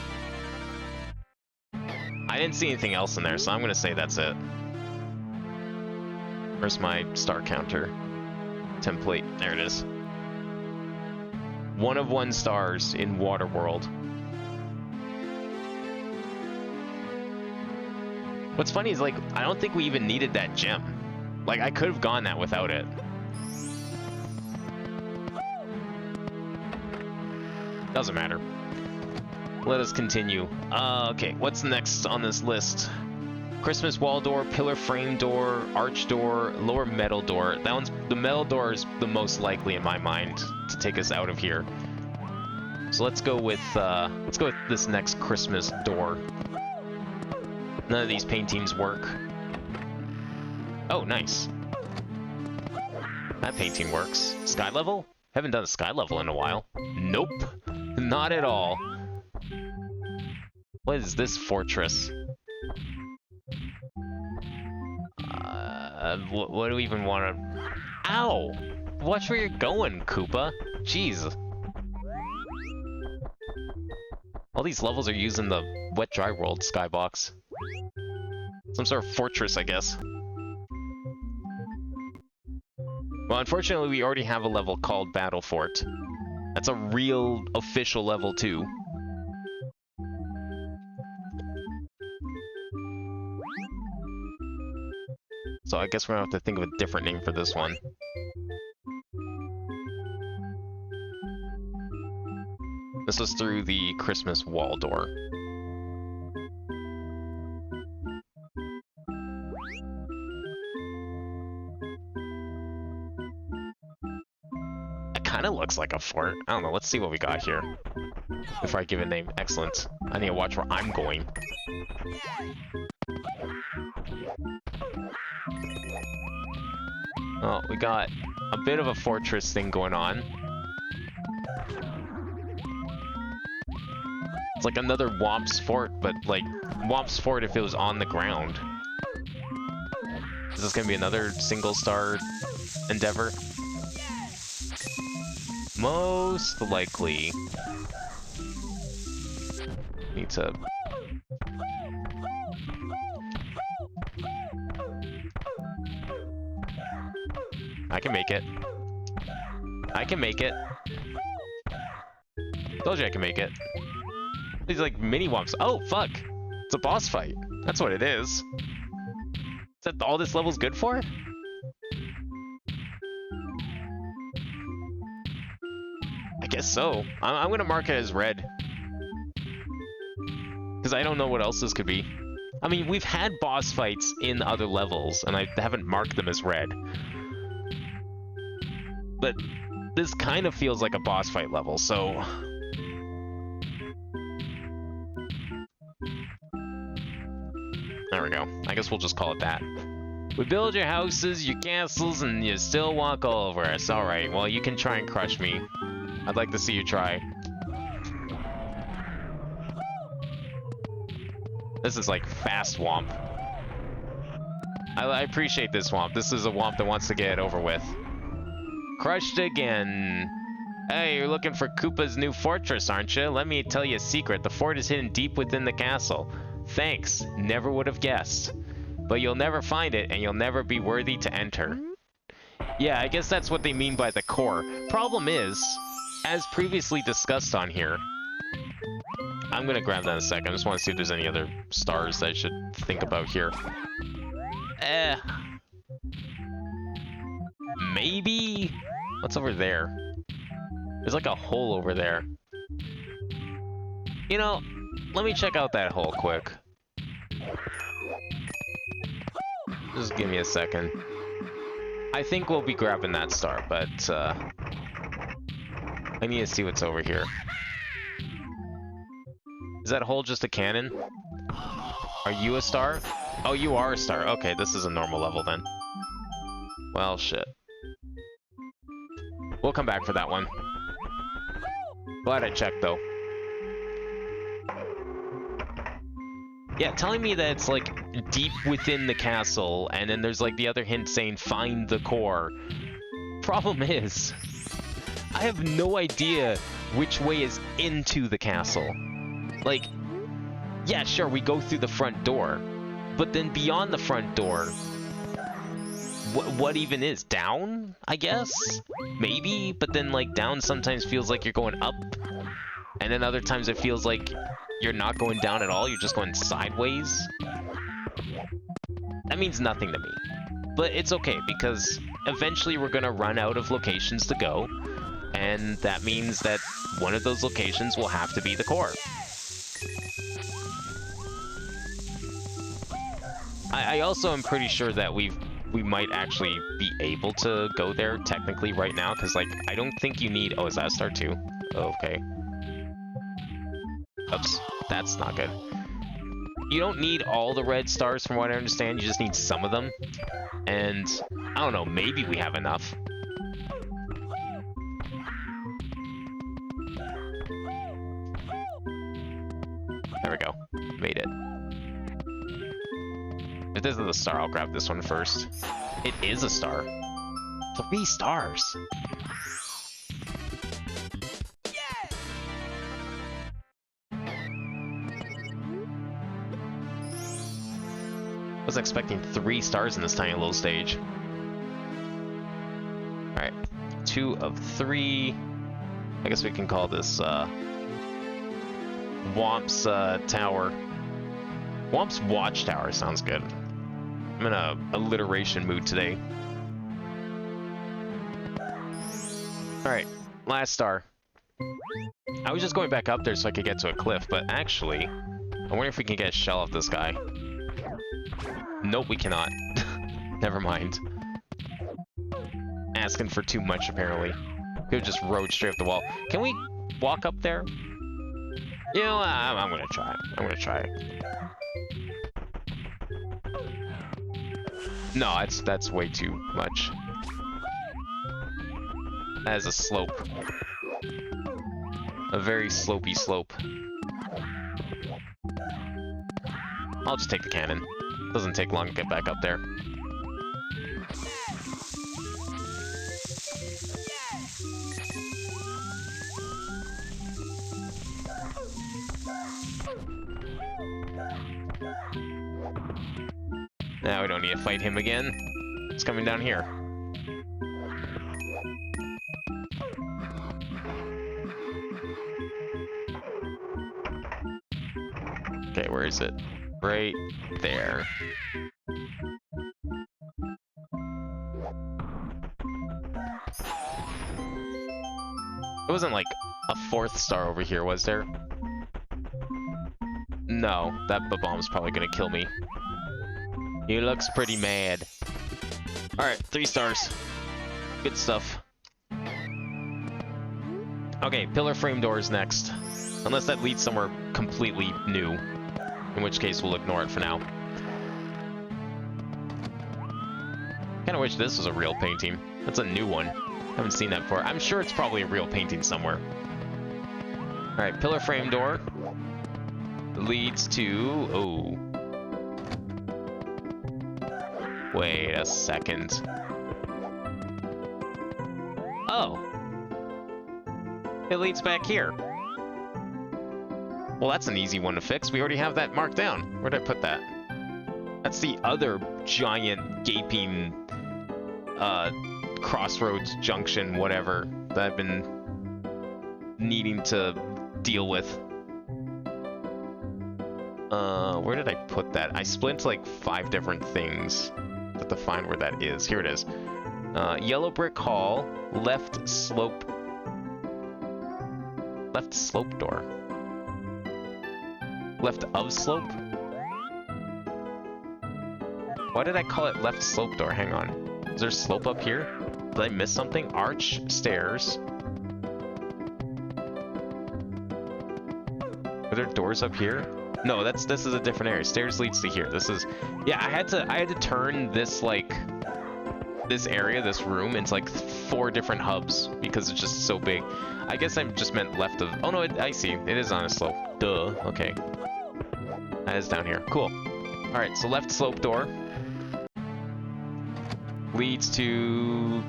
I didn't see anything else in there, so I'm gonna say that's it. Where's my star counter? Template. There it is. 1 of 1 stars in Water World. What's funny is, like, I don't think we even needed that gem. Like, I could have gone that without it. Doesn't matter. Let us continue. Okay, what's next on this list? Christmas wall door, pillar frame door, arch door, lower metal door. That one's... The metal door is the most likely in my mind to take us out of here. So let's go with this next Christmas door. None of these paintings work. Oh, nice. That painting works. Sky level? Haven't done a sky level in a while. Nope. Not at all. What is this fortress? What do we even want to... Ow! Watch where you're going, Koopa. Jeez. All these levels are using the Wet Dry World skybox. Some sort of fortress, I guess. Well, unfortunately, we already have a level called Battle Fort. That's a real, official level, too. So I guess we're gonna have to think of a different name for this one. This was through the Christmas wall door. It kind of looks like a fort. I don't know, let's see what we got here. Before I give it a name. Excellent. I need to watch where I'm going. Oh, we got a bit of a fortress thing going on. It's like another Womp's Fort, but like Womp's Fort if it was on the ground. Is this gonna be another single star endeavor? Most likely. Need to... I can make it. I can make it. Told you I can make it. These like mini wumps. Oh fuck! It's a boss fight. That's what it is. Is that all this level's good for? I guess so. I'm gonna mark it as red. Because I don't know what else this could be. I mean, we've had boss fights in other levels, and I haven't marked them as red. But this kind of feels like a boss fight level, so... There we go. I guess we'll just call it that. We build your houses, your castles, and you still walk all over us. Alright, well, you can try and crush me. I'd like to see you try. This is like fast Womp. I appreciate this Womp. This is a Womp that wants to get it over with. Crushed again. Hey, you're looking for Koopa's new fortress, aren't you? Let me tell you a secret. The fort is hidden deep within the castle. Thanks. Never would have guessed. But you'll never find it, and you'll never be worthy to enter. Yeah, I guess that's what they mean by the core. Problem is, as previously discussed on here... I'm gonna grab that in a second. I just want to see if there's any other stars that I should think about here. Maybe? What's over there? There's like a hole over there. You know, let me check out that hole quick. Just give me a second. I think we'll be grabbing that star, but I need to see what's over here. Is that hole just a cannon? Are you a star? Oh, you are a star. Okay, this is a normal level then. Well, shit. We'll come back for that one. Glad I checked, though. Yeah, telling me that it's, like, deep within the castle, and then there's, like, the other hint saying, find the core. Problem is, I have no idea which way is into the castle. Like, yeah, sure, we go through the front door, but then beyond the front door, what even is? Down, I guess? Maybe? But then, like, down sometimes feels like you're going up, and then other times it feels like you're not going down at all, you're just going sideways. That means nothing to me. But it's okay, because eventually we're gonna run out of locations to go, and that means that one of those locations will have to be the core. I also am pretty sure that we might actually be able to go there technically right now, because, like, I don't think you need... Oh, is that a star too? Oh, okay. Oops, that's not good. You don't need all the red stars from what I understand, you just need some of them. And, I don't know, maybe we have enough. There we go. Made it. If this is a star, I'll grab this one first. It is a star. 3 stars. I was expecting 3 stars in this tiny little stage. Alright. 2 of 3. I guess we can call this, Womp's, tower. Womp's watchtower sounds good. I'm in a alliteration mood today. Alright, last star. I was just going back up there so I could get to a cliff, but actually, I wonder if we can get a shell off this guy. Nope, we cannot. Never mind. Asking for too much, apparently. Could have just rode straight up the wall. Can we walk up there? You know, I'm gonna try. I'm gonna try. No, that's way too much. That is a slope. A very slopey slope. I'll just take the cannon. Doesn't take long to get back up there. Now we don't need to fight him again. It's coming down here. Okay, where is it? Right there. It wasn't like a 4th star over here, was there? No, that bomb's probably gonna kill me. He looks pretty mad. Alright, 3 stars. Good stuff. Okay, pillar frame doors next. Unless that leads somewhere completely new. In which case, we'll ignore it for now. Kinda wish this was a real painting. That's a new one. Haven't seen that before. I'm sure it's probably a real painting somewhere. Alright, pillar frame door. Leads to... oh. Wait a second. Oh. It leads back here. Well, that's an easy one to fix. We already have that marked down. Where did I put that? That's the other giant, gaping, crossroads junction, whatever, that I've been needing to deal with. Where did I put that? I split into like 5 different things. I have to find where that is. Here it is. Yellow brick hall, left slope door. Left of slope? Why did I call it left slope door? Hang on. Is there slope up here? Did I miss something? Arch, stairs. Are there doors up here? No, this is a different area. Stairs leads to here. This is, yeah, I had to turn this, like, this area, this room, into like 4 different hubs because it's just so big. I guess I just meant left of, oh no, I see. It is on a slope. Duh, okay. That is down here. Cool. Alright, so left slope door leads to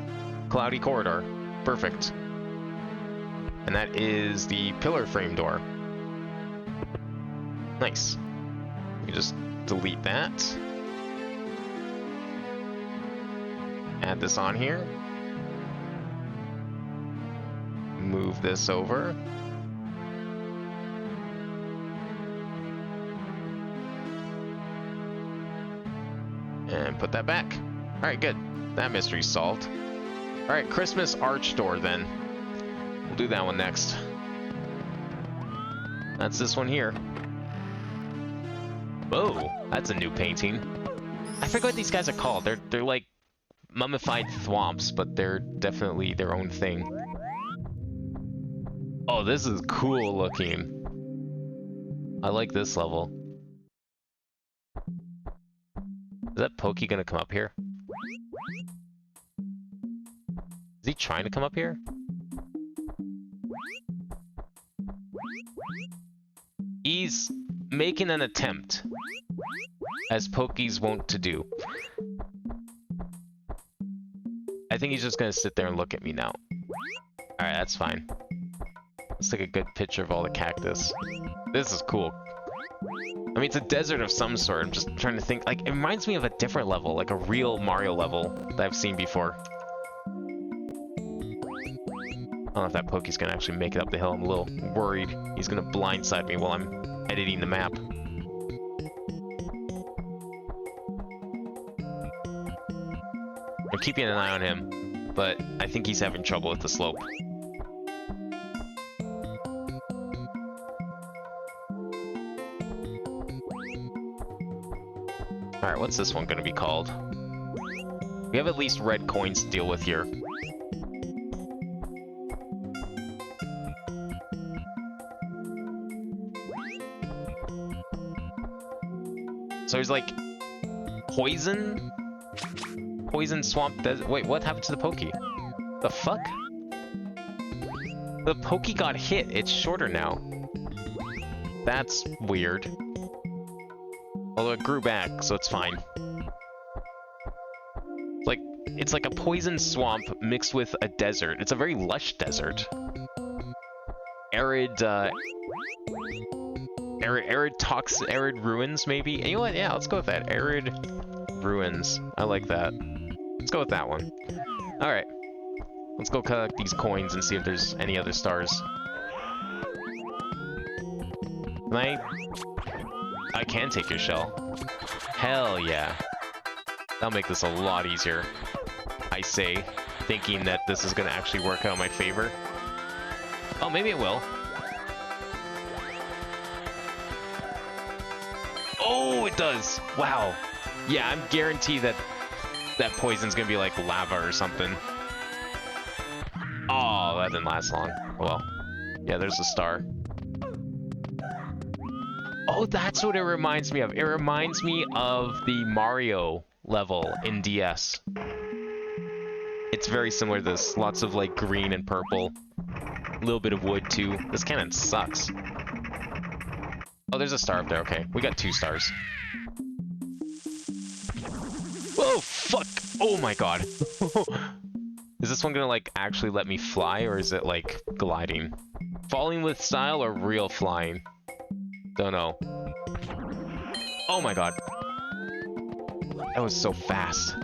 cloudy corridor. Perfect. And that is the pillar frame door. Nice. We can just delete that. Add this on here. Move this over. And put that back. Alright, good. That mystery's solved. Alright, Christmas arch door then. We'll do that one next. That's this one here. Whoa, that's a new painting. I forget what these guys are called. They're like mummified thwomps, but they're definitely their own thing. Oh, this is cool looking. I like this level. Is that Pokey gonna come up here? Is he trying to come up here? He's making an attempt, as Pokeys wont to do. I think he's just gonna sit there and look at me now. Alright, that's fine. Let's take a good picture of all the cactus. This is cool. I mean, it's a desert of some sort. I'm just trying to think. Like, it reminds me of a different level, like a real Mario level that I've seen before. I don't know if that Pokey's gonna actually make it up the hill. I'm a little worried he's gonna blindside me while I'm editing the map. I'm keeping an eye on him, but I think he's having trouble with the slope. Alright, what's this one gonna be called? We have at least red coins to deal with here. So he's like poison? Poison swamp desert. Wait, what happened to the Pokey? The fuck? The Pokey got hit. It's shorter now. That's weird. Although it grew back, so it's fine. It's like a poison swamp mixed with a desert. It's a very lush desert. Arid ruins, maybe? And you know what? Yeah, let's go with that. Arid ruins. I like that. Let's go with that one. Alright. Let's go collect these coins and see if there's any other stars. Can I I can take your shell. Hell yeah. That'll make this a lot easier. I say, thinking that this is gonna actually work out in my favor. Oh, maybe it will. Oh, it does. Wow. Yeah, I'm guaranteed that that poison's gonna be like lava or something. Oh, that didn't last long. Well, yeah, there's a star. Oh, that's what it reminds me of. It reminds me of the Mario level in DS. It's very similar to this. Lots of like green and purple. A little bit of wood too. This cannon sucks. Oh, there's a star up there. Okay, we got 2 stars. Whoa, fuck! Oh my god. Is this one gonna like actually let me fly, or is it like gliding? Falling with style or real flying? Don't know. Oh my god. That was so fast.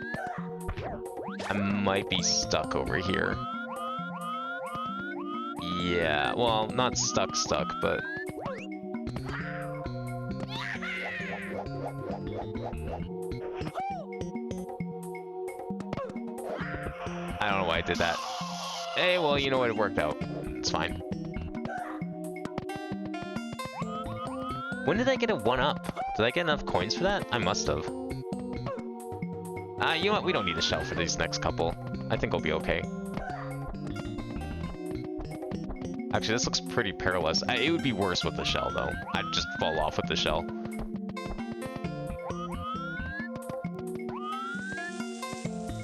I might be stuck over here. Yeah, well, not stuck, but... I don't know why I did that. Hey, well, you know what? It worked out. It's fine. When did I get a 1-up? Did I get enough coins for that? I must have. You know what? We don't need a shell for these next couple. I think we'll be okay. Actually, this looks pretty perilous. It would be worse with the shell, though. I'd just fall off with the shell.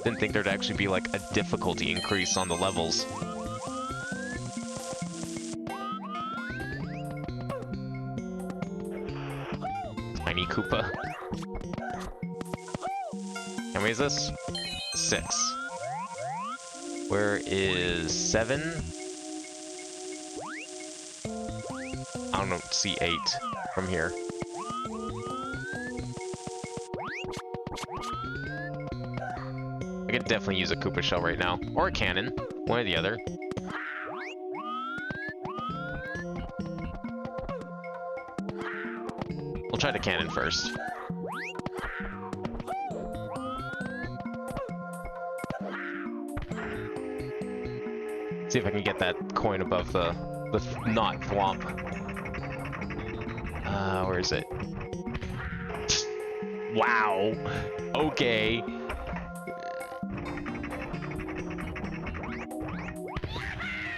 Didn't think there'd actually be, like, a difficulty increase on the levels. Tiny Koopa. How many is this? 6. Where is 7? I don't know, see 8 from here. I could definitely use a Koopa shell right now. Or a cannon. One or the other. We'll try the cannon first. See if I can get that coin above the not thwomp. Where is it? Wow. Okay.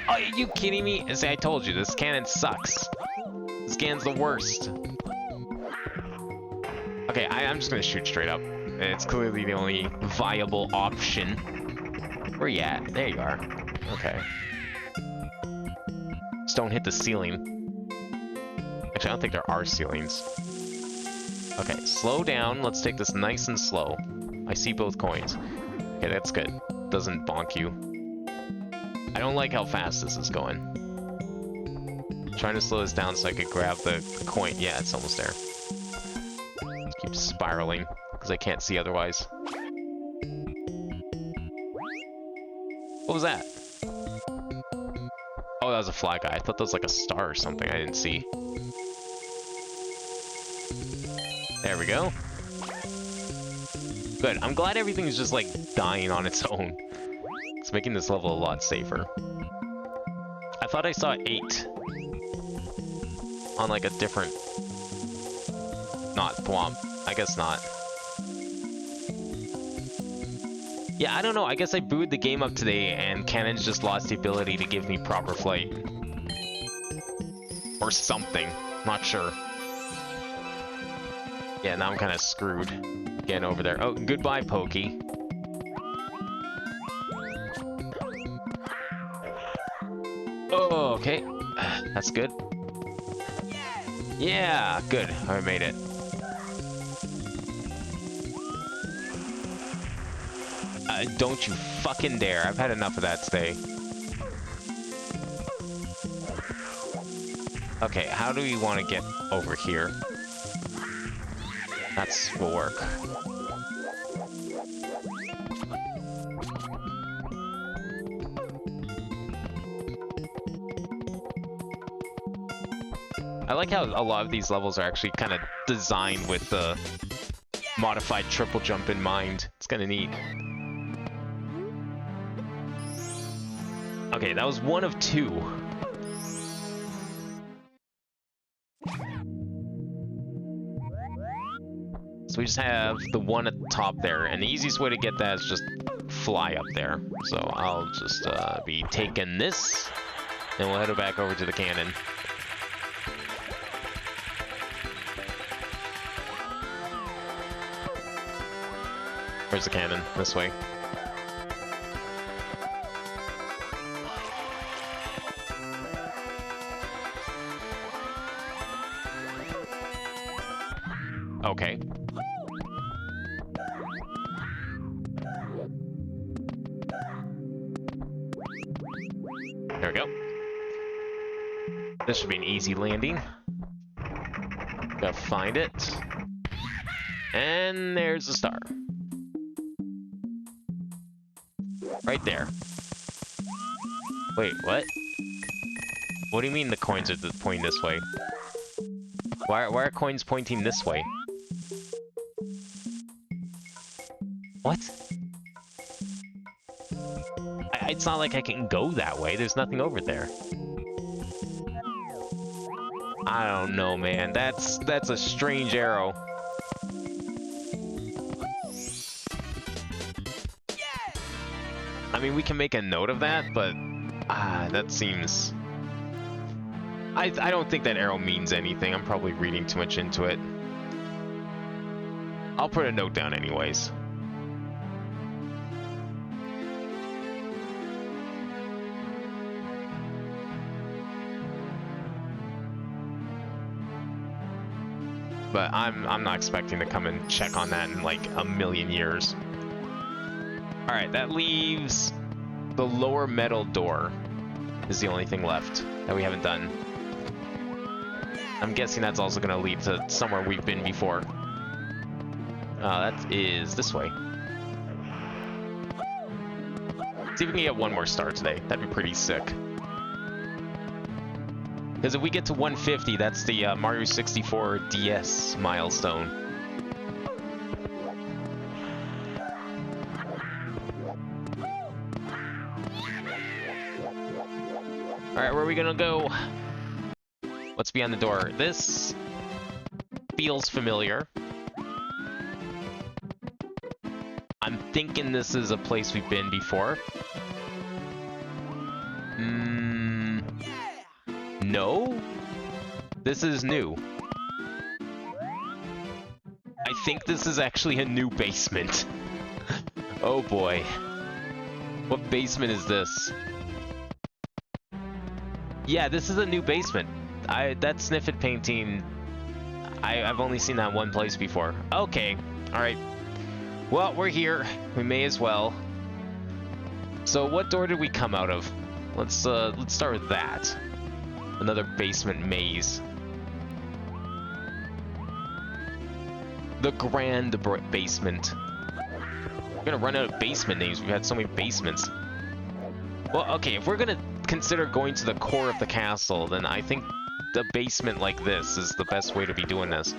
Oh, are you kidding me? See, I told you, this cannon sucks. This cannon's the worst. Okay, I'm just gonna shoot straight up. It's clearly the only viable option. Where you at? There you are. Okay. Just don't hit the ceiling. Actually, I don't think there are ceilings. Okay, slow down. Let's take this nice and slow. I see both coins. Okay, that's good. Doesn't bonk you. I don't like how fast this is going. I'm trying to slow this down so I could grab the coin. Yeah, it's almost there. Just keep spiraling, because I can't see otherwise. What was that? Oh, that was a fly guy. I thought that was like a star or something I didn't see. There we go. Good. I'm glad everything's just like dying on its own. It's making this level a lot safer. I thought I saw 8 on like a different... Not thwomp. I guess not. Yeah, I don't know. I guess I booted the game up today and Cannon's just lost the ability to give me proper flight. Or something. Not sure. Yeah, now I'm kind of screwed getting over there. Oh, goodbye, Pokey. Oh, okay. That's good. Yeah, good. I made it. Don't you fucking dare. I've had enough of that today. Okay, how do we want to get over here? That's will work. I like how a lot of these levels are actually kind of designed with the modified triple jump in mind. It's kind of neat. Okay, that was one of two. So we just have the one at the top there, and the easiest way to get that is just fly up there. So I'll just be taking this, and we'll head back over to the cannon. Where's the cannon? This way. Okay. There we go. This should be an easy landing. Gotta find it. And there's the star. Right there. Wait, what? What do you mean the coins are pointing this way? Why are coins pointing this way? What? It's not like I can go that way. There's nothing over there. I don't know, man. That's a strange arrow. I mean, we can make a note of that, but that seems... I don't think that arrow means anything. I'm probably reading too much into it. I'll put a note down anyways. But I'm not expecting to come and check on that in like a million years. Alright, that leaves the lower metal door is the only thing left that we haven't done. I'm guessing that's also going to lead to somewhere we've been before. That is this way. See if we can get one more star today. That'd be pretty sick. Because if we get to 150, that's the Mario 64 DS milestone. Alright, where are we gonna go? What's beyond the door? This feels familiar. I'm thinking this is a place we've been before. No? This is new. I think this is actually a new basement. Oh boy. What basement is this? Yeah, this is a new basement. That Sniffit painting, I've only seen that one place before. Okay, alright. Well, we're here. We may as well. So what door did we come out of? Let's start with that. Another basement maze. The Grand Basement. We're gonna run out of basement names. We've had so many basements. Well, okay, if we're gonna consider going to the core of the castle, then I think the basement like this is the best way to be doing this.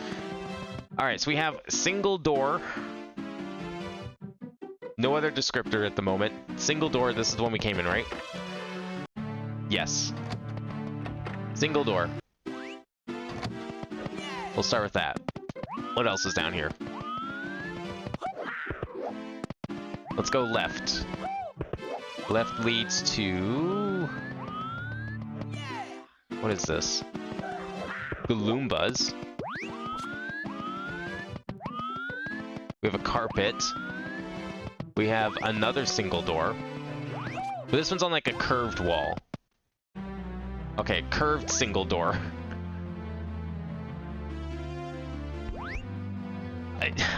Alright, so we have single door. No other descriptor at the moment. Single door, this is the one we came in, right? Yes. Single door. We'll start with that. What else is down here? Let's go left. Left leads to... What is this? Galoombas. We have a carpet. We have another single door. But this one's on like a curved wall. Okay, curved single door.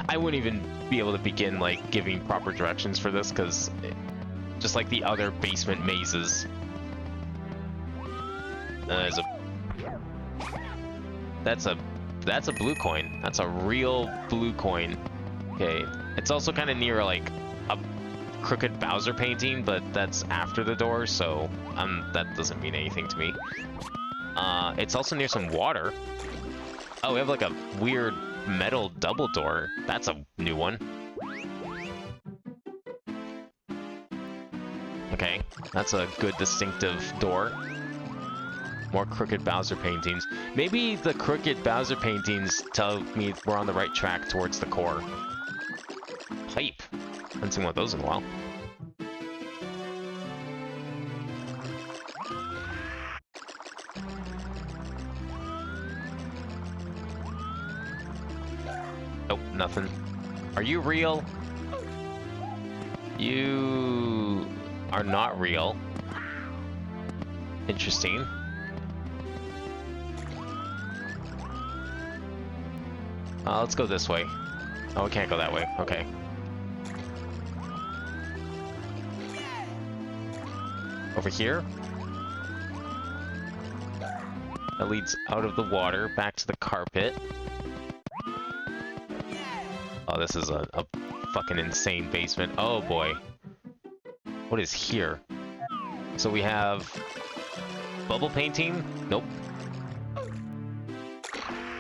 I wouldn't even be able to begin like giving proper directions for this because just like the other basement mazes. There's that's a blue coin. That's a real blue coin. Okay, it's also kind of near like a crooked Bowser painting, but that's after the door, so that doesn't mean anything to me. It's also near some water. Oh, we have like a weird metal double door. That's a new one. Okay, that's a good distinctive door. More crooked Bowser paintings. Maybe the crooked Bowser paintings tell me we're on the right track towards the core. Pipe. Haven't seen one of those in a while. Nope, nothing. Are you real? You are not real. Interesting. Let's go this way. Oh, we can't go that way. Okay. Over here? That leads out of the water, back to the carpet. Oh, this is a fucking insane basement. Oh boy. What is here? So we have bubble painting? Nope.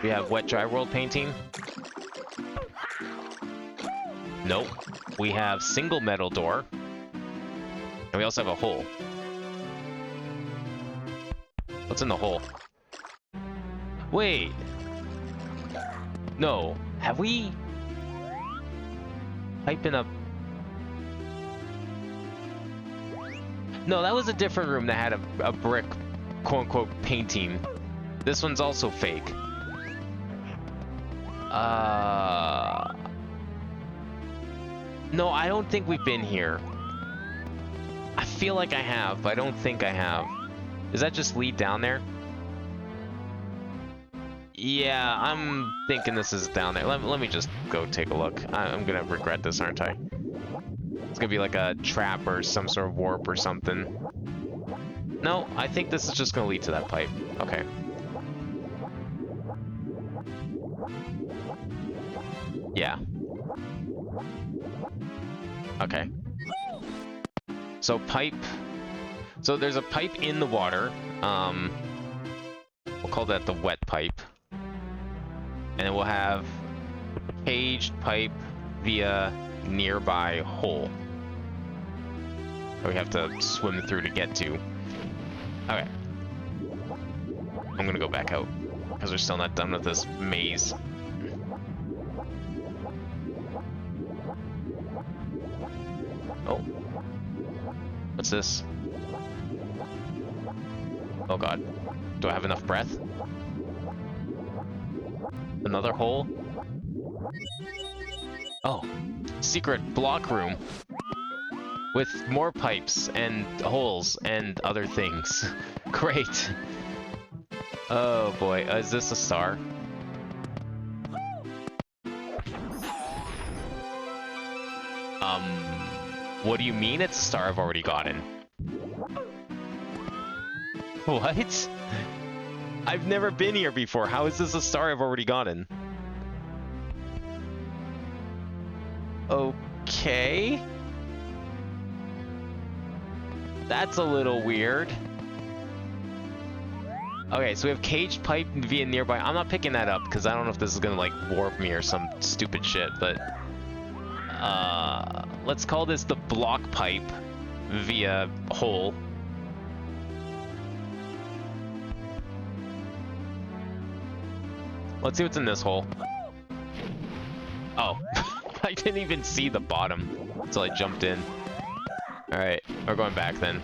We have wet dry world painting? Nope. We have single metal door. And we also have a hole. What's in the hole? Wait. No. Have we? Pipe in a... No, that was a different room that had a brick, quote-unquote, painting. This one's also fake. No, I don't think we've been here. I feel like I have, but I don't think I have. Does that just lead down there? Yeah, I'm thinking this is down there. Let me just go take a look. I'm gonna regret this, aren't I? It's gonna be like a trap or some sort of warp or something. No, I think this is just gonna lead to that pipe. Okay. Yeah. Okay. So pipe. So there's a pipe in the water. We'll call that the wet pipe. And then we'll have caged pipe via nearby hole that we have to swim through to get to. Okay. I'm gonna go back out because we're still not done with this maze. Oh. What's this? Oh god. Do I have enough breath? Another hole? Oh. Secret block room. With more pipes and holes and other things. Great. Oh boy. Is this a star? What do you mean it's a star I've already gotten? What? I've never been here before. How is this a star I've already gotten? Okay. That's a little weird. Okay, so we have caged pipe via nearby. I'm not picking that up because I don't know if this is gonna like warp me or some stupid shit, but let's call this the block pipe via hole. Let's see what's in this hole. Oh, I didn't even see the bottom until I jumped in. Alright, we're going back then.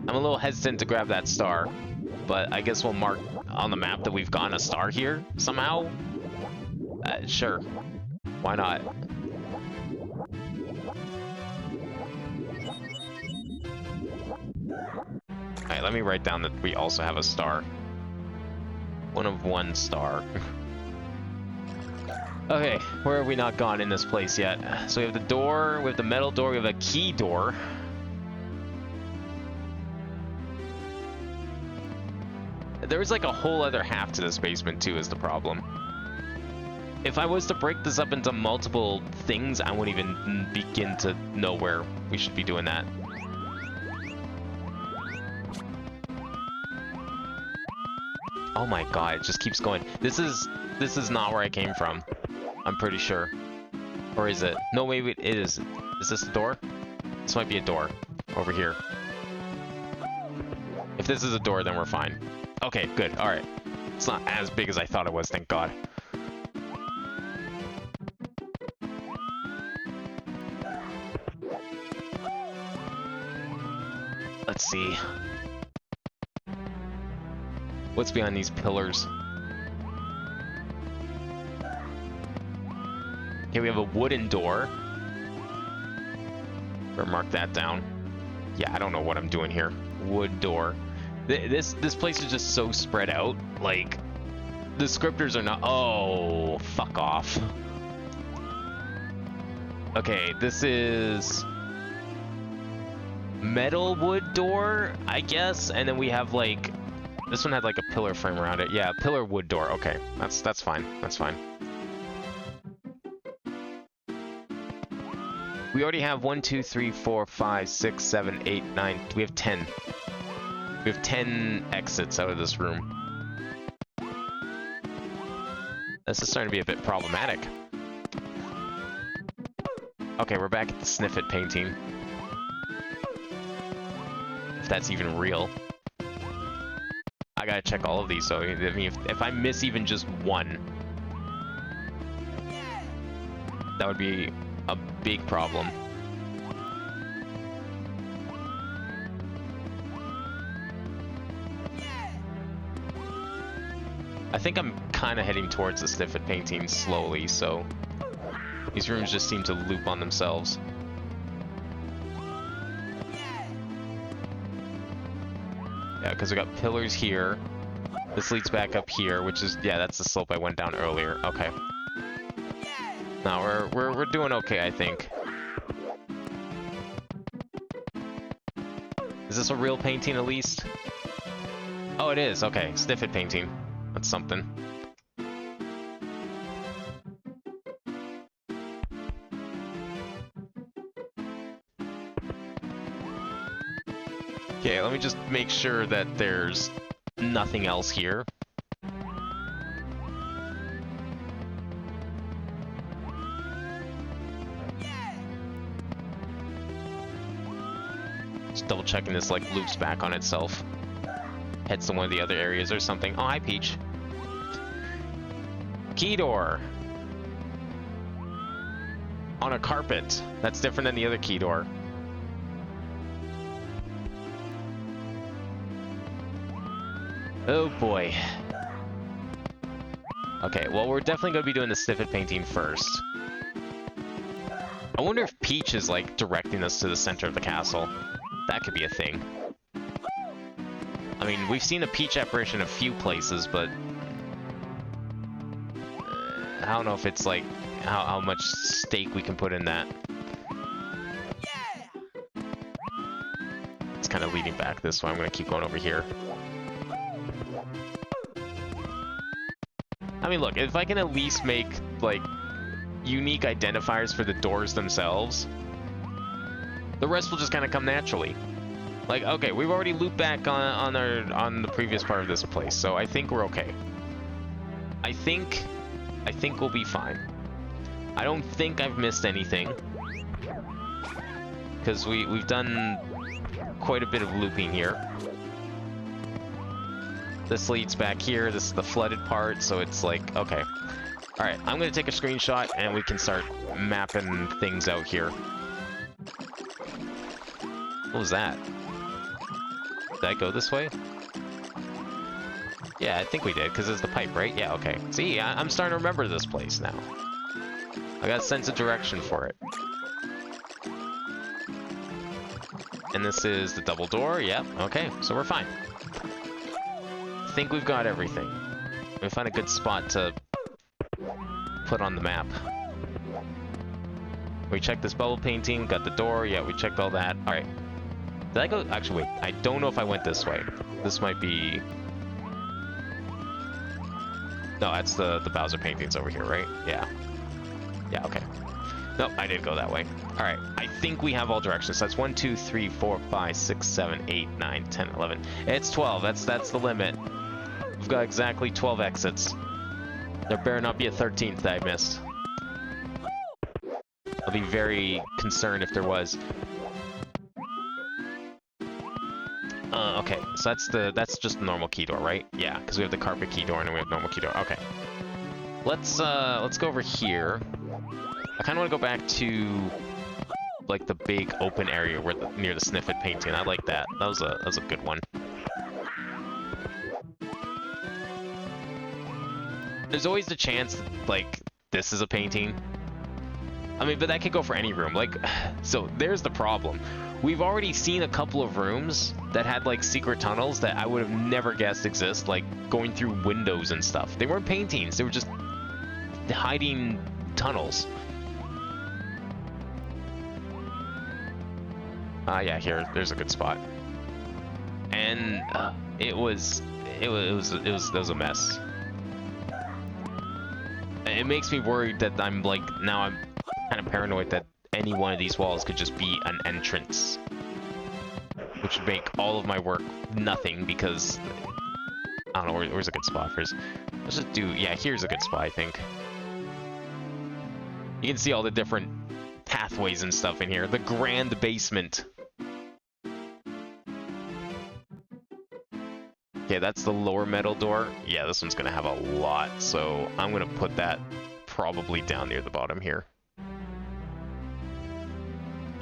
I'm a little hesitant to grab that star, but I guess we'll mark on the map that we've gotten a star here somehow. Sure. Why not? Alright, let me write down that we also have a star. One of one star. Okay, where have we not gone in this place yet? So we have the door, we have the metal door, we have a key door. There's like a whole other half to this basement too is the problem. if I was to break this up into multiple things, I wouldn't even begin to know where we should be doing that. Oh my god, it just keeps going. This is not where I came from. I'm pretty sure. Or is it? No, wait, it is. Is this the door? This might be a door. Over here. If this is a door, then we're fine. Okay, good. Alright. It's not as big as I thought it was, thank god. Let's see. What's behind these pillars? Okay, we have a wooden door. Better mark that down. Yeah, I don't know what I'm doing here. Wood door. This place is just so spread out. Like, the descriptors are not... Oh, fuck off. Okay, this is... metal wood door, I guess, and then we have like... This one had like a pillar frame around it. Yeah, pillar wood door. Okay, that's fine. That's fine. We already have 1, 2, 3, 4, 5, 6, 7, 8, 9. We have 10. We have 10 exits out of this room. This is starting to be a bit problematic. Okay, we're back at the Sniff It painting. If that's even real. I gotta check all of these, so I mean, if I miss even just one, that would be a big problem. I think I'm kind of heading towards the Sniff It painting slowly, so these rooms just seem to loop on themselves. Yeah, because we got pillars here. This leads back up here, which is, yeah, that's the slope I went down earlier. Okay. No, we're doing okay, I think. Is this a real painting at least? Oh, it is. Okay, Sniff It painting. That's something. Okay, let me just make sure that there's nothing else here. Just double checking this like loops back on itself. Heads to one of the other areas or something. Oh, hi Peach. Key door. On a carpet. That's different than the other key door. Oh boy. Okay, well we're definitely going to be doing the Sniff It painting first. I wonder if Peach is like directing us to the center of the castle. That could be a thing. I mean, we've seen a Peach apparition a few places, but... I don't know if it's like how much stake we can put in that. It's kind of leading back this way. I'm going to keep going over here. I mean, look, if I can at least make, like, unique identifiers for the doors themselves, the rest will just kind of come naturally. Like, okay, we've already looped back on the previous part of this place, so I think we're okay. I think we'll be fine. I don't think I've missed anything, because we've done quite a bit of looping here. This leads back here. This is the flooded part, so it's like, okay. Alright, I'm going to take a screenshot, and we can start mapping things out here. What was that? Did I go this way? Yeah, I think we did, because it's the pipe, right? Yeah, okay. See, I'm starting to remember this place now. I got a sense of direction for it. And this is the double door. Yep, okay, so we're fine. I think we've got everything. We find a good spot to put on the map. We checked this bubble painting, got the door, yeah, we checked all that. Alright. Did I go? Actually, wait, I don't know if I went this way. This might be... No, that's the Bowser paintings over here, right? Yeah. Yeah, okay. Nope, I did go that way. Alright, I think we have all directions. So that's 1, 2, 3, 4, 5, 6, 7, 8, 9, 10, 11. It's 12. That's the limit. We've got exactly 12 exits. There better not be a 13th that I missed. I'll be very concerned if there was. Okay, so that's just the normal key door, right? Yeah, because we have the carpet key door and we have normal key door. Okay. Let's go over here. I kind of want to go back to like the big open area where near the Sniffit painting. I like that. That was a good one. There's always the chance like this is a painting. I mean, but that could go for any room. Like, so there's the problem. We've already seen a couple of rooms that had like secret tunnels that I would have never guessed exist, like going through windows and stuff. They weren't paintings, they were just hiding tunnels. Yeah, there's a good spot. And it was a mess. It makes me worried that I'm kind of paranoid that any one of these walls could just be an entrance, which would make all of my work nothing because I don't know where's a good spot for this. Let's just do, yeah, here's a good spot, I think. You can see all the different pathways and stuff in here. The grand basement. Okay, that's the lower metal door. Yeah, this one's gonna have a lot, so I'm gonna put that probably down near the bottom here.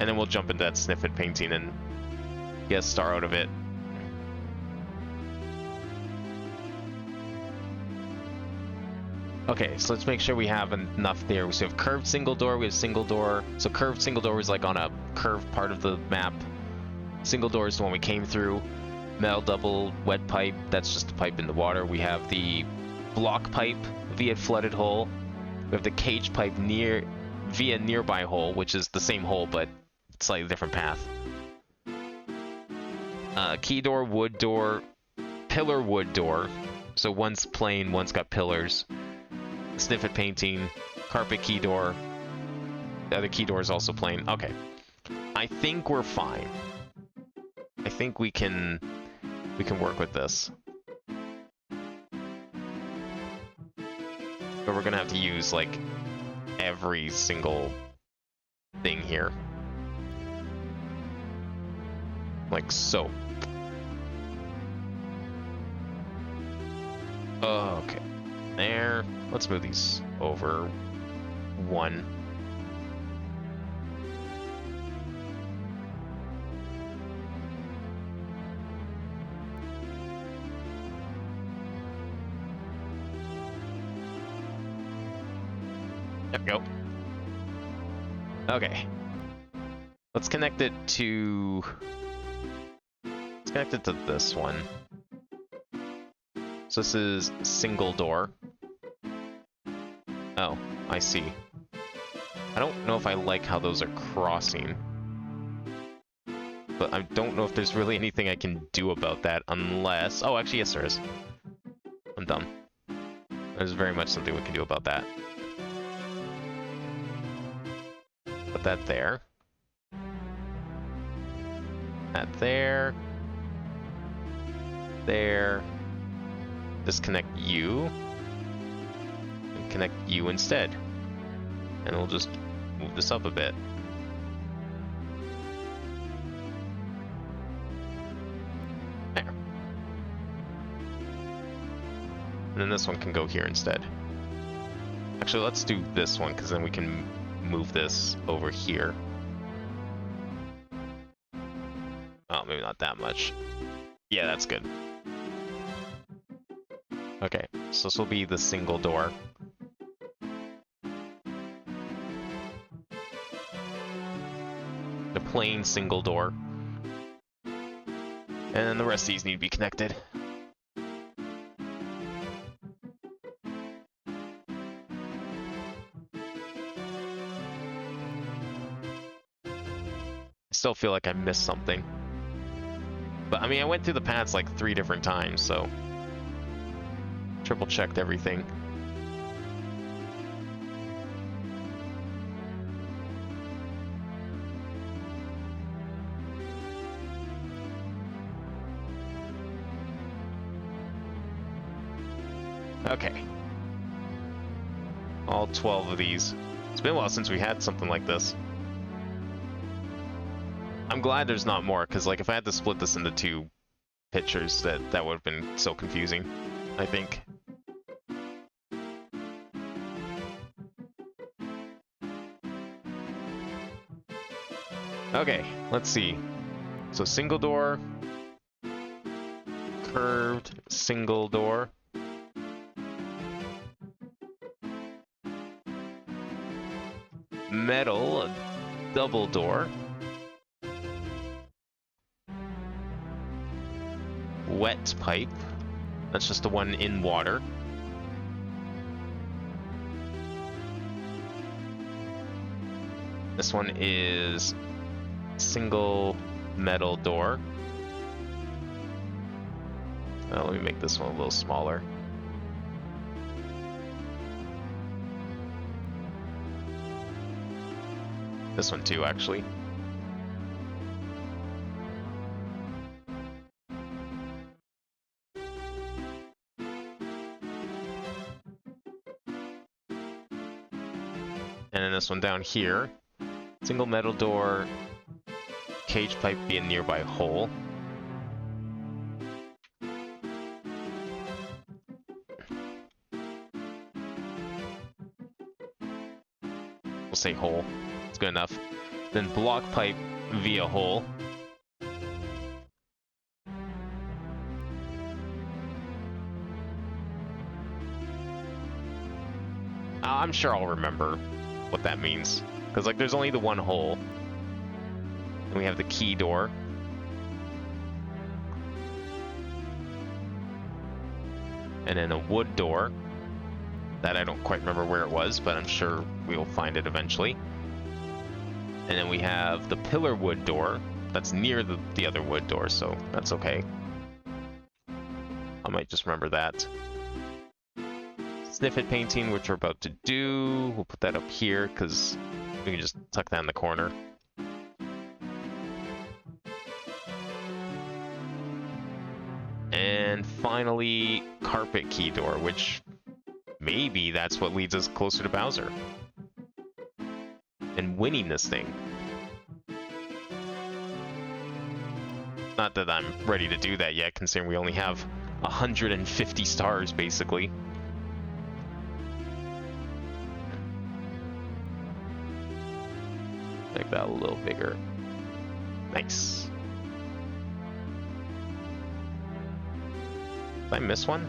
And then we'll jump into that Sniffit painting and get a star out of it. Okay, so let's make sure we have enough there. So we have curved single door, we have single door. So curved single door is like on a curved part of the map. Single door is the one we came through. Metal double wet pipe, that's just the pipe in the water. We have the block pipe via flooded hole. We have the cage pipe via nearby hole, which is the same hole but slightly different path. Key door, wood door, pillar wood door. So one's plain, one's got pillars. Sniffit painting, carpet key door. The other key door is also plain. Okay. I think we're fine. I think we can work with this. But we're gonna have to use like every single thing here. Like so. Okay. There. Let's move these over one. There we go. Okay. Let's connect it to this one. So this is single door. Oh, I see. I don't know if I like how those are crossing. But I don't know if there's really anything I can do about that unless... Oh, actually, yes there is. I'm dumb. There's very much something we can do about that. Put that there. That there. There. Disconnect you. And connect you instead. And we'll just move this up a bit. There. And then this one can go here instead. Actually, let's do this one, because then we can move this over here. Oh, maybe not that much. Yeah, that's good. Okay, so this will be the single door. The plain single door. And then the rest of these need to be connected. I still feel like I missed something. But I mean, I went through the paths like 3 different times, so triple checked everything. Okay. All 12 of these. It's been a while since we had something like this. I'm glad there's not more, because like if I had to split this into 2 pictures, that would have been so confusing, I think. Okay, let's see. So single door, curved single door, metal double door, wet pipe, that's just the one in water, this one is single metal door. Let me make this one a little smaller. This one too, actually. And then this one down here. Single metal door, cage pipe be a nearby hole. We'll say hole. It's good enough. Then block pipe via hole. I'm sure I'll remember what that means. Because, like, there's only the one hole. And we have the key door. And then a wood door. That I don't quite remember where it was, but I'm sure we will find it eventually. And then we have the pillar wood door. That's near the other wood door, so that's okay. I might just remember that. Sniffit painting, which we're about to do. We'll put that up here, because we can just tuck that in the corner. And finally, carpet key door, which maybe that's what leads us closer to Bowser. And winning this thing. Not that I'm ready to do that yet, considering we only have 150 stars, basically. Make that a little bigger. Nice. Did I miss one?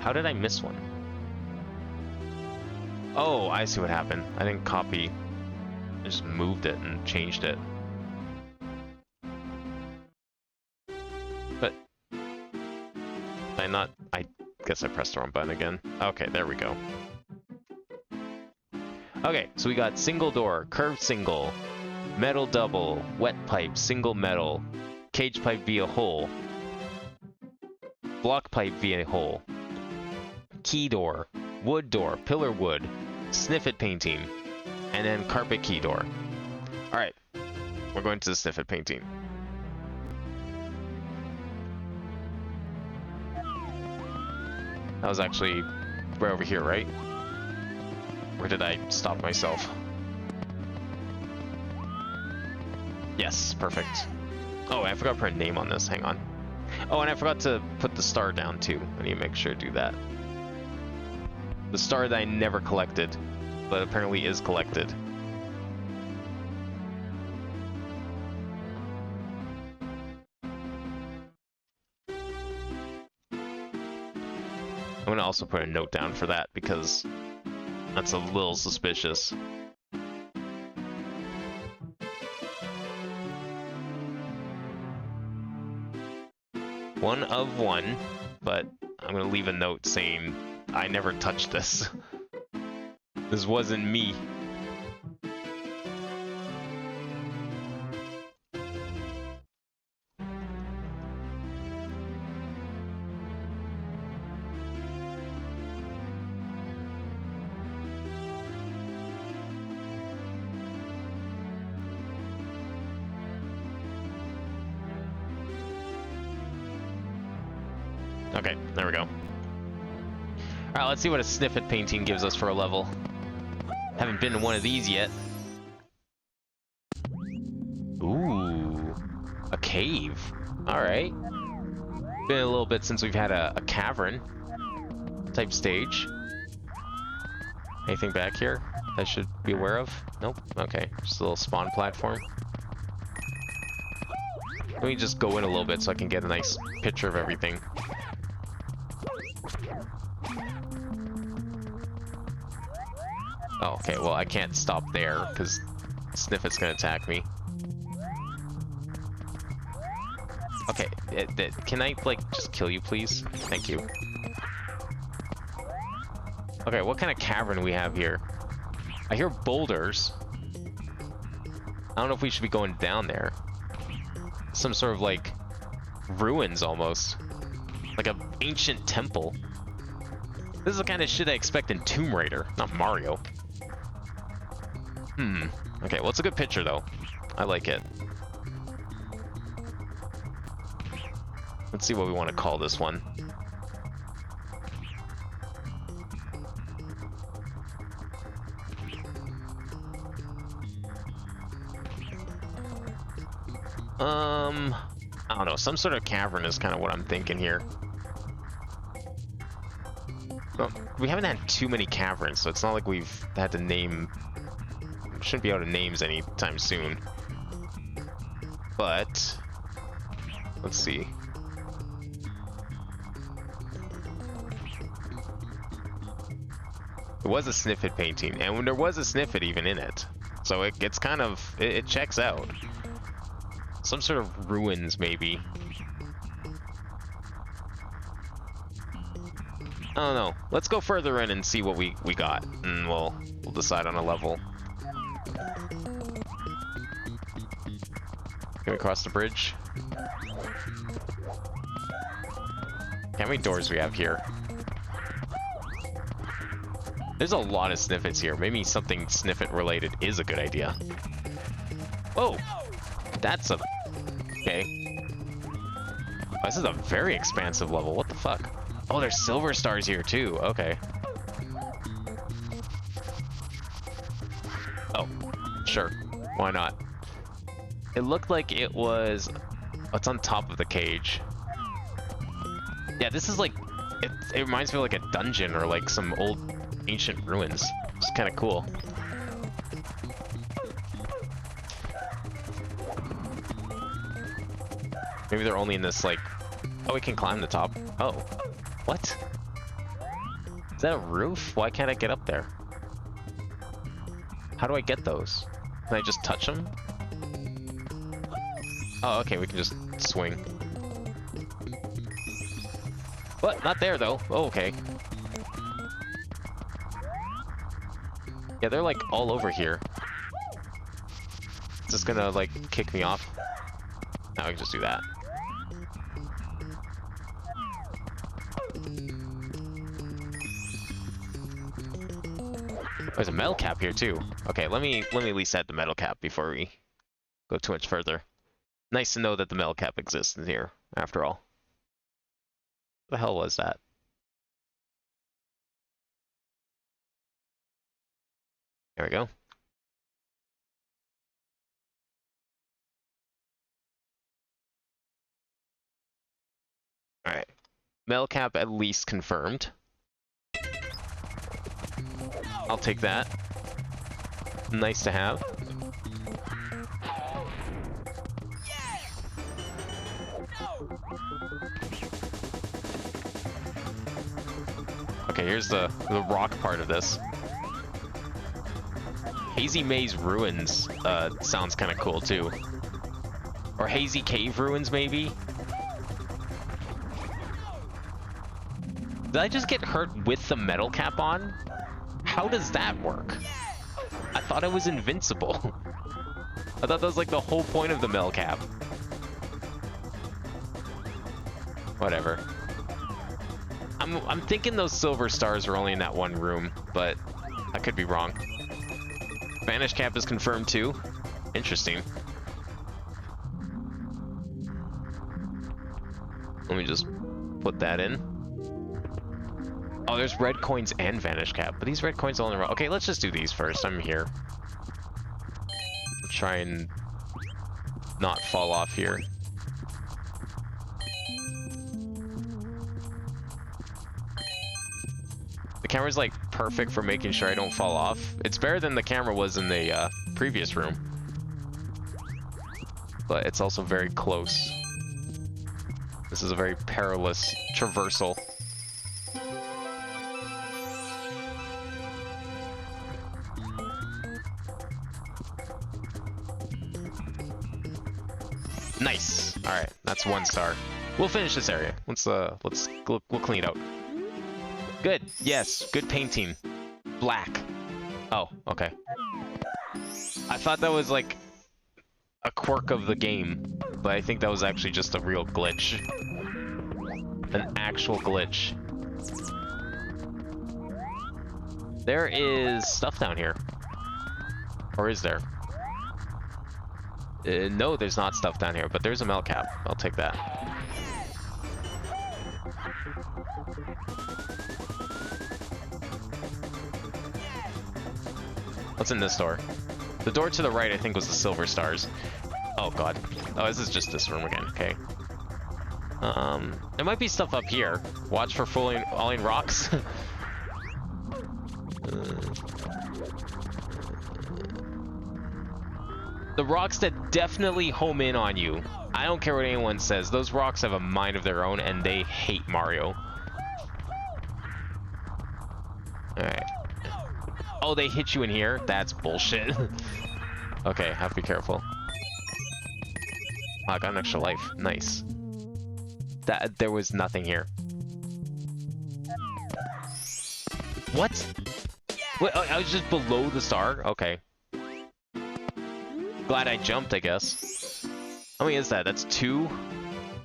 How did I miss one? Oh, I see what happened. I didn't copy. I just moved it and changed it. But I guess I pressed the wrong button again. Okay, there we go. Okay, so we got single door, curved single, metal double, wet pipe, single metal, cage pipe via hole, block pipe via hole, key door, wood door, pillar wood, sniffit painting, and then carpet key door. Alright, we're going to the sniffit painting. That was actually right over here, right? Where did I stop myself? Yes, perfect. Oh, I forgot to put a name on this, hang on. Oh, and I forgot to put the star down too. I need to make sure to do that. The star that I never collected, but apparently is collected. I'm gonna also put a note down for that because that's a little suspicious. One of one, but I'm gonna leave a note saying I never touched this. This wasn't me. Okay, there we go. Alright, let's see what a sniffet painting gives us for a level. Haven't been to one of these yet. Ooh, a cave. Alright. Been a little bit since we've had a cavern type stage. Anything back here I should be aware of? Nope. Okay, just a little spawn platform. Let me just go in a little bit so I can get a nice picture of everything. Oh, okay, well I can't stop there because Sniffet's gonna attack me. Okay, can I, like, just kill you, please? Thank you. Okay, what kind of cavern do we have here? I hear boulders. I don't know if we should be going down there. Some sort of, like, ruins, almost. Like an ancient temple. This is the kind of shit I expect in Tomb Raider, not Mario. Okay, well, it's a good picture, though. I like it. Let's see what we want to call this one. I don't know. Some sort of cavern is kind of what I'm thinking here. Well, we haven't had too many caverns, so it's not like we've had to name... Shouldn't be out of names anytime soon. But... let's see. It was a Sniffet painting, and when there was a Sniffet even in it. So it's kind of... it checks out. Some sort of ruins, maybe. I don't know. Let's go further in and see what we got, and we'll decide on a level. Can we cross the bridge? How many doors do we have here? There's a lot of Sniffets here. Maybe something Sniffet related is a good idea. Oh! That's a... okay. Oh, this is a very expansive level. What the fuck? Oh, there's silver stars here too. Okay. Oh, sure. Why not? It looked like it was... what's on top of the cage? Yeah, this is like... it reminds me of like a dungeon or like some old ancient ruins. It's kind of cool. Maybe they're only in this, like... oh, we can climb the top. Oh. What? Is that a roof? Why can't I get up there? How do I get those? Can I just touch them? Oh, okay, we can just swing. What? Not there, though. Oh, okay. Yeah, they're, like, all over here. Is this gonna, like, kick me off? No, we can just do that. There's a metal cap here too. Okay, let me at least add the metal cap before we go too much further. Nice to know that the metal cap exists in here, after all. What the hell was that? There we go. Alright. Metal cap at least confirmed. I'll take that. Nice to have. Okay, here's the rock part of this. Hazy Maze Ruins sounds kind of cool too. Or Hazy Cave Ruins, maybe? Did I just get hurt with the metal cap on? How does that work? I thought I was invincible. I thought that was like the whole point of the metal cap. Whatever. I'm thinking those silver stars are only in that one room, but I could be wrong. Vanish cap is confirmed too. Interesting. Let me just Put that in. Oh, there's red coins and vanish cap, but these red coins all in a row. Okay, let's just do these first. I'm here. Try and not fall off here. The camera's like perfect for making sure I don't fall off. It's better than the camera was in the previous room. But it's also very close. This is a very perilous traversal. Nice. All right, that's 1 star. We'll finish this area. We'll clean it out. Good. Yes. Good painting. Black. Oh, okay. I thought that was like a quirk of the game, but I think that was actually just a real glitch. An actual glitch. There is stuff down here. Or is there? No, there's not stuff down here, but there's a melt cap. I'll take that. What's in this door? The door to the right, I think, was the silver stars. Oh, God. Oh, this is just this room again. Okay. There might be stuff up here. Watch for falling rocks. The rocks that definitely home in on you. I don't care what anyone says. Those rocks have a mind of their own, and they hate Mario. Alright. Oh, they hit you in here? That's bullshit. Okay, have to be careful. Oh, I got an extra life. Nice. There was nothing here. What? Wait, I was just below the star? Okay. Glad I jumped, I guess. How many is that? That's 2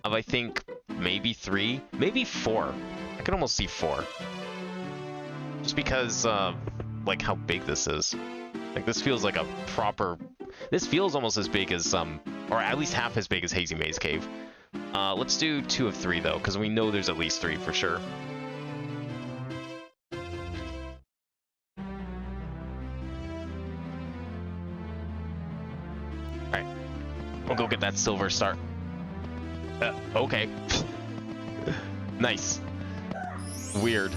of, I think, maybe 3, maybe 4. I could almost see 4. Just because, like, how big this is. Like, this feels like a proper... This feels almost as big as, or at least half as big as Hazy Maze Cave. Let's do 2 of 3, though, because we know there's at least 3 for sure. Alright. We'll go get that silver star. Okay. Nice. Weird.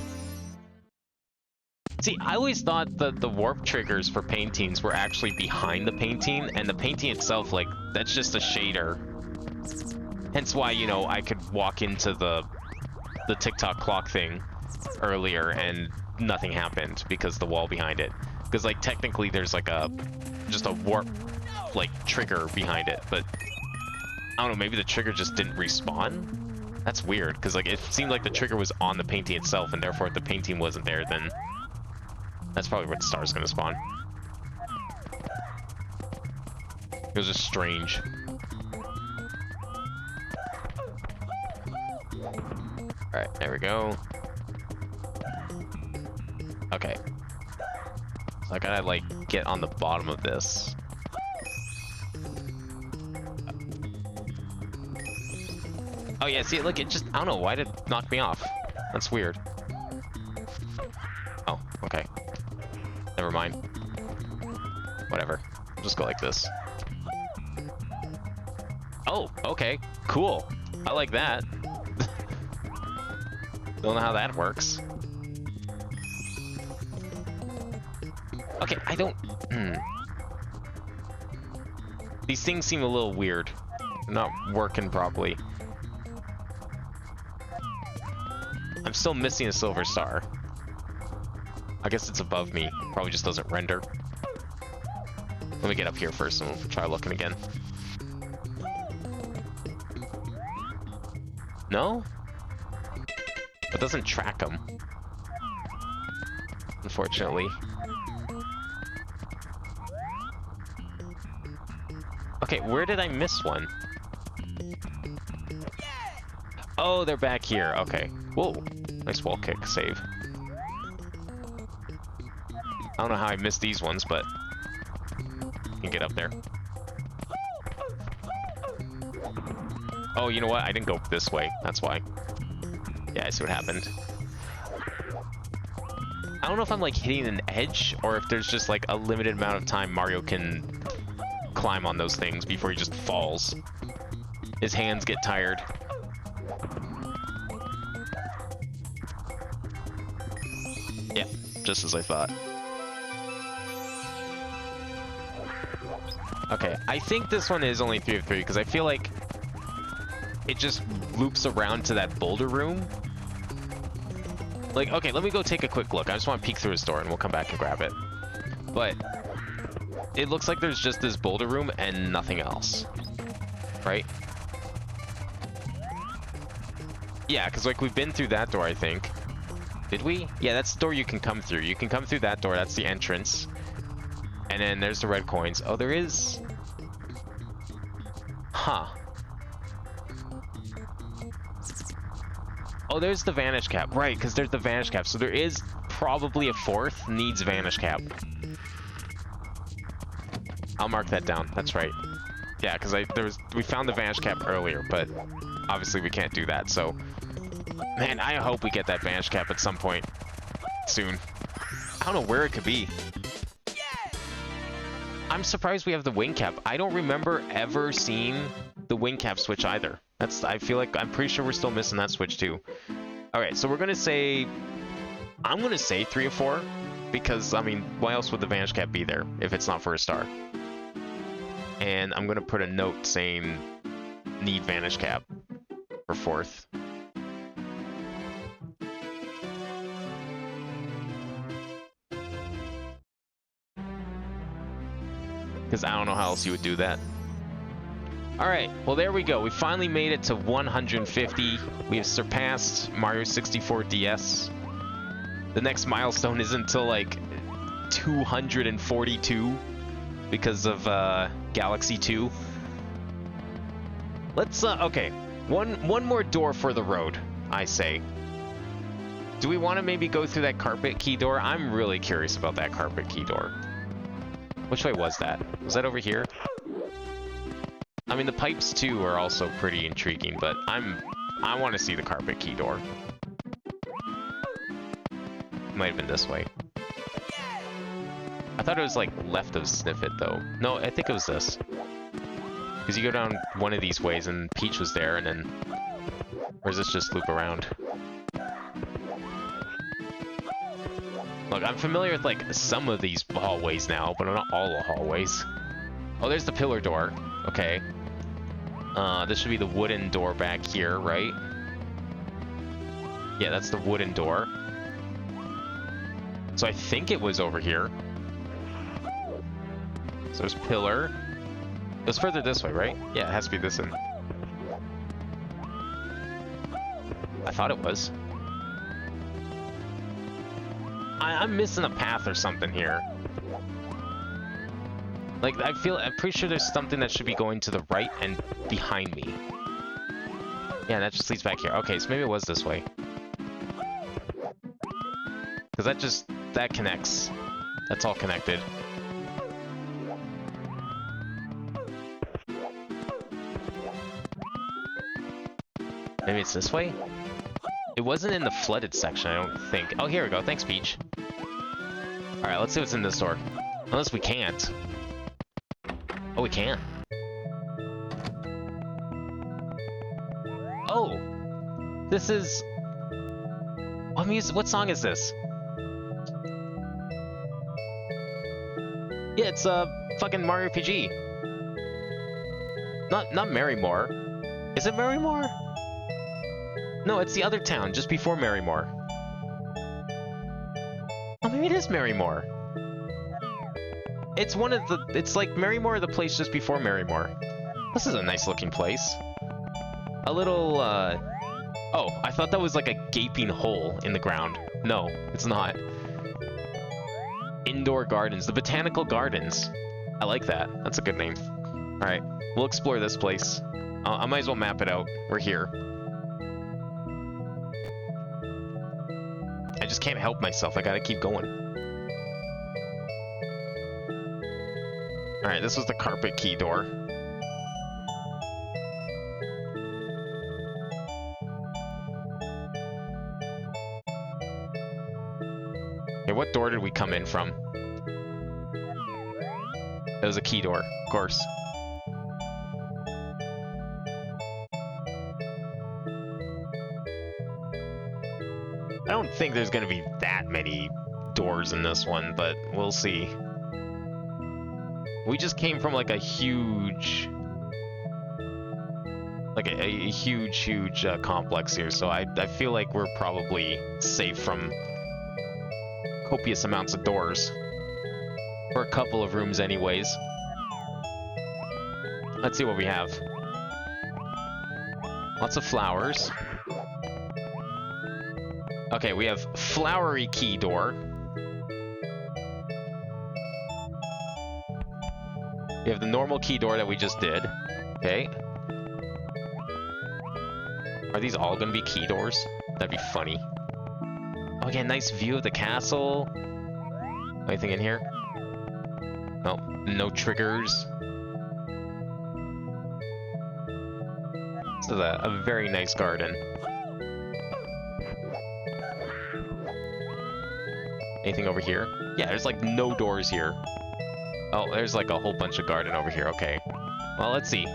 See, I always thought that the warp triggers for paintings were actually behind the painting, and the painting itself, like, that's just a shader. Hence why, you know, I could walk into the TikTok clock thing earlier and nothing happened because the wall behind it. Because, like, technically there's like just a warp, like, trigger behind it, but I don't know, maybe the trigger just didn't respawn? That's weird, because, like, it seemed like the trigger was on the painting itself, and therefore if the painting wasn't there, then that's probably where the star's gonna spawn. It was just strange. Alright, there we go. Okay. So I gotta, like, get on the bottom of this. Oh yeah, see, look, it just, I don't know, why did it knock me off? That's weird. Oh, okay. Never mind. Whatever. I'll just go like this. Oh, okay. Cool. I like that. Don't know how that works. Okay, I don't... These things seem a little weird. They're not working properly. I'm still missing a silver star. I guess it's above me. Probably just doesn't render. Let me get up here first and we'll try looking again. No? It doesn't track them. Unfortunately. Okay, where did I miss one? Oh, they're back here. Okay. Whoa. Nice wall kick. Save. I don't know how I missed these ones, but I can get up there. Oh, you know what? I didn't go this way. That's why. Yeah, I see what happened. I don't know if I'm like hitting an edge or if there's just like a limited amount of time Mario can climb on those things before he just falls. His hands get tired. Yeah, just as I thought. Okay, I think this one is only 3 of 3 because I feel like it just loops around to that boulder room. Like, okay, let me go take a quick look. I just want to peek through his door and we'll come back and grab it. But it looks like there's just this boulder room and nothing else. Right? Yeah, because like we've been through that door, I think. Did we? Yeah, that's the door you can come through. You can come through that door. That's the entrance. And then there's the red coins. Oh, there is... Huh. Oh, there's the vanish cap. Right, because there's the vanish cap. So there is probably a fourth needs vanish cap. I'll mark that down. That's right. Yeah, because we found the vanish cap earlier, but obviously we can't do that. So, man, I hope we get that vanish cap at some point soon. I don't know where it could be. I'm surprised we have the wing cap. I don't remember ever seeing the wing cap switch either. I feel like I'm pretty sure we're still missing that switch too. All right, so we're gonna say, I'm gonna say 3 of 4 because I mean, why else would the vanish cap be there if it's not for a star? And I'm gonna put a note saying need vanish cap for 4th. Because I don't know how else you would do that. Alright, well there we go. We finally made it to 150. We have surpassed Mario 64 DS. The next milestone isn't until like 242 because of Galaxy 2. Let's, okay. One more door for the road, I say. Do we want to maybe go through that carpet key door? I'm really curious about that carpet key door. Which way was that? Was that over here? I mean, the pipes too are also pretty intriguing, but I want to see the carpet key door. Might have been this way. I thought it was like left of Sniff It though. No, I think it was this. Because you go down one of these ways and Peach was there and then... Or does this just loop around? Look, I'm familiar with like some of these hallways now, but not all the hallways. Oh, there's the pillar door. Okay. This should be the wooden door back here, right? Yeah, that's the wooden door. So I think it was over here. So there's pillar. It was further this way, right? Yeah, it has to be this end. I thought it was. I'm missing a path or something here. Like, I'm pretty sure there's something that should be going to the right and behind me. Yeah, that just leads back here. Okay, so maybe it was this way. Because that connects. That's all connected. Maybe it's this way? It wasn't in the flooded section, I don't think. Oh, here we go. Thanks, Peach. Alright, let's see what's in this door. Unless we can't. Oh, we can. Oh! This is... What song is this? Yeah, it's fucking Mario RPG. Not Marrymore. Is it Marrymore? No, it's the other town, just before Marrymore. Oh, maybe it is Marrymore. It's one of the... It's like Marrymore, the place just before Marrymore. This is a nice looking place. A little, Oh, I thought that was like a gaping hole in the ground. No, it's not. Indoor Gardens. The Botanical Gardens. I like that. That's a good name. Alright, we'll explore this place. I might as well map it out. We're here. I just can't help myself. I gotta keep going. Alright, this was the carpet key door. What door did we come in from? It was a key door, of course. I don't think there's gonna be that many doors in this one, but we'll see. We just came from like a huge... like a huge complex here, so I feel like we're probably safe from copious amounts of doors. For a couple of rooms anyways. Let's see what we have. Lots of flowers. Okay, we have flowery key door. We have the normal key door that we just did. Okay. Are these all gonna be key doors? That'd be funny. Oh, again, nice view of the castle. Anything in here? No, no triggers. This is a very nice garden. Anything over here? Yeah, there's like no doors here. Oh, there's like a whole bunch of garden over here. Okay. Well, let's see.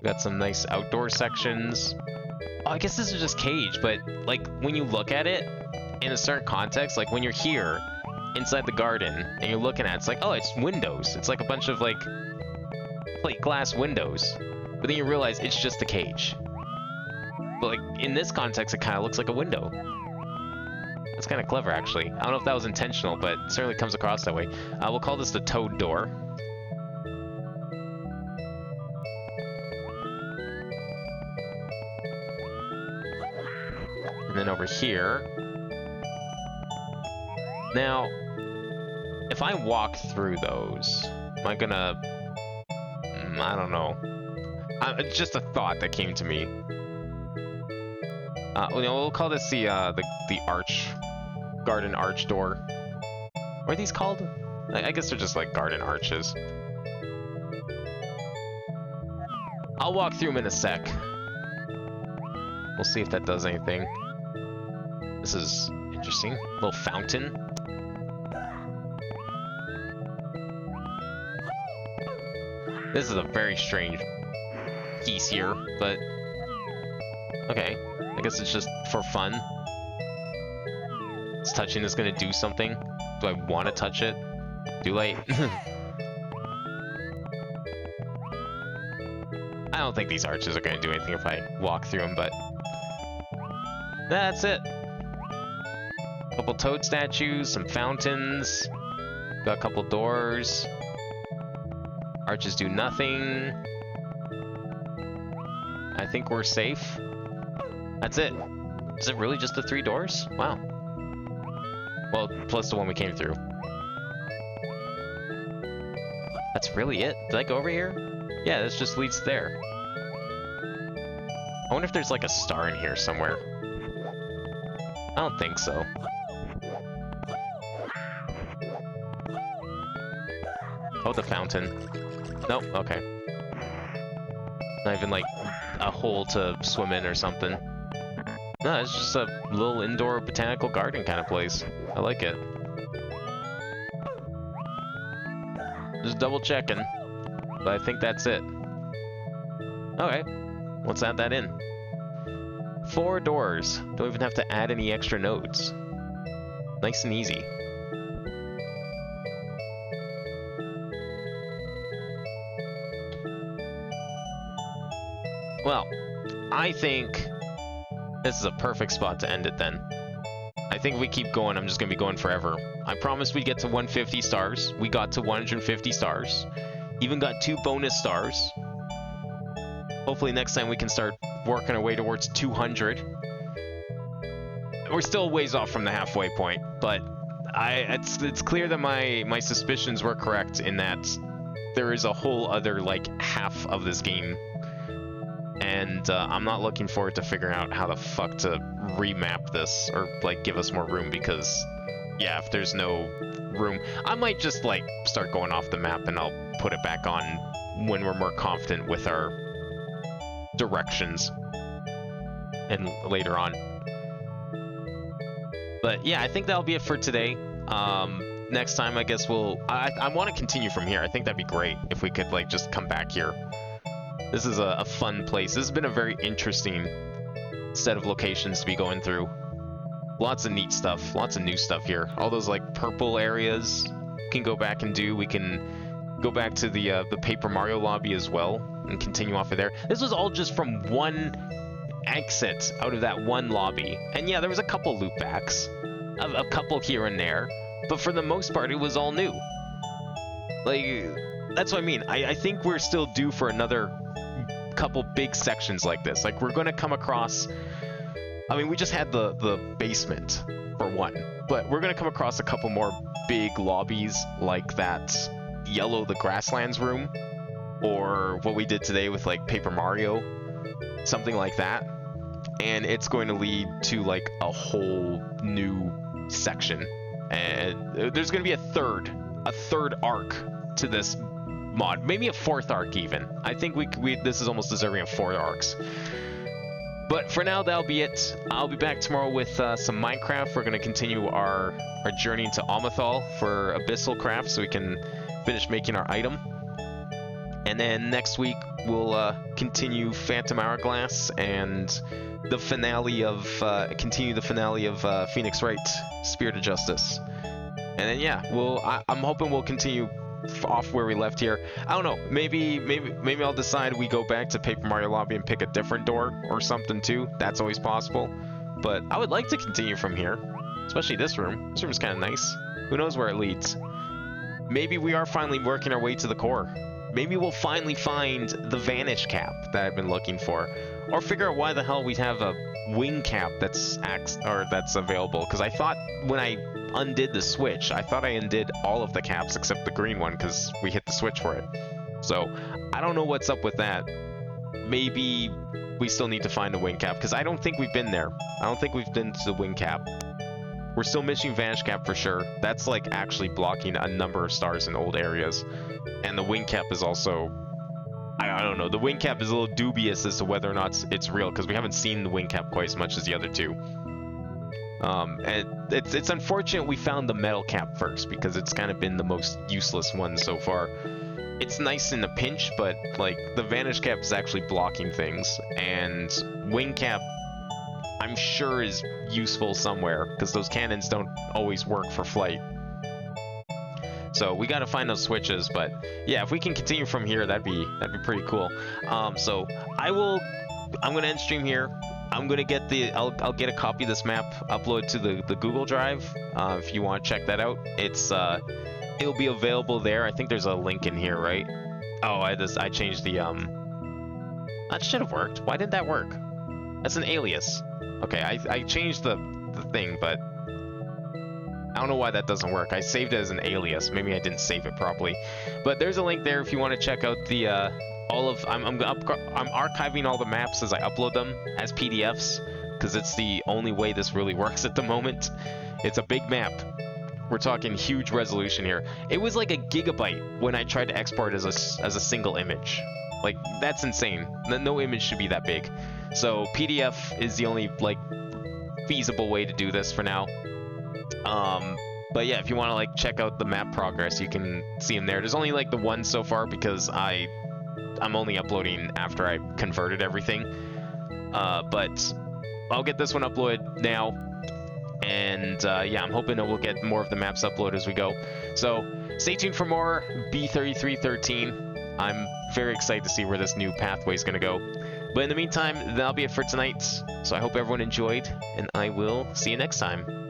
Got some nice outdoor sections. Oh, I guess this is just cage, but like when you look at it in a certain context, like when you're here inside the garden and you're looking at it, it's like, oh, it's windows. It's like a bunch of like plate glass windows. But then you realize it's just a cage. But like in this context, it kind of looks like a window. That's kind of clever, actually. I don't know if that was intentional, but it certainly comes across that way. We'll call this the Toad Door. And then over here. Now, if I walk through those, am I gonna... I don't know. It's just a thought that came to me. We'll call this the arch, garden arch door. What are these called? I guess they're just like garden arches. I'll walk through them in a sec. We'll see if that does anything. This is interesting. A little fountain. This is a very strange piece here, but okay. I guess it's just for fun. Is touching this gonna do something? Do I want to touch it? Too late. I don't think these arches are gonna do anything if I walk through them, but that's it. Couple toad statues, some fountains, got a couple doors. Arches do nothing. I think we're safe. That's it. Is it really just the 3 doors? Wow. Well, plus the one we came through. That's really it? Did I go over here? Yeah, this just leads there. I wonder if there's like a star in here somewhere. I don't think so. Oh, the fountain. Nope, okay. Not even like a hole to swim in or something. No, it's just a little indoor botanical garden kind of place. I like it. Just double checking. But I think that's it. Okay, let's add that in. 4 doors. Don't even have to add any extra nodes. Nice and easy. Well, I think this is a perfect spot to end it then. I think if we keep going, I'm just going to be going forever. I promised we'd get to 150 stars. We got to 150 stars. Even got 2 bonus stars. Hopefully next time we can start working our way towards 200. We're still ways off from the halfway point, but it's clear that my suspicions were correct in that there is a whole other like half of this game. And I'm not looking forward to figuring out how the fuck to remap this or like give us more room, because yeah, if there's no room, I might just like start going off the map and I'll put it back on when we're more confident with our directions and later on. But yeah, I think that'll be it for today. Next time, I guess I want to continue from here. I think that'd be great if we could like just come back here. This is a fun place. This has been a very interesting set of locations to be going through. Lots of neat stuff, lots of new stuff here. All those like purple areas we can go back and do. We can go back to the Paper Mario lobby as well and continue off of there. This was all just from one exit out of that one lobby. And yeah, there was a couple loopbacks, a couple here and there, but for the most part, it was all new. Like, that's what I mean. I think we're still due for another couple big sections like this. Like, we're going to come across... I mean, we just had the basement, for one. But we're going to come across a couple more big lobbies like that Yellow the Grasslands room. Or what we did today with, like, Paper Mario. Something like that. And it's going to lead to, like, a whole new section. And there's going to be a third arc to this mod, maybe a fourth arc even. I think this is almost deserving of 4 arcs. But for now, that'll be it. I'll be back tomorrow with some Minecraft. We're going to continue our journey into Amethal for Abyssal Craft so we can finish making our item. And then next week, we'll continue Phantom Hourglass and the finale of Phoenix Wright, Spirit of Justice. And then yeah, I'm hoping we'll continue off where we left here. I don't know, maybe I'll decide we go back to Paper Mario Lobby and pick a different door or something too. That's always possible. But I would like to continue from here, especially this room. This room is kind of nice. Who knows where it leads? Maybe we are finally working our way to the core. Maybe we'll finally find the Vanish Cap that I've been looking for. Or figure out why the hell we have a wing cap that's available. Because I thought when I undid the switch, I thought I undid all of the caps except the green one because we hit the switch for it. So I don't know what's up with that. Maybe we still need to find a wing cap because I don't think we've been there. I don't think we've been to the wing cap. We're still missing Vanish Cap for sure. That's like actually blocking a number of stars in old areas. And the wing cap is also... I don't know. The wing cap is a little dubious as to whether or not it's real because we haven't seen the wing cap quite as much as the other two. And it's unfortunate we found the metal cap first because it's kind of been the most useless one so far. It's nice in a pinch, but like the Vanish Cap is actually blocking things, and wing cap I'm sure is useful somewhere because those cannons don't always work for flight. So we got to find those switches, but yeah, if we can continue from here, that'd be pretty cool. So I'm gonna end stream here. I'm gonna get I'll get a copy of this map, upload to the Google Drive. If you want to check that out, it'll be available there. I think there's a link in here, right? Oh, I changed the that should have worked. Why didn't that work? That's an alias. Okay, I changed the thing, but I don't know why that doesn't work. I saved it as an alias. Maybe I didn't save it properly. But there's a link there if you want to check out the I'm archiving all the maps as I upload them as PDFs because it's the only way this really works at the moment. It's a big map. We're talking huge resolution here. It was like a gigabyte when I tried to export as a single image. Like, that's insane. No image should be that big. So PDF is the only like feasible way to do this for now. But yeah, if you want to like check out the map progress, you can see them there. There's only like the one so far because I'm only uploading after I converted everything. But I'll get this one uploaded now. And yeah, I'm hoping that we'll get more of the maps uploaded as we go. So stay tuned for more B3313. I'm very excited to see where this new pathway is going to go. But in the meantime, that'll be it for tonight. So I hope everyone enjoyed, and I will see you next time.